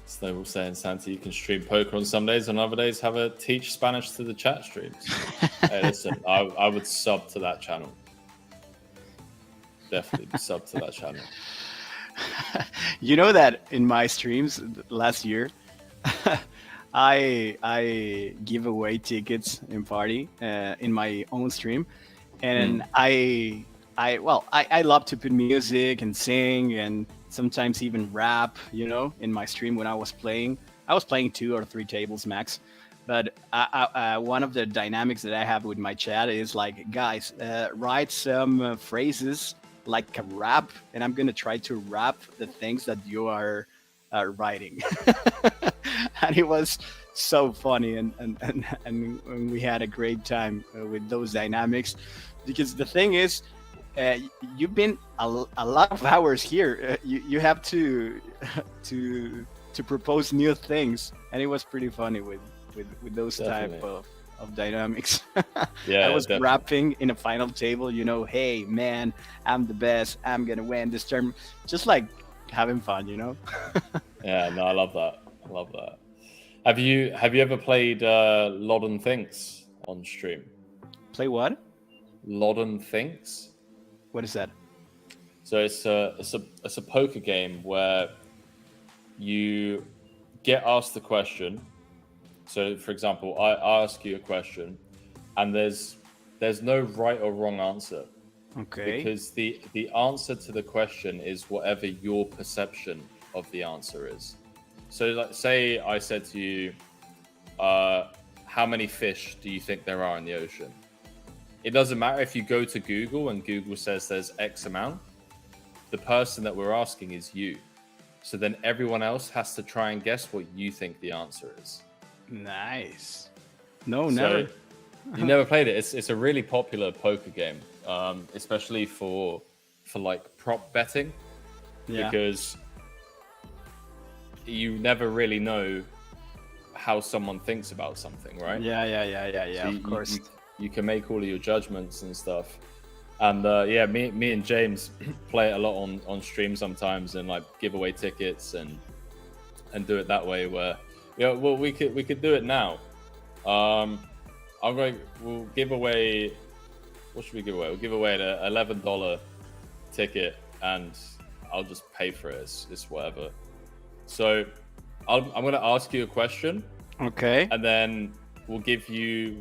A: Snowball saying, Santi, you can stream poker on some days, on other days have a teach Spanish to the chat streams. Hey, listen, I would sub to that channel. Definitely sub to that channel.
D: You know that in my streams last year, I give away tickets in party in my own stream, and I love to put music and sing and sometimes even rap, in my stream when I was playing. I was playing 2 or 3 tables max, but one of the dynamics that I have with my chat is like, guys, write some phrases like a rap, and I'm gonna try to rap the things that you are writing. And it was so funny, and we had a great time with those dynamics, because the thing is, you've been a lot of hours here. You have to to propose new things, and it was pretty funny with those
A: Definitely.
D: type of dynamics.
A: Yeah,
D: I was
A: definitely.
D: rapping in a final table, hey man, I'm the best, I'm gonna win this term, just like having fun,
A: Yeah, no, I love that. I love that. Have you ever played Lodden Thinks on stream?
D: Play what?
A: Lodden Thinks.
D: What is that?
A: So it's a poker game where you get asked the question. So, for example, I ask you a question, and there's no right or wrong answer.
D: Okay.
A: Because the answer to the question is whatever your perception of the answer is. So, like, say I said to you, how many fish do you think there are in the ocean? It doesn't matter if you go to Google and Google says there's X amount. The person that we're asking is you. So then everyone else has to try and guess what you think the answer is.
D: Nice. No,
A: So,
D: never.
A: You never played it. It's a really popular poker game, especially for like prop betting, because you never really know how someone thinks about something, right?
D: Yeah.
A: So
D: of course.
A: You can make all of your judgments and stuff. And me and James play it a lot on stream sometimes, and like give away tickets and do it that way. Where we could do it now. We'll give away. What should we give away? We'll give away an $11 ticket, and I'll just pay for it. It's whatever. So I'm going to ask you a question.
D: Okay.
A: And then we'll give you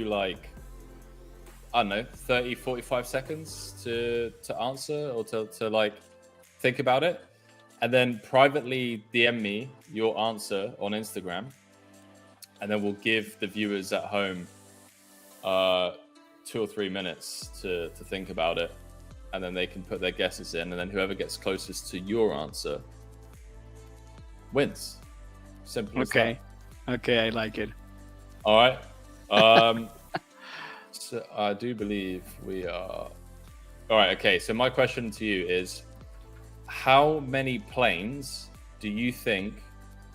A: like, I don't know, 30, 45 seconds to answer or to like think about it. And then privately DM me your answer on Instagram. And then we'll give the viewers at home 2 or 3 minutes to think about it. And then they can put their guesses in. And then whoever gets closest to your answer wins. Simple as that.
D: Okay, I like it.
A: All right. So I do believe we are. All right. Okay. So my question to you is, how many planes do you think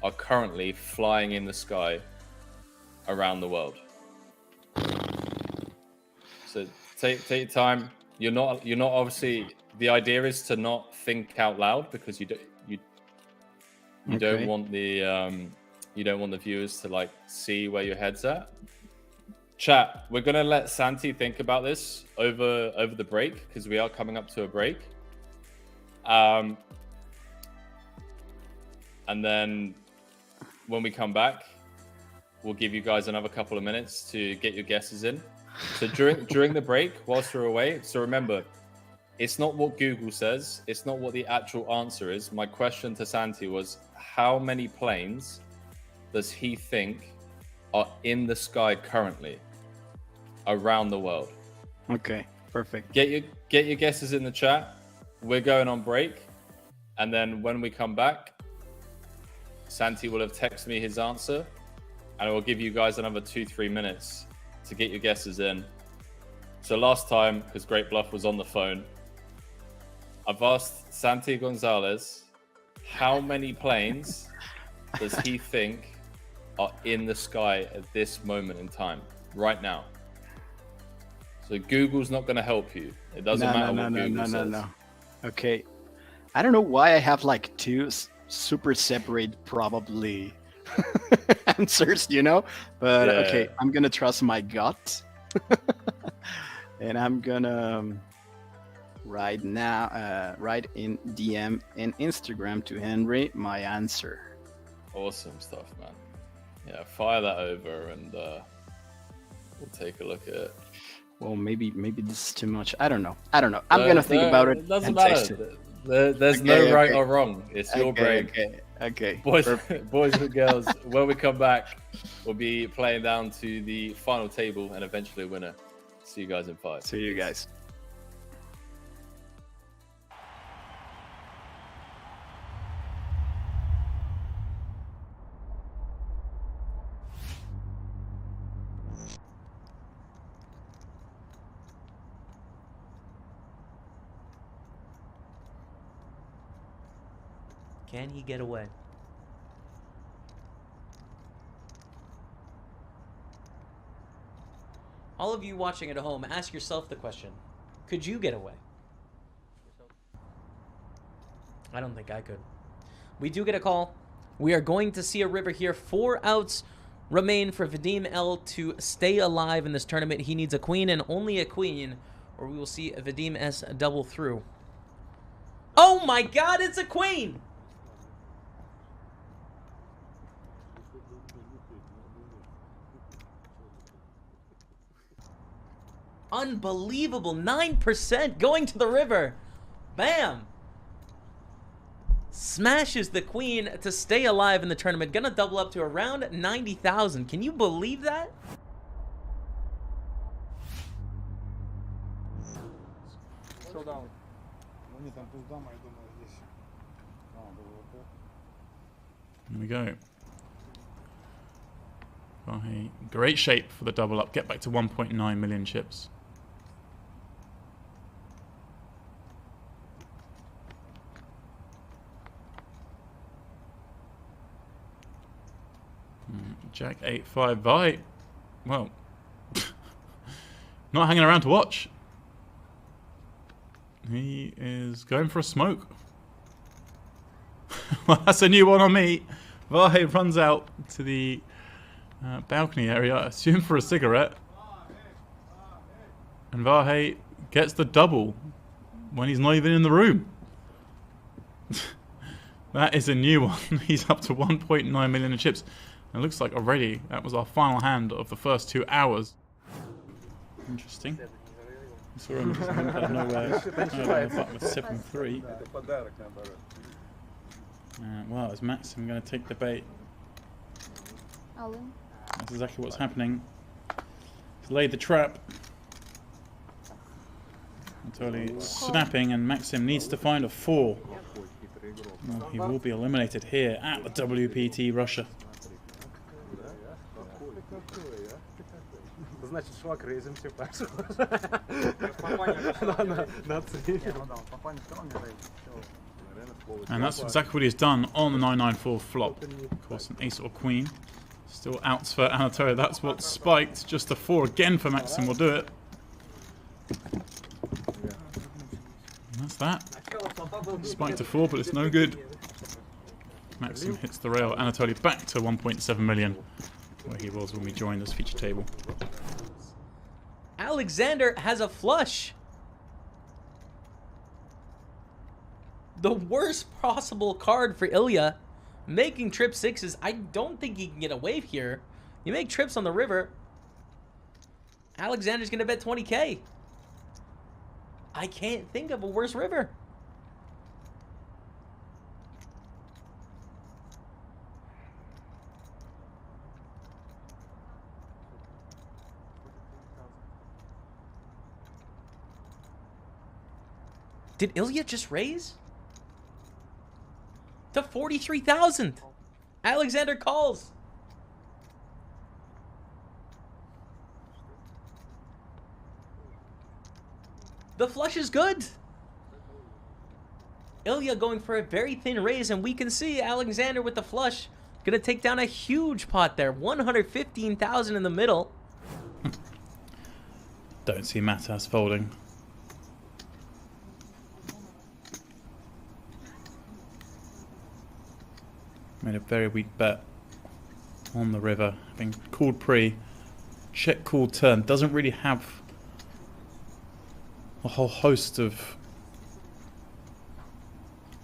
A: are currently flying in the sky around the world? So take your time. You're not obviously. The idea is to not think out loud, because you don't want the viewers to like see where your head's at. Chat, we're gonna let Santi think about this over the break, because we are coming up to a break. And then when we come back, we'll give you guys another couple of minutes to get your guesses in. So during the break, whilst we're away, so remember, it's not what Google says, it's not what the actual answer is. My question to Santi was, how many planes does he think are in the sky currently around the world?
D: Okay, perfect.
A: Get your guesses in the chat. We're going on break, and then when we come back, Santi will have texted me his answer, and I will give you guys another 2-3 minutes to get your guesses in. So last time, because Great Bluff was on the phone, I've asked Santi Gonzalez, how many planes does he think are in the sky at this moment in time, right now? So Google's not going to help you. It doesn't matter what Google says.
D: No. Okay. I don't know why I have like two super separate probably answers, But okay, I'm going to trust my gut. And I'm going to right now, write in DM and Instagram to Henry my answer.
A: Awesome stuff, man. Yeah, fire that over, and we'll take a look at it.
D: Well, maybe this is too much. I don't know. I'm gonna think about it.
A: It doesn't
D: and text
A: matter.
D: it.
A: There's no right or wrong. It's your brain.
D: Okay.
A: Boys and girls, when we come back, we'll be playing down to the final table and eventually a winner. See you guys in 5.
D: See you guys.
B: Can he get away? All of you watching at home, ask yourself the question. Could you get away? I don't think I could. We do get a call. We are going to see a river here. 4 outs remain for Vadim L to stay alive in this tournament. He needs a queen and only a queen, or we will see Vadim S double through. Oh my god, it's a queen! Unbelievable. 9% going to the river. Bam. Smashes the queen to stay alive in the tournament. Gonna double up to around 90,000. Can you believe that?
C: Here we go. Vahe, great shape for the double up. Get back to 1.9 million chips. Jack 8-5 Vahe. Well, not hanging around to watch. He is going for a smoke. Well, that's a new one on me. Vahe runs out to the balcony area, I assume for a cigarette. And Vahe gets the double when he's not even in the room. That is a new one. He's up to 1.9 million in chips. It looks like already that was our final hand of the first 2 hours. Interesting. I saw him just out of nowhere with 7-3. Well, is Maxim going to take the bait? That's exactly what's happening. He's laid the trap. Totally snapping, and Maxim needs to find a 4. Well, he will be eliminated here at the WPT Russia. And that's exactly what he's done on the 994 flop. Of course, an ace or queen. Still outs for Anatoly. That's what spiked. Just a 4 again for Maxim will do it. And that's that. Spiked a 4, but it's no good. Maxim hits the rail. Anatoly back to 1.7 million, where he was when we joined this feature table.
B: Alexander has a flush. The worst possible card for Ilya. Making trip 6s. I don't think he can get away here. You make trips on the river. Alexander's going to bet 20K. I can't think of a worse river. Did Ilya just raise? To 43,000. Alexander calls. The flush is good. Ilya going for a very thin raise, and we can see Alexander with the flush. Gonna take down a huge pot there. 115,000 in the middle.
C: Don't see Matas folding. Made a very weak bet on the river, having called pre, check call turn. Doesn't really have a whole host of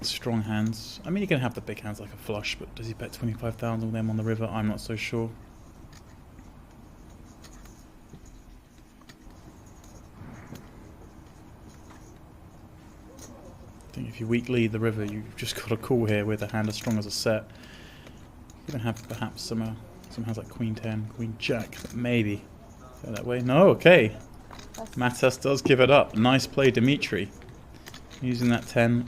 C: strong hands. I mean, you can have the big hands like a flush, but does he bet 25,000 with them on the river? I'm not so sure. I think if you weak lead the river, you've just got a call here with a hand as strong as a set. You can have perhaps some hands like Queen 10, Queen Jack, but maybe go that way. No, okay. Matas does give it up. Nice play, Dimitri. Using that 10,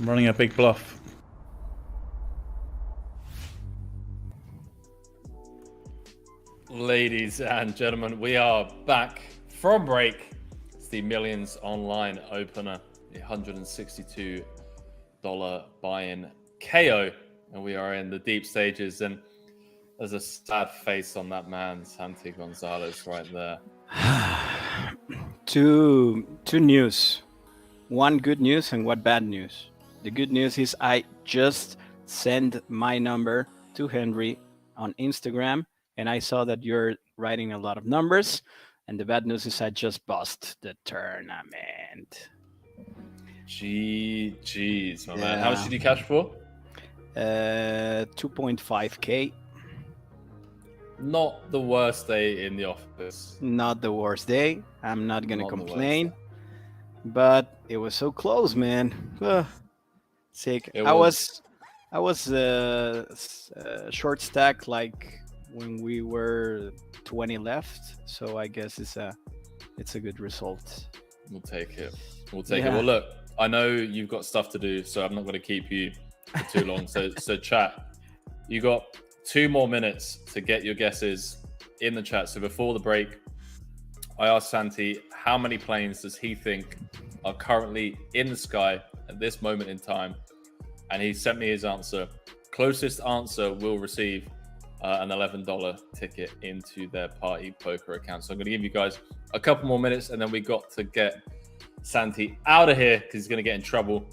C: running a big bluff.
A: Ladies and gentlemen, we are back from break. It's the Millions Online opener. The $162 buy-in KO, and we are in the deep stages. And there's a sad face on that man, Santi Gonzalez, right there.
D: Two news. One good news and one bad news. The good news is I just sent my number to Henry on Instagram, and I saw that you're writing a lot of numbers. And the bad news is I just bust the tournament.
A: GG's, my man. How much did you cash for?
D: 2.5K.
A: Not the worst day in the office.
D: Not the worst day. I'm not gonna complain. But it was so close, man. Sick. I was short stack like when we were 20 left. So I guess it's a good result.
A: We'll take it. We'll take it. Well, look, I know you've got stuff to do, so I'm not going to keep you for too long. So chat, you got 2 more minutes to get your guesses in the chat. So before the break, I asked Santi how many planes does he think are currently in the sky at this moment in time, and he sent me his answer. Closest answer will receive an $11 ticket into their party poker account. So I'm going to give you guys a couple more minutes, and then we got to get Santi out of here because he's going to get in trouble.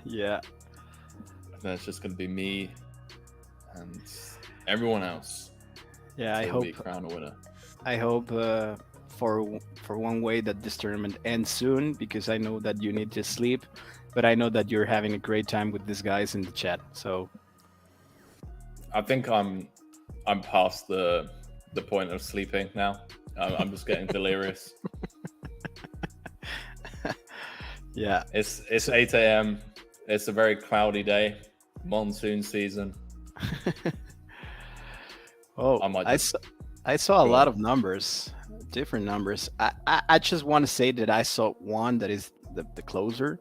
D: Yeah.
A: Then it's just going to be me and everyone else.
D: Yeah, I hope
A: crown a winner.
D: I hope for one way that this tournament ends soon, because I know that you need to sleep, but I know that you're having a great time with these guys in the chat. So
A: I think I'm past the point of sleeping now. I'm just getting delirious.
D: Yeah,
A: it's 8 a.m. It's a very cloudy day, monsoon season.
D: Oh, I saw a lot of numbers, different numbers. I just want to say that I saw one that is the closer,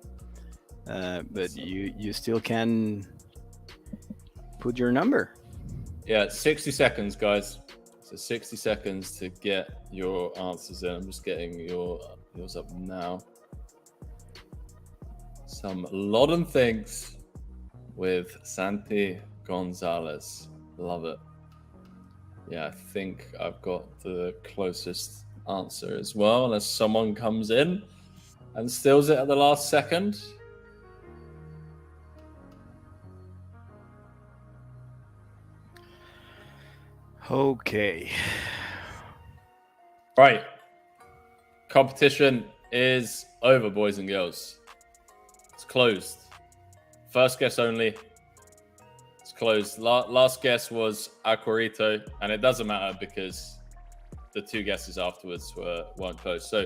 D: but you still can put your number.
A: Yeah, 60 seconds, guys. So 60 seconds to get your answers in. I'm just getting yours up now. Some Lodden things with Santi Gonzalez. Love it. Yeah, I think I've got the closest answer as well, unless someone comes in and steals it at the last second.
D: Okay.
A: Right. Competition is over, boys and girls. It's closed. First guess only. It's closed. Last guess was Aquarito, and it doesn't matter because the 2 guesses afterwards weren't close. So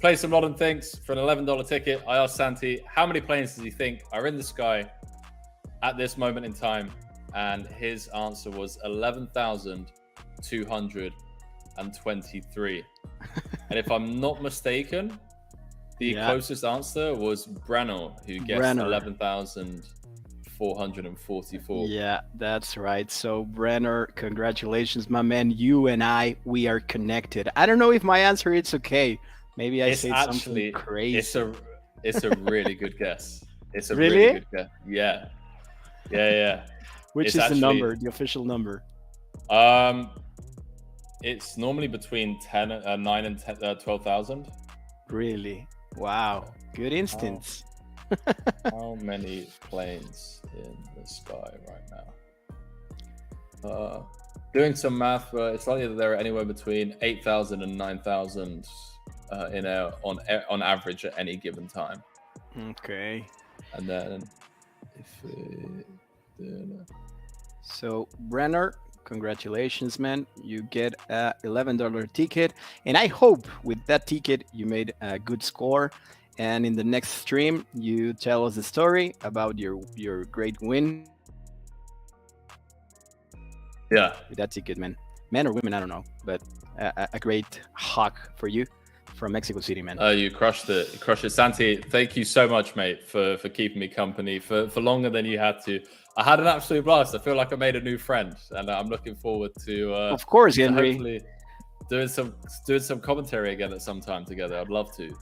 A: play some modern things for an $11 ticket. I asked Santi, how many planes does he think are in the sky at this moment in time? And his answer was 11,223. And if I'm not mistaken, the closest answer was Brano, who guessed 11,444.
D: Yeah, that's right. So Brenner, congratulations, my man. You and we are connected. I don't know if my answer is okay. Maybe I say something crazy.
A: It's a really good guess. It's a
D: really
A: good guess. Yeah.
D: Which is the number, the official number?
A: It's normally between 9 and 12,000.
D: Really? Wow. Good instance.
A: How many planes in the sky right now? Doing some math, it's likely that there are anywhere between 8,000 and 9,000 in air on average at any given time.
D: Okay.
A: And then
D: So Brenner, congratulations, man. You get a $11 ticket, and I hope with that ticket you made a good score, and in the next stream you tell us the story about your great win.
A: Yeah,
D: with that ticket, man or women, I don't know, but a great hug for you from Mexico City, man.
A: You crushed it. Santi, thank you so much, mate, for keeping me company for longer than you had to. I had an absolute blast. I feel like I made a new friend, and I'm looking forward to
D: of course, Henry,
A: hopefully doing some commentary again at some time together. I'd love to.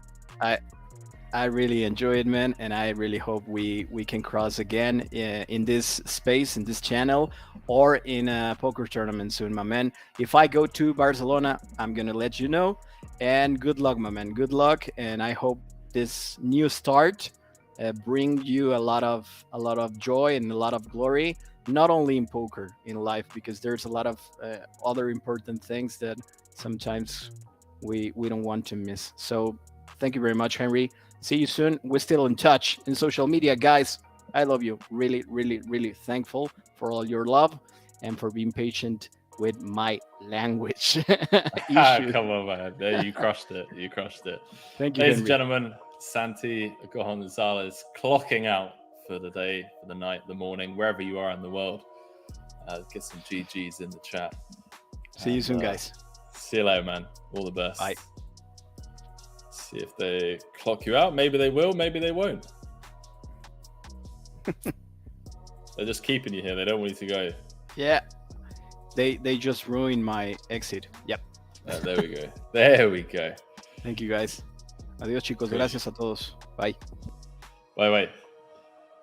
D: I really enjoy it, man, and I really hope we can cross again in this space, in this channel, or in a poker tournament soon, my man. If I go to Barcelona, I'm gonna let you know. And good luck, my man. Good luck, and I hope this new start bring you a lot of joy and a lot of glory, not only in poker, in life, because there's a lot of other important things that sometimes we don't want to miss. So thank you very much, Henry. See you soon. We're still in touch in social media, guys. I love you. Really, really, really thankful for all your love and for being patient with my language issues.
A: Come on, man. There, you crushed it. You crushed it.
D: Thank you,
A: Ladies
D: Henry.
A: and gentlemen, Santi Gonzalez clocking out for the day, for the night, the morning, wherever you are in the world. Get some GGs in the chat.
D: See you soon, guys.
A: See you later, man. All the best.
D: Bye.
A: See if they clock you out. Maybe they will, maybe they won't. They're just keeping you here. They don't want you to go.
D: Yeah. They just ruined my exit. Yep.
A: There we go. There we go.
D: Thank you, guys. Adiós, chicos. Gracias a todos. Bye.
A: Wait.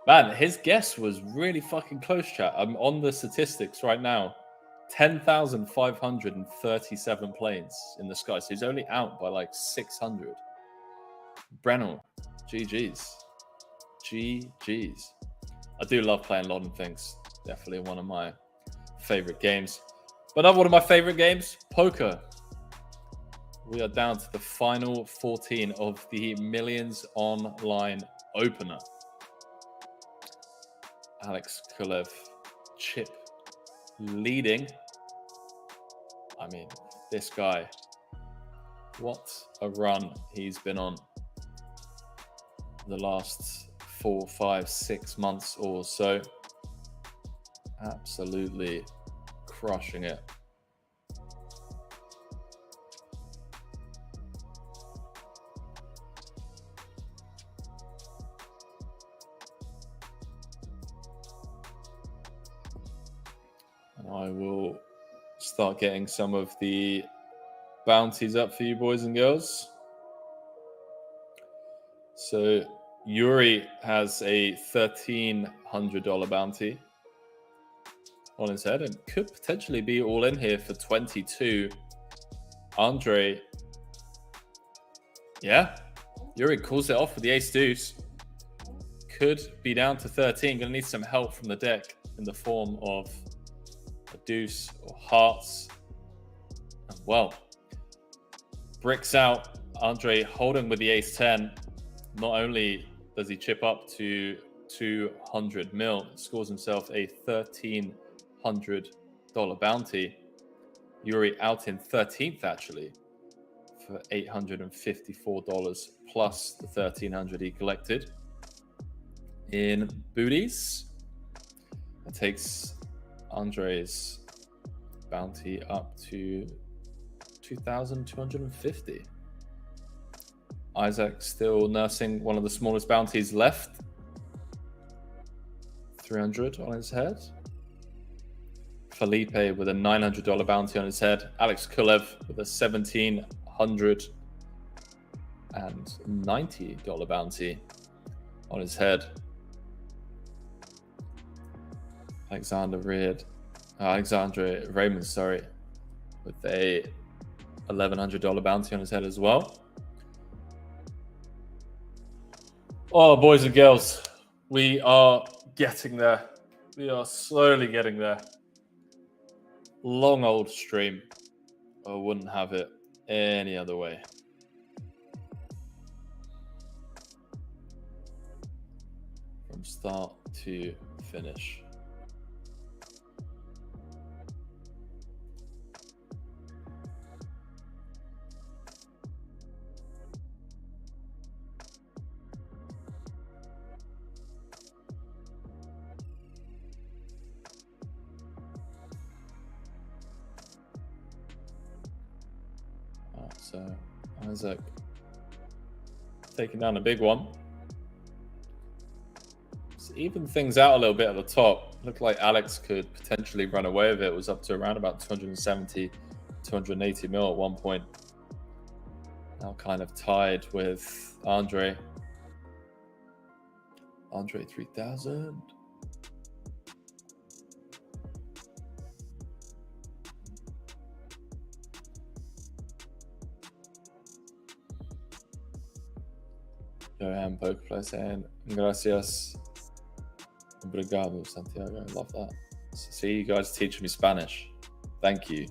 A: Man, his guess was really fucking close, chat. I'm on the statistics right now. 10,537 planes in the sky. So he's only out by like 600. Brennell, GG's. GG's. I do love playing London things. Definitely one of my favorite games. But another one of my favorite games, poker. We are down to the final 14 of the Millions Online opener. Alex Kulev, chip leading. I mean, this guy, what a run he's been on the last 4, 5, 6 months or so. Absolutely crushing it. And I will start getting some of the bounties up for you boys and girls. So Yuri has a $1,300 bounty on his head and could potentially be all in here for 22. Andre, yeah, Yuri calls it off with the ace deuce. Could be down to 13. Gonna need some help from the deck in the form of a deuce or hearts. And well, bricks out. Andre holding with the ace 10. Not only does he chip up to 200 mil, scores himself a $1,300 bounty. Yuri out in 13th actually for $854 plus the $1,300 he collected in booties. That takes Andre's bounty up to 2,250. Isaac still nursing one of the smallest bounties left. 300 on his head. Felipe with a $900 bounty on his head. Alex Kulev with a $1,790 bounty on his head. Alexandre Raymond, sorry, with a $1,100 bounty on his head as well. Oh, boys and girls, we are getting there. We are slowly getting there. Long old stream. I wouldn't have it any other way. From start to finish. So Isaac taking down a big one. Just even things out a little bit at the top. Looked like Alex could potentially run away with it. It was up to around about 270, 280 mil at one point. Now kind of tied with Andre. Andre 3000. Johan Pokerplay saying, gracias. Obrigado, Santiago. I love that. So, see, you guys teaching me Spanish. Thank you.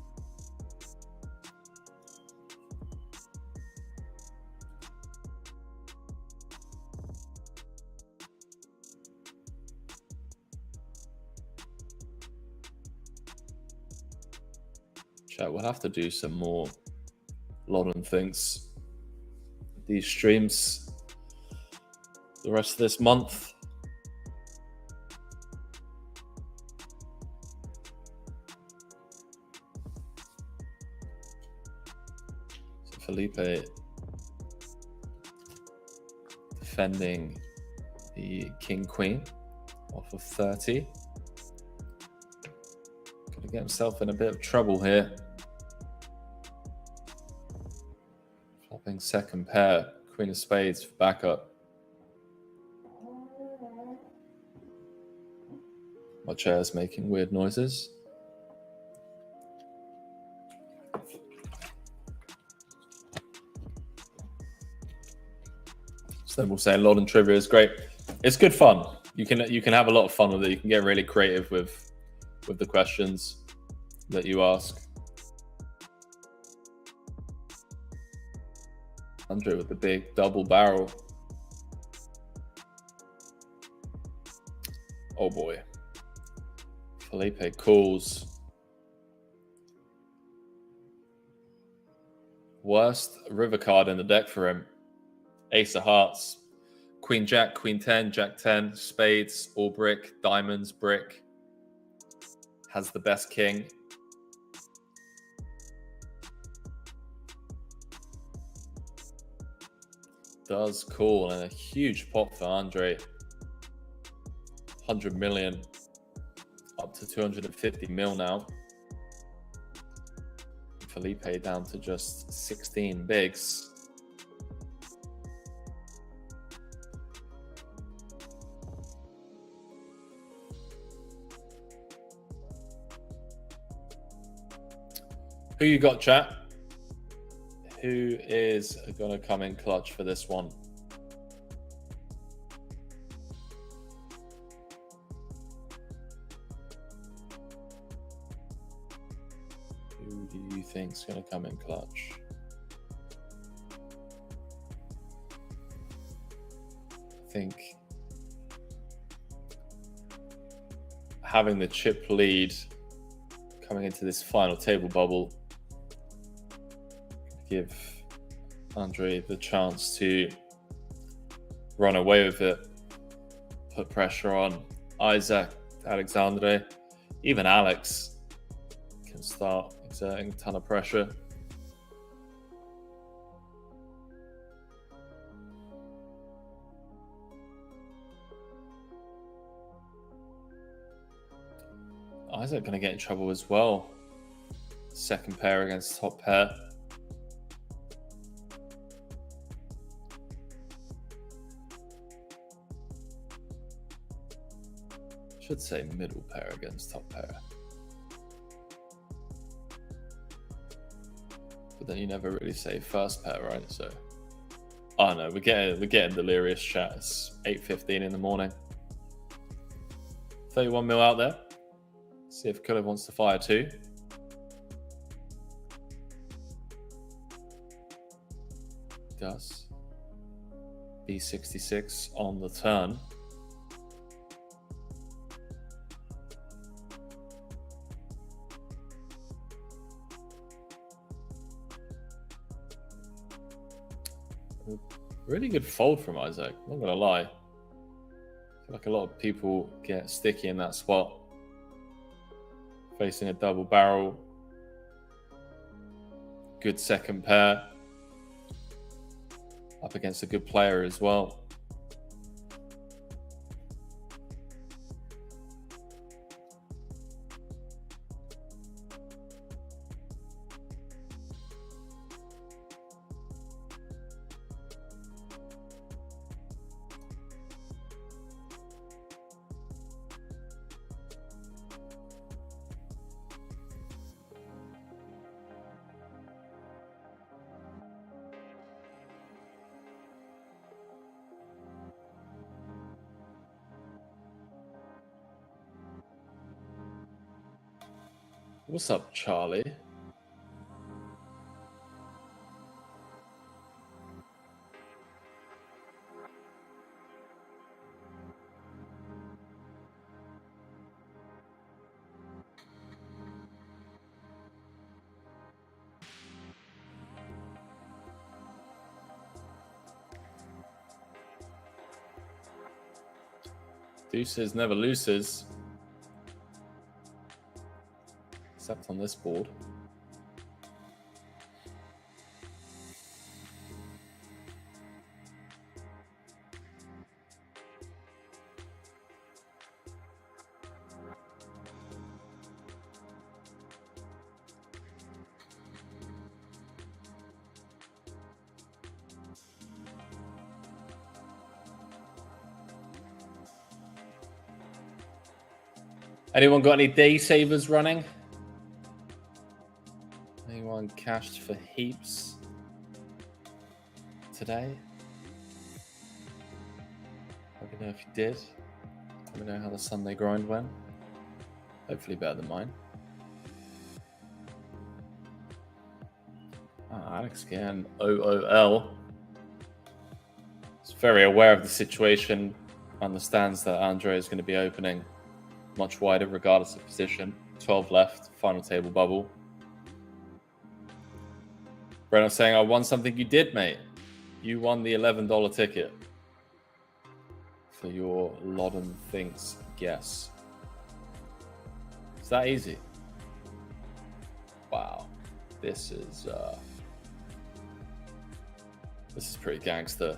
A: Chat, we'll have to do some more London things. These streams the rest of this month. So Felipe defending the King Queen off of 30. Gonna get himself in a bit of trouble here. Flopping second pair, Queen of Spades for backup. My chair's making weird noises. So we'll say Lord and Trivia is great. It's good fun. You can have a lot of fun with it. You can get really creative with the questions that you ask. Andre with the big double barrel. Oh boy. Felipe calls. Worst river card in the deck for him. Ace of Hearts. Queen Jack, Queen 10, Jack 10, Spades, all brick, diamonds, brick. Has the best king. Does call, and a huge pot for Andre. 100 million. Up to 250 mil now. Felipe down to just 16 bigs. Who you got, chat? Who is going to come in clutch for this one? Who do you think is going to come in clutch? I think having the chip lead coming into this final table bubble give Andre the chance to run away with it, put pressure on Isaac, Alexandre, even Alex can start exerting a ton of pressure. Isaac going to get in trouble as well. Second pair against top pair. Should say middle pair against top pair. But then you never really say first pair, right? So, oh no, we're getting delirious chat. It's 8:15 in the morning. 31 mil out there. See if Kilbane wants to fire too. Does. B66 on the turn. Really good fold from Isaac, not gonna lie. I feel like a lot of people get sticky in that spot. Facing a double barrel. Good second pair. Up against a good player as well. What's up, Charlie? Deuces never loses. Except on this board. Anyone got any day savers running? Anyone cashed for heaps today? Let me know if you did. Let me know how the Sunday grind went. Hopefully better than mine. Alex again, OOL. He's very aware of the situation, understands that Andre is going to be opening much wider regardless of position. 12 left, final table bubble. Brennan saying, I won something. You did, mate. You won the $11 ticket for your Loddon Thinks guess. It's that easy. Wow. This is pretty gangster.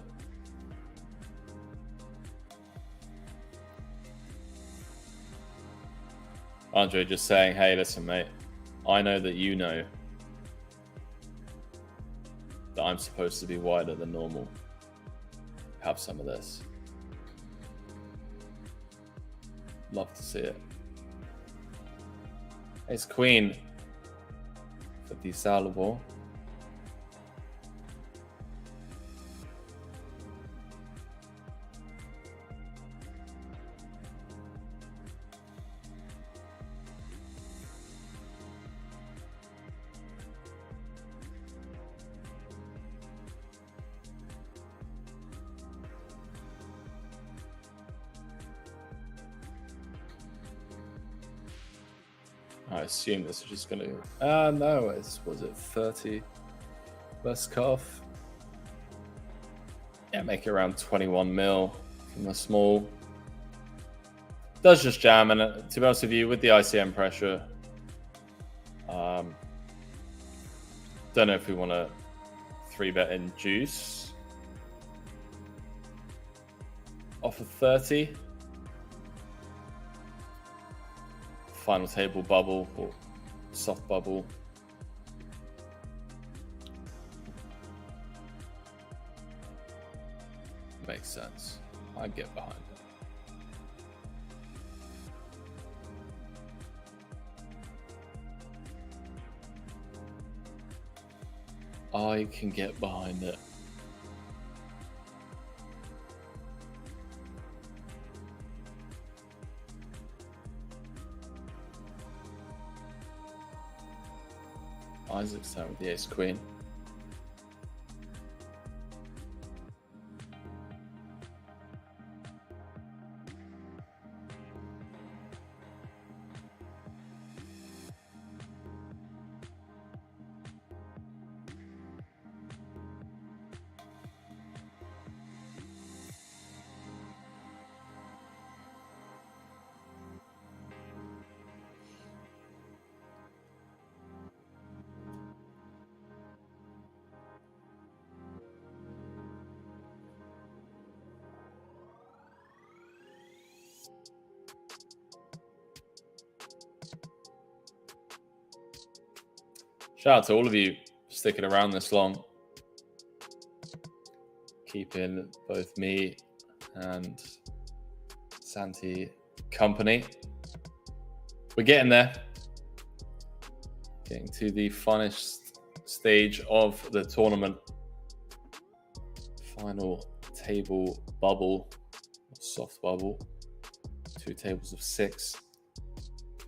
A: Andre just saying, hey, listen, mate, I know that you know that I'm supposed to be wider than normal. Have some of this. Love to see it. Ace Queen for the Salvo. I assume this is just going to... no, was it 30 less cutoff? Yeah, make it around 21 mil from the small. Does just jam, and to be honest with you, with the ICM pressure, don't know if we want to 3-bet in juice off of 30. Final table bubble or soft bubble. Makes sense. I get behind it. I can get behind it. Isaac's out with the Ace Queen. Shout out to all of you sticking around this long, keeping both me and Santi company. We're getting there, getting to the finest stage of the tournament. Final table bubble, soft bubble, 2 tables of 6.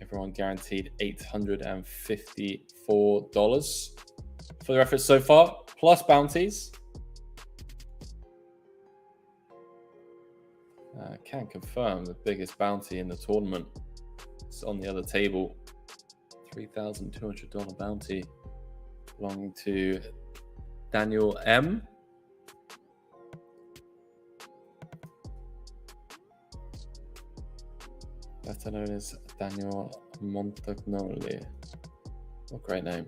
A: Everyone guaranteed $854 for their efforts so far, plus bounties. Can confirm the biggest bounty in the tournament. It's on the other table. $3,200 bounty belonging to Daniel M. Better known as Daniel Montagnoli. What a great name.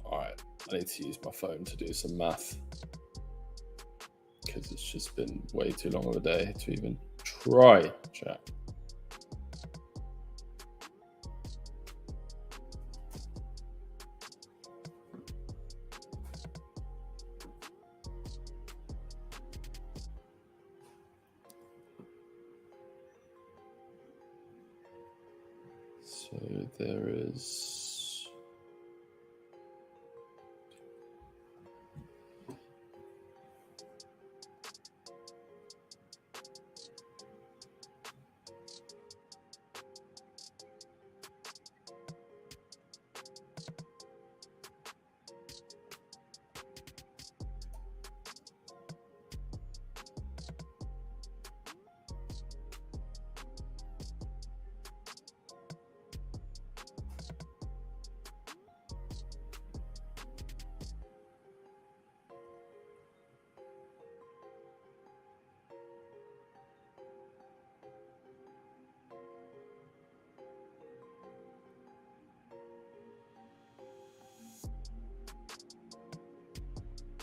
A: Alright, I need to use my phone to do some math because it's just been way too long of a day to even try chat. So there is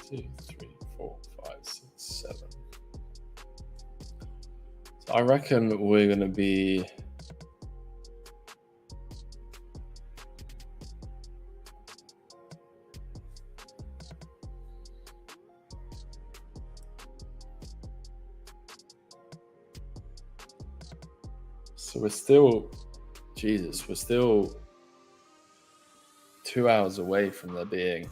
A: two, three, four, five, six, seven. So I reckon we're going to be so we're still, Jesus, we're still 2 hours away from there being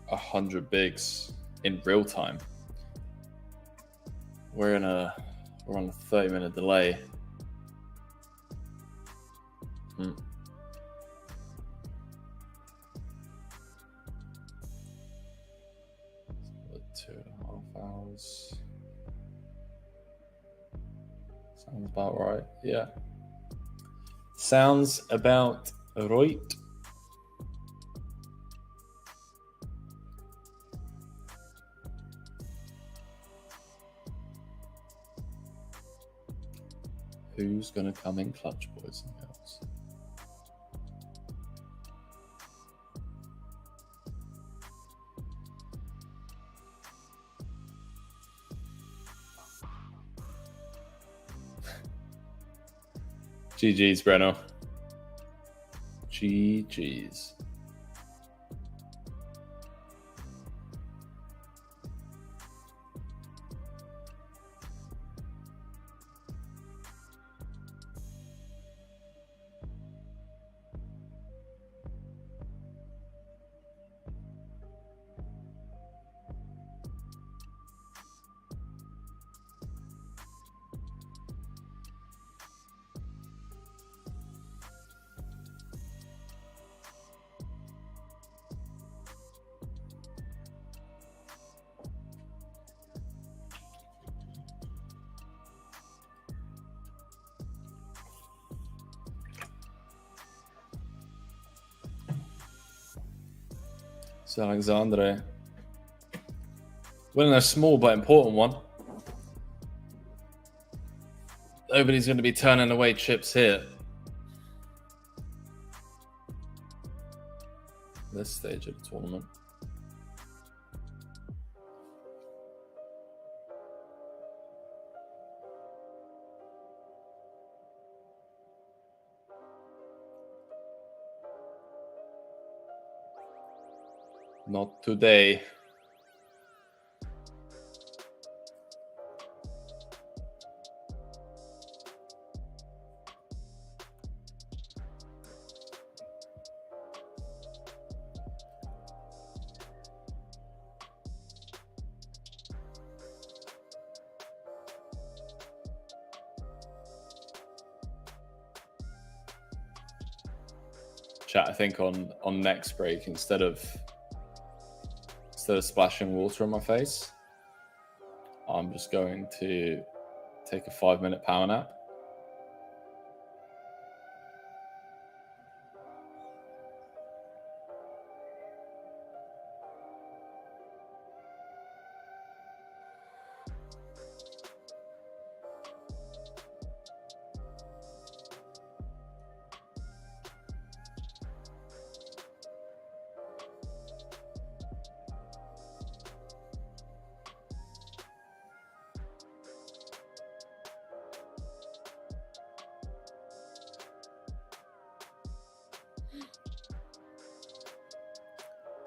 A: 100 bigs in real time. We're on a 30-minute delay. So 2.5 hours. Sounds about right. Yeah. Sounds about right. Who's going to come in clutch, boys and girls? GG's, Breno. GG's. So Alexandre winning a small but important one. Nobody's going to be turning away chips here. This stage of the tournament. Not today. Chat, I think on next break, instead of splashing water on my face, I'm just going to take a 5-minute power nap.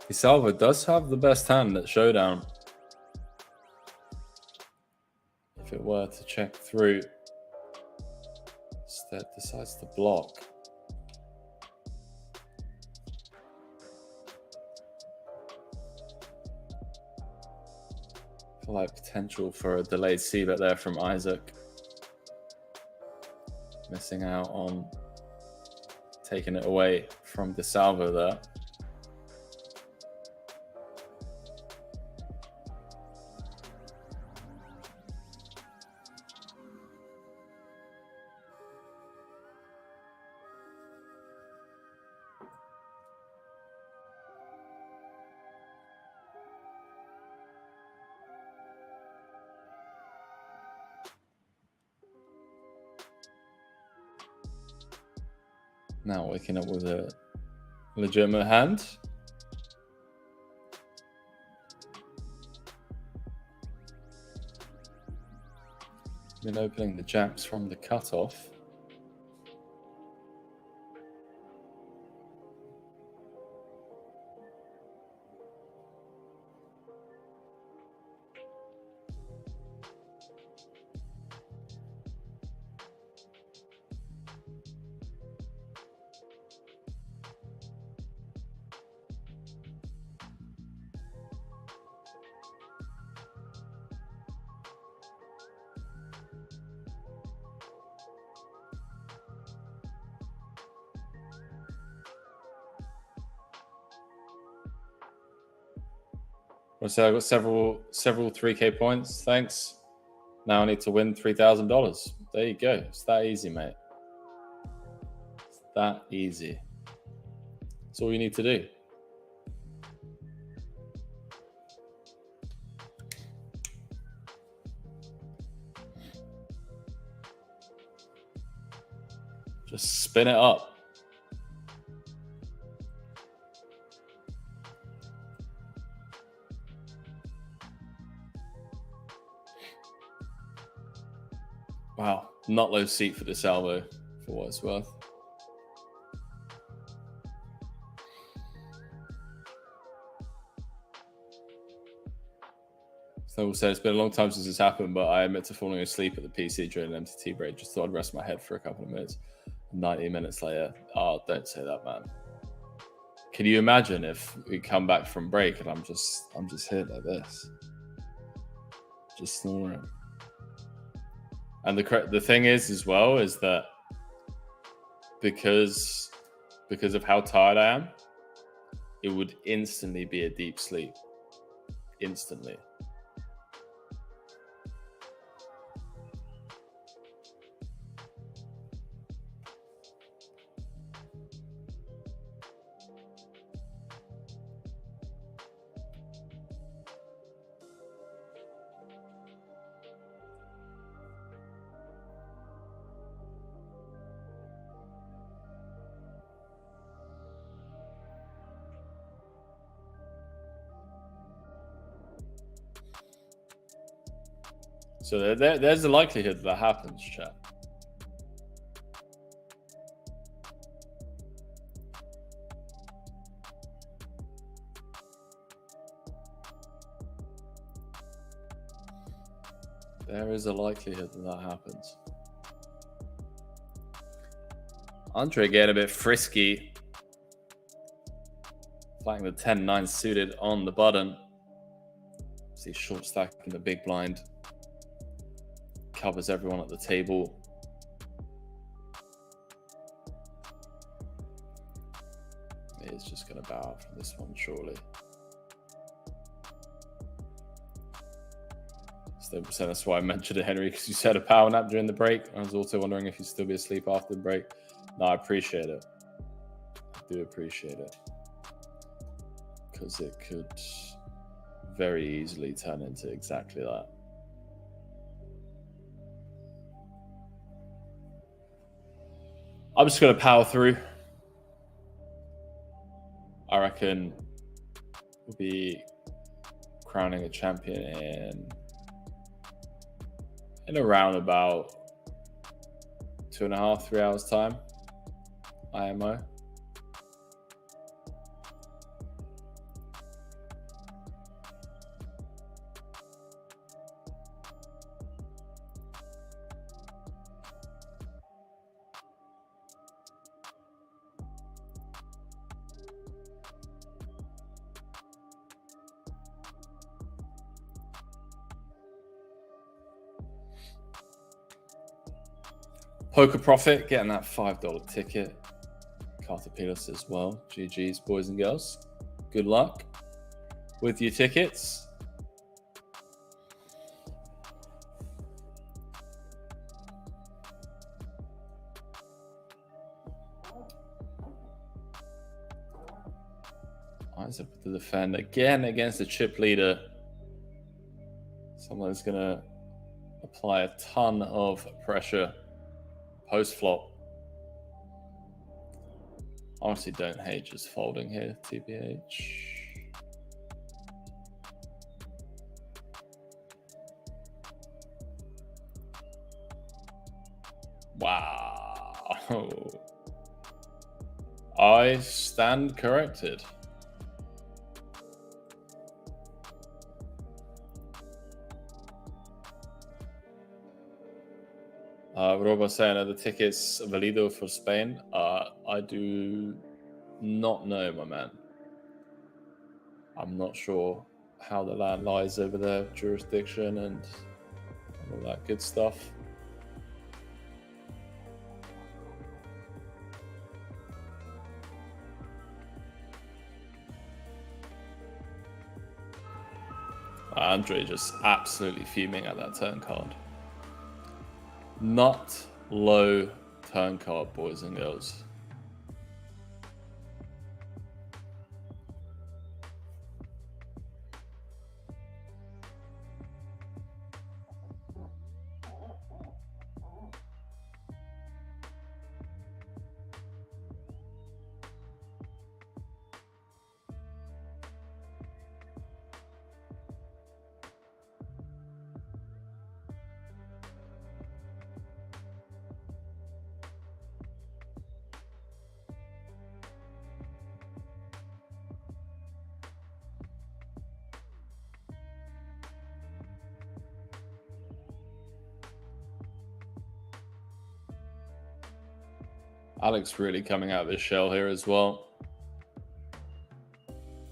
A: Salva does have the best hand at Showdown. If it were to check through, instead decides to block. I feel like potential for a delayed c-bet there from Isaac. Missing out on taking it away from DeSalvo there. Now waking up with a legitimate hand. Been opening the jacks from the cutoff. So I got several 3K points. Thanks. Now I need to win $3,000. There you go. It's that easy, mate. It's that easy. That's all you need to do. Just spin it up. Wow, not low seat for DeSalvo, for what it's worth. So we'll say it's been a long time since this happened, but I admit to falling asleep at the PC during an MTT break. Just thought I'd rest my head for a couple of minutes. 90 minutes later, oh, don't say that, man. Can you imagine if we come back from break and I'm just here like this, just snoring? And the thing is as well is that because of how tired I am, it would instantly be a deep sleep. Instantly. So there's a likelihood that happens, chat. There is a likelihood that that happens. Andre getting a bit frisky. Flying the 10-9 suited on the button. See short stack in the big blind. Covers everyone at the table. He's just going to bow out from this one, surely. So that's why I mentioned it, Henry, because you said a power nap during the break. I was also wondering if you'd still be asleep after the break. No, I appreciate it. I do appreciate it. Because it could very easily turn into exactly that. I'm just going to power through. I reckon we'll be crowning a champion in around about 2.5, 3 hours time. IMO. Poker Profit getting that $5 ticket. Cartapilas as well. GG's, boys and girls. Good luck with your tickets. Eyes up to defend again against the chip leader. Someone's going to apply a ton of pressure post flop. Honestly, don't hate just folding here, TBH. Wow. I stand corrected. Robo saying, are the tickets valido for Spain? I do not know, my man. I'm not sure how the land lies over their jurisdiction and all that good stuff. Andre just absolutely fuming at that turn card. Not low turn card, boys and girls. Alex really coming out of his shell here as well.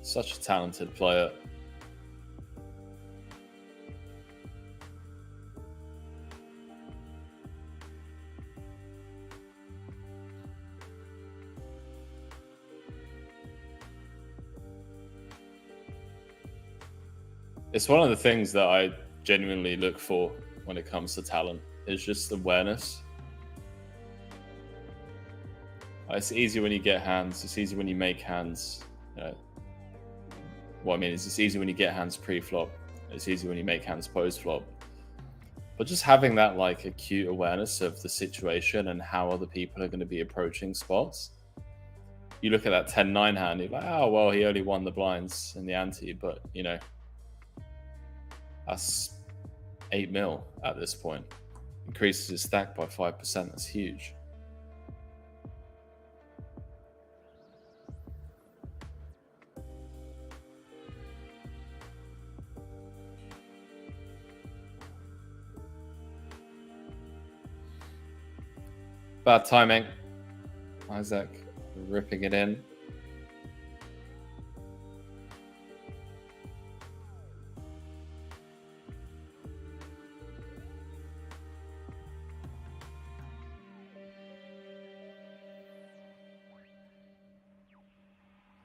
A: Such a talented player. It's one of the things that I genuinely look for when it comes to talent, is just awareness. It's easy when you get hands. It's easy when you make hands. You know, what I mean is it's easy when you get hands pre-flop. It's easy when you make hands post-flop. But just having that like acute awareness of the situation and how other people are going to be approaching spots. You look at that 10-9 hand, you're like, oh, well, he only won the blinds in the ante. But, you know, that's 8 mil at this point. Increases his stack by 5%. That's huge. Bad timing. Isaac ripping it in.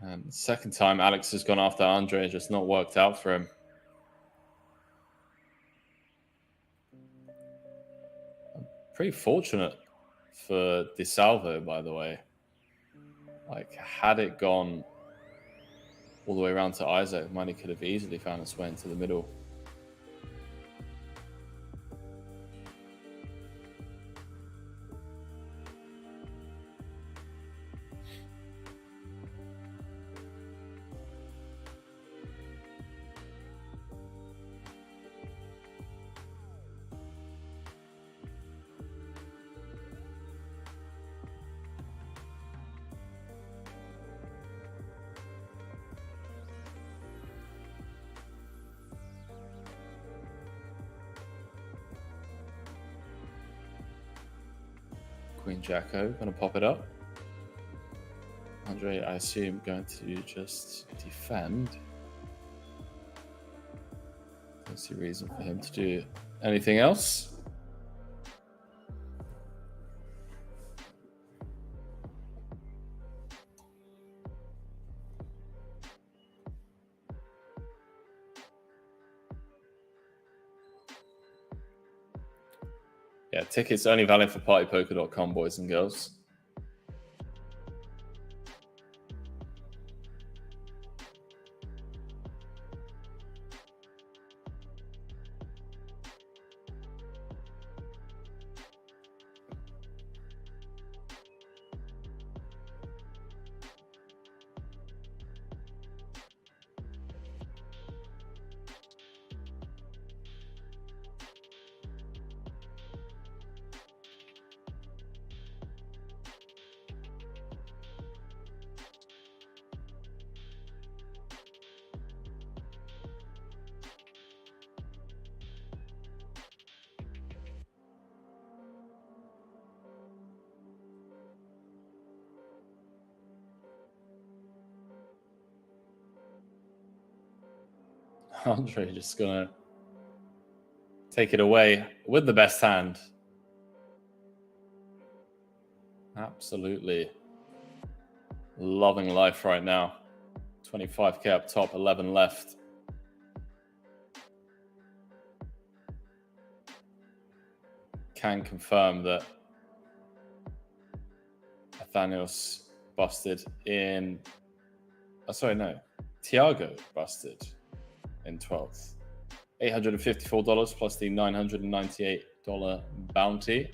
A: And second time Alex has gone after Andre, just not worked out for him. Pretty fortunate for DeSalvo, by the way. Like, had it gone all the way around to Isaac, money could have easily found its way into the middle. Queen Jacko gonna pop it up. Andre, I assume, going to just defend. Don't see reason for him to do anything else. Yeah, tickets only valid for partypoker.com, boys and girls. Andre just gonna take it away with the best hand. Absolutely loving life right now. 25k up top, 11 left. Can confirm that Athanios busted in... Oh, sorry, no. Tiago busted in 12th. $854 plus the $998 bounty.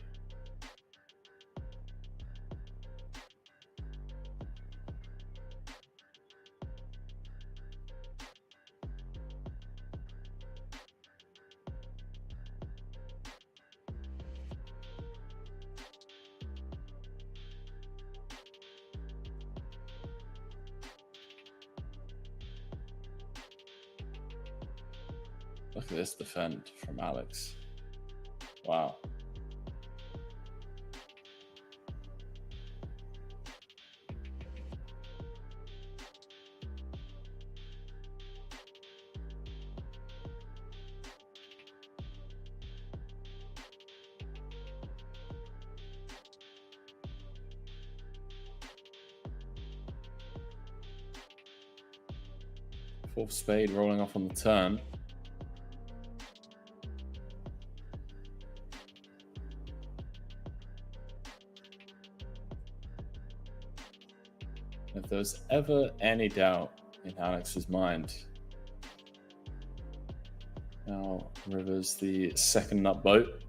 A: Look at this defend from Alex. Wow. Fourth spade rolling off on the turn. If there's ever any doubt in Alex's mind, now River's the second nut boat.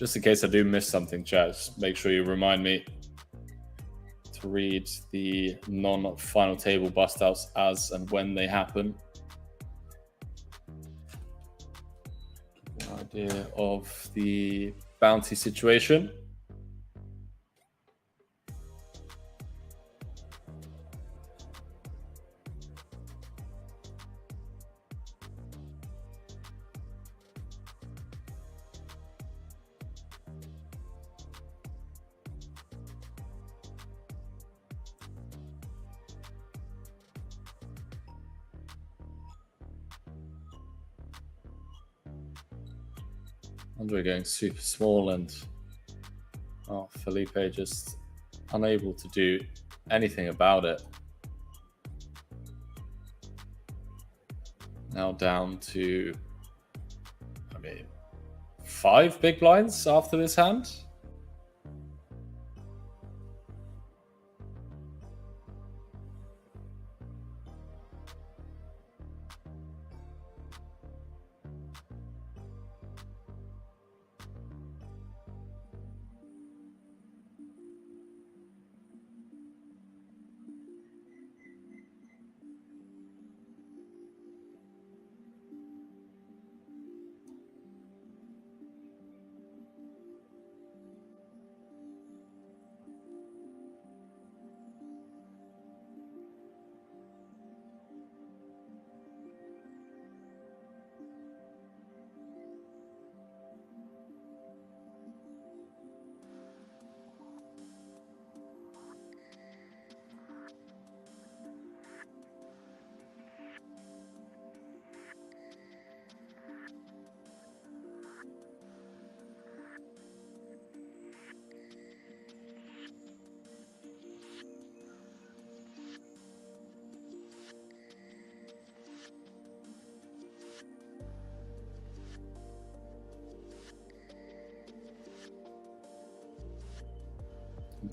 A: Just in case I do miss something, chat, just make sure you remind me to read the non-final table bust outs as and when they happen. Idea of the bounty situation. Andre going super small and Felipe just unable to do anything about it. Now down to, 5 big blinds after this hand.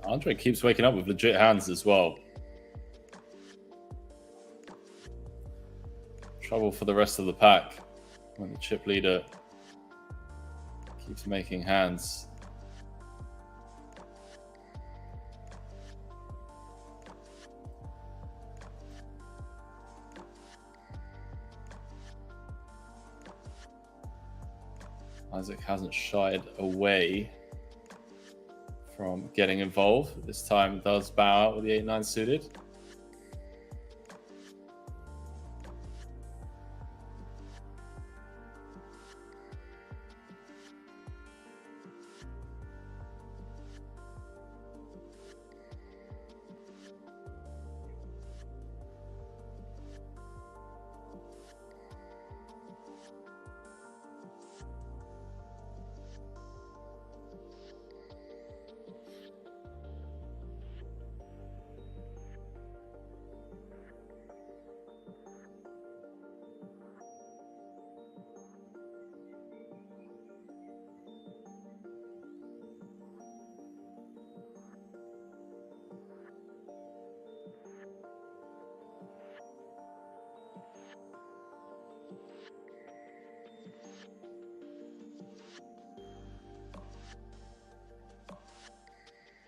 A: Andre keeps waking up with legit hands as well. Trouble for the rest of the pack when the chip leader keeps making hands. Isaac hasn't shied away from getting involved. This time does bow out with the 8-9 suited.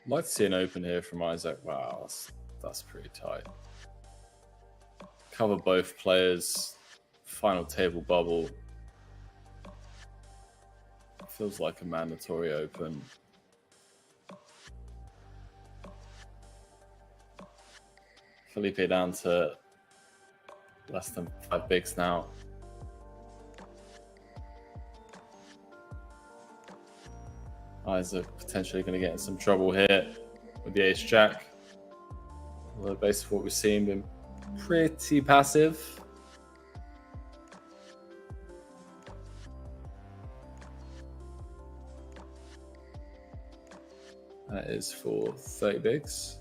A: Might see an open here from Isaac. Wow, that's pretty tight. Cover both players. Final table bubble. Feels like a mandatory open. Felipe down to less than 5 bigs now. Isaac potentially going to get in some trouble here with the ace jack. Although based on what we've seen, been pretty passive. That is for 30 bigs.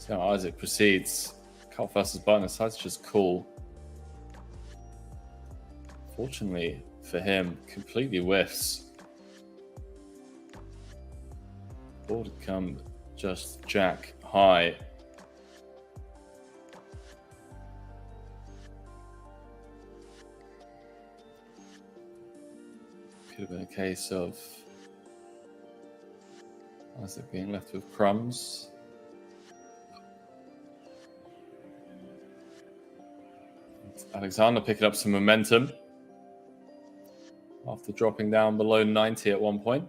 A: See how Isaac proceeds. Cut versus button, decides to just call. Fortunately for him, completely whiffs. Board had come just jack high. Could have been a case of Isaac being left with crumbs. Alexander picking up some momentum after dropping down below 90 at one point.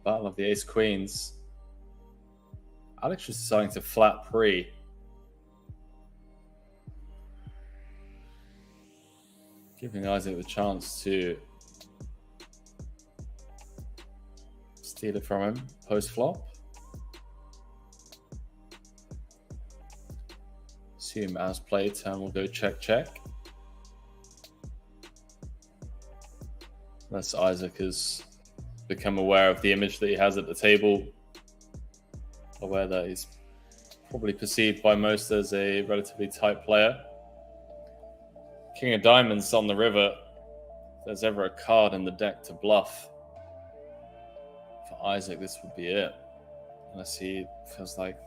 A: Battle of the Ace Queens. Alex was deciding to flat pre. Giving Isaac the chance to steal it from him post flop. Assume as played, turn will go check check. Unless Isaac has become aware of the image that he has at the table, aware that he's probably perceived by most as a relatively tight player. King of Diamonds on the river. If there's ever a card in the deck to bluff for Isaac, this would be it. Unless he feels like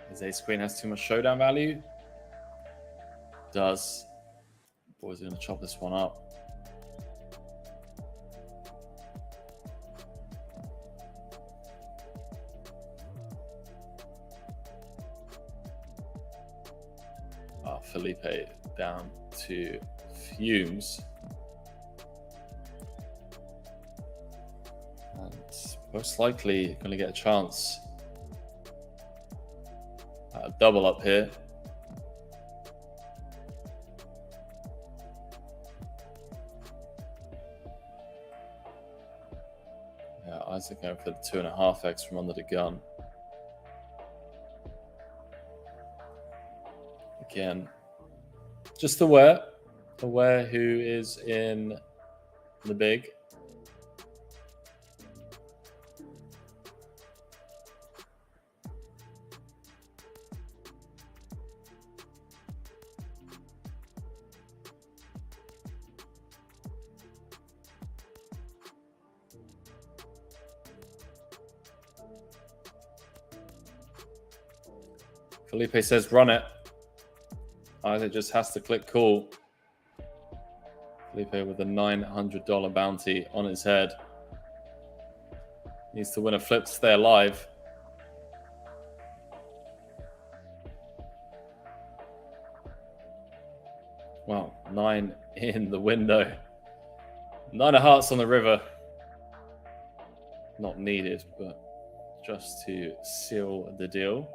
A: his ace queen has too much showdown value. Does. Boys are going to chop this one up. Felipe down to fumes. And most likely going to get a chance at a double up here. Yeah, Isaac going for the 2.5x from under the gun. Again, just aware who is in the big. Felipe says run it. Isaac just has to click call. Felipe with a $900 bounty on his head. Needs to win a flip to stay alive. Wow, 9 in the window. 9 of hearts on the river. Not needed, but just to seal the deal.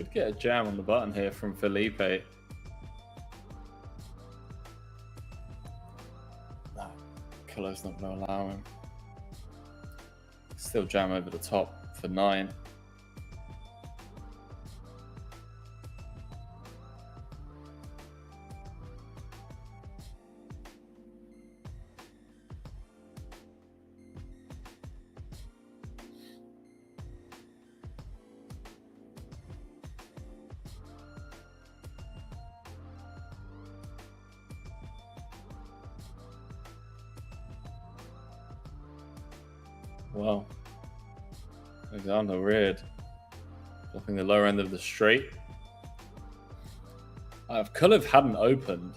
A: Could get a jam on the button here from Felipe. No, Killer's not going to allow him. Still jam over the top for 9. Well, Alexander Reard blocking the lower end of the straight. If Kulev hadn't opened,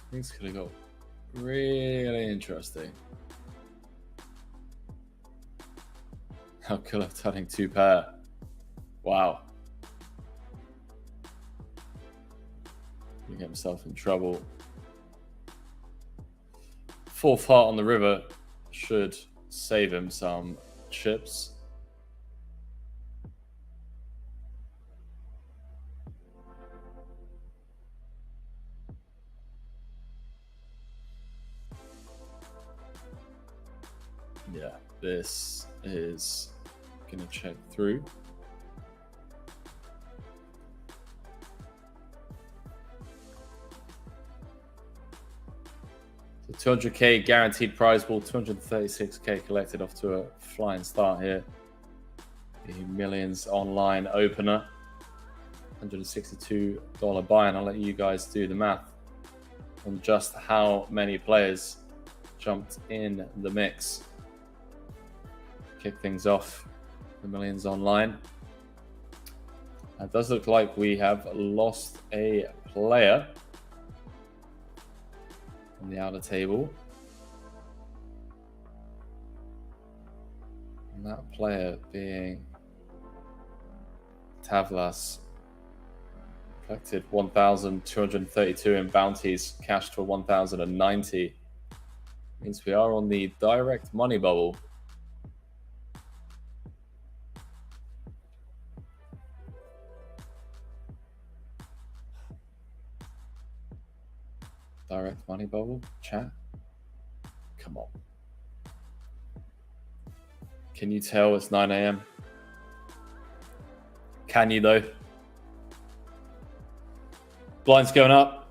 A: things could have got really interesting. Now Kulev's having 2 pair. Wow. He get himself in trouble. 4th heart on the river should save him some chips. Yeah, this is gonna check through. So 200k guaranteed prize pool, 236k collected off to a flying start here. The Millions Online opener, $162 buy, and I'll let you guys do the math on just how many players jumped in the mix. Kick things off the Millions Online. It does look like we have lost a player on the outer table. And that player being Tavlas. Collected 1,232 in bounties, cashed for 1,090. Means we are on the direct money bubble. Direct money bubble, chat. Come on. Can you tell it's 9 a.m.? Can you though? Blinds going up.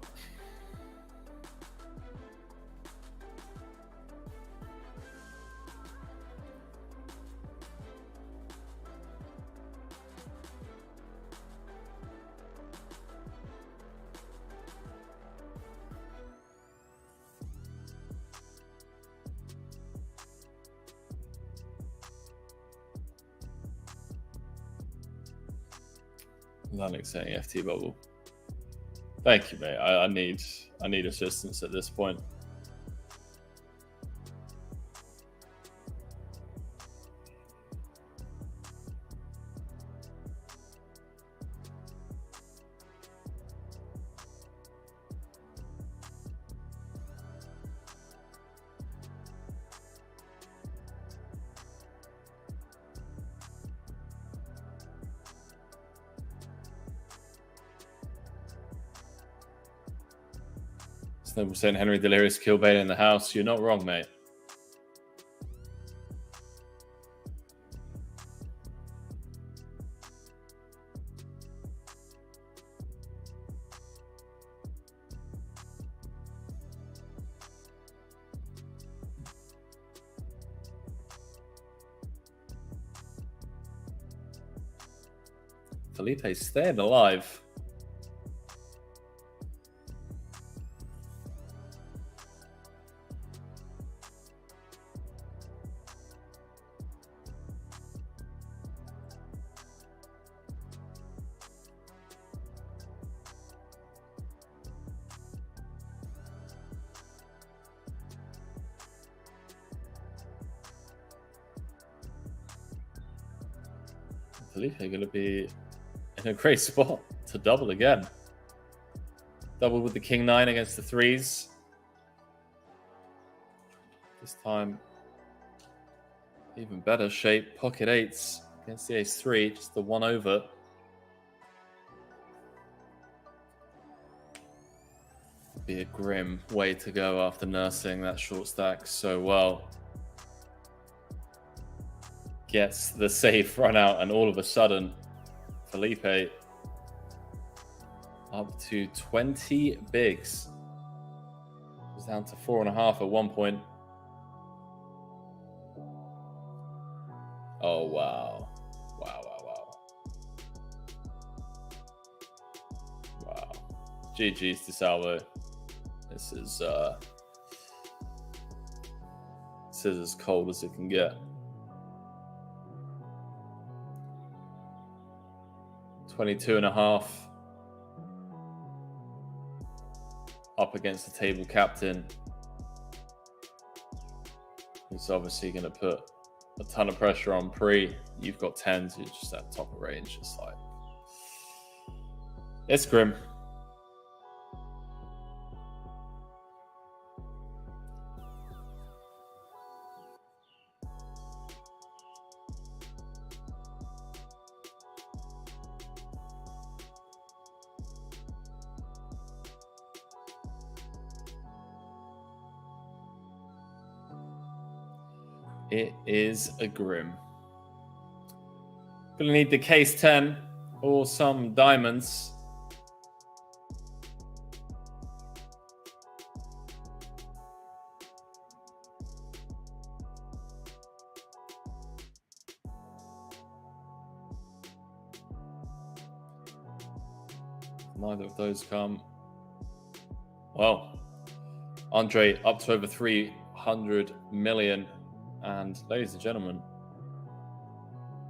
A: Atlantic saying FT bubble. Thank you, mate. I need assistance at this point. Snowball saying Henry Delirious Kilbane in the house. You're not wrong, mate. Felipe's staying alive. Felipe going to be in a great spot to double again. Double with the King 9 against the 3s. This time Even better shape, pocket eights against the ace-3, just the one over. Be a grim way to go after nursing that short stack so well. Gets the safe run out, and all of a sudden, Felipe up to 20 bigs. Was down to 4.5 at one point. Oh, wow. Wow. GG's to Salvo. This is as cold as it can get. 22.5. Up against the table captain. He's obviously going to put a ton of pressure on pre. You've got 10s, you're just at top of range. It's like, it's grim. It is a grim. Gonna need the case 10 or some diamonds. Neither of those come. Well, Andre up to over 300 million. And ladies and gentlemen,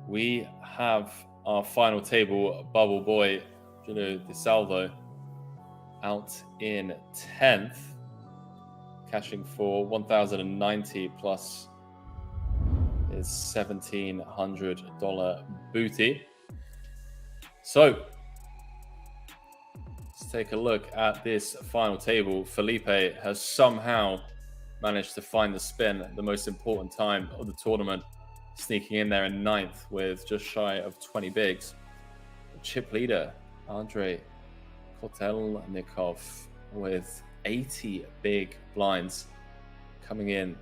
A: we have our final table bubble boy, Julio Di Salvo, out in 10th, cashing for 1,090 plus his $1,700 booty. So let's take a look at this final table. Felipe has somehow managed to find the spin at the most important time of the tournament, sneaking in there in 9th with just shy of 20 bigs. Chip leader, Andre Kotelnikov, with 80 big blinds, coming in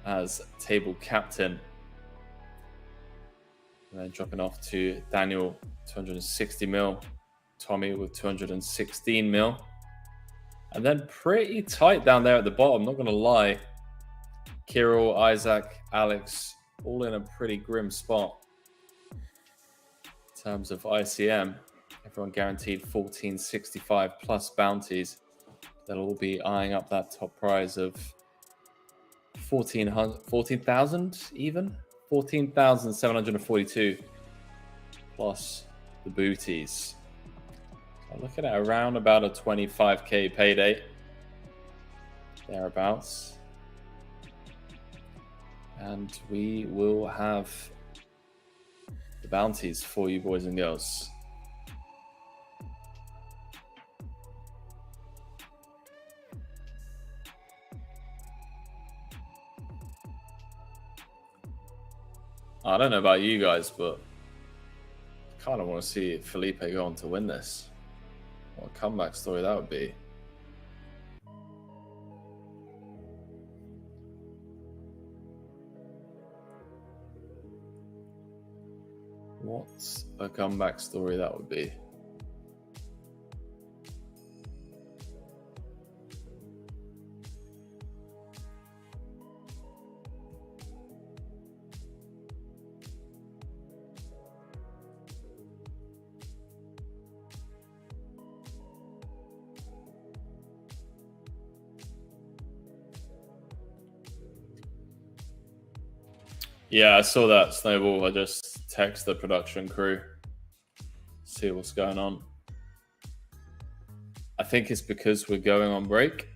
A: as table captain. And then dropping off to Daniel, 260 mil, Tommy with 216 mil. And then pretty tight down there at the bottom, not going to lie. Kirill, Isaac, Alex, all in a pretty grim spot. In terms of ICM, everyone guaranteed 1465 plus bounties. They'll all be eyeing up that top prize of 14,000 even? 14,742 plus the booties. I'm looking at around about a 25k payday, thereabouts. And we will have the bounties for you boys and girls. I don't know about you guys, but I kind of want to see Felipe go on to win this. What a comeback story that would be. What a comeback story that would be. Yeah, I saw that, Snowball. I just text the production crew, see what's going on. I think it's because we're going on break.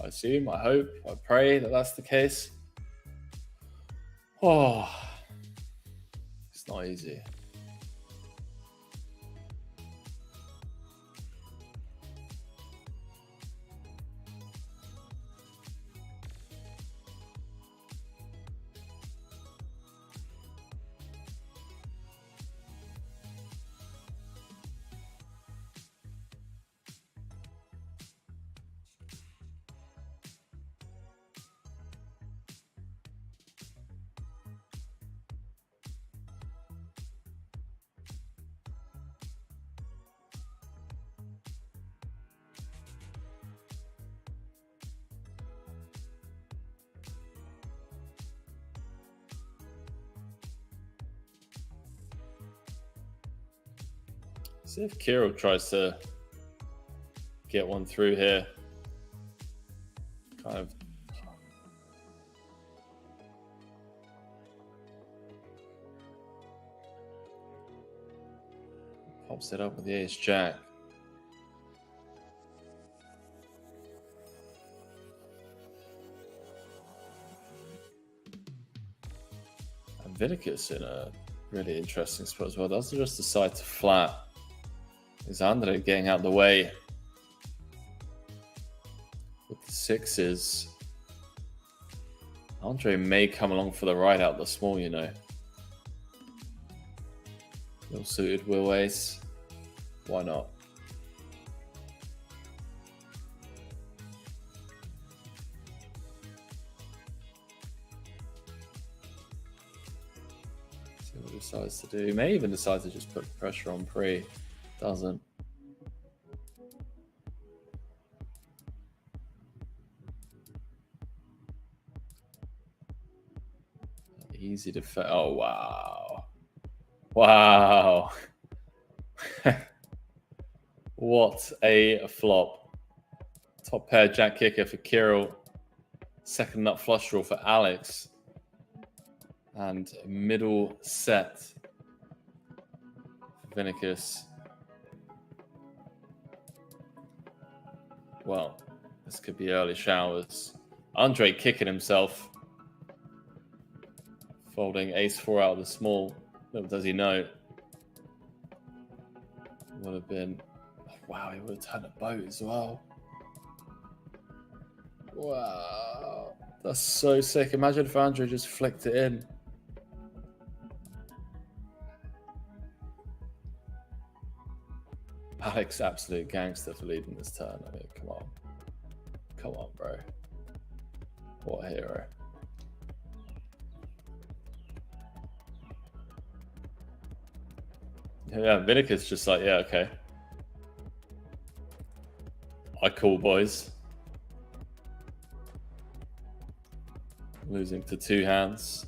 A: I assume, I hope, I pray that that's the case. Oh, it's not easy. See if Kirill tries to get one through here. Kind of. Pops it up with the ace jack. And Vinicus in a really interesting spot as well. Doesn't just decide to flat. Is Andre getting out of the way with the sixes? Andre may come along for the ride out the small, you know. Well suited, Will Ace. Why not? See what he decides to do. He may even decide to just put pressure on pre. Doesn't. Easy to oh wow. Wow. What a flop. Top pair jack kicker for Kirill. Second nut flush draw for Alex. And middle set for Vinicus. Well, this could be early showers. Andre kicking himself. Folding ace-4 out of the small. Little does he know. Would have been... Wow, he would have turned a boat as well. Wow. That's so sick. Imagine if Andre just flicked it in. Alex, absolute gangster for leading this turn. I mean, come on. Come on, bro. What a hero. Yeah, Vinicus just like, yeah, okay. I call, boys. Losing to two hands.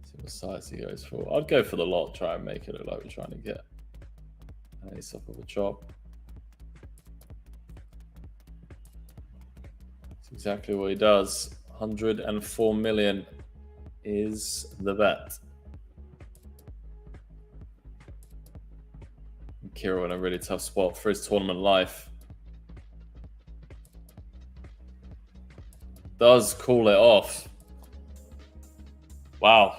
A: See what size he goes for. I'd go for the lot, try and make it look like we're trying to get an ace up of a chop. That's exactly what he does. 104 million is the bet. Kirill in a really tough spot for his tournament life. Does call it off. Wow.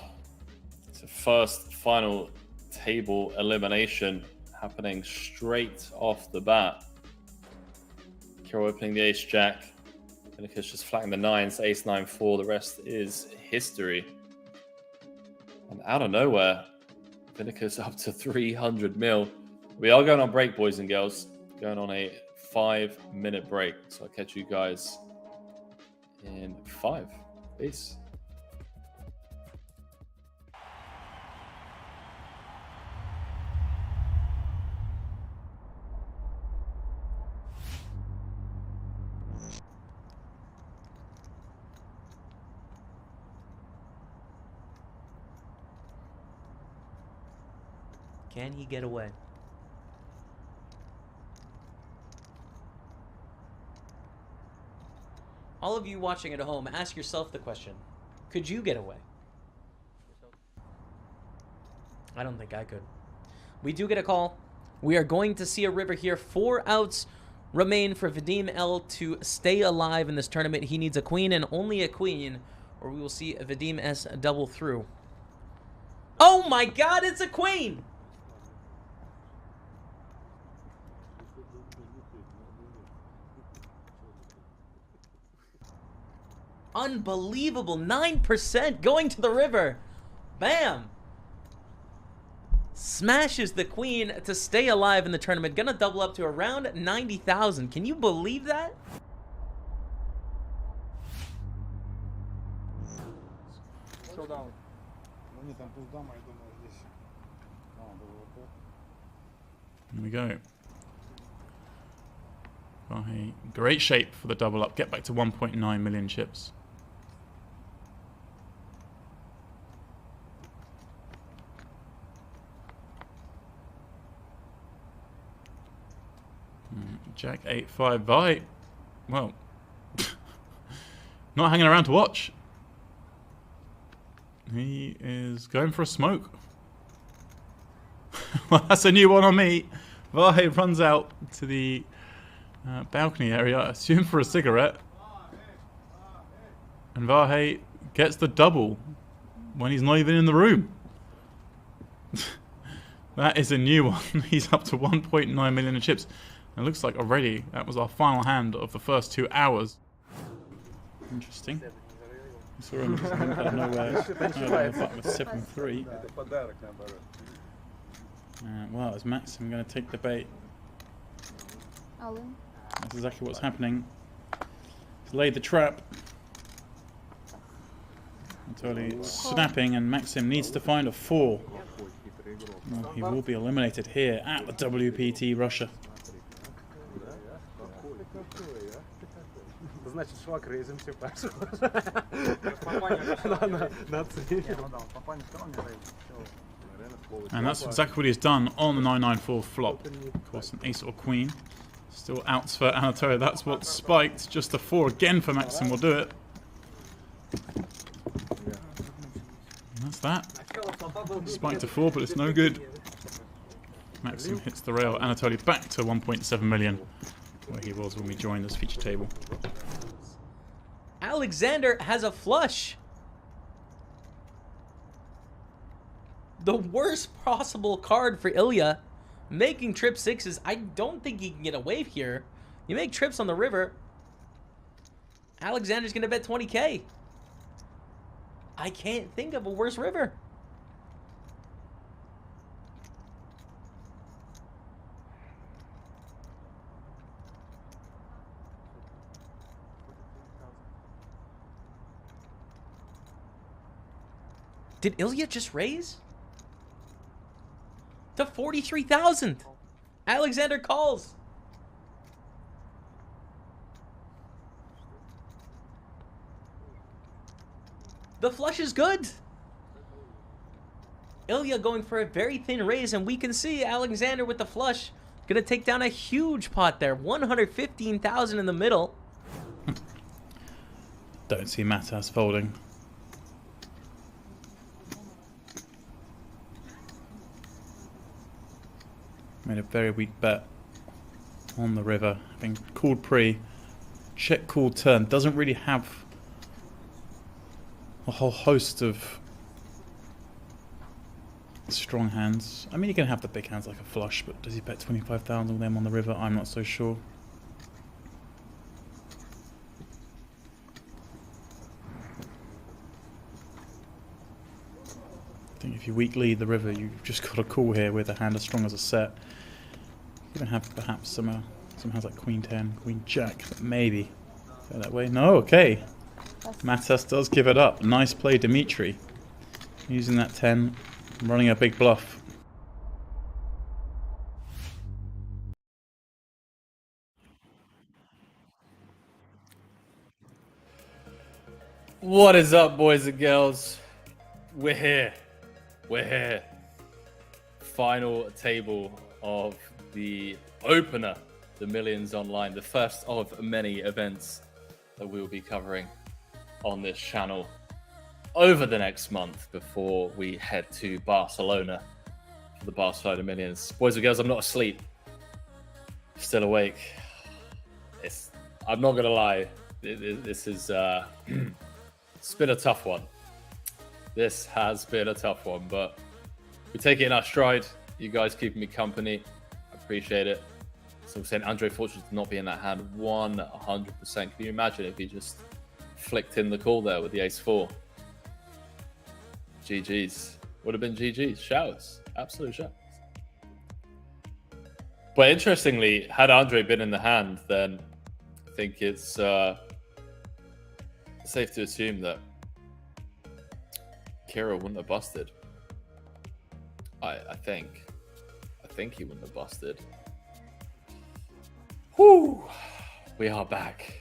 A: It's a first final table elimination happening straight off the bat. Kirill opening the ace jack. Vinicus just flattening the nines, ace 9-4. The rest is history. And out of nowhere, Vinicus up to 300 mil. We are going on break, boys and girls. Going on a 5-minute break. So I'll catch you guys in 5. Peace.
B: Can he get away? All of you watching at home, ask yourself the question, could you get away? I don't think I could. We do get a call. We are going to see a river here. 4 outs remain for Vadim L to stay alive in this tournament. He needs a queen and only a queen, or we will see Vadim S double through. Oh my god, it's a queen! Unbelievable. 9% going to the river. Bam. Smashes the queen to stay alive in the tournament. Gonna double up to around 90,000. Can you believe that?
C: Here we go. Great shape for the double up. Get back to 1.9 million chips. Jack 8-5 by. Well, not hanging around to watch. He is going for a smoke. Well, that's a new one on me. Vahe runs out to the balcony area, I assume for a cigarette. And Vahe gets the double when he's not even in the room. That is a new one. He's up to 1.9 million in chips. It looks like already that was our final hand of the first 2 hours. Interesting. We saw him out of nowhere with 7-3. Well, is Maxim going to take the bait? That's exactly what's happening. He's laid the trap. Totally snapping, and Maxim needs to find a 4. Well, he will be eliminated here at the WPT Russia. And that's exactly what he's done on the 994 flop. Of course, an ace or queen. Still outs for Anatolia. That's what spiked. Just a 4 again for Maxim will do it. And that's that. Spiked to 4, but it's no good. Maxim hits the rail. Anatolia back to 1.7 million, where he was when we joined this feature table.
B: Alexander has a flush. The worst possible card for Ilya. Making trip 6s. I don't think he can get a wave here. You make trips on the river. Alexander's going to bet 20k. I can't think of a worse river. Did Ilya just raise? To 43,000. Alexander calls. The flush is good. Ilya going for a very thin raise, and we can see Alexander with the flush. Gonna take down a huge pot there. 115,000 in the middle.
C: Don't see Matas folding. Made a very weak bet on the river, having called pre, check call turn. Doesn't really have a whole host of strong hands. I mean, you can have the big hands like a flush, but does he bet 25,000 with them on the river? I'm not so sure. I think if you weak lead the river, you've just got a call here with a hand as strong as a set. You can have perhaps some hands like Queen 10, Queen Jack, maybe go that way. No, okay. Matas does give it up. Nice play, Dimitri. Using that 10, running a big bluff.
A: What is up, boys and girls? We're here. We're here. Final table of the opener, the Millions Online, the first of many events that we'll be covering on this channel over the next month before we head to Barcelona for the Barcelona Millions. Boys and girls, I'm not asleep. Still awake. I'm not gonna lie. This is it's been a tough one. This has been a tough one, but we take it in our stride. You guys keeping me company. I appreciate it. So we're saying Andre fortunate to not be in that hand 100%. Can you imagine if he just flicked in the call there with the ace-4? GG's. Would have been GG's. Showers. Absolute showers. But interestingly, had Andre been in the hand, then I think it's safe to assume that Kira wouldn't have busted. I think he wouldn't have busted. Whoo! We are back.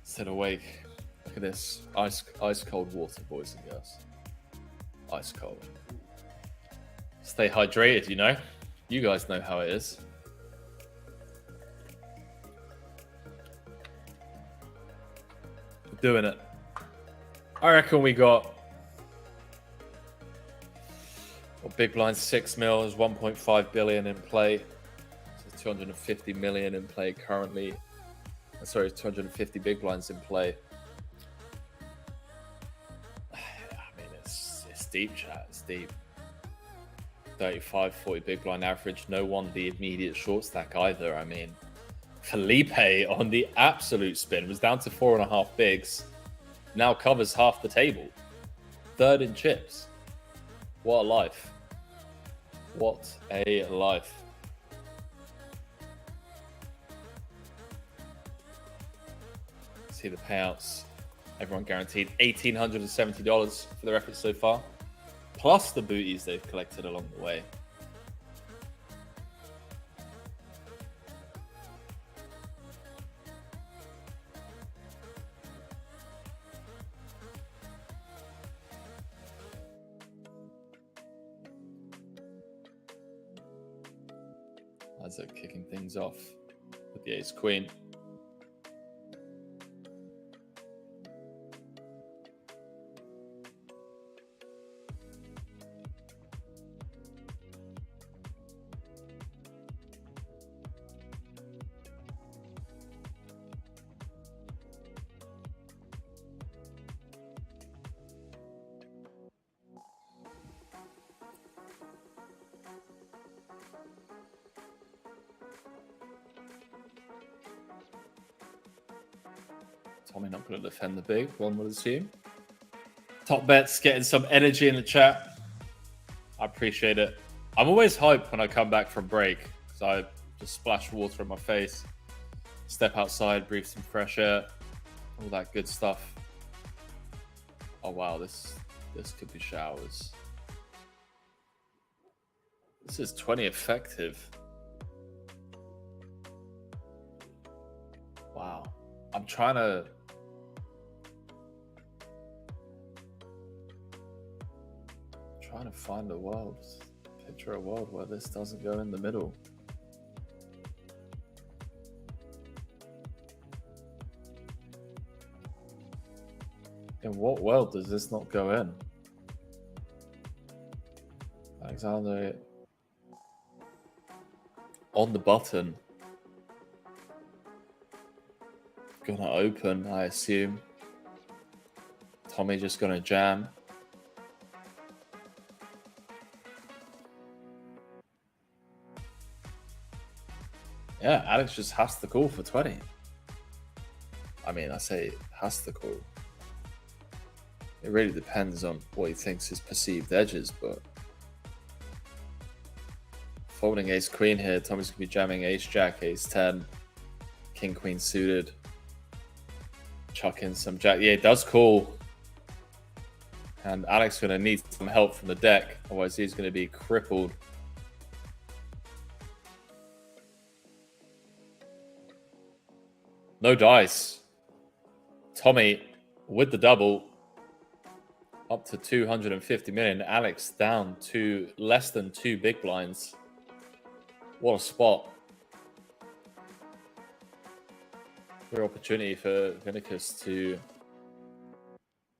A: Sit awake. Look at this. Ice cold water, boys and girls. Ice cold. Stay hydrated, you know? You guys know how it is. We're doing it. I reckon we got big blind 6 mil is 1.5 billion in play. So 250 million in play currently. Sorry, 250 big blinds in play. I mean, it's deep, chat. It's deep. 35, 40 big blind average. No one the immediate short stack either. I mean, Felipe on the absolute spin was down to 4.5 bigs. Now covers half the table. Third in chips. What a life. What a life. See the payouts. Everyone guaranteed $1,870 for their efforts so far, plus the booties they've collected along the way. As they're kicking things off with the ace queen. Tommy not going to defend the big, one would assume. Top bets getting some energy in the chat. I appreciate it. I'm always hyped when I come back from break because I just splash water in my face, step outside, breathe some fresh air, all that good stuff. Oh wow, this could be showers. This is 20 effective. Wow. I'm trying to find a world, picture a world where this doesn't go in the middle. In what world does this not go in? Alexander on the button. Gonna open, I assume. Tommy just gonna jam. Yeah, Alex just has to call for 20. I mean, I say has to call. It really depends on what he thinks his perceived edges, but folding ace queen here, Tommy's gonna be jamming ace jack, ace 10, king queen suited. Chuck in some jack. Yeah, it does call. And Alex gonna need some help from the deck, otherwise he's gonna be crippled. No dice. Tommy with the double up to 250 million. Alex down to less than 2 big blinds. What a spot. Great opportunity for Vinicus to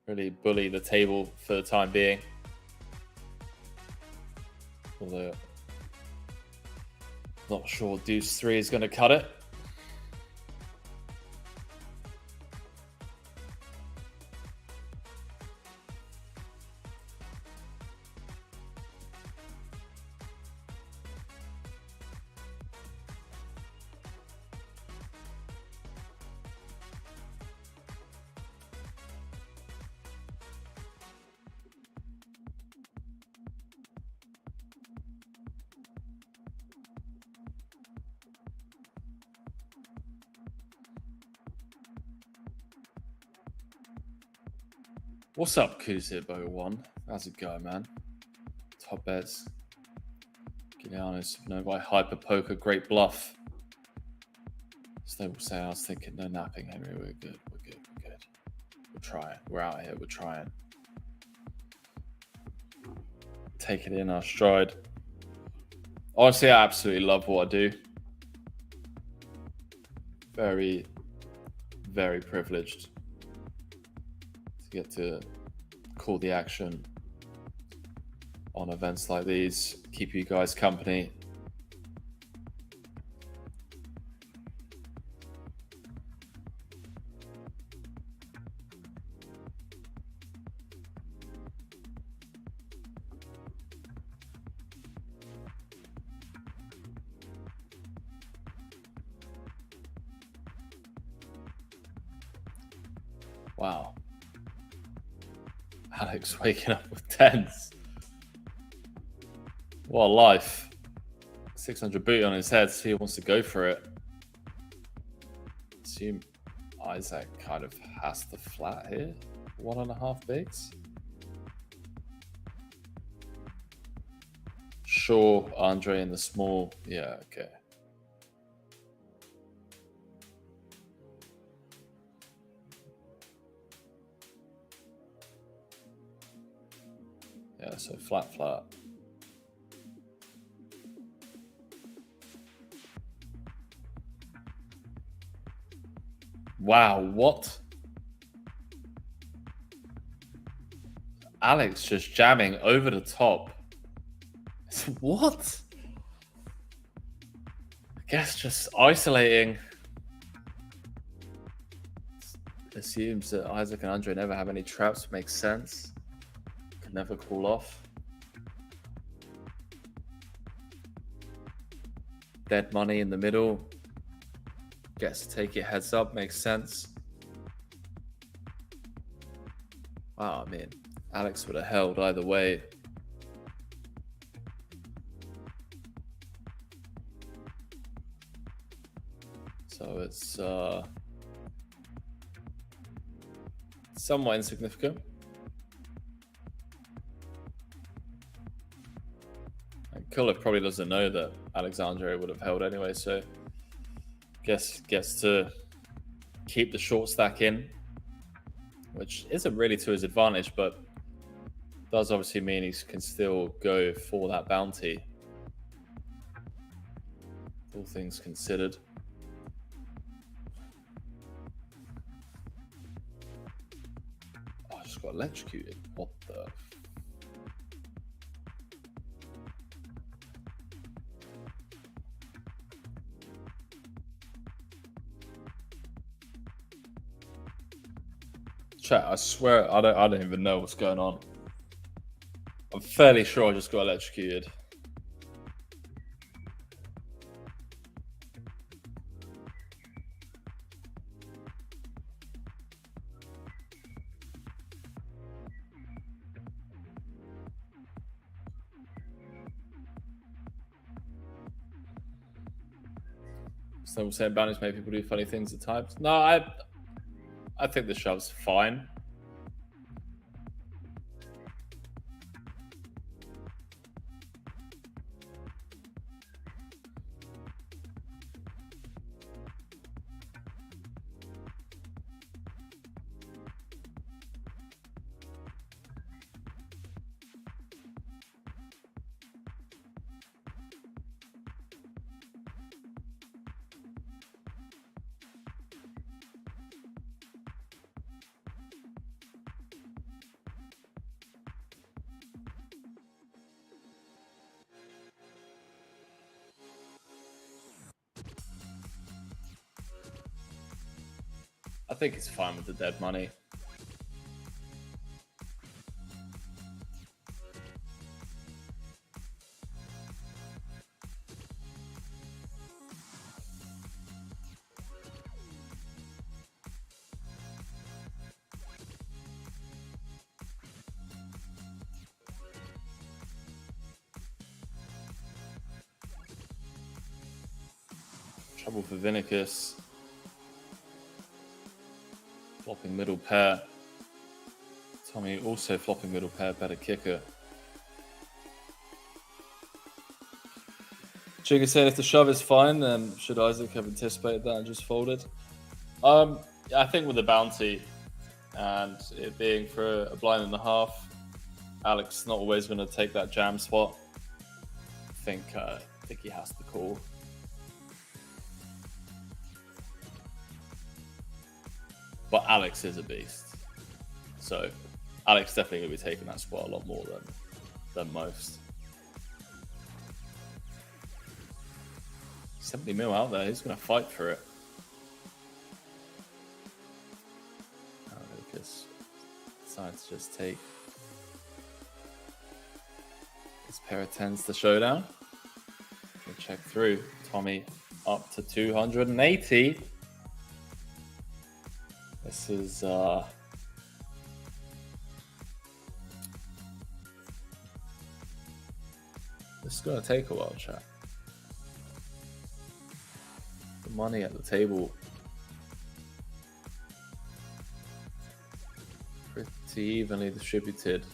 A: really bully the table for the time being. Although not sure deuce 3 is going to cut it. What's up, Kuzib01? How's it going, man? Top bets. Giuliano's known by Hyper Poker, great bluff. Stable say, I was thinking, no napping, Henry. We're good. We're good. We're good. We're trying. We're out here. We're trying. Take it in our stride. Honestly, I absolutely love what I do. Very, very privileged. to get to call the action on events like these, keep you guys company. Wow. Alex waking up with tens. What a life. 600 booty on his head, so he wants to go for it. Assume Isaac kind of has the flat here. 1.5 bigs. Sure, Andre in the small. Yeah, okay. Yeah, so flat, flat. Wow, what? Alex just jamming over the top. What? I guess just isolating. Assumes that Isaac and Andre never have any traps. Makes sense. Could never call off. Dead money in the middle. Gets to take it heads up. Makes sense. Wow, I mean, Alex would have held either way. So it's somewhat insignificant. And Kulov probably doesn't know that Alexandre would have held anyway, so guess gets to keep the short stack in, which isn't really to his advantage, but does obviously mean he can still go for that bounty. All things considered. Oh, I just got electrocuted. What the? Chat, I swear I don't even know what's going on. I'm fairly sure I just got electrocuted. So saying bounties make people do funny things at times. No, I think the shove's fine. I think it's fine with the dead money. Trouble for Vinicus. Flopping middle pair. Tommy also flopping middle pair, better kicker. Chica said if the shove is fine, then should Isaac have anticipated that and just folded? I think with the bounty and it being for a blind and a half, Alex not always going to take that jam spot. I think he has to call. But Alex is a beast. So Alex definitely going to be taking that spot a lot more than most. 70 mil out there. He's going to fight for it. Lucas decides to just take his pair of 10s to showdown. We'll check through. Tommy up to 280. This is this is gonna take a while, chat. The money at the table pretty evenly distributed.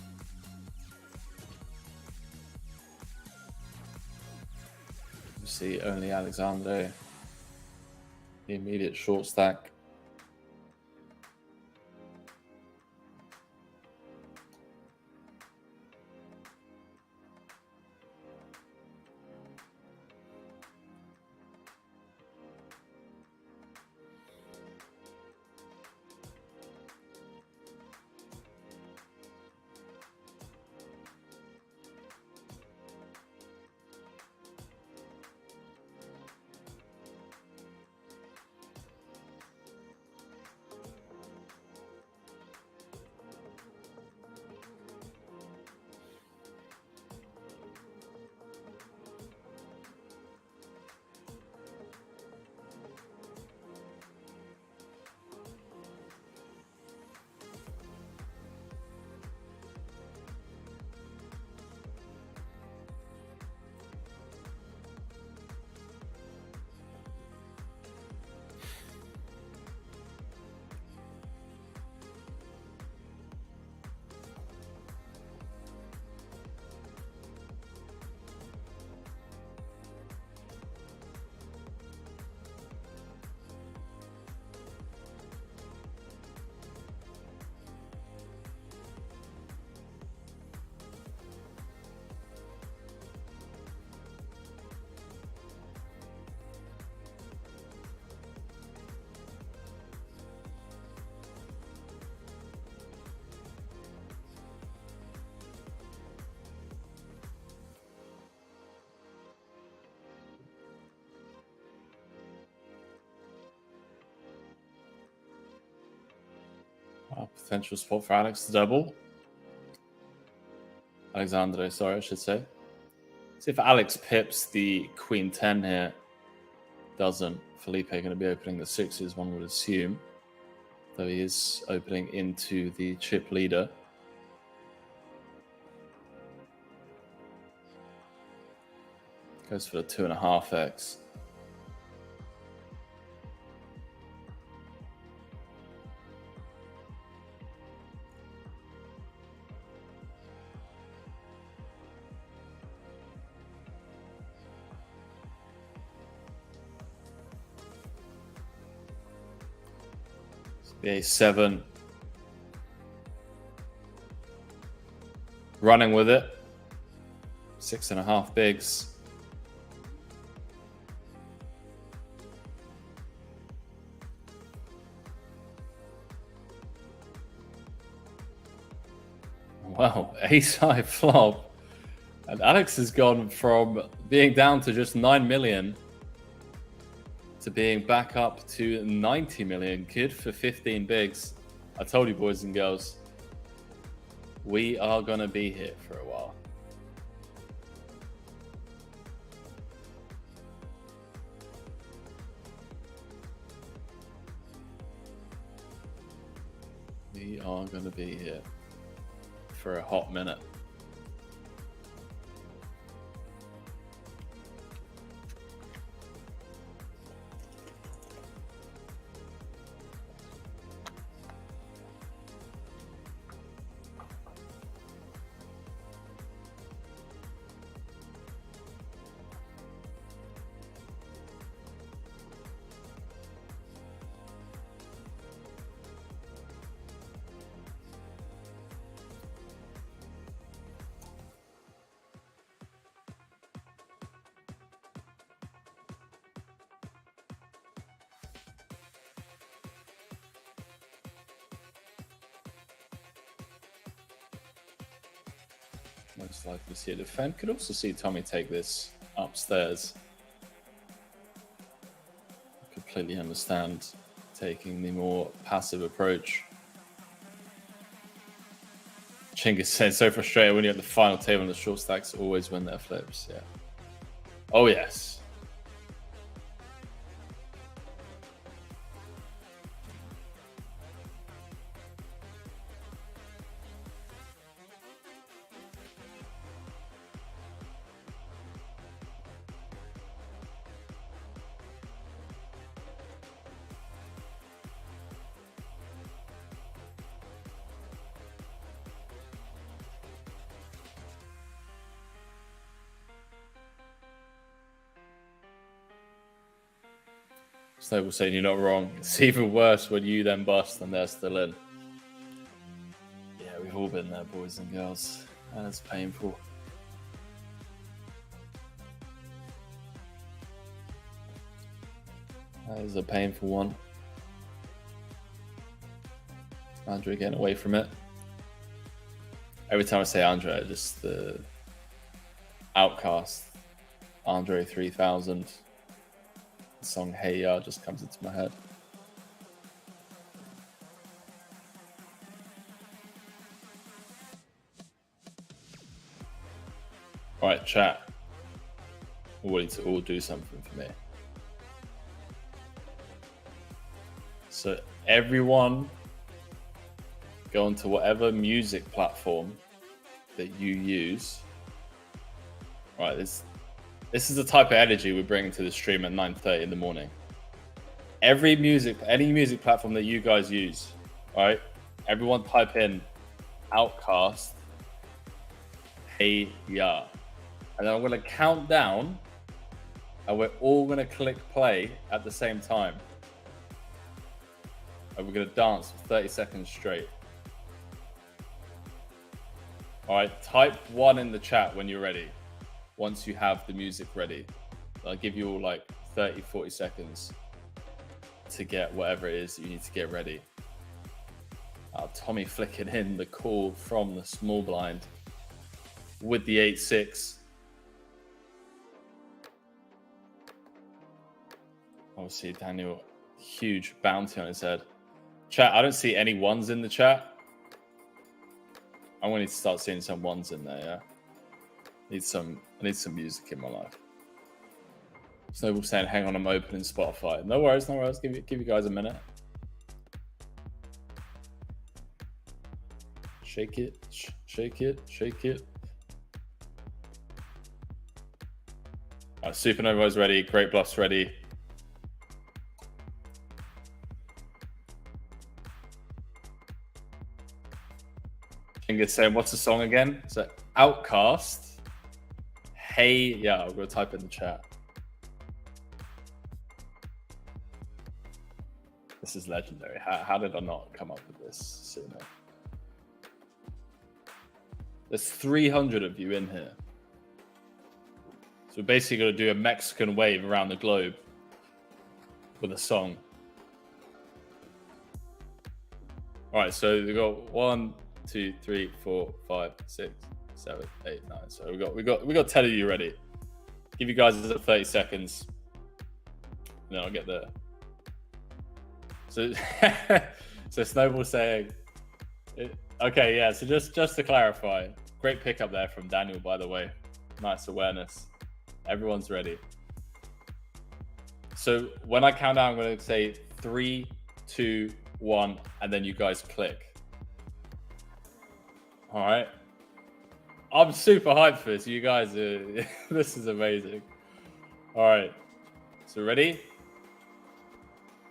A: You see only Alexander, the immediate short stack. Potential spot for Alex to double. Alexandre, sorry, I should say. See if Alex pips the Queen 10 here. Doesn't. Felipe going to be opening the sixes, one would assume. Though he is opening into the chip leader. Goes for the 2.5x. The A7. Running with it. 6.5 bigs. Wow, ace high flop. And Alex has gone from being down to just 9 million to being back up to 90 million. Good for 15 bigs. I told you, boys and girls, we are going to be here for a while. We are going to be here for a hot minute. Most likely see a defend. Could also see Tommy take this upstairs. Completely understand taking the more passive approach. Chinggis says, so frustrated when you're at the final table and the short stacks always win their flips. Yeah. Oh, yes. Snowball saying you're not wrong. It's even worse when you then bust and they're still in. Yeah, we've all been there, boys and girls. And it's painful. That is a painful one. Andre getting away from it. Every time I say Andre, just the Outcast, Andre 3000. The song Hey Ya just comes into my head. Alright, chat. We need to all do something for me. So everyone go onto whatever music platform that you use. Alright, this is the type of energy we're bringing to the stream at 9:30 in the morning. Any music platform that you guys use, all right? Everyone type in Outcast, Hey Ya. And then I'm gonna count down and we're all gonna click play at the same time. And we're gonna dance for 30 seconds straight. All right, type 1 in the chat when you're ready. Once you have the music ready, I'll give you all like 30, 40 seconds to get whatever it is that you need to get ready. Tommy flicking in the call from the small blind with the 8-6. Obviously, Daniel, huge bounty on his head. Chat, I don't see any ones in the chat. I'm going to start seeing some ones in there, yeah? I need some music in my life. Snowball saying, hang on, I'm opening Spotify. No worries, no worries. Give you guys a minute. Shake it, shake it, shake it. All right, Supernova is ready. Great Bluff's ready. Chinggis saying, what's the song again? So, Outcast. Hey, yeah, I'm going to type in the chat. This is legendary. How did I not come up with this sooner? There's 300 of you in here. So we're basically going to do a Mexican wave around the globe with a song. All right, so we've got 1, 2, 3, 4, 5, 6, 7, 8, 9. So we got 10 of you ready. Give you guys 30 seconds. And then I'll get there. So so Snowball saying, okay, yeah. So just to clarify, great pickup there from Daniel, by the way. Nice awareness. Everyone's ready. So when I count down, I'm going to say 3, 2, 1, and then you guys click. All right. I'm super hyped for this. You guys are. This is amazing. All right. So ready?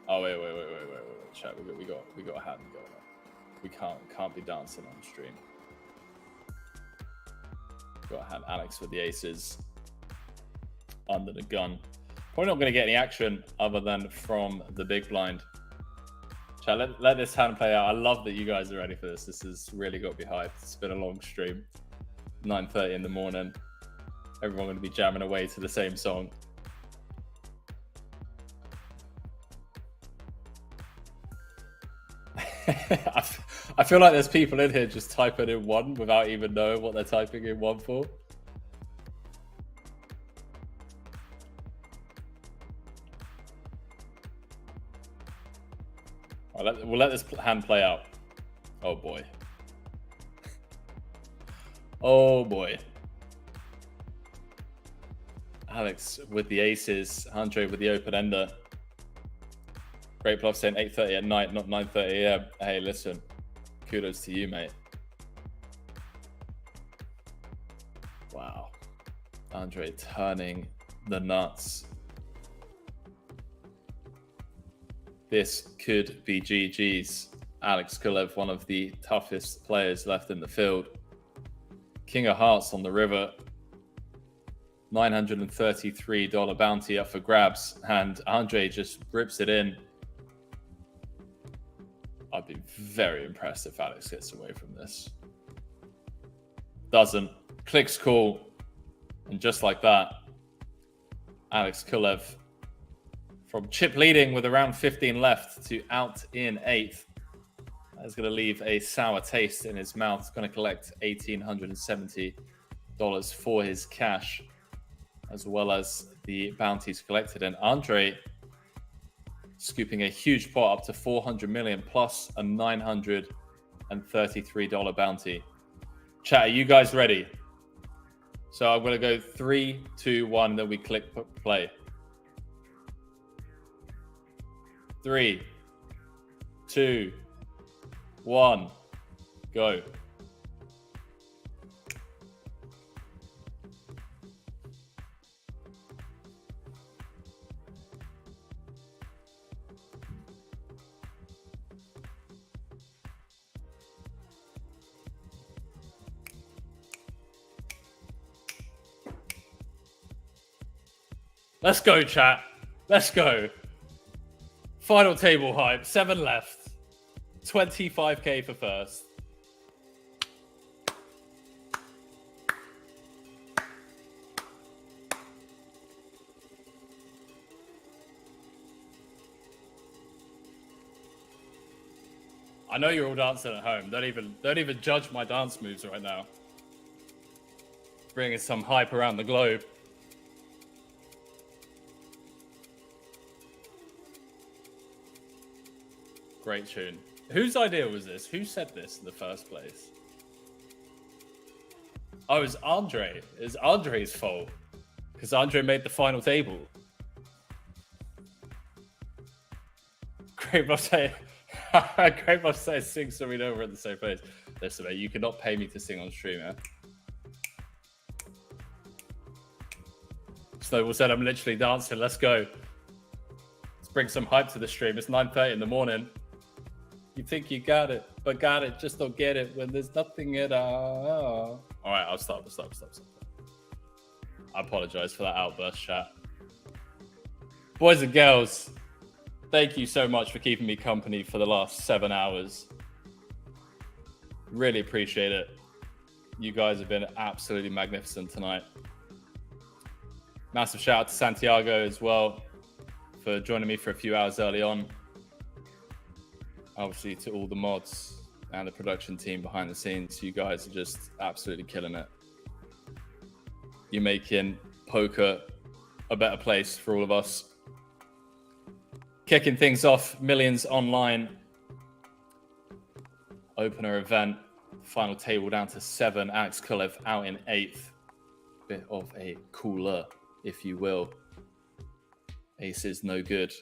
A: Oh wait. Chat. We got a hand going on. We can't be dancing on stream. Got a hand. Alex with the aces under the gun. Probably not going to get any action other than from the big blind. Chat, let this hand play out. I love that you guys are ready for this. This has really got me hyped. It's been a long stream. 9:30 in the morning. Everyone going to be jamming away to the same song. I feel like there's people in here just typing in 1 without even knowing what they're typing in 1 for. We'll let this hand play out. Oh boy. Oh boy. Alex with the aces, Andre with the open ender. Great bluff saying 8:30 at night, not 9:30 a.m. Hey, listen, kudos to you, mate. Wow. Andre turning the nuts. This could be GG's. Alex Kulev, one of the toughest players left in the field. King of Hearts on the river. $933 bounty up for grabs, and Andre just rips it in. I'd be very impressed if Alex gets away from this. Doesn't. Clicks call. And just like that, Alex Kulev, from chip leading with around 15 left to out in 8th, that's going to leave a sour taste in his mouth. He's going to collect $1,870 for his cash, as well as the bounties collected. And Andre scooping a huge pot up to 400 million plus a $933 bounty. Chat, are you guys ready? So I'm going to go 3, 2, 1, then we click play. 3, 2, 1, go. Let's go, chat. Let's go. Final table hype. 7 left. 25k for first. I know you're all dancing at home. Don't even judge my dance moves right now. Bringing some hype around the globe. Great tune. Whose idea was this? Who said this in the first place? Oh, it was Andre. It was Andre's fault. Because Andre made the final table. Great boss say, Great boss says sing so we know we're in the same place. Listen, mate, you cannot pay me to sing on stream, yeah? Snowball said I'm literally dancing. Let's go. Let's bring some hype to the stream. It's 9:30 in the morning. You think you got it, but got it, just don't get it when there's nothing at all. All right, I'll stop. I apologize for that outburst, chat. Boys and girls, thank you so much for keeping me company for the last 7 hours. Really appreciate it. You guys have been absolutely magnificent tonight. Massive shout out to Santiago as well for joining me for a few hours early on. Obviously to all the mods and the production team behind the scenes. You guys are just absolutely killing it. You're making poker a better place for all of us. Kicking things off, Millions Online opener event. Final table down to 7. Alex Kulev out in 8th. Bit of a cooler, if you will. Ace is no good.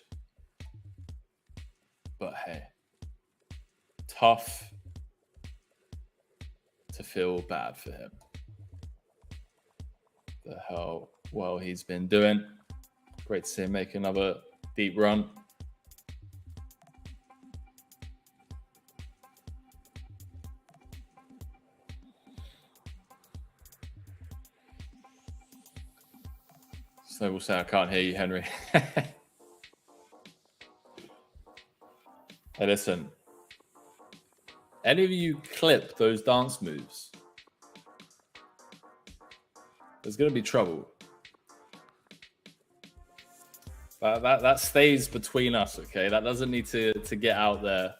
A: But hey, tough to feel bad for him. The hell well he's been doing. Great to see him make another deep run. So we'll say I can't hear you, Henry. Hey, listen. Any of you clip those dance moves? There's going to be trouble. That stays between us, okay? That doesn't need to get out there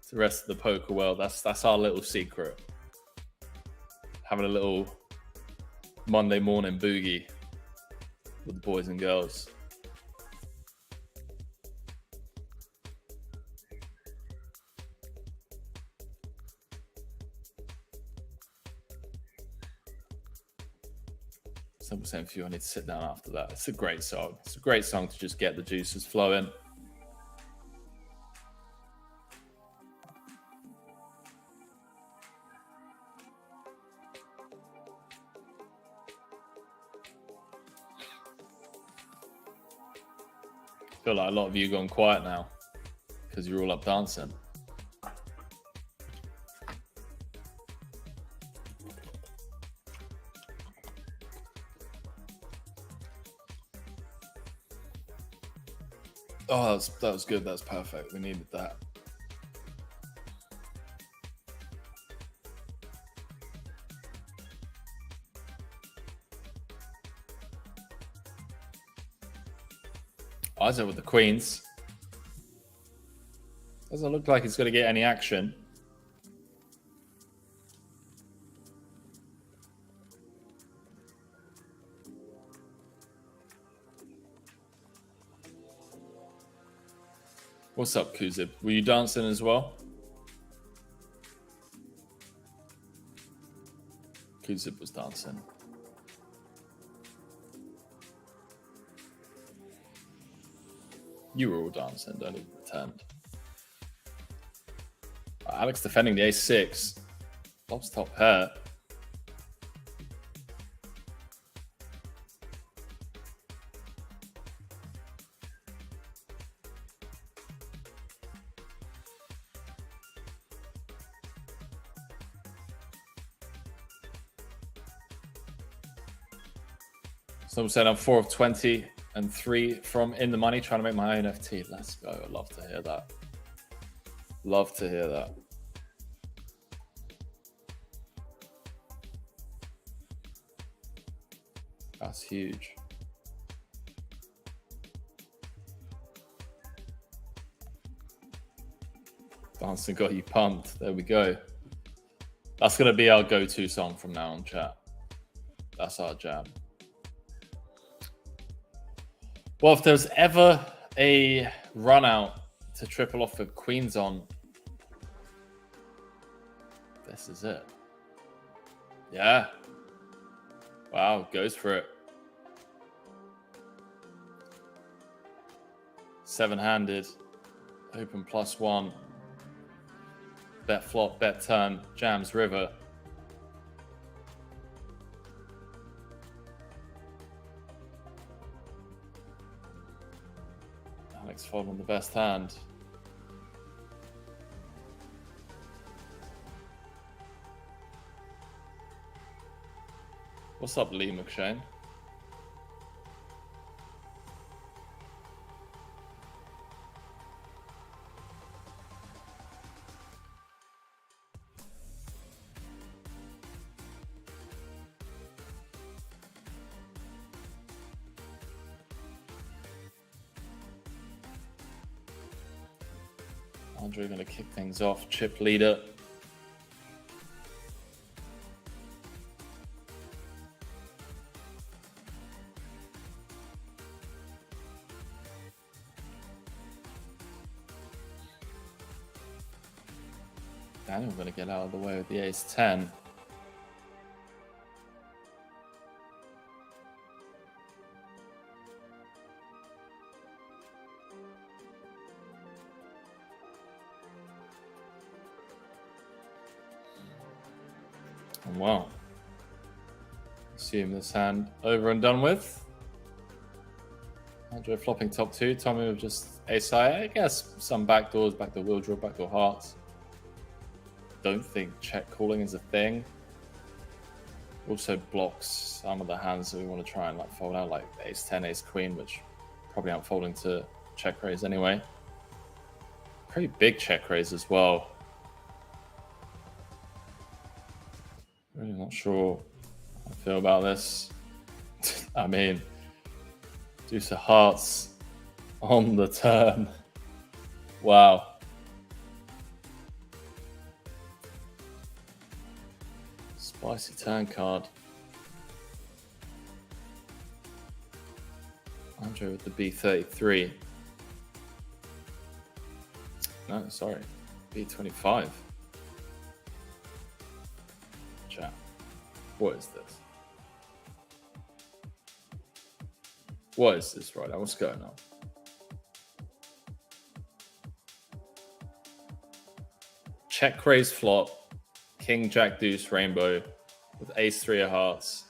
A: to the rest of the poker world. That's our little secret. Having a little Monday morning boogie with the boys and girls. Some saying for you, I need to sit down after that. It's a great song. It's a great song to just get the juices flowing. I feel like a lot of you gone quiet now because you're all up dancing. Oh, that was good. That was perfect. We needed that. Isaac with the queens. Doesn't look like he's going to get any action. What's up, Kuzib? Were you dancing as well? Kuzib was dancing. You were all dancing, don't even pretend. Alex defending the ace-6. Lob's top pair. Someone said I'm 4 of 20 and 3 from in the money, trying to make my own FT. Let's go. I'd love to hear that. Love to hear that. That's huge. Dancing got you pumped. There we go. That's going to be our go-to song from now on, chat. That's our jam. Well, if there's ever a run out to triple off with queens on, this is it. Yeah. Wow, goes for it. 7-handed, open +1. Bet flop, bet turn, jams river. Alex folding the best hand. What's up, Lee McShane? Andre going to kick things off. Chip leader. Daniel going to get out of the way with the ace-10. Wow. Assume this hand over and done with. Andre flopping top 2. Tommy with just ace high. I guess some backdoors, backdoor wheel draw, backdoor hearts. Don't think check calling is a thing. Also blocks some of the hands that we want to try and like fold out, like ace 10, ace queen, which probably aren't folding to check raise anyway. Pretty big check raise as well. Really not sure how I feel about this. I mean, deuce of hearts on the turn. Wow. Spicy turn card. Andre with the B33. No, sorry. B25. Chat. What is this? What is this right now? What's going on? Check raise flop. King, Jack, Deuce, Rainbow with Ace 3 of Hearts.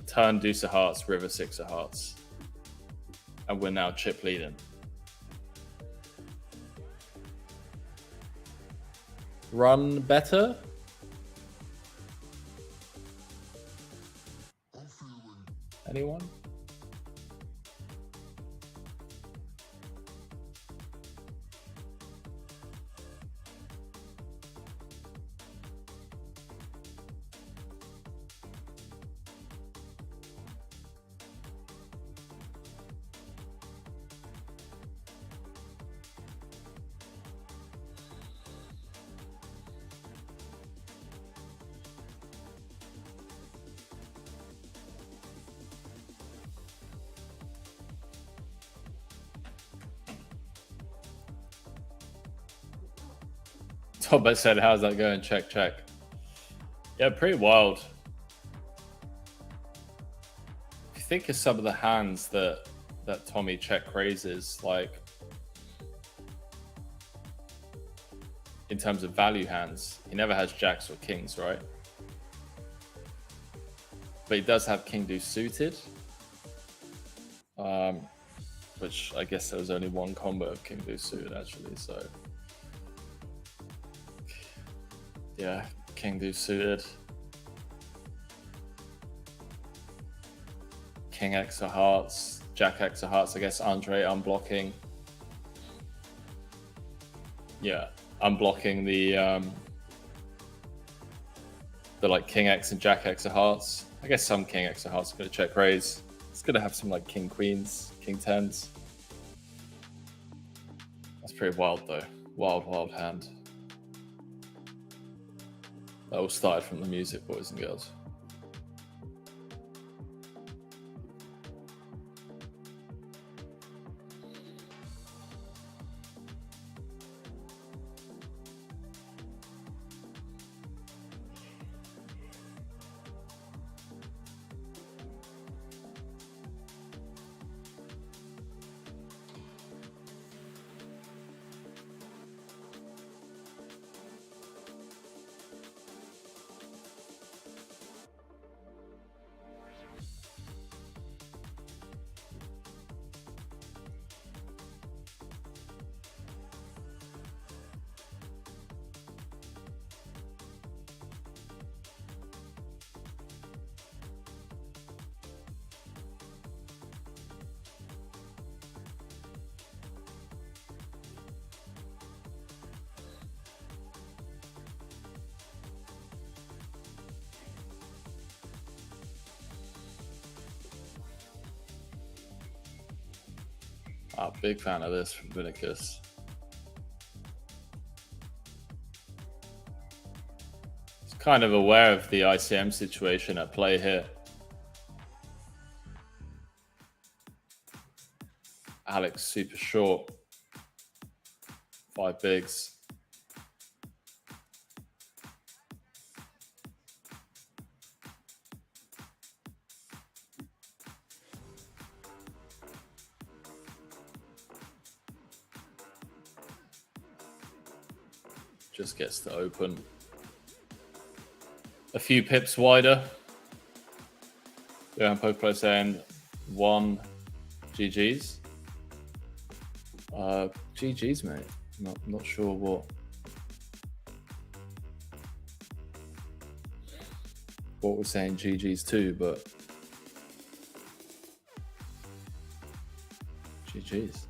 A: Turn Deuce of Hearts, River 6 of Hearts. And we're now chip leading. Run better? Anyone? Tobit said, how's that going? Check, check. Yeah, pretty wild. If you think of some of the hands that Tommy check raises, like in terms of value hands, he never has jacks or kings, right? But he does have king deuce suited, which I guess there was only one combo of king deuce suited actually, so yeah, king deuce suited, king X of hearts, jack X of hearts. I guess Andre unblocking. Yeah, unblocking the like king X and jack X of hearts. I guess some king X of hearts are going to check raise. It's going to have some like king queens, king tens. That's pretty wild though. Wild, wild hand. That all started from the music, boys and girls. Big fan of this from Vinicus. He's kind of aware of the ICM situation at play here. Alex super short. 5 bigs. Just gets to open a few pips wider. Yeah, poker player saying 1 GG's. GG's, mate. Not sure what we're saying GG's to, but GG's.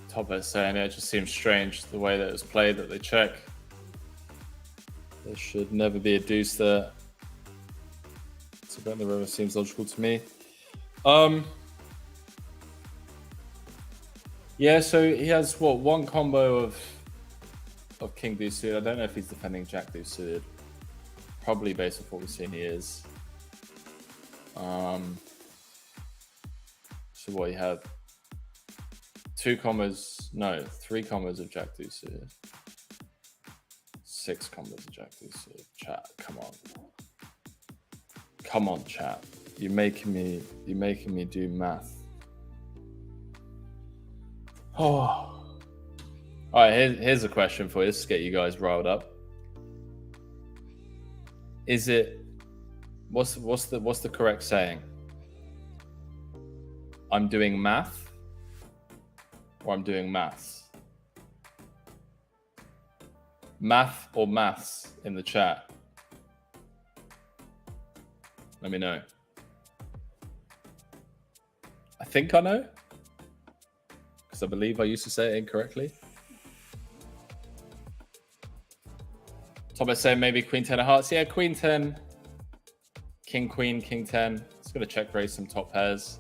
A: Top is saying it just seems strange the way that it was played, that they check. There should never be a deuce there. So betting the river seems logical to me. Yeah, so he has what, one combo of King Deuce suited. I don't know if he's defending Jack Deuce suited. Probably based off what we've seen he is. So what, he had three combos of Jack Deuce suited. 6 combos of Jack Deuce suited. Chat, come on. Come on, chat. You're making me do math. Oh. All right, here's a question for you. Let's get you guys riled up. Is it what's the correct saying? I'm doing math or I'm doing maths? Math or maths in the chat? Let me know. I think I know, because I believe I used to say it incorrectly. Thomas saying maybe Queen 10 of hearts. Yeah, Queen 10, King Queen, King 10. Just gonna check raise some top pairs.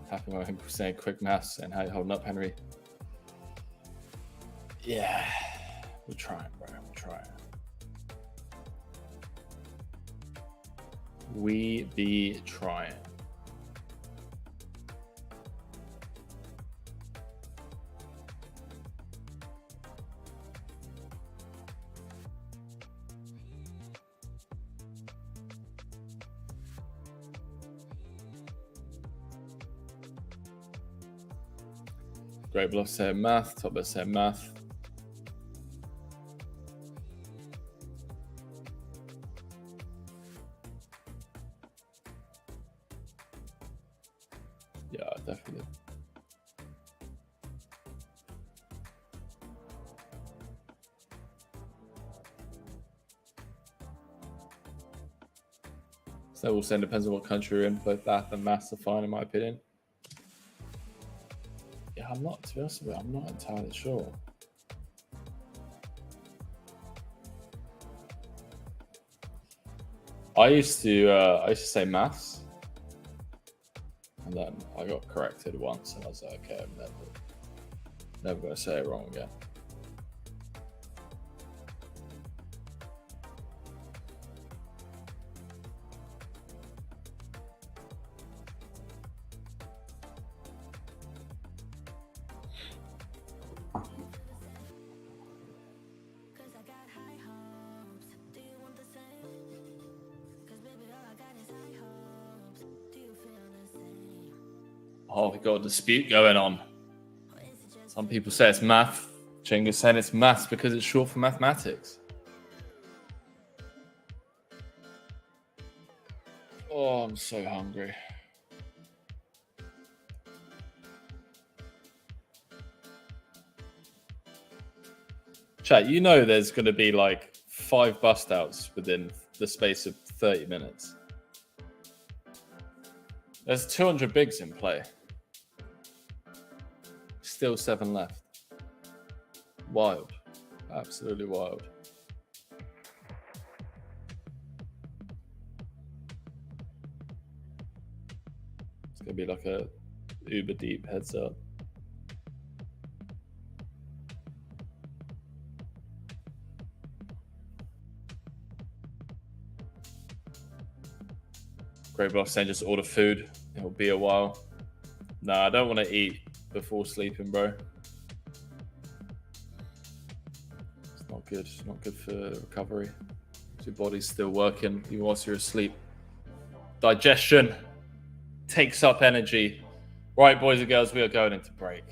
A: Happy moment saying quick maths and how you holding up, Henry. Yeah, we're trying, bro. We're trying. We be trying. Great Bluff said math. Top Best said math. Yeah, definitely. So we'll say depends on what country you're in. Both math and maths are fine, in my opinion. Yeah, I'm not, to be honest with you, I'm not entirely sure. I used to say maths, and then I got corrected once, and I was like, okay, I'm never going to say it wrong again. Oh, we got a dispute going on. Some people say it's math. Ching is saying it's maths because it's short for mathematics. Oh, I'm so hungry. Chat, you know there's going to be like 5 bust outs within the space of 30 minutes. There's 200 bigs in play. Still 7 left. Wild. Absolutely wild. It's going to be like a uber deep heads up. Great boss saying just order food. It'll be a while. No, I don't want to eat before sleeping, bro. It's not good. It's not good for recovery. Your body's still working even whilst you're asleep. Digestion takes up energy. Right, boys and girls, we are going into break.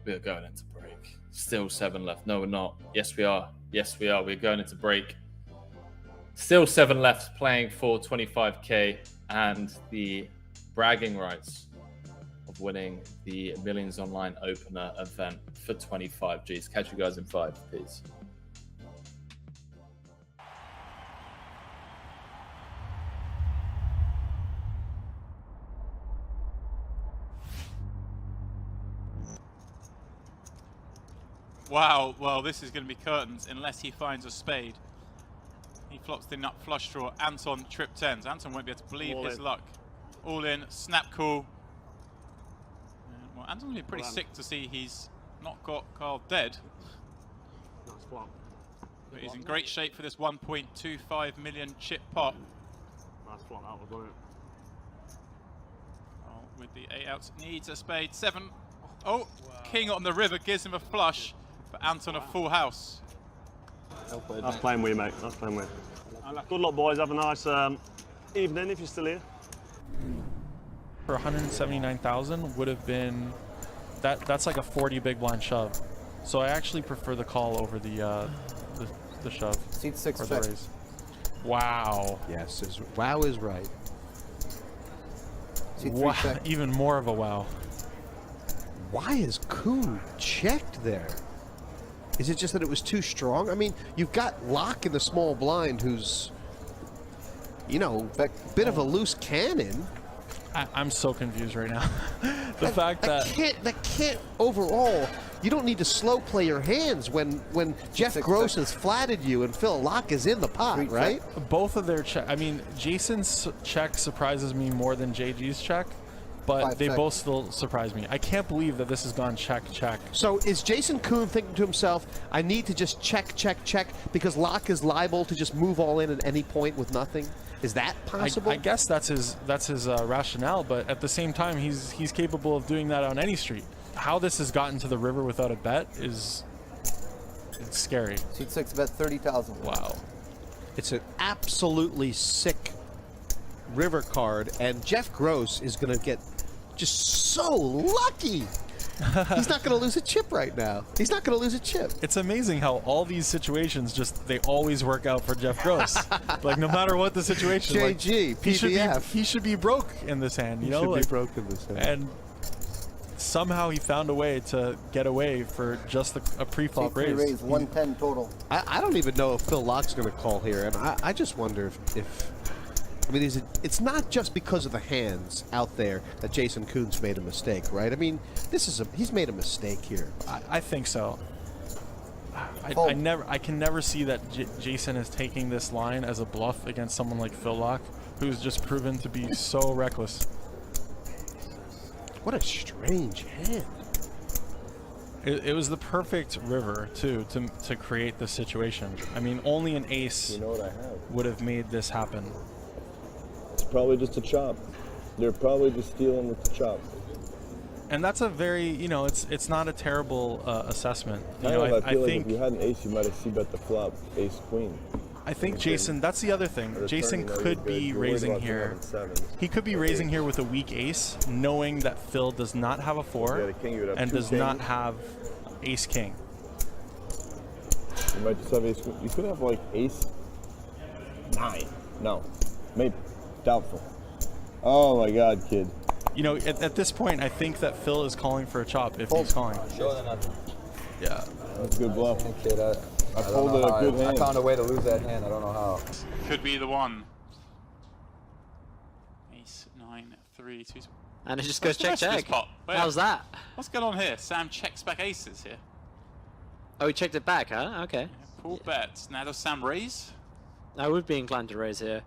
A: We are going into break. Still 7 left. No, we're not. Yes, we are. Yes, we are. We're going into break. Still 7 left, playing for 25k and the bragging rights of winning the Millions Online Opener event for 25 Gs. Catch you guys in 5. Peace.
E: Wow, well, this is going to be curtains unless he finds a spade. He flops the nut flush draw. Anton trip tens. Anton won't be able to believe his luck. All in, snap call. Well, Anton's going to be pretty sick to see he's not got Carl dead.
F: Nice flop.
E: But he's in great shape for this 1.25 million chip pot.
F: Nice flop, that was, wasn't it?
E: Oh, with the 8 outs, needs a spade. 7. Oh, king on the river gives him a flush. But Anton a full house.
F: That's playing with you, mate. That's playing with you. Good luck, boys. Have a nice evening if you're still here.
G: For 179,000 would have been that's like a 40 big blind shove. So I actually prefer the call over the shove.
H: Seat 6
G: or the raise. Wow.
I: Yes, wow is right.
H: Seat 3
G: Wow.
H: check.
G: Even more of a wow.
I: Why is Kuhn checked there? Is it just that it was too strong? I mean, you've got Locke in the small blind who's, you know, a bit of a loose cannon.
G: I'm so confused right now. The fact that
I: can't overall, you don't need to slow play your hands when Jeff Gross has flatted you and Phil Locke is in the pot, right?
G: both of their check. I mean, Jason's check surprises me more than JG's check, but they both still surprise me. I can't believe that this has gone check.
I: So is Jason Kuhn thinking to himself, I need to just check because Locke is liable to just move all in at any point with nothing? Is that possible?
G: I guess that's his rationale, but at the same time, he's capable of doing that on any street. How this has gotten to the river without a bet it's scary.
H: Seat 6 bet 30,000.
G: Wow.
I: It's an absolutely sick river card, and Jeff Gross is going to get just so lucky. He's not going to lose a chip right now. He's not going to lose a chip.
G: It's amazing how all these situations they always work out for Jeff Gross. Like no matter what the situation.
I: JG,
G: like,
I: PBF.
G: He should be broke in this hand. You know,
I: should be broke in this hand.
G: And somehow he found a way to get away for just a pre-flop
H: raise.
G: raise.
H: 110 total.
I: I don't even know if Phil Locke's going to call here, and I just wonder if I mean, it's not just because of the hands out there that Jason Kuhn's made a mistake, right? I mean, he's made a mistake here.
G: I think so. I can never see that Jason is taking this line as a bluff against someone like Phil Locke, who's just proven to be so reckless.
I: What a strange hand.
G: It was the perfect river too to create this situation. I mean, only an ace would have made this happen.
J: It's probably just a chop. They're probably just stealing with the chop.
G: And that's a very, it's not a terrible assessment.
J: I feel like if you had an ace, you might have c-bet the flop, ace queen.
G: I think Jason, that's the other thing. Jason could be raising here. He could be raising here with a weak ace, knowing that Phil does not have a 4 and does not have ace king.
J: You might just have ace queen. You could have like ace 9. No, maybe. Doubtful. Oh my god, kid.
G: At this point, I think that Phil is calling for a chop if he's calling. Yeah.
J: That's a good bluff.
H: Kid,
J: I folded a good hand.
H: I found a way to lose that hand. I don't know how.
E: Could be the one. Ace 9 3 2.
K: And it just goes check. How's that?
E: What's going on here? Sam checks back aces here.
K: Oh, he checked it back, huh? Okay.
E: Yeah, pool bets. Now does Sam raise?
K: I would be inclined to raise here.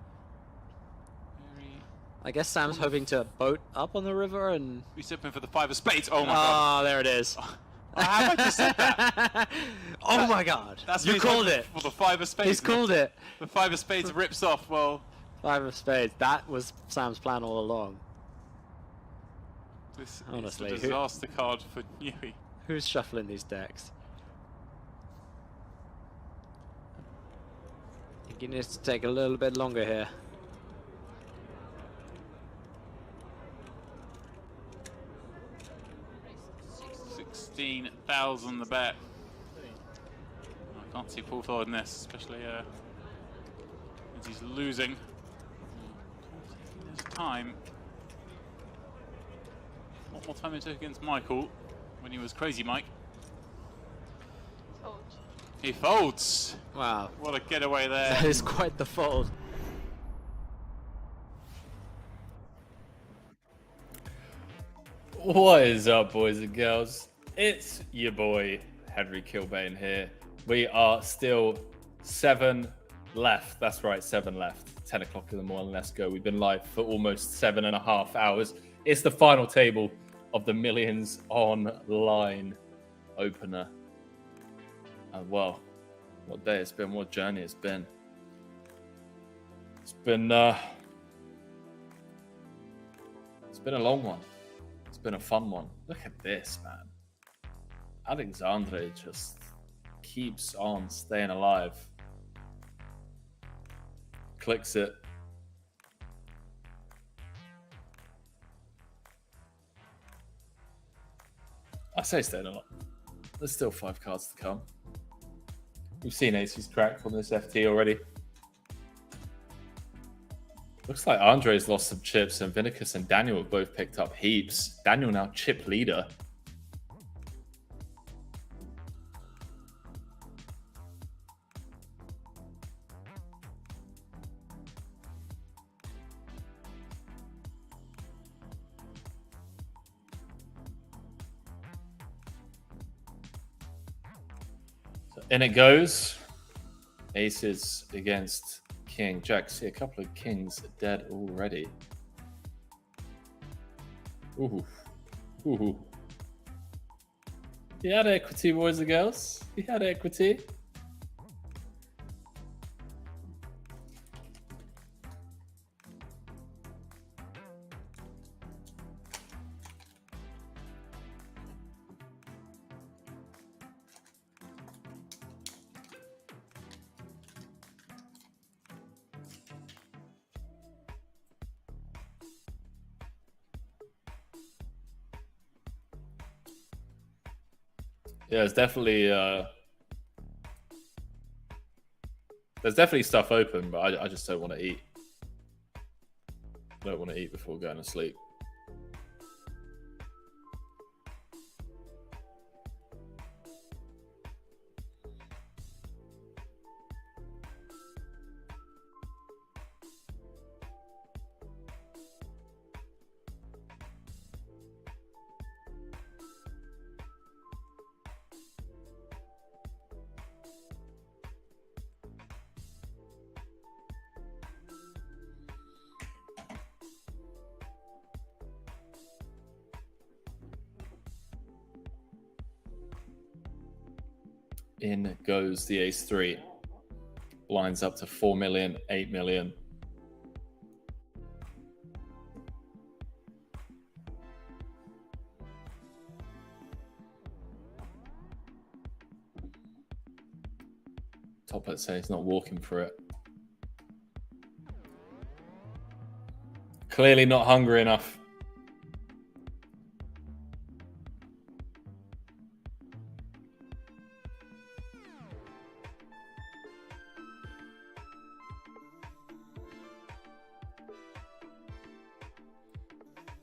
K: I guess Sam's hoping to boat up on the river and...
E: He's hoping for the 5 of spades. Oh my god.
K: Oh, there it is.
E: How have I just said that?
K: Oh my god.
E: You called it. For the 5 of spades.
K: He's called it.
E: The 5 of spades rips off, well...
K: 5 of spades. That was Sam's plan all along.
E: This
K: honestly,
E: is a disaster card for Newey.
K: Who's shuffling these decks? I think he needs to take a little bit longer here.
E: $16,000 the bet. I can't see pull forward in this, especially as he's losing. There's time. What more time it took against Michael when he was crazy Mike? He folds.
K: Wow.
E: What a getaway there.
K: That is quite the fold.
A: What is up, boys and girls? It's your boy Henry Kilbane here. We are still 7 left. That's right, 7 left. 10 o'clock in the morning. Let's go. We've been live for almost 7.5 hours. It's the final table of the Millions Online opener. And well, what day it's been, what journey it's been. It's been a long one. It's been a fun one. Look at this, man. Alexandre just keeps on staying alive. Clicks it. I say staying alive. There's still 5 cards to come. We've seen aces crack from this FT already. Looks like Andre's lost some chips, and Vinicus and Daniel have both picked up heaps. Daniel now chip leader. So in it goes. Aces against King. Jack, see a couple of kings dead already. Ooh. Ooh. He had equity, boys and girls. He had equity. Yeah, there's definitely stuff open, but I just don't want to eat. I don't want to eat before going to sleep. In goes the ace 3. Blinds up to 4 million, 8 million. Top let's say he's not walking for it. Clearly not hungry enough.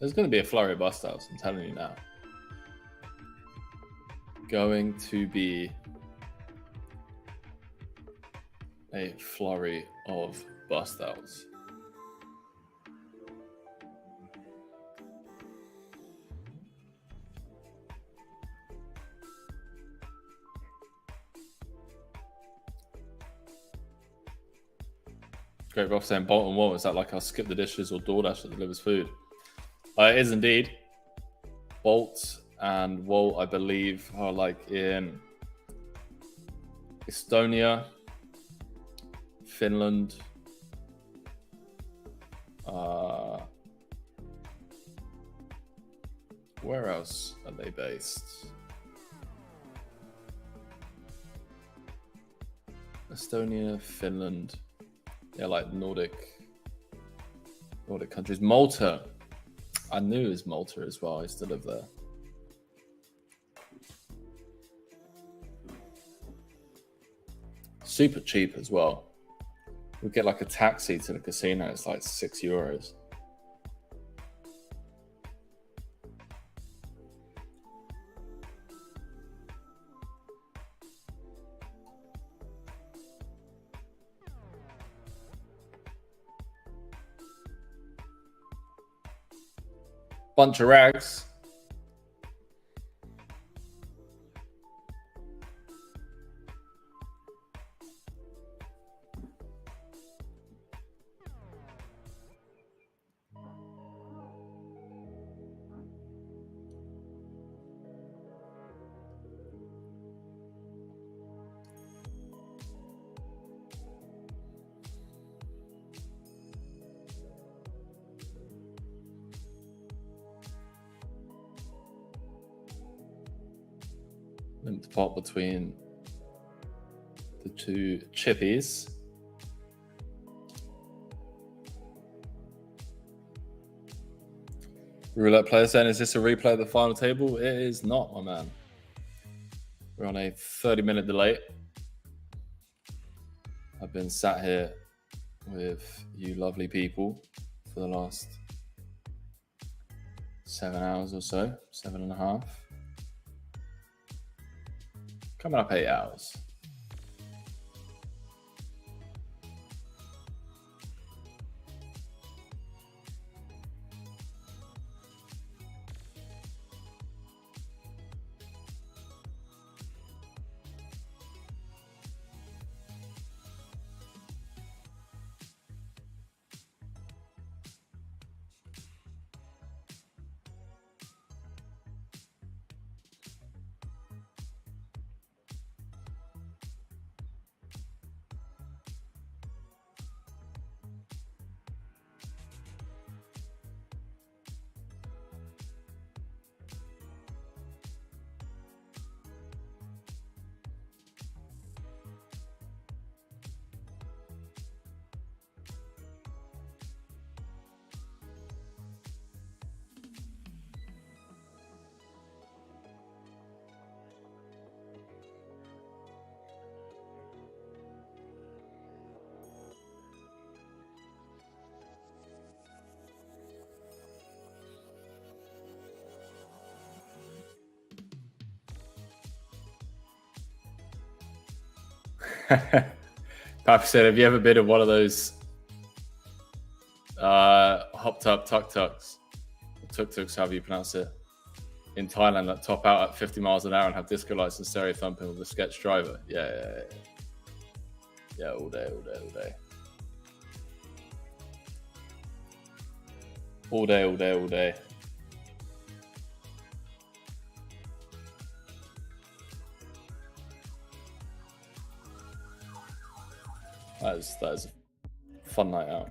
A: There's going to be a flurry of bust outs, I'm telling you now. Going to be a flurry of bust outs. Great Roth saying Bolton Wall. Is that like I'll skip the dishes or DoorDash that delivers food? It is indeed. Bolt and Walt, I believe, are like in Estonia, Finland, where else are they based? Estonia, Finland, yeah, like Nordic countries. Malta. I knew it was Malta as well. I used to live there. Super cheap as well. We get like a taxi to the casino. It's like €6. Bunch of rags. Limped pot between the two chippies. Roulette player saying, is this a replay of the final table? It is not, my man. We're on a 30-minute delay. I've been sat here with you lovely people for the last 7 hours or so, 7.5. Coming up 8 hours. Pappy said, have you ever been in one of those hopped up tuk-tuks, tuk-tuks, however you pronounce it, in Thailand that top out at 50 miles an hour and have disco lights and stereo thumping with a sketch driver? Yeah, all day. All day. That is a fun night out.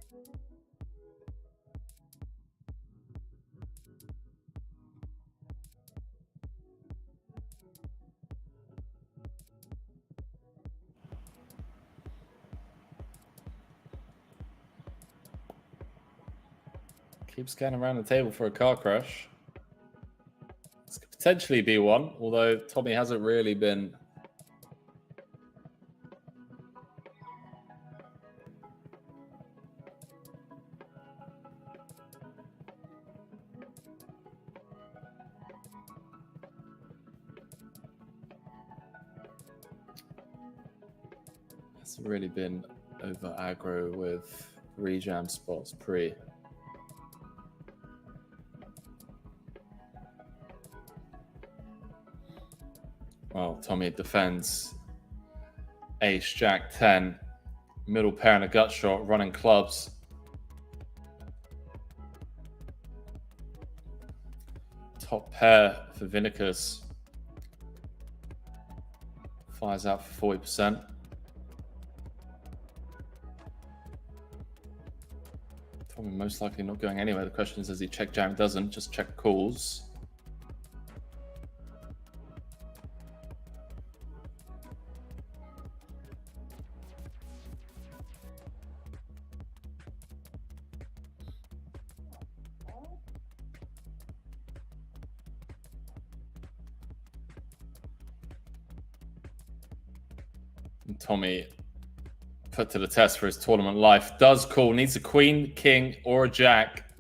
A: Keep scanning around the table for a car crash. This could potentially be one, although Tommy hasn't really been over aggro with rejam spots pre. Well, Tommy defends ace, jack, 10, middle pair and a gut shot, running clubs. Top pair for Vinicus. Fires out for 40%. Tommy most likely not going anywhere. The question is, does he check jam? Doesn't, just check calls. And Tommy, put to the test for his tournament life, does call, needs a queen, king, or a jack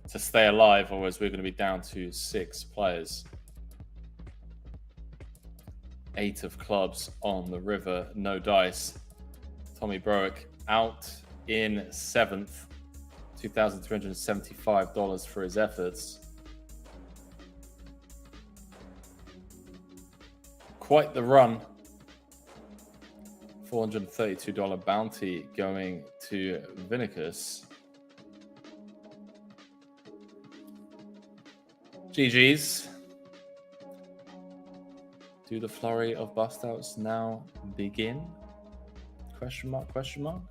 A: to stay alive, otherwise we're going to be down to 6 players. 8 of clubs on the river, no dice. Tommy Broek out in 7th, $2,375 for his efforts. Quite the run. $432 bounty going to Vinicus. GG's. Do the flurry of bust outs now begin? Question mark, question mark.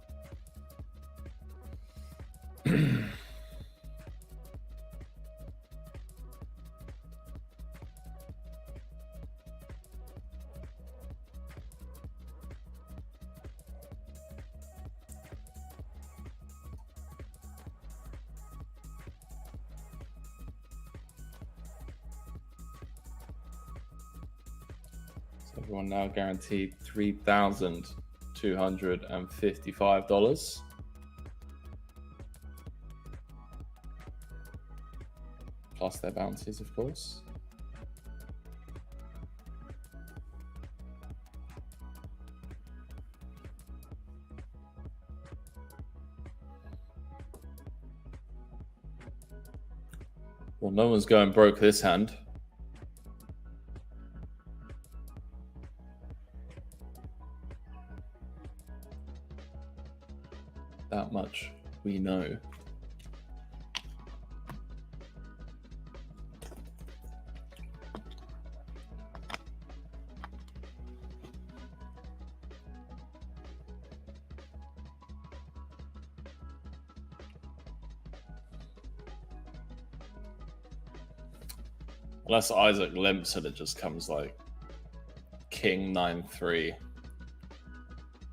A: Everyone now guaranteed $3,255. Plus their bounties, of course. Well, no one's going broke this hand. That much we know. Unless Isaac limps and it just comes like King 9-3,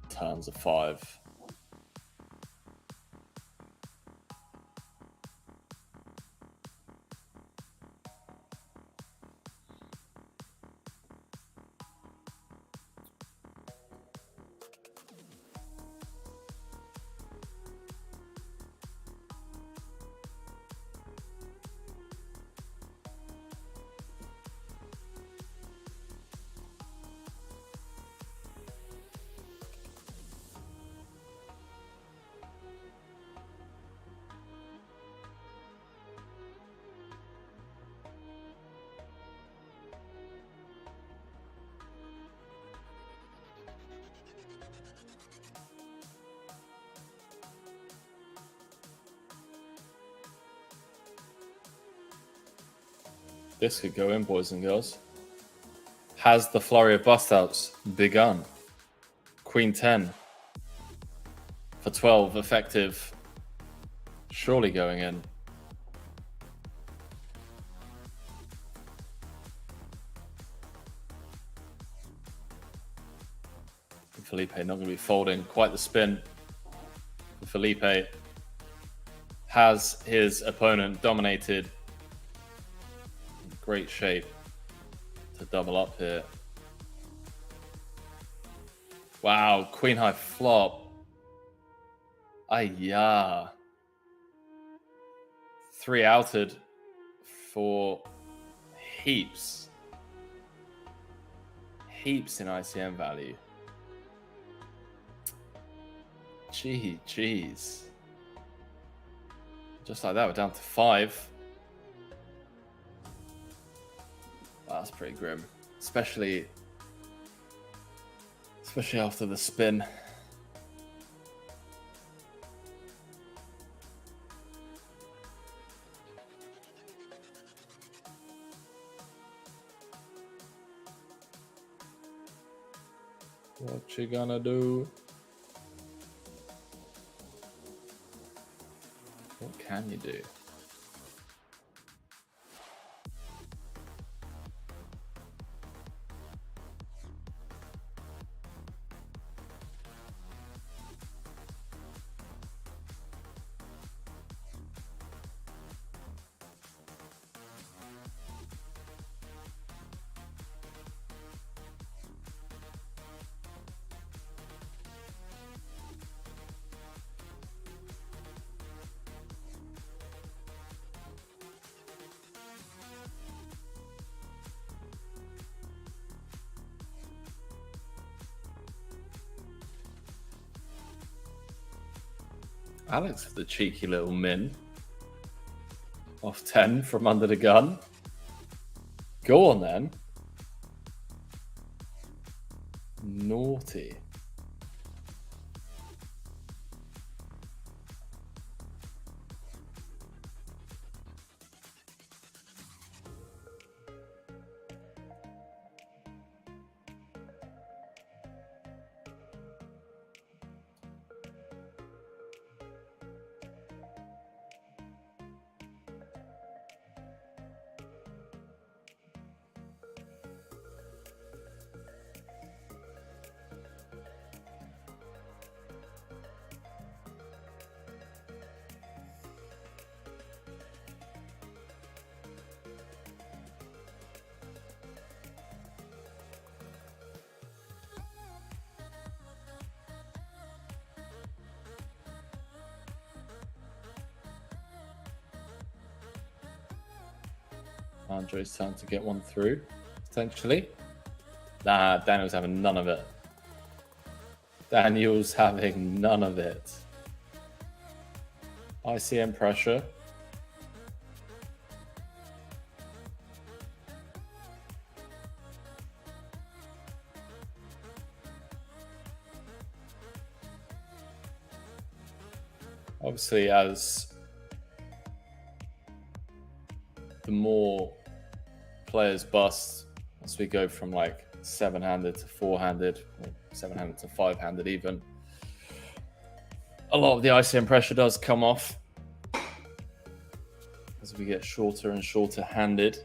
A: turns a 5. This could go in, boys and girls. Has the flurry of bust outs begun? Queen 10 for 12, effective. Surely going in. Felipe not going to be folding. Quite the spin. Felipe has his opponent dominated. Great shape to double up here. Wow, queen high flop. Ayah. 3 outed for heaps. Heaps in ICM value. Jeez. Just like that, we're down to 5. Wow, that's pretty grim. Especially after the spin. What you gonna do? What can you do? Alex with the cheeky little min. Off 10 from under the gun. Go on then. Naughty. Andre's turn to get one through, potentially. Nah, Daniel's having none of it. Daniel's having none of it. ICM pressure. Obviously, as the more players bust, as we go from like 7-handed to 4-handed, or 7-handed to 5-handed even, a lot of the ICM pressure does come off as we get shorter and shorter handed.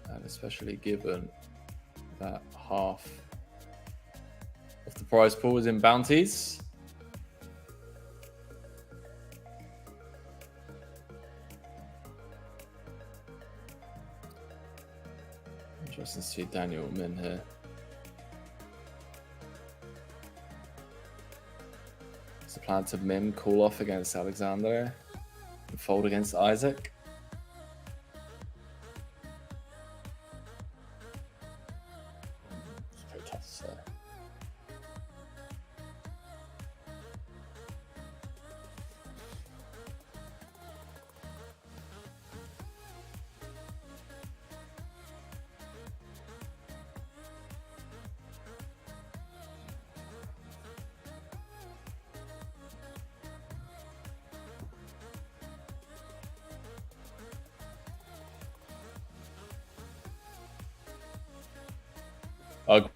A: And especially given that half of the prize pool is in bounties. Interesting to see Daniel min here. It's a plan to min, call off against Alexander, and fold against Isaac. It's pretty tough to say.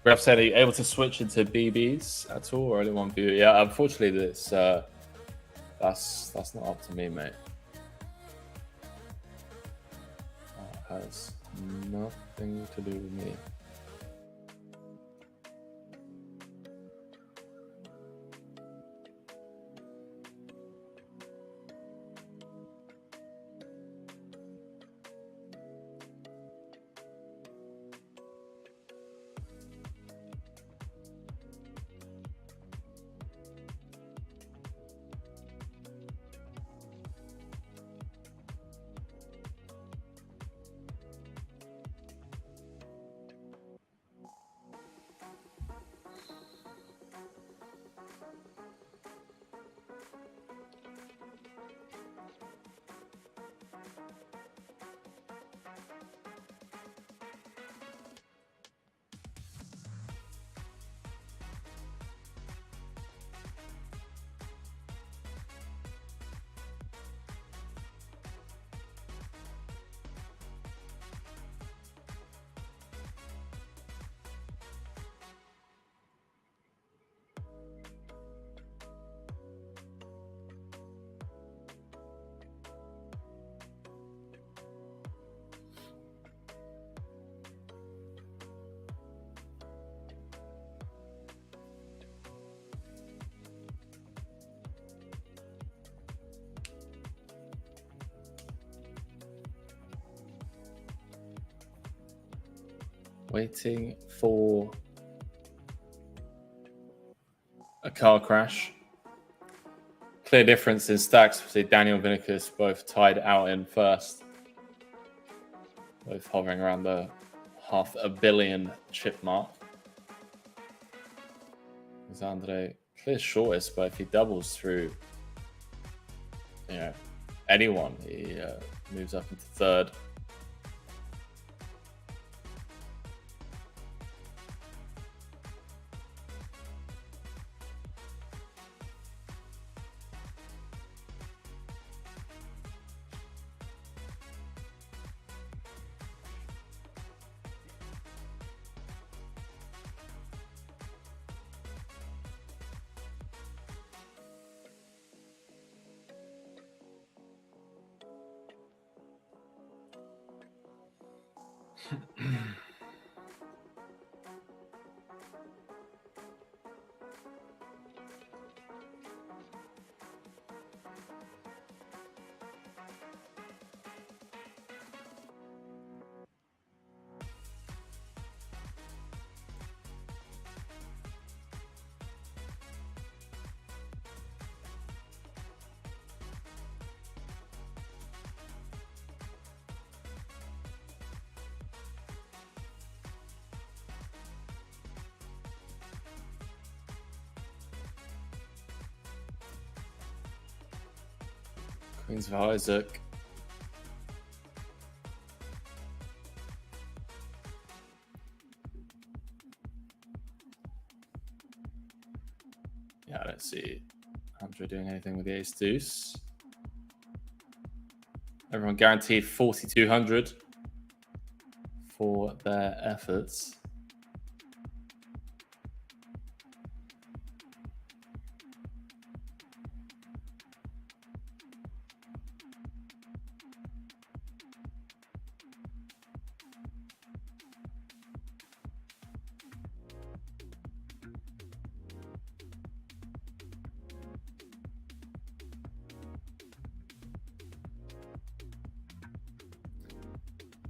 A: Graf said, are you able to switch into BBs at all, or only one view? Yeah, unfortunately, that's not up to me, mate. That has nothing to do with me. Waiting for a car crash. Clear difference in stacks. See Daniel and Vinicius both tied out in first. Both hovering around the $500 million chip mark. Andre clear shortest, but if he doubles through, anyone, he moves up into third. Queens for Isaac. Yeah, I don't see Andre doing anything with the ace deuce. Everyone guaranteed 4,200 for their efforts.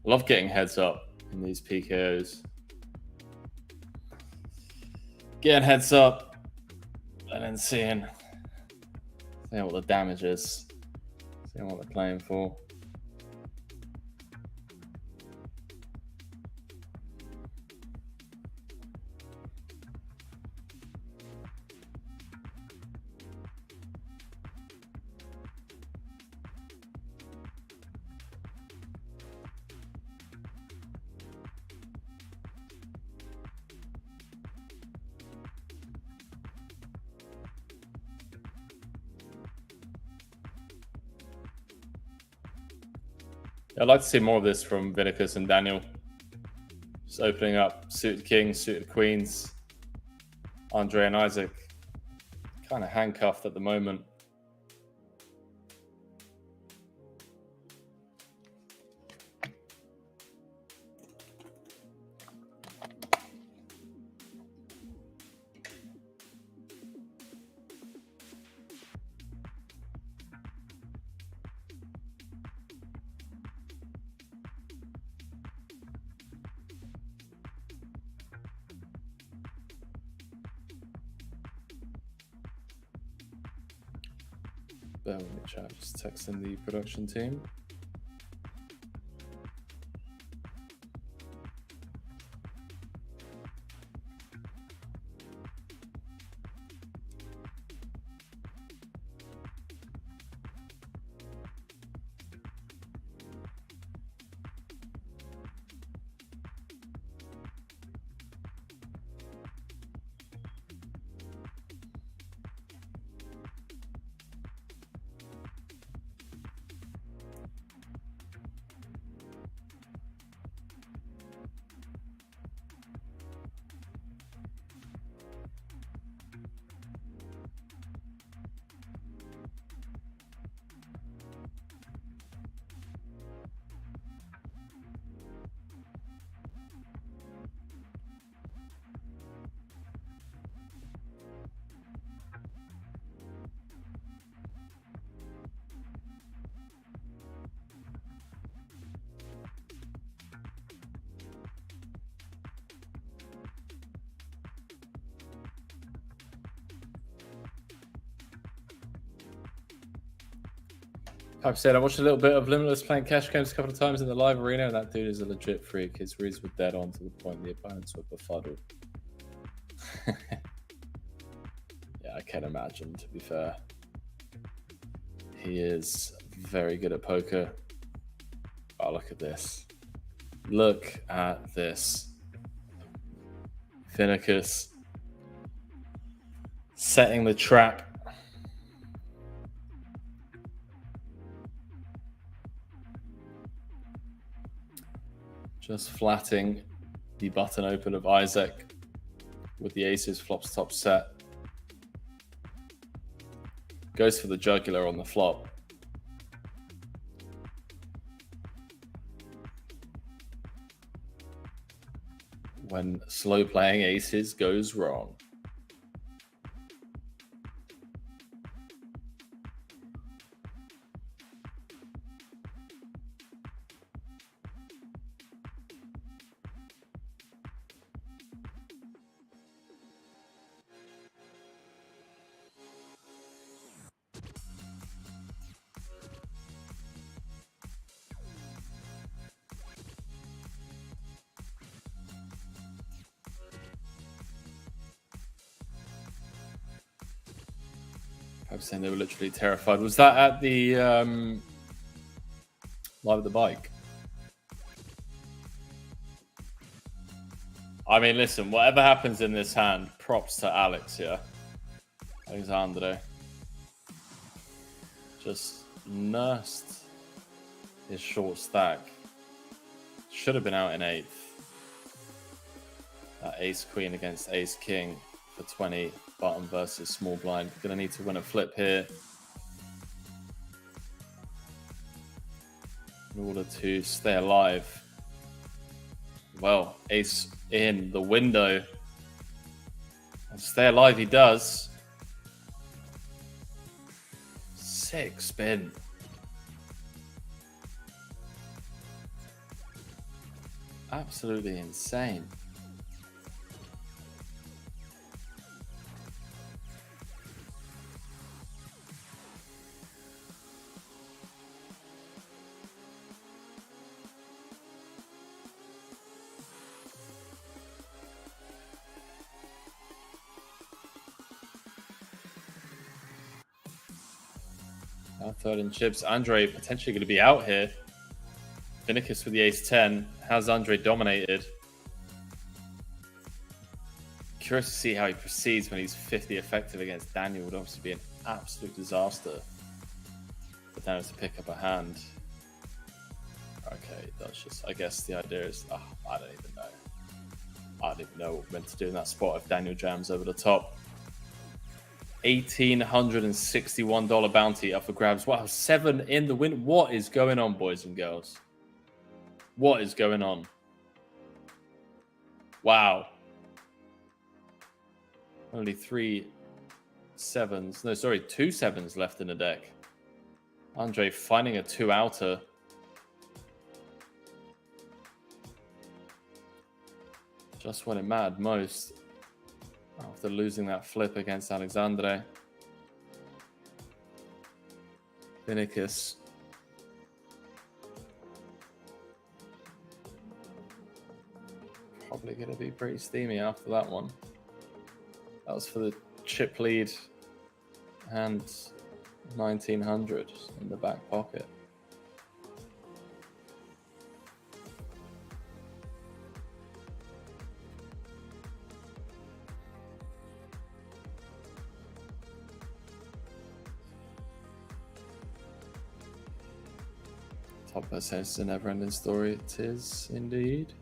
A: I love getting heads up in these PKOs. Getting heads up and then seeing what the damage is. Seeing what they're playing for. I'd like to see more of this from Vinicus and Daniel. Just opening up suited kings, suited queens. Andre and Isaac kind of handcuffed at the moment. Bear with me, chat. Just texting the production team. I've said I watched a little bit of Limitless playing cash games a couple of times in the live arena, and that dude is a legit freak. His reads were dead on to the point the opponents were befuddled. Yeah, I can imagine, to be fair. He is very good at poker. Oh, look at this. Look at this. Vinicus setting the trap. Just flatting the button open of Isaac with the aces, flops top set. Goes for the jugular on the flop. When slow playing aces goes wrong. I was saying they were literally terrified. Was that at the live at the bike? I mean, listen, whatever happens in this hand, props to Alex here. Alexandre. Just nursed his short stack. Should have been out in 8th. Ace Queen against Ace King for 20. Button versus small blind. Gonna need to win a flip here in order to stay alive. Well, ace in the window. And stay alive he does. 6 spin. Absolutely insane. Third in chips. Andre potentially going to be out here. Finicus with the ace-10. How's Andre dominated? Curious to see how he proceeds when he's 50 effective against Daniel. Would obviously be an absolute disaster for Daniel to pick up a hand. Okay, that's just... I guess the idea is... Oh, I don't even know. I don't even know what we're meant to do in that spot if Daniel jams over the top. $1,861 bounty up for grabs. Wow, 7 in the win. What is going on, boys and girls? What is going on? Wow. Only 3 7s. No, sorry, 2 7s left in the deck. Andre finding a 2-outer. Just when it mattered most. After losing that flip against Alexandre. Finicus. Probably going to be pretty steamy after that one. That was for the chip lead and 1900 in the back pocket. Top says a never-ending story. It is indeed.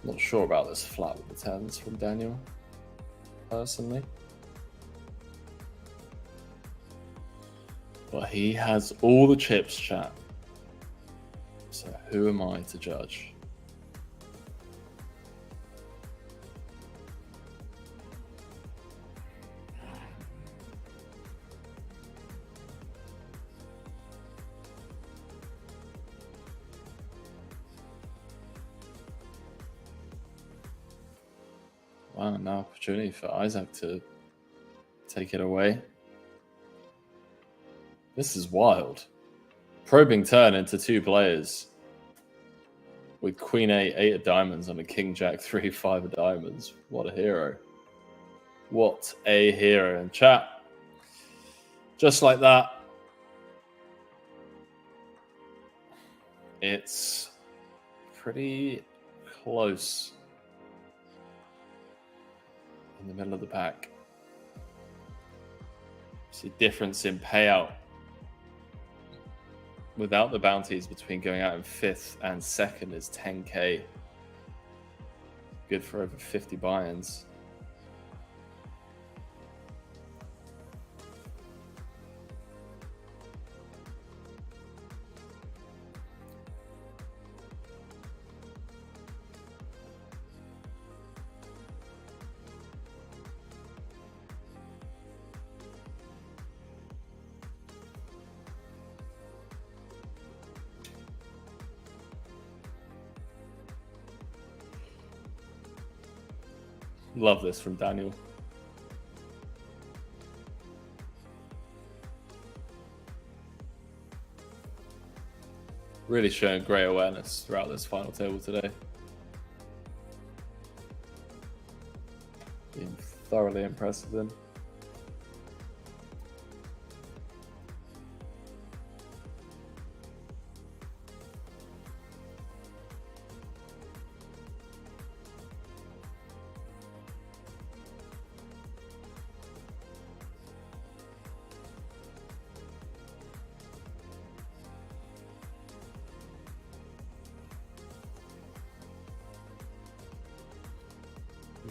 A: Not sure about this flat with the 10s from Daniel, personally. But he has all the chips, chat. So who am I to judge? Wow, no opportunity for Isaac to take it away. This is wild. Probing turn into 2 players. With Queen 8, 8 of diamonds, and a King Jack 3, 5 of diamonds. What a hero. What a hero. And chat, just like that, it's pretty close in the middle of the pack. See difference in payout without the bounties between going out in 5th and 2nd is 10k. Good for over 50 buy-ins. Love this from Daniel. Really showing great awareness throughout this final table today. Being thoroughly impressed with him.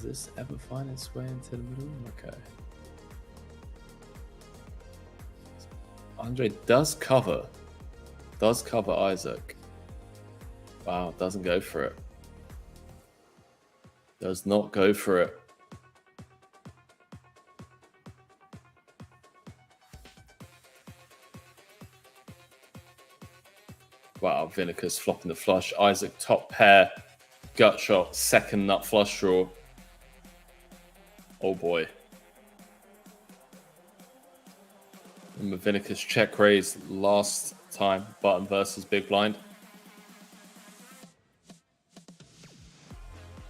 A: Does this ever find its way into the middle? Okay. Andre does cover Isaac. Wow, doesn't go for it. Does not go for it. Wow, Vinicus flopping the flush. Isaac top pair. Gut shot. Second nut flush draw. Oh boy. And Vinicus check raise last time. Button versus big blind.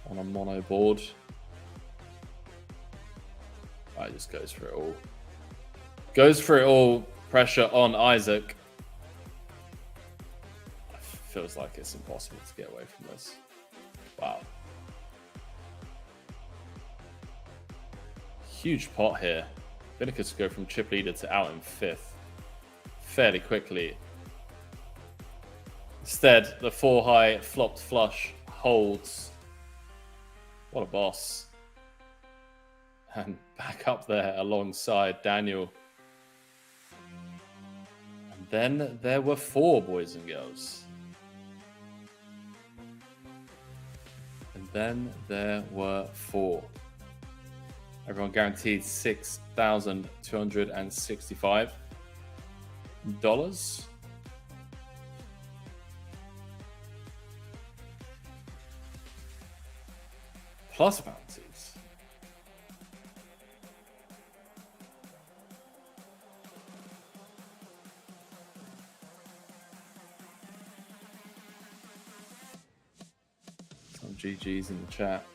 A: On a mono board. I just goes for it all. Goes for it all. Pressure on Isaac. Feels like it's impossible to get away from this. Wow. Huge pot here. Vinicus go from chip leader to out in 5th fairly quickly. Instead, the 4 high flopped flush holds. What a boss. And back up there alongside Daniel. And then there were 4, boys and girls. And then there were 4. Everyone guaranteed $6,265. Plus bounties. Some GGs in the chat.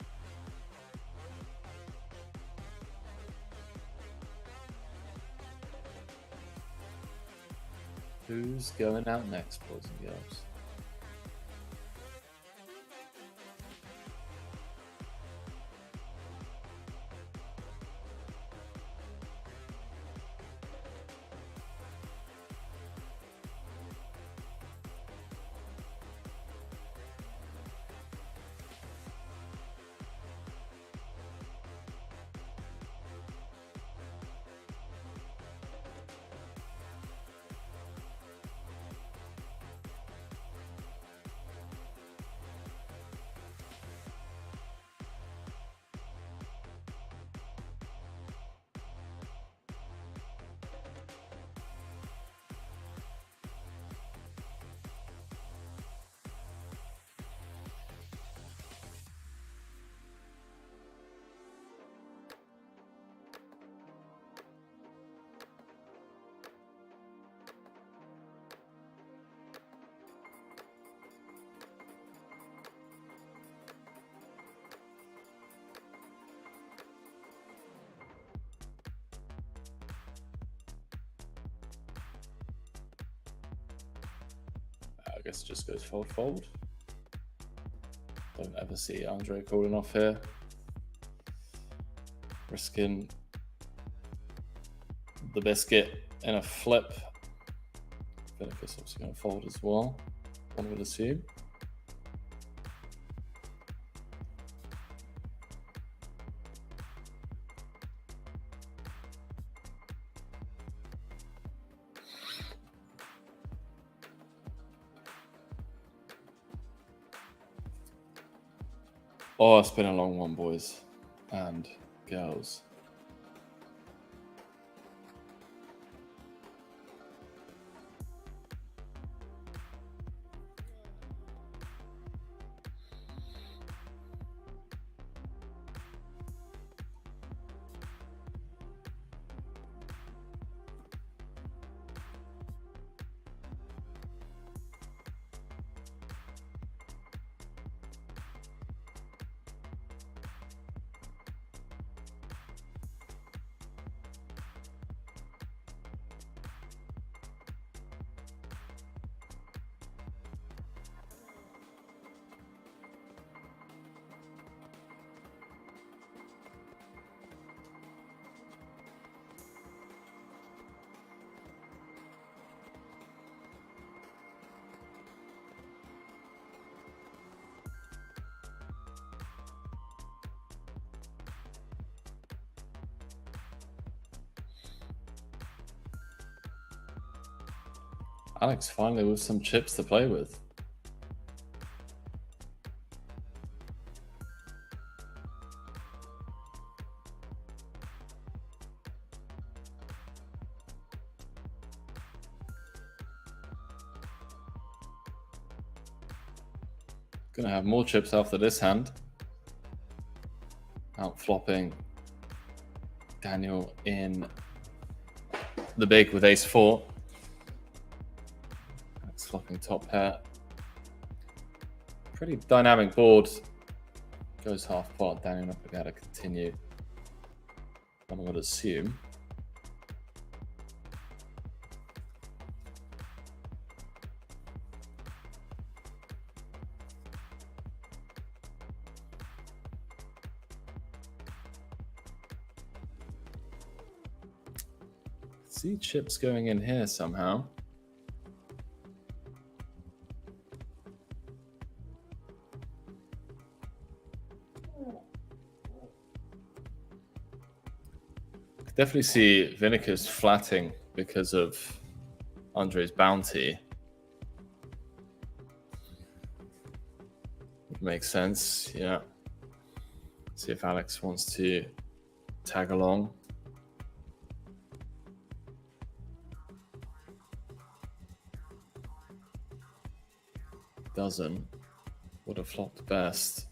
A: Who's going out next, boys and girls? I guess it just goes fold. Don't ever see Andre calling off here. Risking the biscuit in a flip. Vinicus obviously going to fold as well, one would assume. Oh, it's been a long one, boys and girls. Alex finally with some chips to play with. Gonna have more chips after this hand. Out flopping Daniel in the big with ace-4. Alex flopping top pair. Pretty dynamic board. Goes half pot. Daniel not going to be able to continue. One would assume. See chips going in here somehow. Definitely see Vinicius flatting because of Andre's bounty. Makes sense, yeah. See if Alex wants to tag along. Doesn't. Would have flopped best.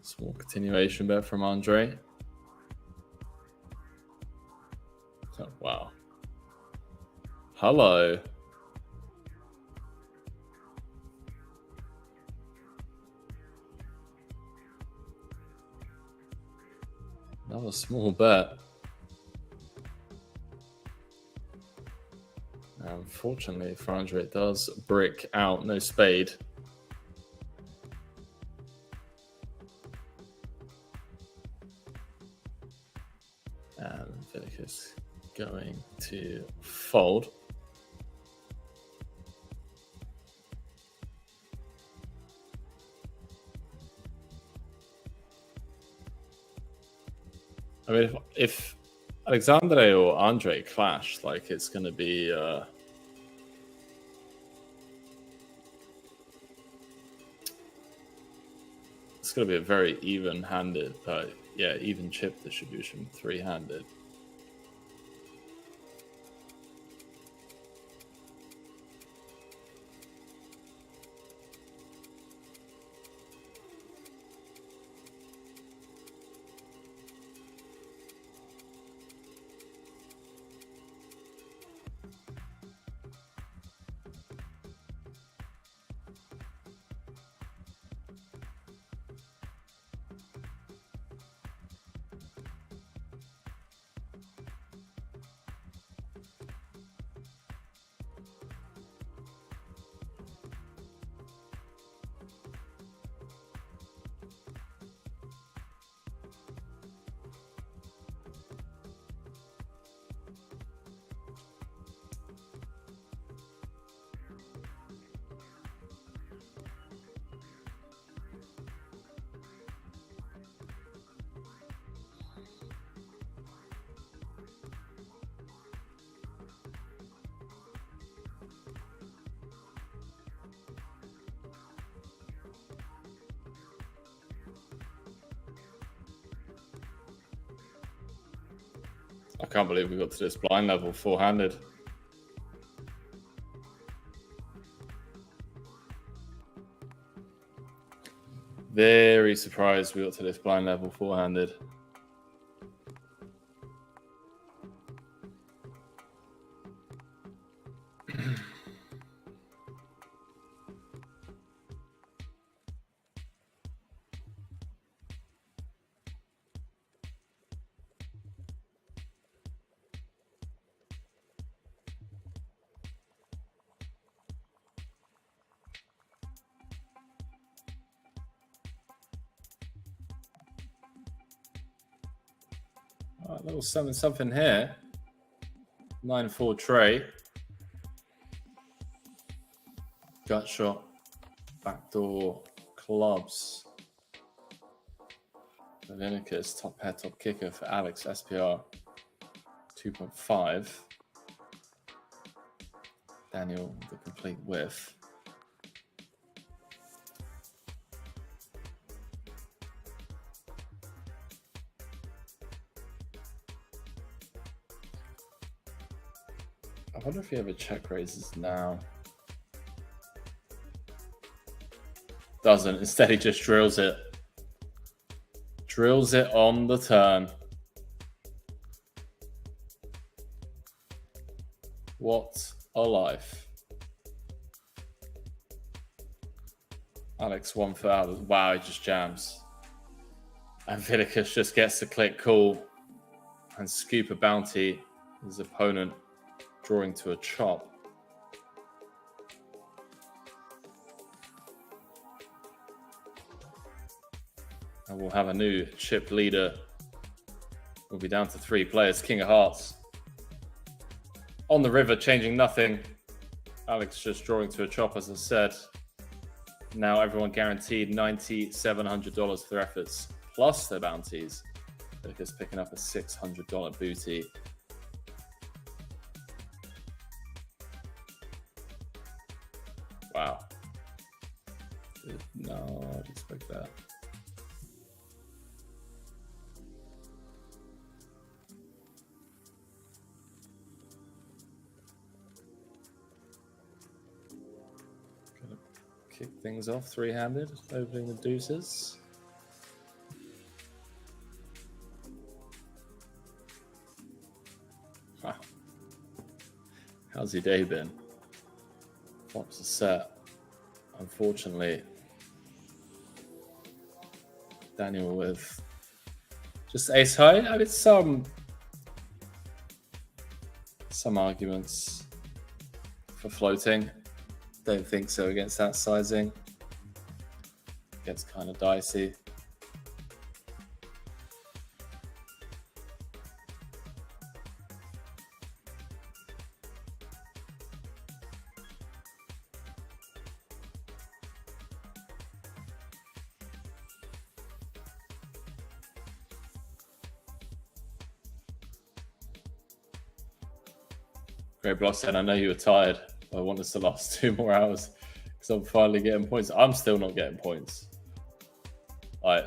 A: Small continuation bet from Andre. Oh, wow. Hello. Another small bet. Unfortunately for Andre, it does brick out, no spade. And Vinicius going to fold. I mean, if Alexandre or Andre clash, like it's going to be it's going to be a very even-handed, yeah, even chip distribution, three-handed. I can't believe we got to this blind level four-handed. Very surprised we got to this blind level four-handed. Little something here. 9-4 tray. Gut shot. Backdoor clubs. Levinicus, top pair, top kicker for Alex, SPR 2.5. Daniel, the complete whiff. I wonder if he ever check raises now. Doesn't. Instead, he just drills it. Drills it on the turn. What a life. Alex 1 for hours. Wow, he just jams. And Vinicus just gets the click call and scoop a bounty. His opponent drawing to a chop. And we'll have a new chip leader. We'll be down to 3 players. King of Hearts. On the river, changing nothing. Alex just drawing to a chop, as I said. Now everyone guaranteed $9,700 for their efforts, plus their bounties. Because picking up a $600 booty. Wow. Did not expect that. Gonna kick things off three-handed, opening the deuces. Wow. How's your day been? Flops a set. Unfortunately, Daniel with just ace high. I mean, some arguments for floating. Don't think so against that sizing. Gets kind of dicey. Great block said, I know you were tired. I want this to last 2 more hours because I'm finally getting points. I'm still not getting points. Like,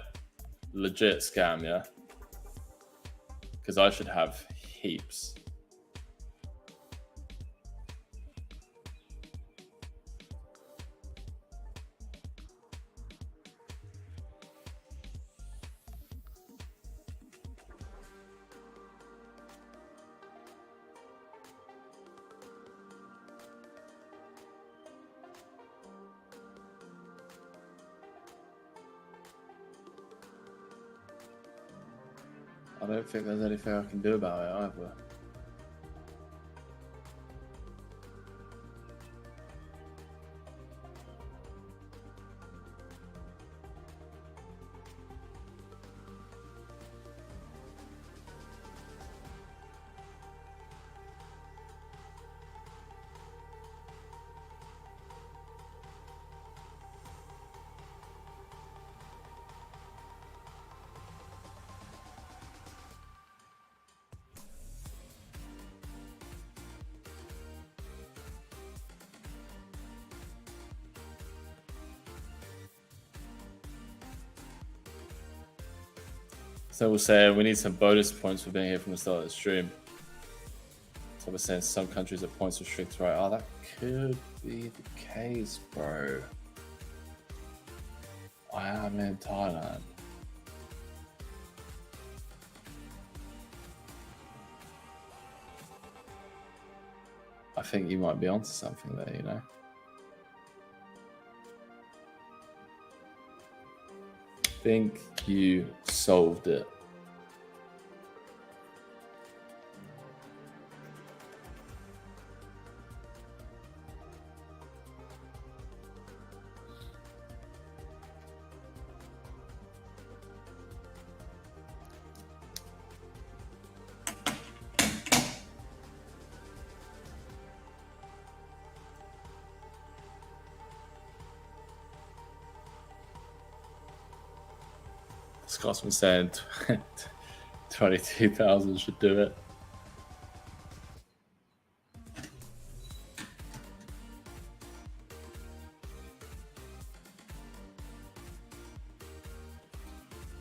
A: legit scam, yeah? Because I should have heaps. I don't think there's anything I can do about it either. So we'll say we need some bonus points for being here from the start of the stream. So we're saying some countries have points restricted, right? Oh, that could be the case, bro. I am in Thailand. I think you might be onto something there, you know? Think you solved it. Scotsman saying 22,000 should do it.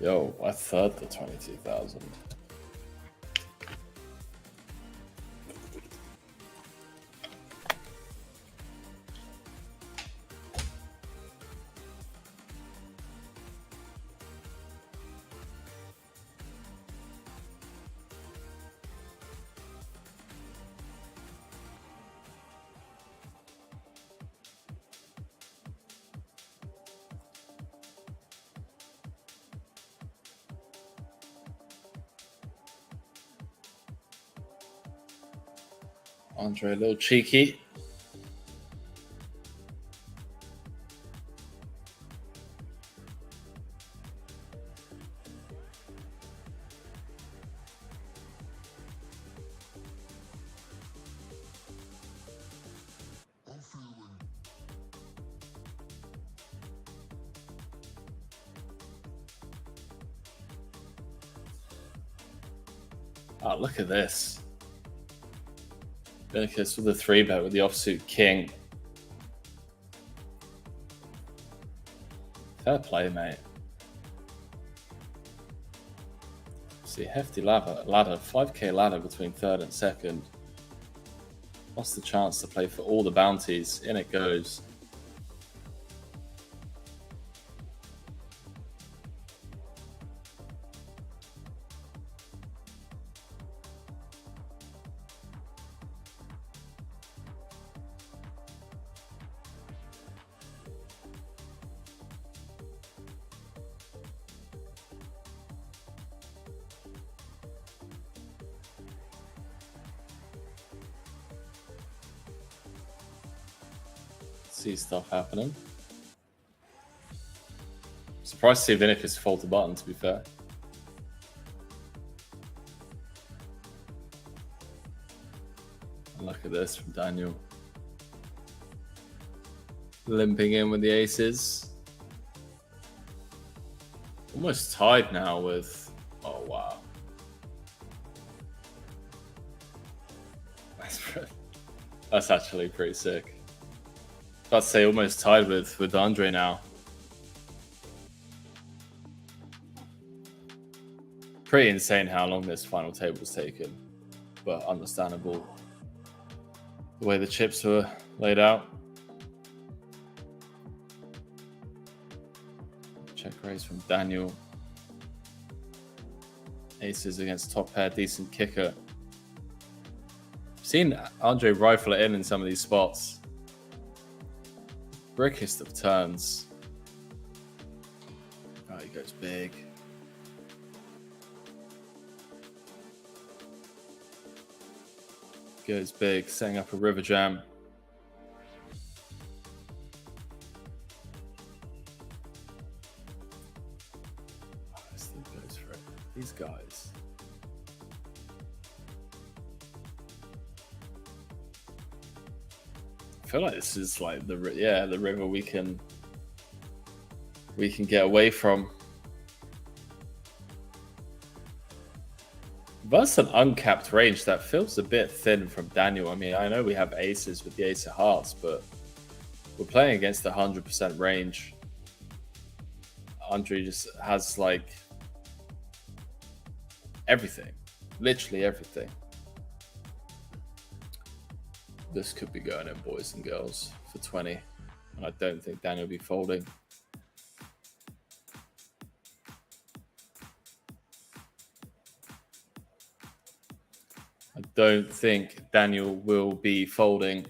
A: Yo, I third the 22,000. Andre a little cheeky. Oh, look at this. Vinicus with the 3-bet with the offsuit king. Fair play, mate. See, hefty ladder, 5k ladder between third and second. What's the chance to play for all the bounties? In it goes. See stuff happening. Surprised to see Vinicus fold the button, to be fair. And look at this from Daniel. Limping in with the aces. Almost tied now with... Oh, wow. That's actually pretty sick. I'd say almost tied with Andre now. Pretty insane how long this final table's taken, but understandable the way the chips were laid out. Check raise from Daniel. Aces against top pair, decent kicker. Seen Andre rifle it in some of these spots. Brickest of turns. Oh, he goes big. Goes big, setting up a river jam. Oh, this thing goes for it. These guys. I feel like this is like the river we can get away from. Versus an uncapped range that feels a bit thin from Daniel. I mean, I know we have aces with the ace of hearts, but we're playing against the 100% range. Andre just has like everything, literally everything. This could be going in, boys and girls, for 20. And I don't think Daniel will be folding. I don't think Daniel will be folding.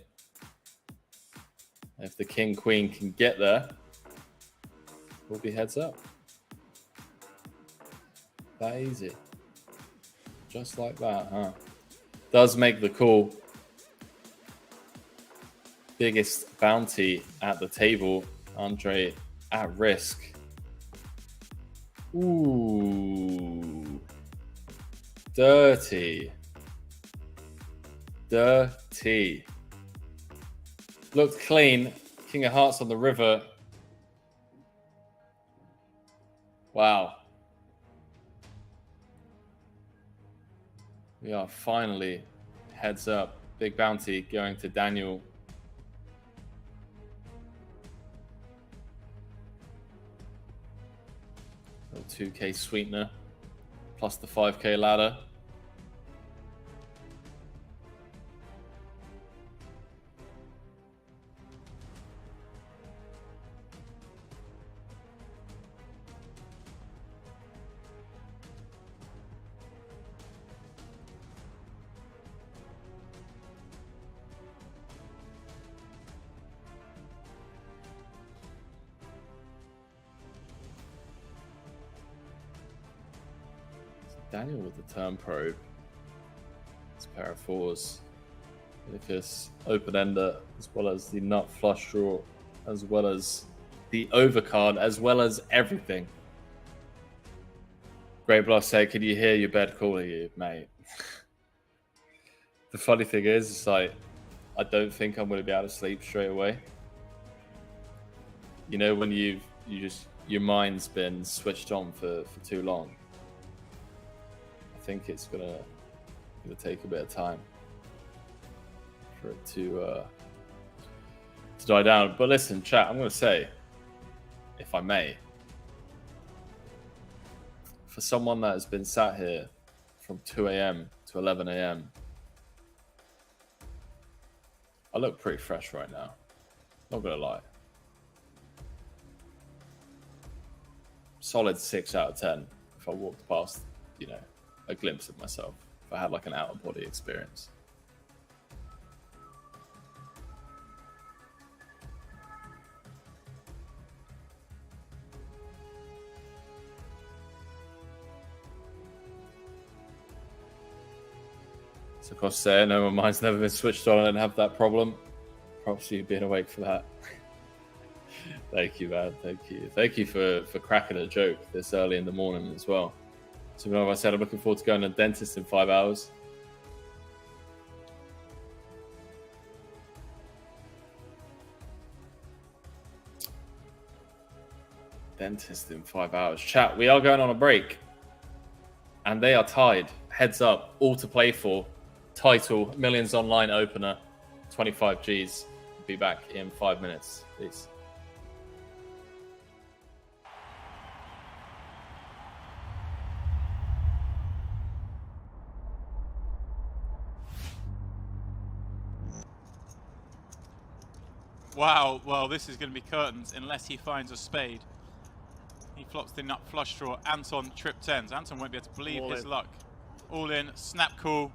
A: If the king queen can get there, we'll be heads up. That easy. Just like that, huh? Does make the call. Biggest bounty at the table. Andre at risk. Ooh. Dirty. Dirty. Looked clean. King of hearts on the river. Wow. We are finally heads up. Big bounty going to Daniel. Little 2K sweetener plus the 5K ladder. Daniel with the turn probe. It's a pair of fours. Lucas open ender, as well as the nut flush draw, as well as the overcard, as well as everything. Great Bluff say, "Can you hear your bed calling you, mate?" The funny thing is, it's like, I don't think I'm going to be able to sleep straight away. You know, when your mind's been switched on for too long. I think it's gonna take a bit of time for it to die down. But listen, chat, I'm gonna say, if I may, for someone that has been sat here from 2 a.m. to 11 a.m., I look pretty fresh right now. Not gonna lie. Solid 6 out of 10 if I walked past, you know, a glimpse of myself, if I had like an out-of-body experience. So of course, no, my mind's never been switched on. I don't have that problem. Props to you being awake for that. Thank you, man. Thank you. Thank you for cracking a joke this early in the morning as well. So, like I said, I'm looking forward to going to the dentist in 5 hours. Dentist in 5 hours. Chat, we are going on a break. And they are tied. Heads up. All to play for. Title, Millions Online opener. 25 Gs. Be back in 5 minutes. Peace.
E: Wow, well, this is going to be curtains unless he finds a spade. He flops the nut flush draw. Anton trip tens. Anton won't be able to believe his luck. All in, snap call.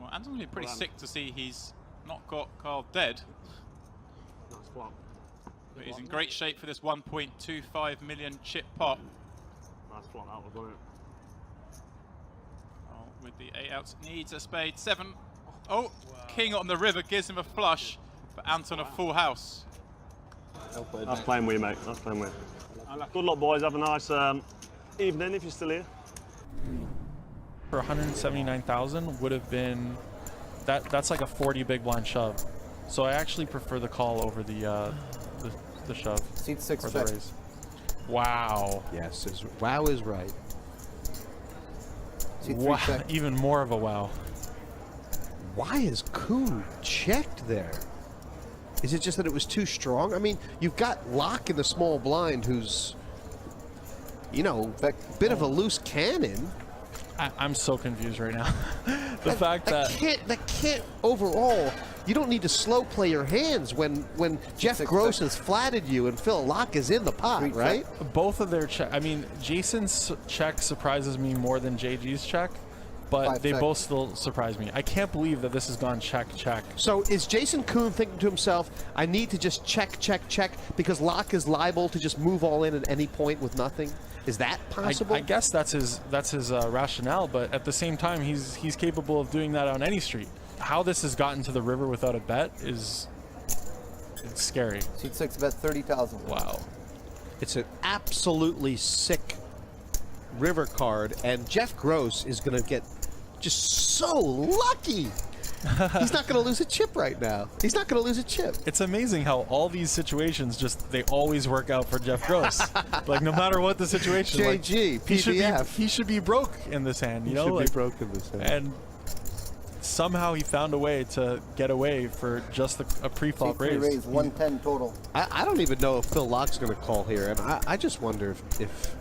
E: Well, Anton's going to be pretty sick to see he's not got Carl dead.
F: Nice flop.
E: But he's in great shape for this 1.25 million chip pot.
F: Nice flop, that was, wasn't it?
E: Oh, with the 8 outs, needs a spade. 7. Oh, wow. King on the river gives him a flush. But Anton a full house.
F: That's playing with you, mate. That's playing with you. Good luck, boys. Have a nice evening if you're still here.
G: For 179,000 would have been that's like a 40 big blind shove. So I actually prefer the call over the shove.
H: Seat 6
G: or the raise. Wow.
I: Yes, wow is right.
H: Seat 3
G: Wow.
H: check.
G: Even more of a wow.
I: Why is Kuhn checked there? Is it just that it was too strong? I mean, you've got Locke in the small blind who's, you know, a bit of a loose cannon.
G: I'm so confused right now. The fact that
I: can't overall, you don't need to slow play your hands when Jeff Gross has flatted you and Phil Locke is in the pot, right?
G: both of their check. I mean, Jason's check surprises me more than JG's check. But they both still surprise me. I can't believe that this has gone check.
I: So is Jason Kuhn thinking to himself, I need to just check, because Locke is liable to just move all in at any point with nothing? Is that possible?
G: I guess that's his rationale, but at the same time, he's capable of doing that on any street. How this has gotten to the river without a bet it's scary.
H: Seat 6 bet 30,000.
G: Wow.
I: It's an absolutely sick river card, and Jeff Gross is going to get just so lucky. He's not going to lose a chip right now. He's not going to lose a chip.
G: It's amazing how all these situations they always work out for Jeff Gross. Like no matter what the situation,
I: JG,
G: like, he should be broke in this hand. You know,
I: should be broke in this hand.
G: And somehow he found a way to get away for just a pre-flop raise.
H: 110 total.
I: I don't even know if Phil Lock's going to call here, and I just wonder if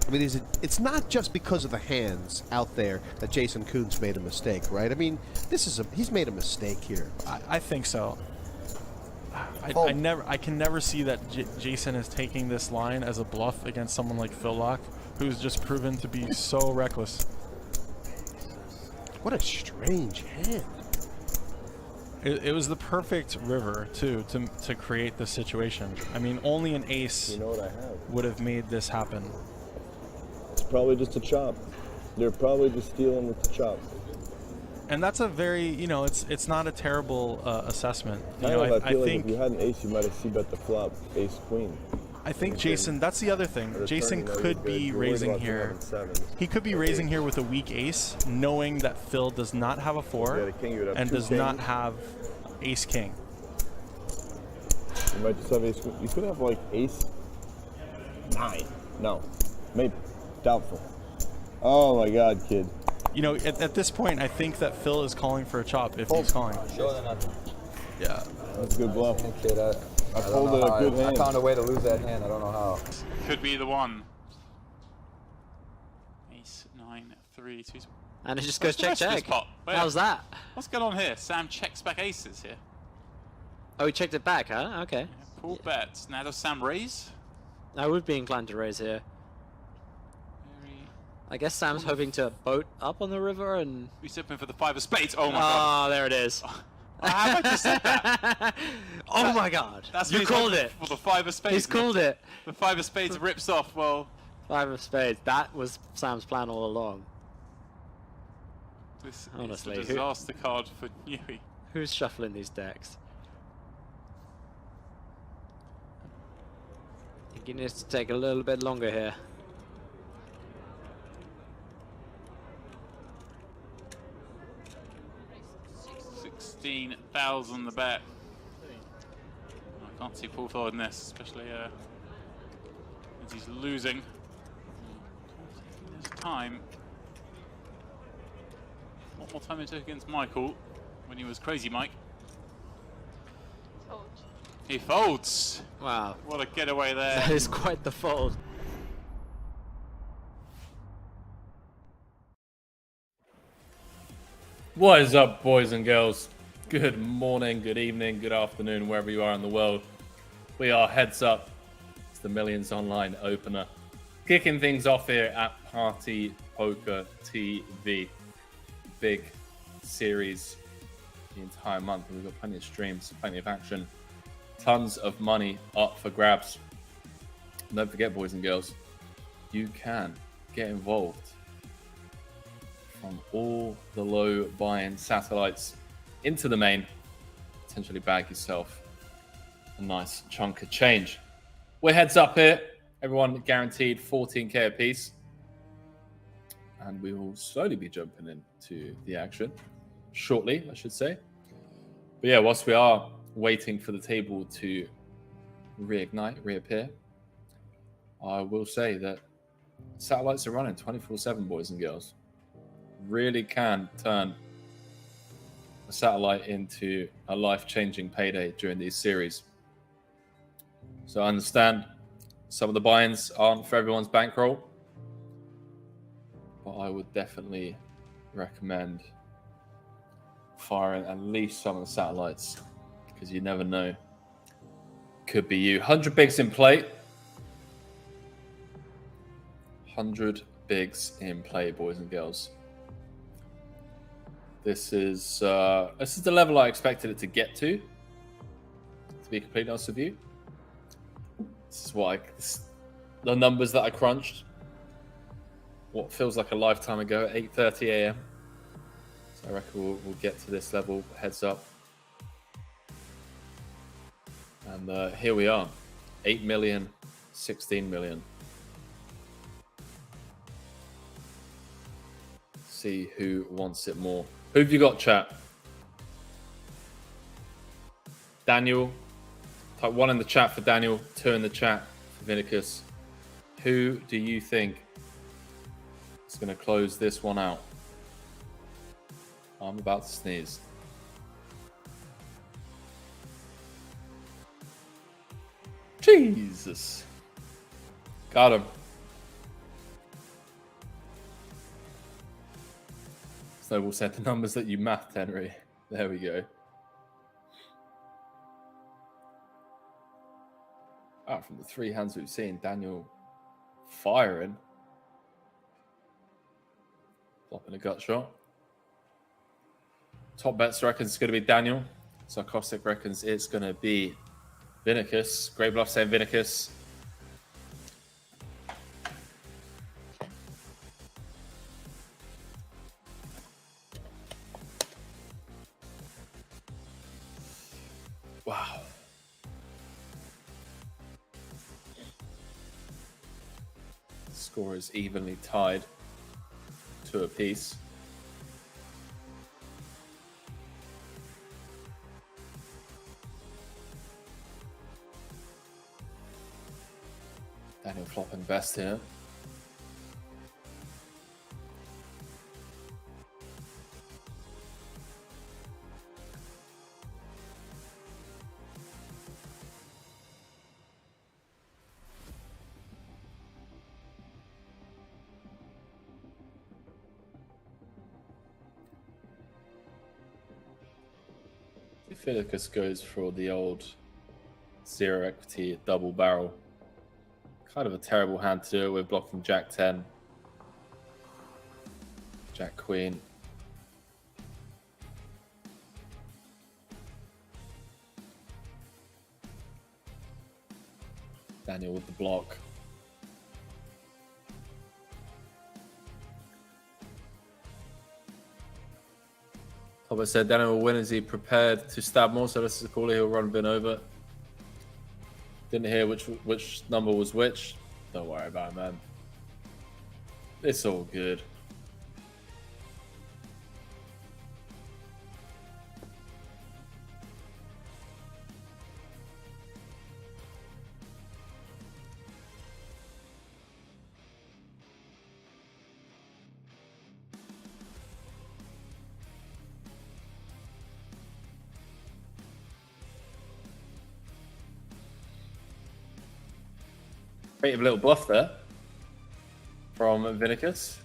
I: I mean, it's not just because of the hands out there that Jason Koon's made a mistake, right? I mean, he's made a mistake here.
G: I think so. I can never see that Jason is taking this line as a bluff against someone like Phil Lock, who's just proven to be so reckless.
I: What a strange hand.
G: It was the perfect river too to create this situation. I mean, only an ace would have made this happen.
J: It's probably just a chop. They're probably just stealing with the chop.
G: And that's a very, it's not a terrible assessment.
J: I feel like if you had an ace, you might have c-bet the flop, ace queen.
G: I think Jason, that's the other thing. Jason could be raising here. He could be raising here with a weak ace, knowing that Phil does not have a 4 and does not have ace king.
J: You might just have ace queen. You could have like ace 9. No, maybe. Doubtful. Oh my god, kid.
G: At this point, I think that Phil is calling for a chop if he's calling. Yeah.
J: That's a good bluff. I pulled a good hand.
H: I found a way to lose that hand. I don't know how.
E: Could be the one. Ace, 9, 3, 2.
K: And it just goes check. How's that?
E: What's going on here? Sam checks back aces here.
K: Oh, he checked it back, huh? Okay.
E: Yeah, pool bets. Now does Sam raise?
K: I would be inclined to raise here. I guess Sam's hoping to boat up on the river and...
E: He's hoping for the 5 of spades. Oh my god.
K: Oh, there it is.
E: How have I just said that?
K: Oh my god.
E: You called it. For the 5 of spades.
K: He's called it.
E: The 5 of spades rips off, well...
K: 5 of spades. That was Sam's plan all along.
E: This
K: honestly,
E: is a disaster card for Newey.
K: Who's shuffling these decks? I think he needs to take a little bit longer here.
E: $16,000 the bet. I can't see pull forward in this, especially as he's losing. There's time. What more time it took against Michael when he was crazy Mike? He folds.
K: Wow.
E: What a getaway there.
K: That is quite the fold.
A: What is up, boys and girls? Good morning, good evening, good afternoon, wherever you are in the world. We are heads up. It's the Millions Online opener. Kicking things off here at Party Poker TV. Big series the entire month. We've got plenty of streams, plenty of action, tons of money up for grabs. And don't forget, boys and girls, you can get involved from all the low buy-in satellites into the main, potentially bag yourself a nice chunk of change. We're heads up here. Everyone guaranteed 14k a piece. And we will slowly be jumping into the action shortly, I should say. But yeah, whilst we are waiting for the table to reappear, I will say that satellites are running 24/7, boys and girls. Really can turn a satellite into a life-changing payday during these series. So I understand some of the buy-ins aren't for everyone's bankroll, but I would definitely recommend firing at least some of the satellites, because you never know. Could be you. 100 bigs in play. 100 bigs in play, boys and girls. This is the level I expected it to get to be completely honest with you. This is the numbers that I crunched. What feels like a lifetime ago at 8:30 a.m. So I reckon we'll get to this level, heads up. And here we are, 8 million, 16 million. See who wants it more. Who have you got, chat? Daniel. Type 1 in the chat for Daniel, 2 in the chat for Vinicus. Who do you think is going to close this one out? I'm about to sneeze. Jesus. Got him. Snowball said the numbers that you mathed, Henry. There we go. From the 3 hands we've seen, Daniel firing. Flopping a gut shot. Top bets reckons it's going to be Daniel. Sarcastic reckons it's going to be Vinicus. Great Bluff saying Vinicus. Wow. Score is evenly tied to a piece. Daniel flopping best here. Vinicus goes for the old 0 equity double barrel. Kind of a terrible hand to do it with, blocking Jack 10, Jack Queen. Daniel with the block. Tobber said Daniel will win. Is he prepared to stab more? So this is a caller. He'll run bin over. Didn't hear which number was which. Don't worry about it, man. It's all good. Creative little bluff there from Vinicus.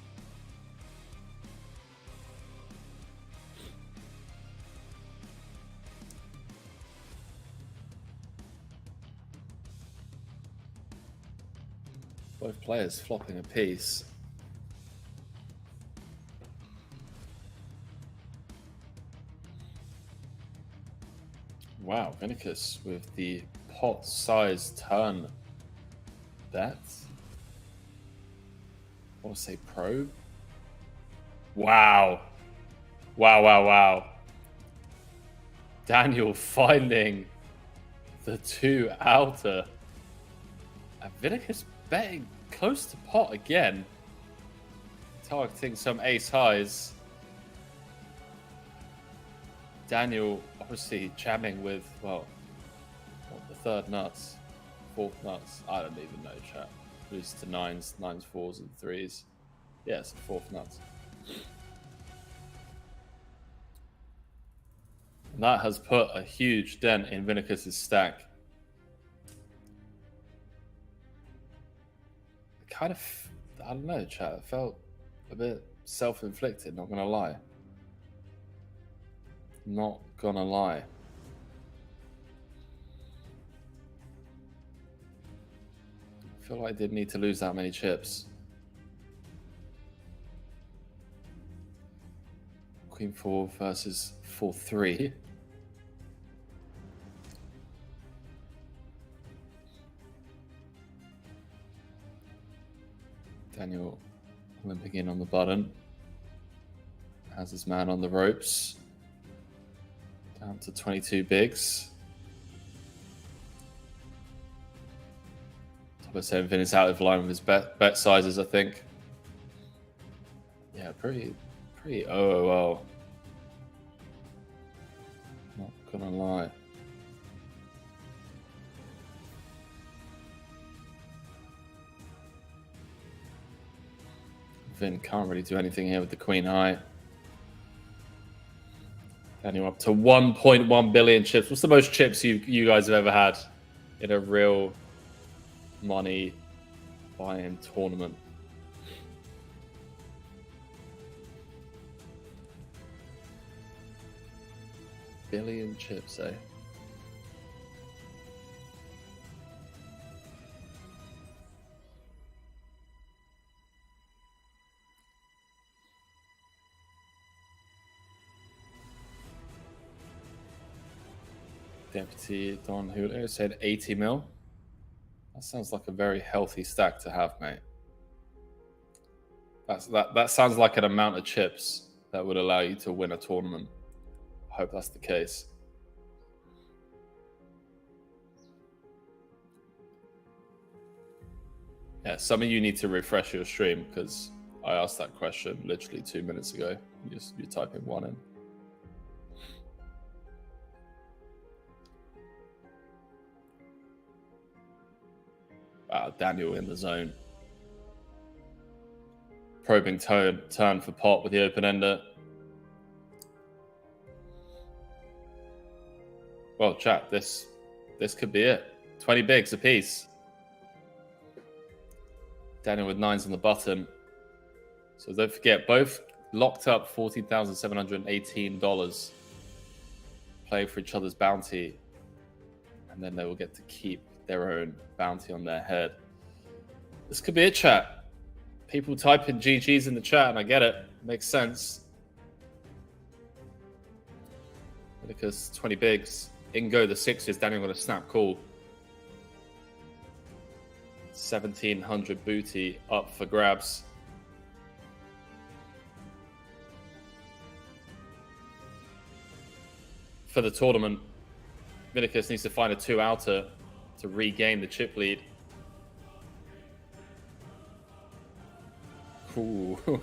A: Both players flopping a piece. Wow, Vinicus with the pot-sized turn. That's, I want to say probe. Wow. Wow. Daniel finding the 2 outer. And Vinicus betting close to pot again. Targeting some ace highs. Daniel obviously jamming with, well, the 3rd nuts. 4th nuts. I don't even know, chat. Loses to 9s, 9s, 4s, and 3s. Yeah, it's a 4th nuts. And that has put a huge dent in Vinicus's stack. Kind of, I don't know, chat. It felt a bit self-inflicted, not gonna lie. Not gonna lie. I feel like I didn't need to lose that many chips. Queen 4 versus 4-3. Daniel limping in on the button. Has his man on the ropes. Down to 22 bigs. Top 7 Vin is out of line with his bet sizes, I think. Yeah, pretty OOL. Not gonna lie. Vin can't really do anything here with the queen high. Daniel up to 1.1 billion chips. What's the most chips you guys have ever had in a real money buy-in tournament? Billion chips, eh? Deputy Don Julio said 80 mil. That sounds like a very healthy stack to have, mate. That sounds like an amount of chips that would allow you to win a tournament. I hope that's the case. Yeah, some of you need to refresh your stream because I asked that question literally 2 minutes ago. You type in one in. Wow, Daniel in the zone. Probing turn for pot with the open ender. Well, chat, this could be it. 20 bigs apiece. Daniel with 9s on the button. So don't forget, both locked up $14,718. Playing for each other's bounty. And then they will get to keep their own bounty on their head. This could be it, chat. People type in GGs in the chat, and I get it. Makes sense. Because 20 bigs. In go the sixes. Daniel got a snap call. 1,700 booty up for grabs. For the tournament, Vinicus needs to find a 2-outer to regain the chip lead. Ooh, a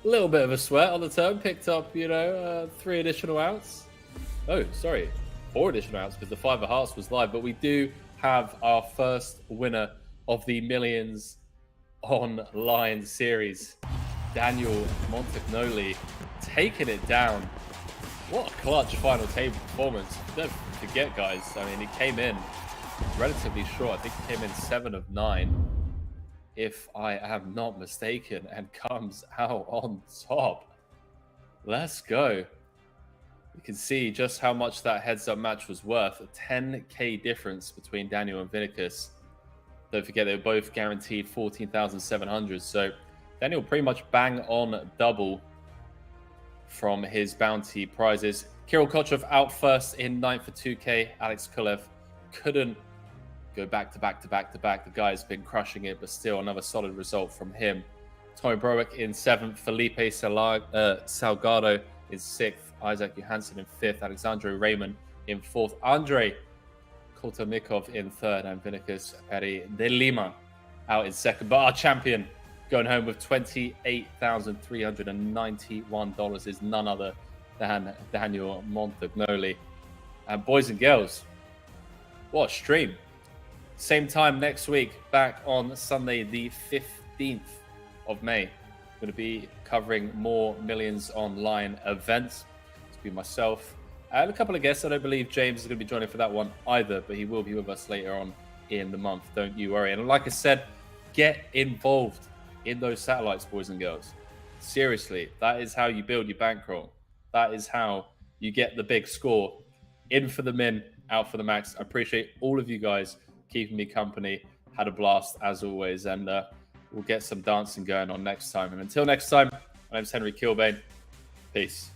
A: little bit of a sweat on the turn. Picked up, 3 additional outs. Oh, sorry, 4 additional outs because the 5 of hearts was live. But we do have our first winner of the Millions Online series, Daniel Montagnoli, taking it down. What a clutch final table performance. Don't forget, guys, I mean, he came in relatively short. I think he came in 7 of 9, if I am not mistaken, and comes out on top. Let's go. You can see just how much that heads-up match was worth. A 10k difference between Daniel and Vinicus. Don't forget, they were both guaranteed 14,700. So Daniel pretty much bang on double from his bounty prizes. Kirill Kochev out first in 9th for 2k. Alex Kulev couldn't go back to back to back to back. The guy's been crushing it, but still another solid result from him. Tommy Browick in 7th. Felipe Salgado in 6th. Isaac Johansson in 5th. Alexandre Raymond in 4th. Andrei Kotomikov in 3rd. And Vinicus Peri de Lima out in 2nd. But our champion going home with $28,391 is none other than Daniel Montagnoli. And boys and girls, what a stream. Same time next week, back on Sunday, the 15th of May. Going to be covering more Millions Online events. It's be myself and a couple of guests. I don't believe James is going to be joining for that one either, but he will be with us later on in the month. Don't you worry. And like I said, get involved in those satellites, boys and girls. Seriously, that is how you build your bankroll. That is how you get the big score. In for the min, out for the max. I appreciate all of you guys keeping me company. Had a blast as always, and we'll get some dancing going on next time. And until next time, my name's Henry Kilbane. Peace.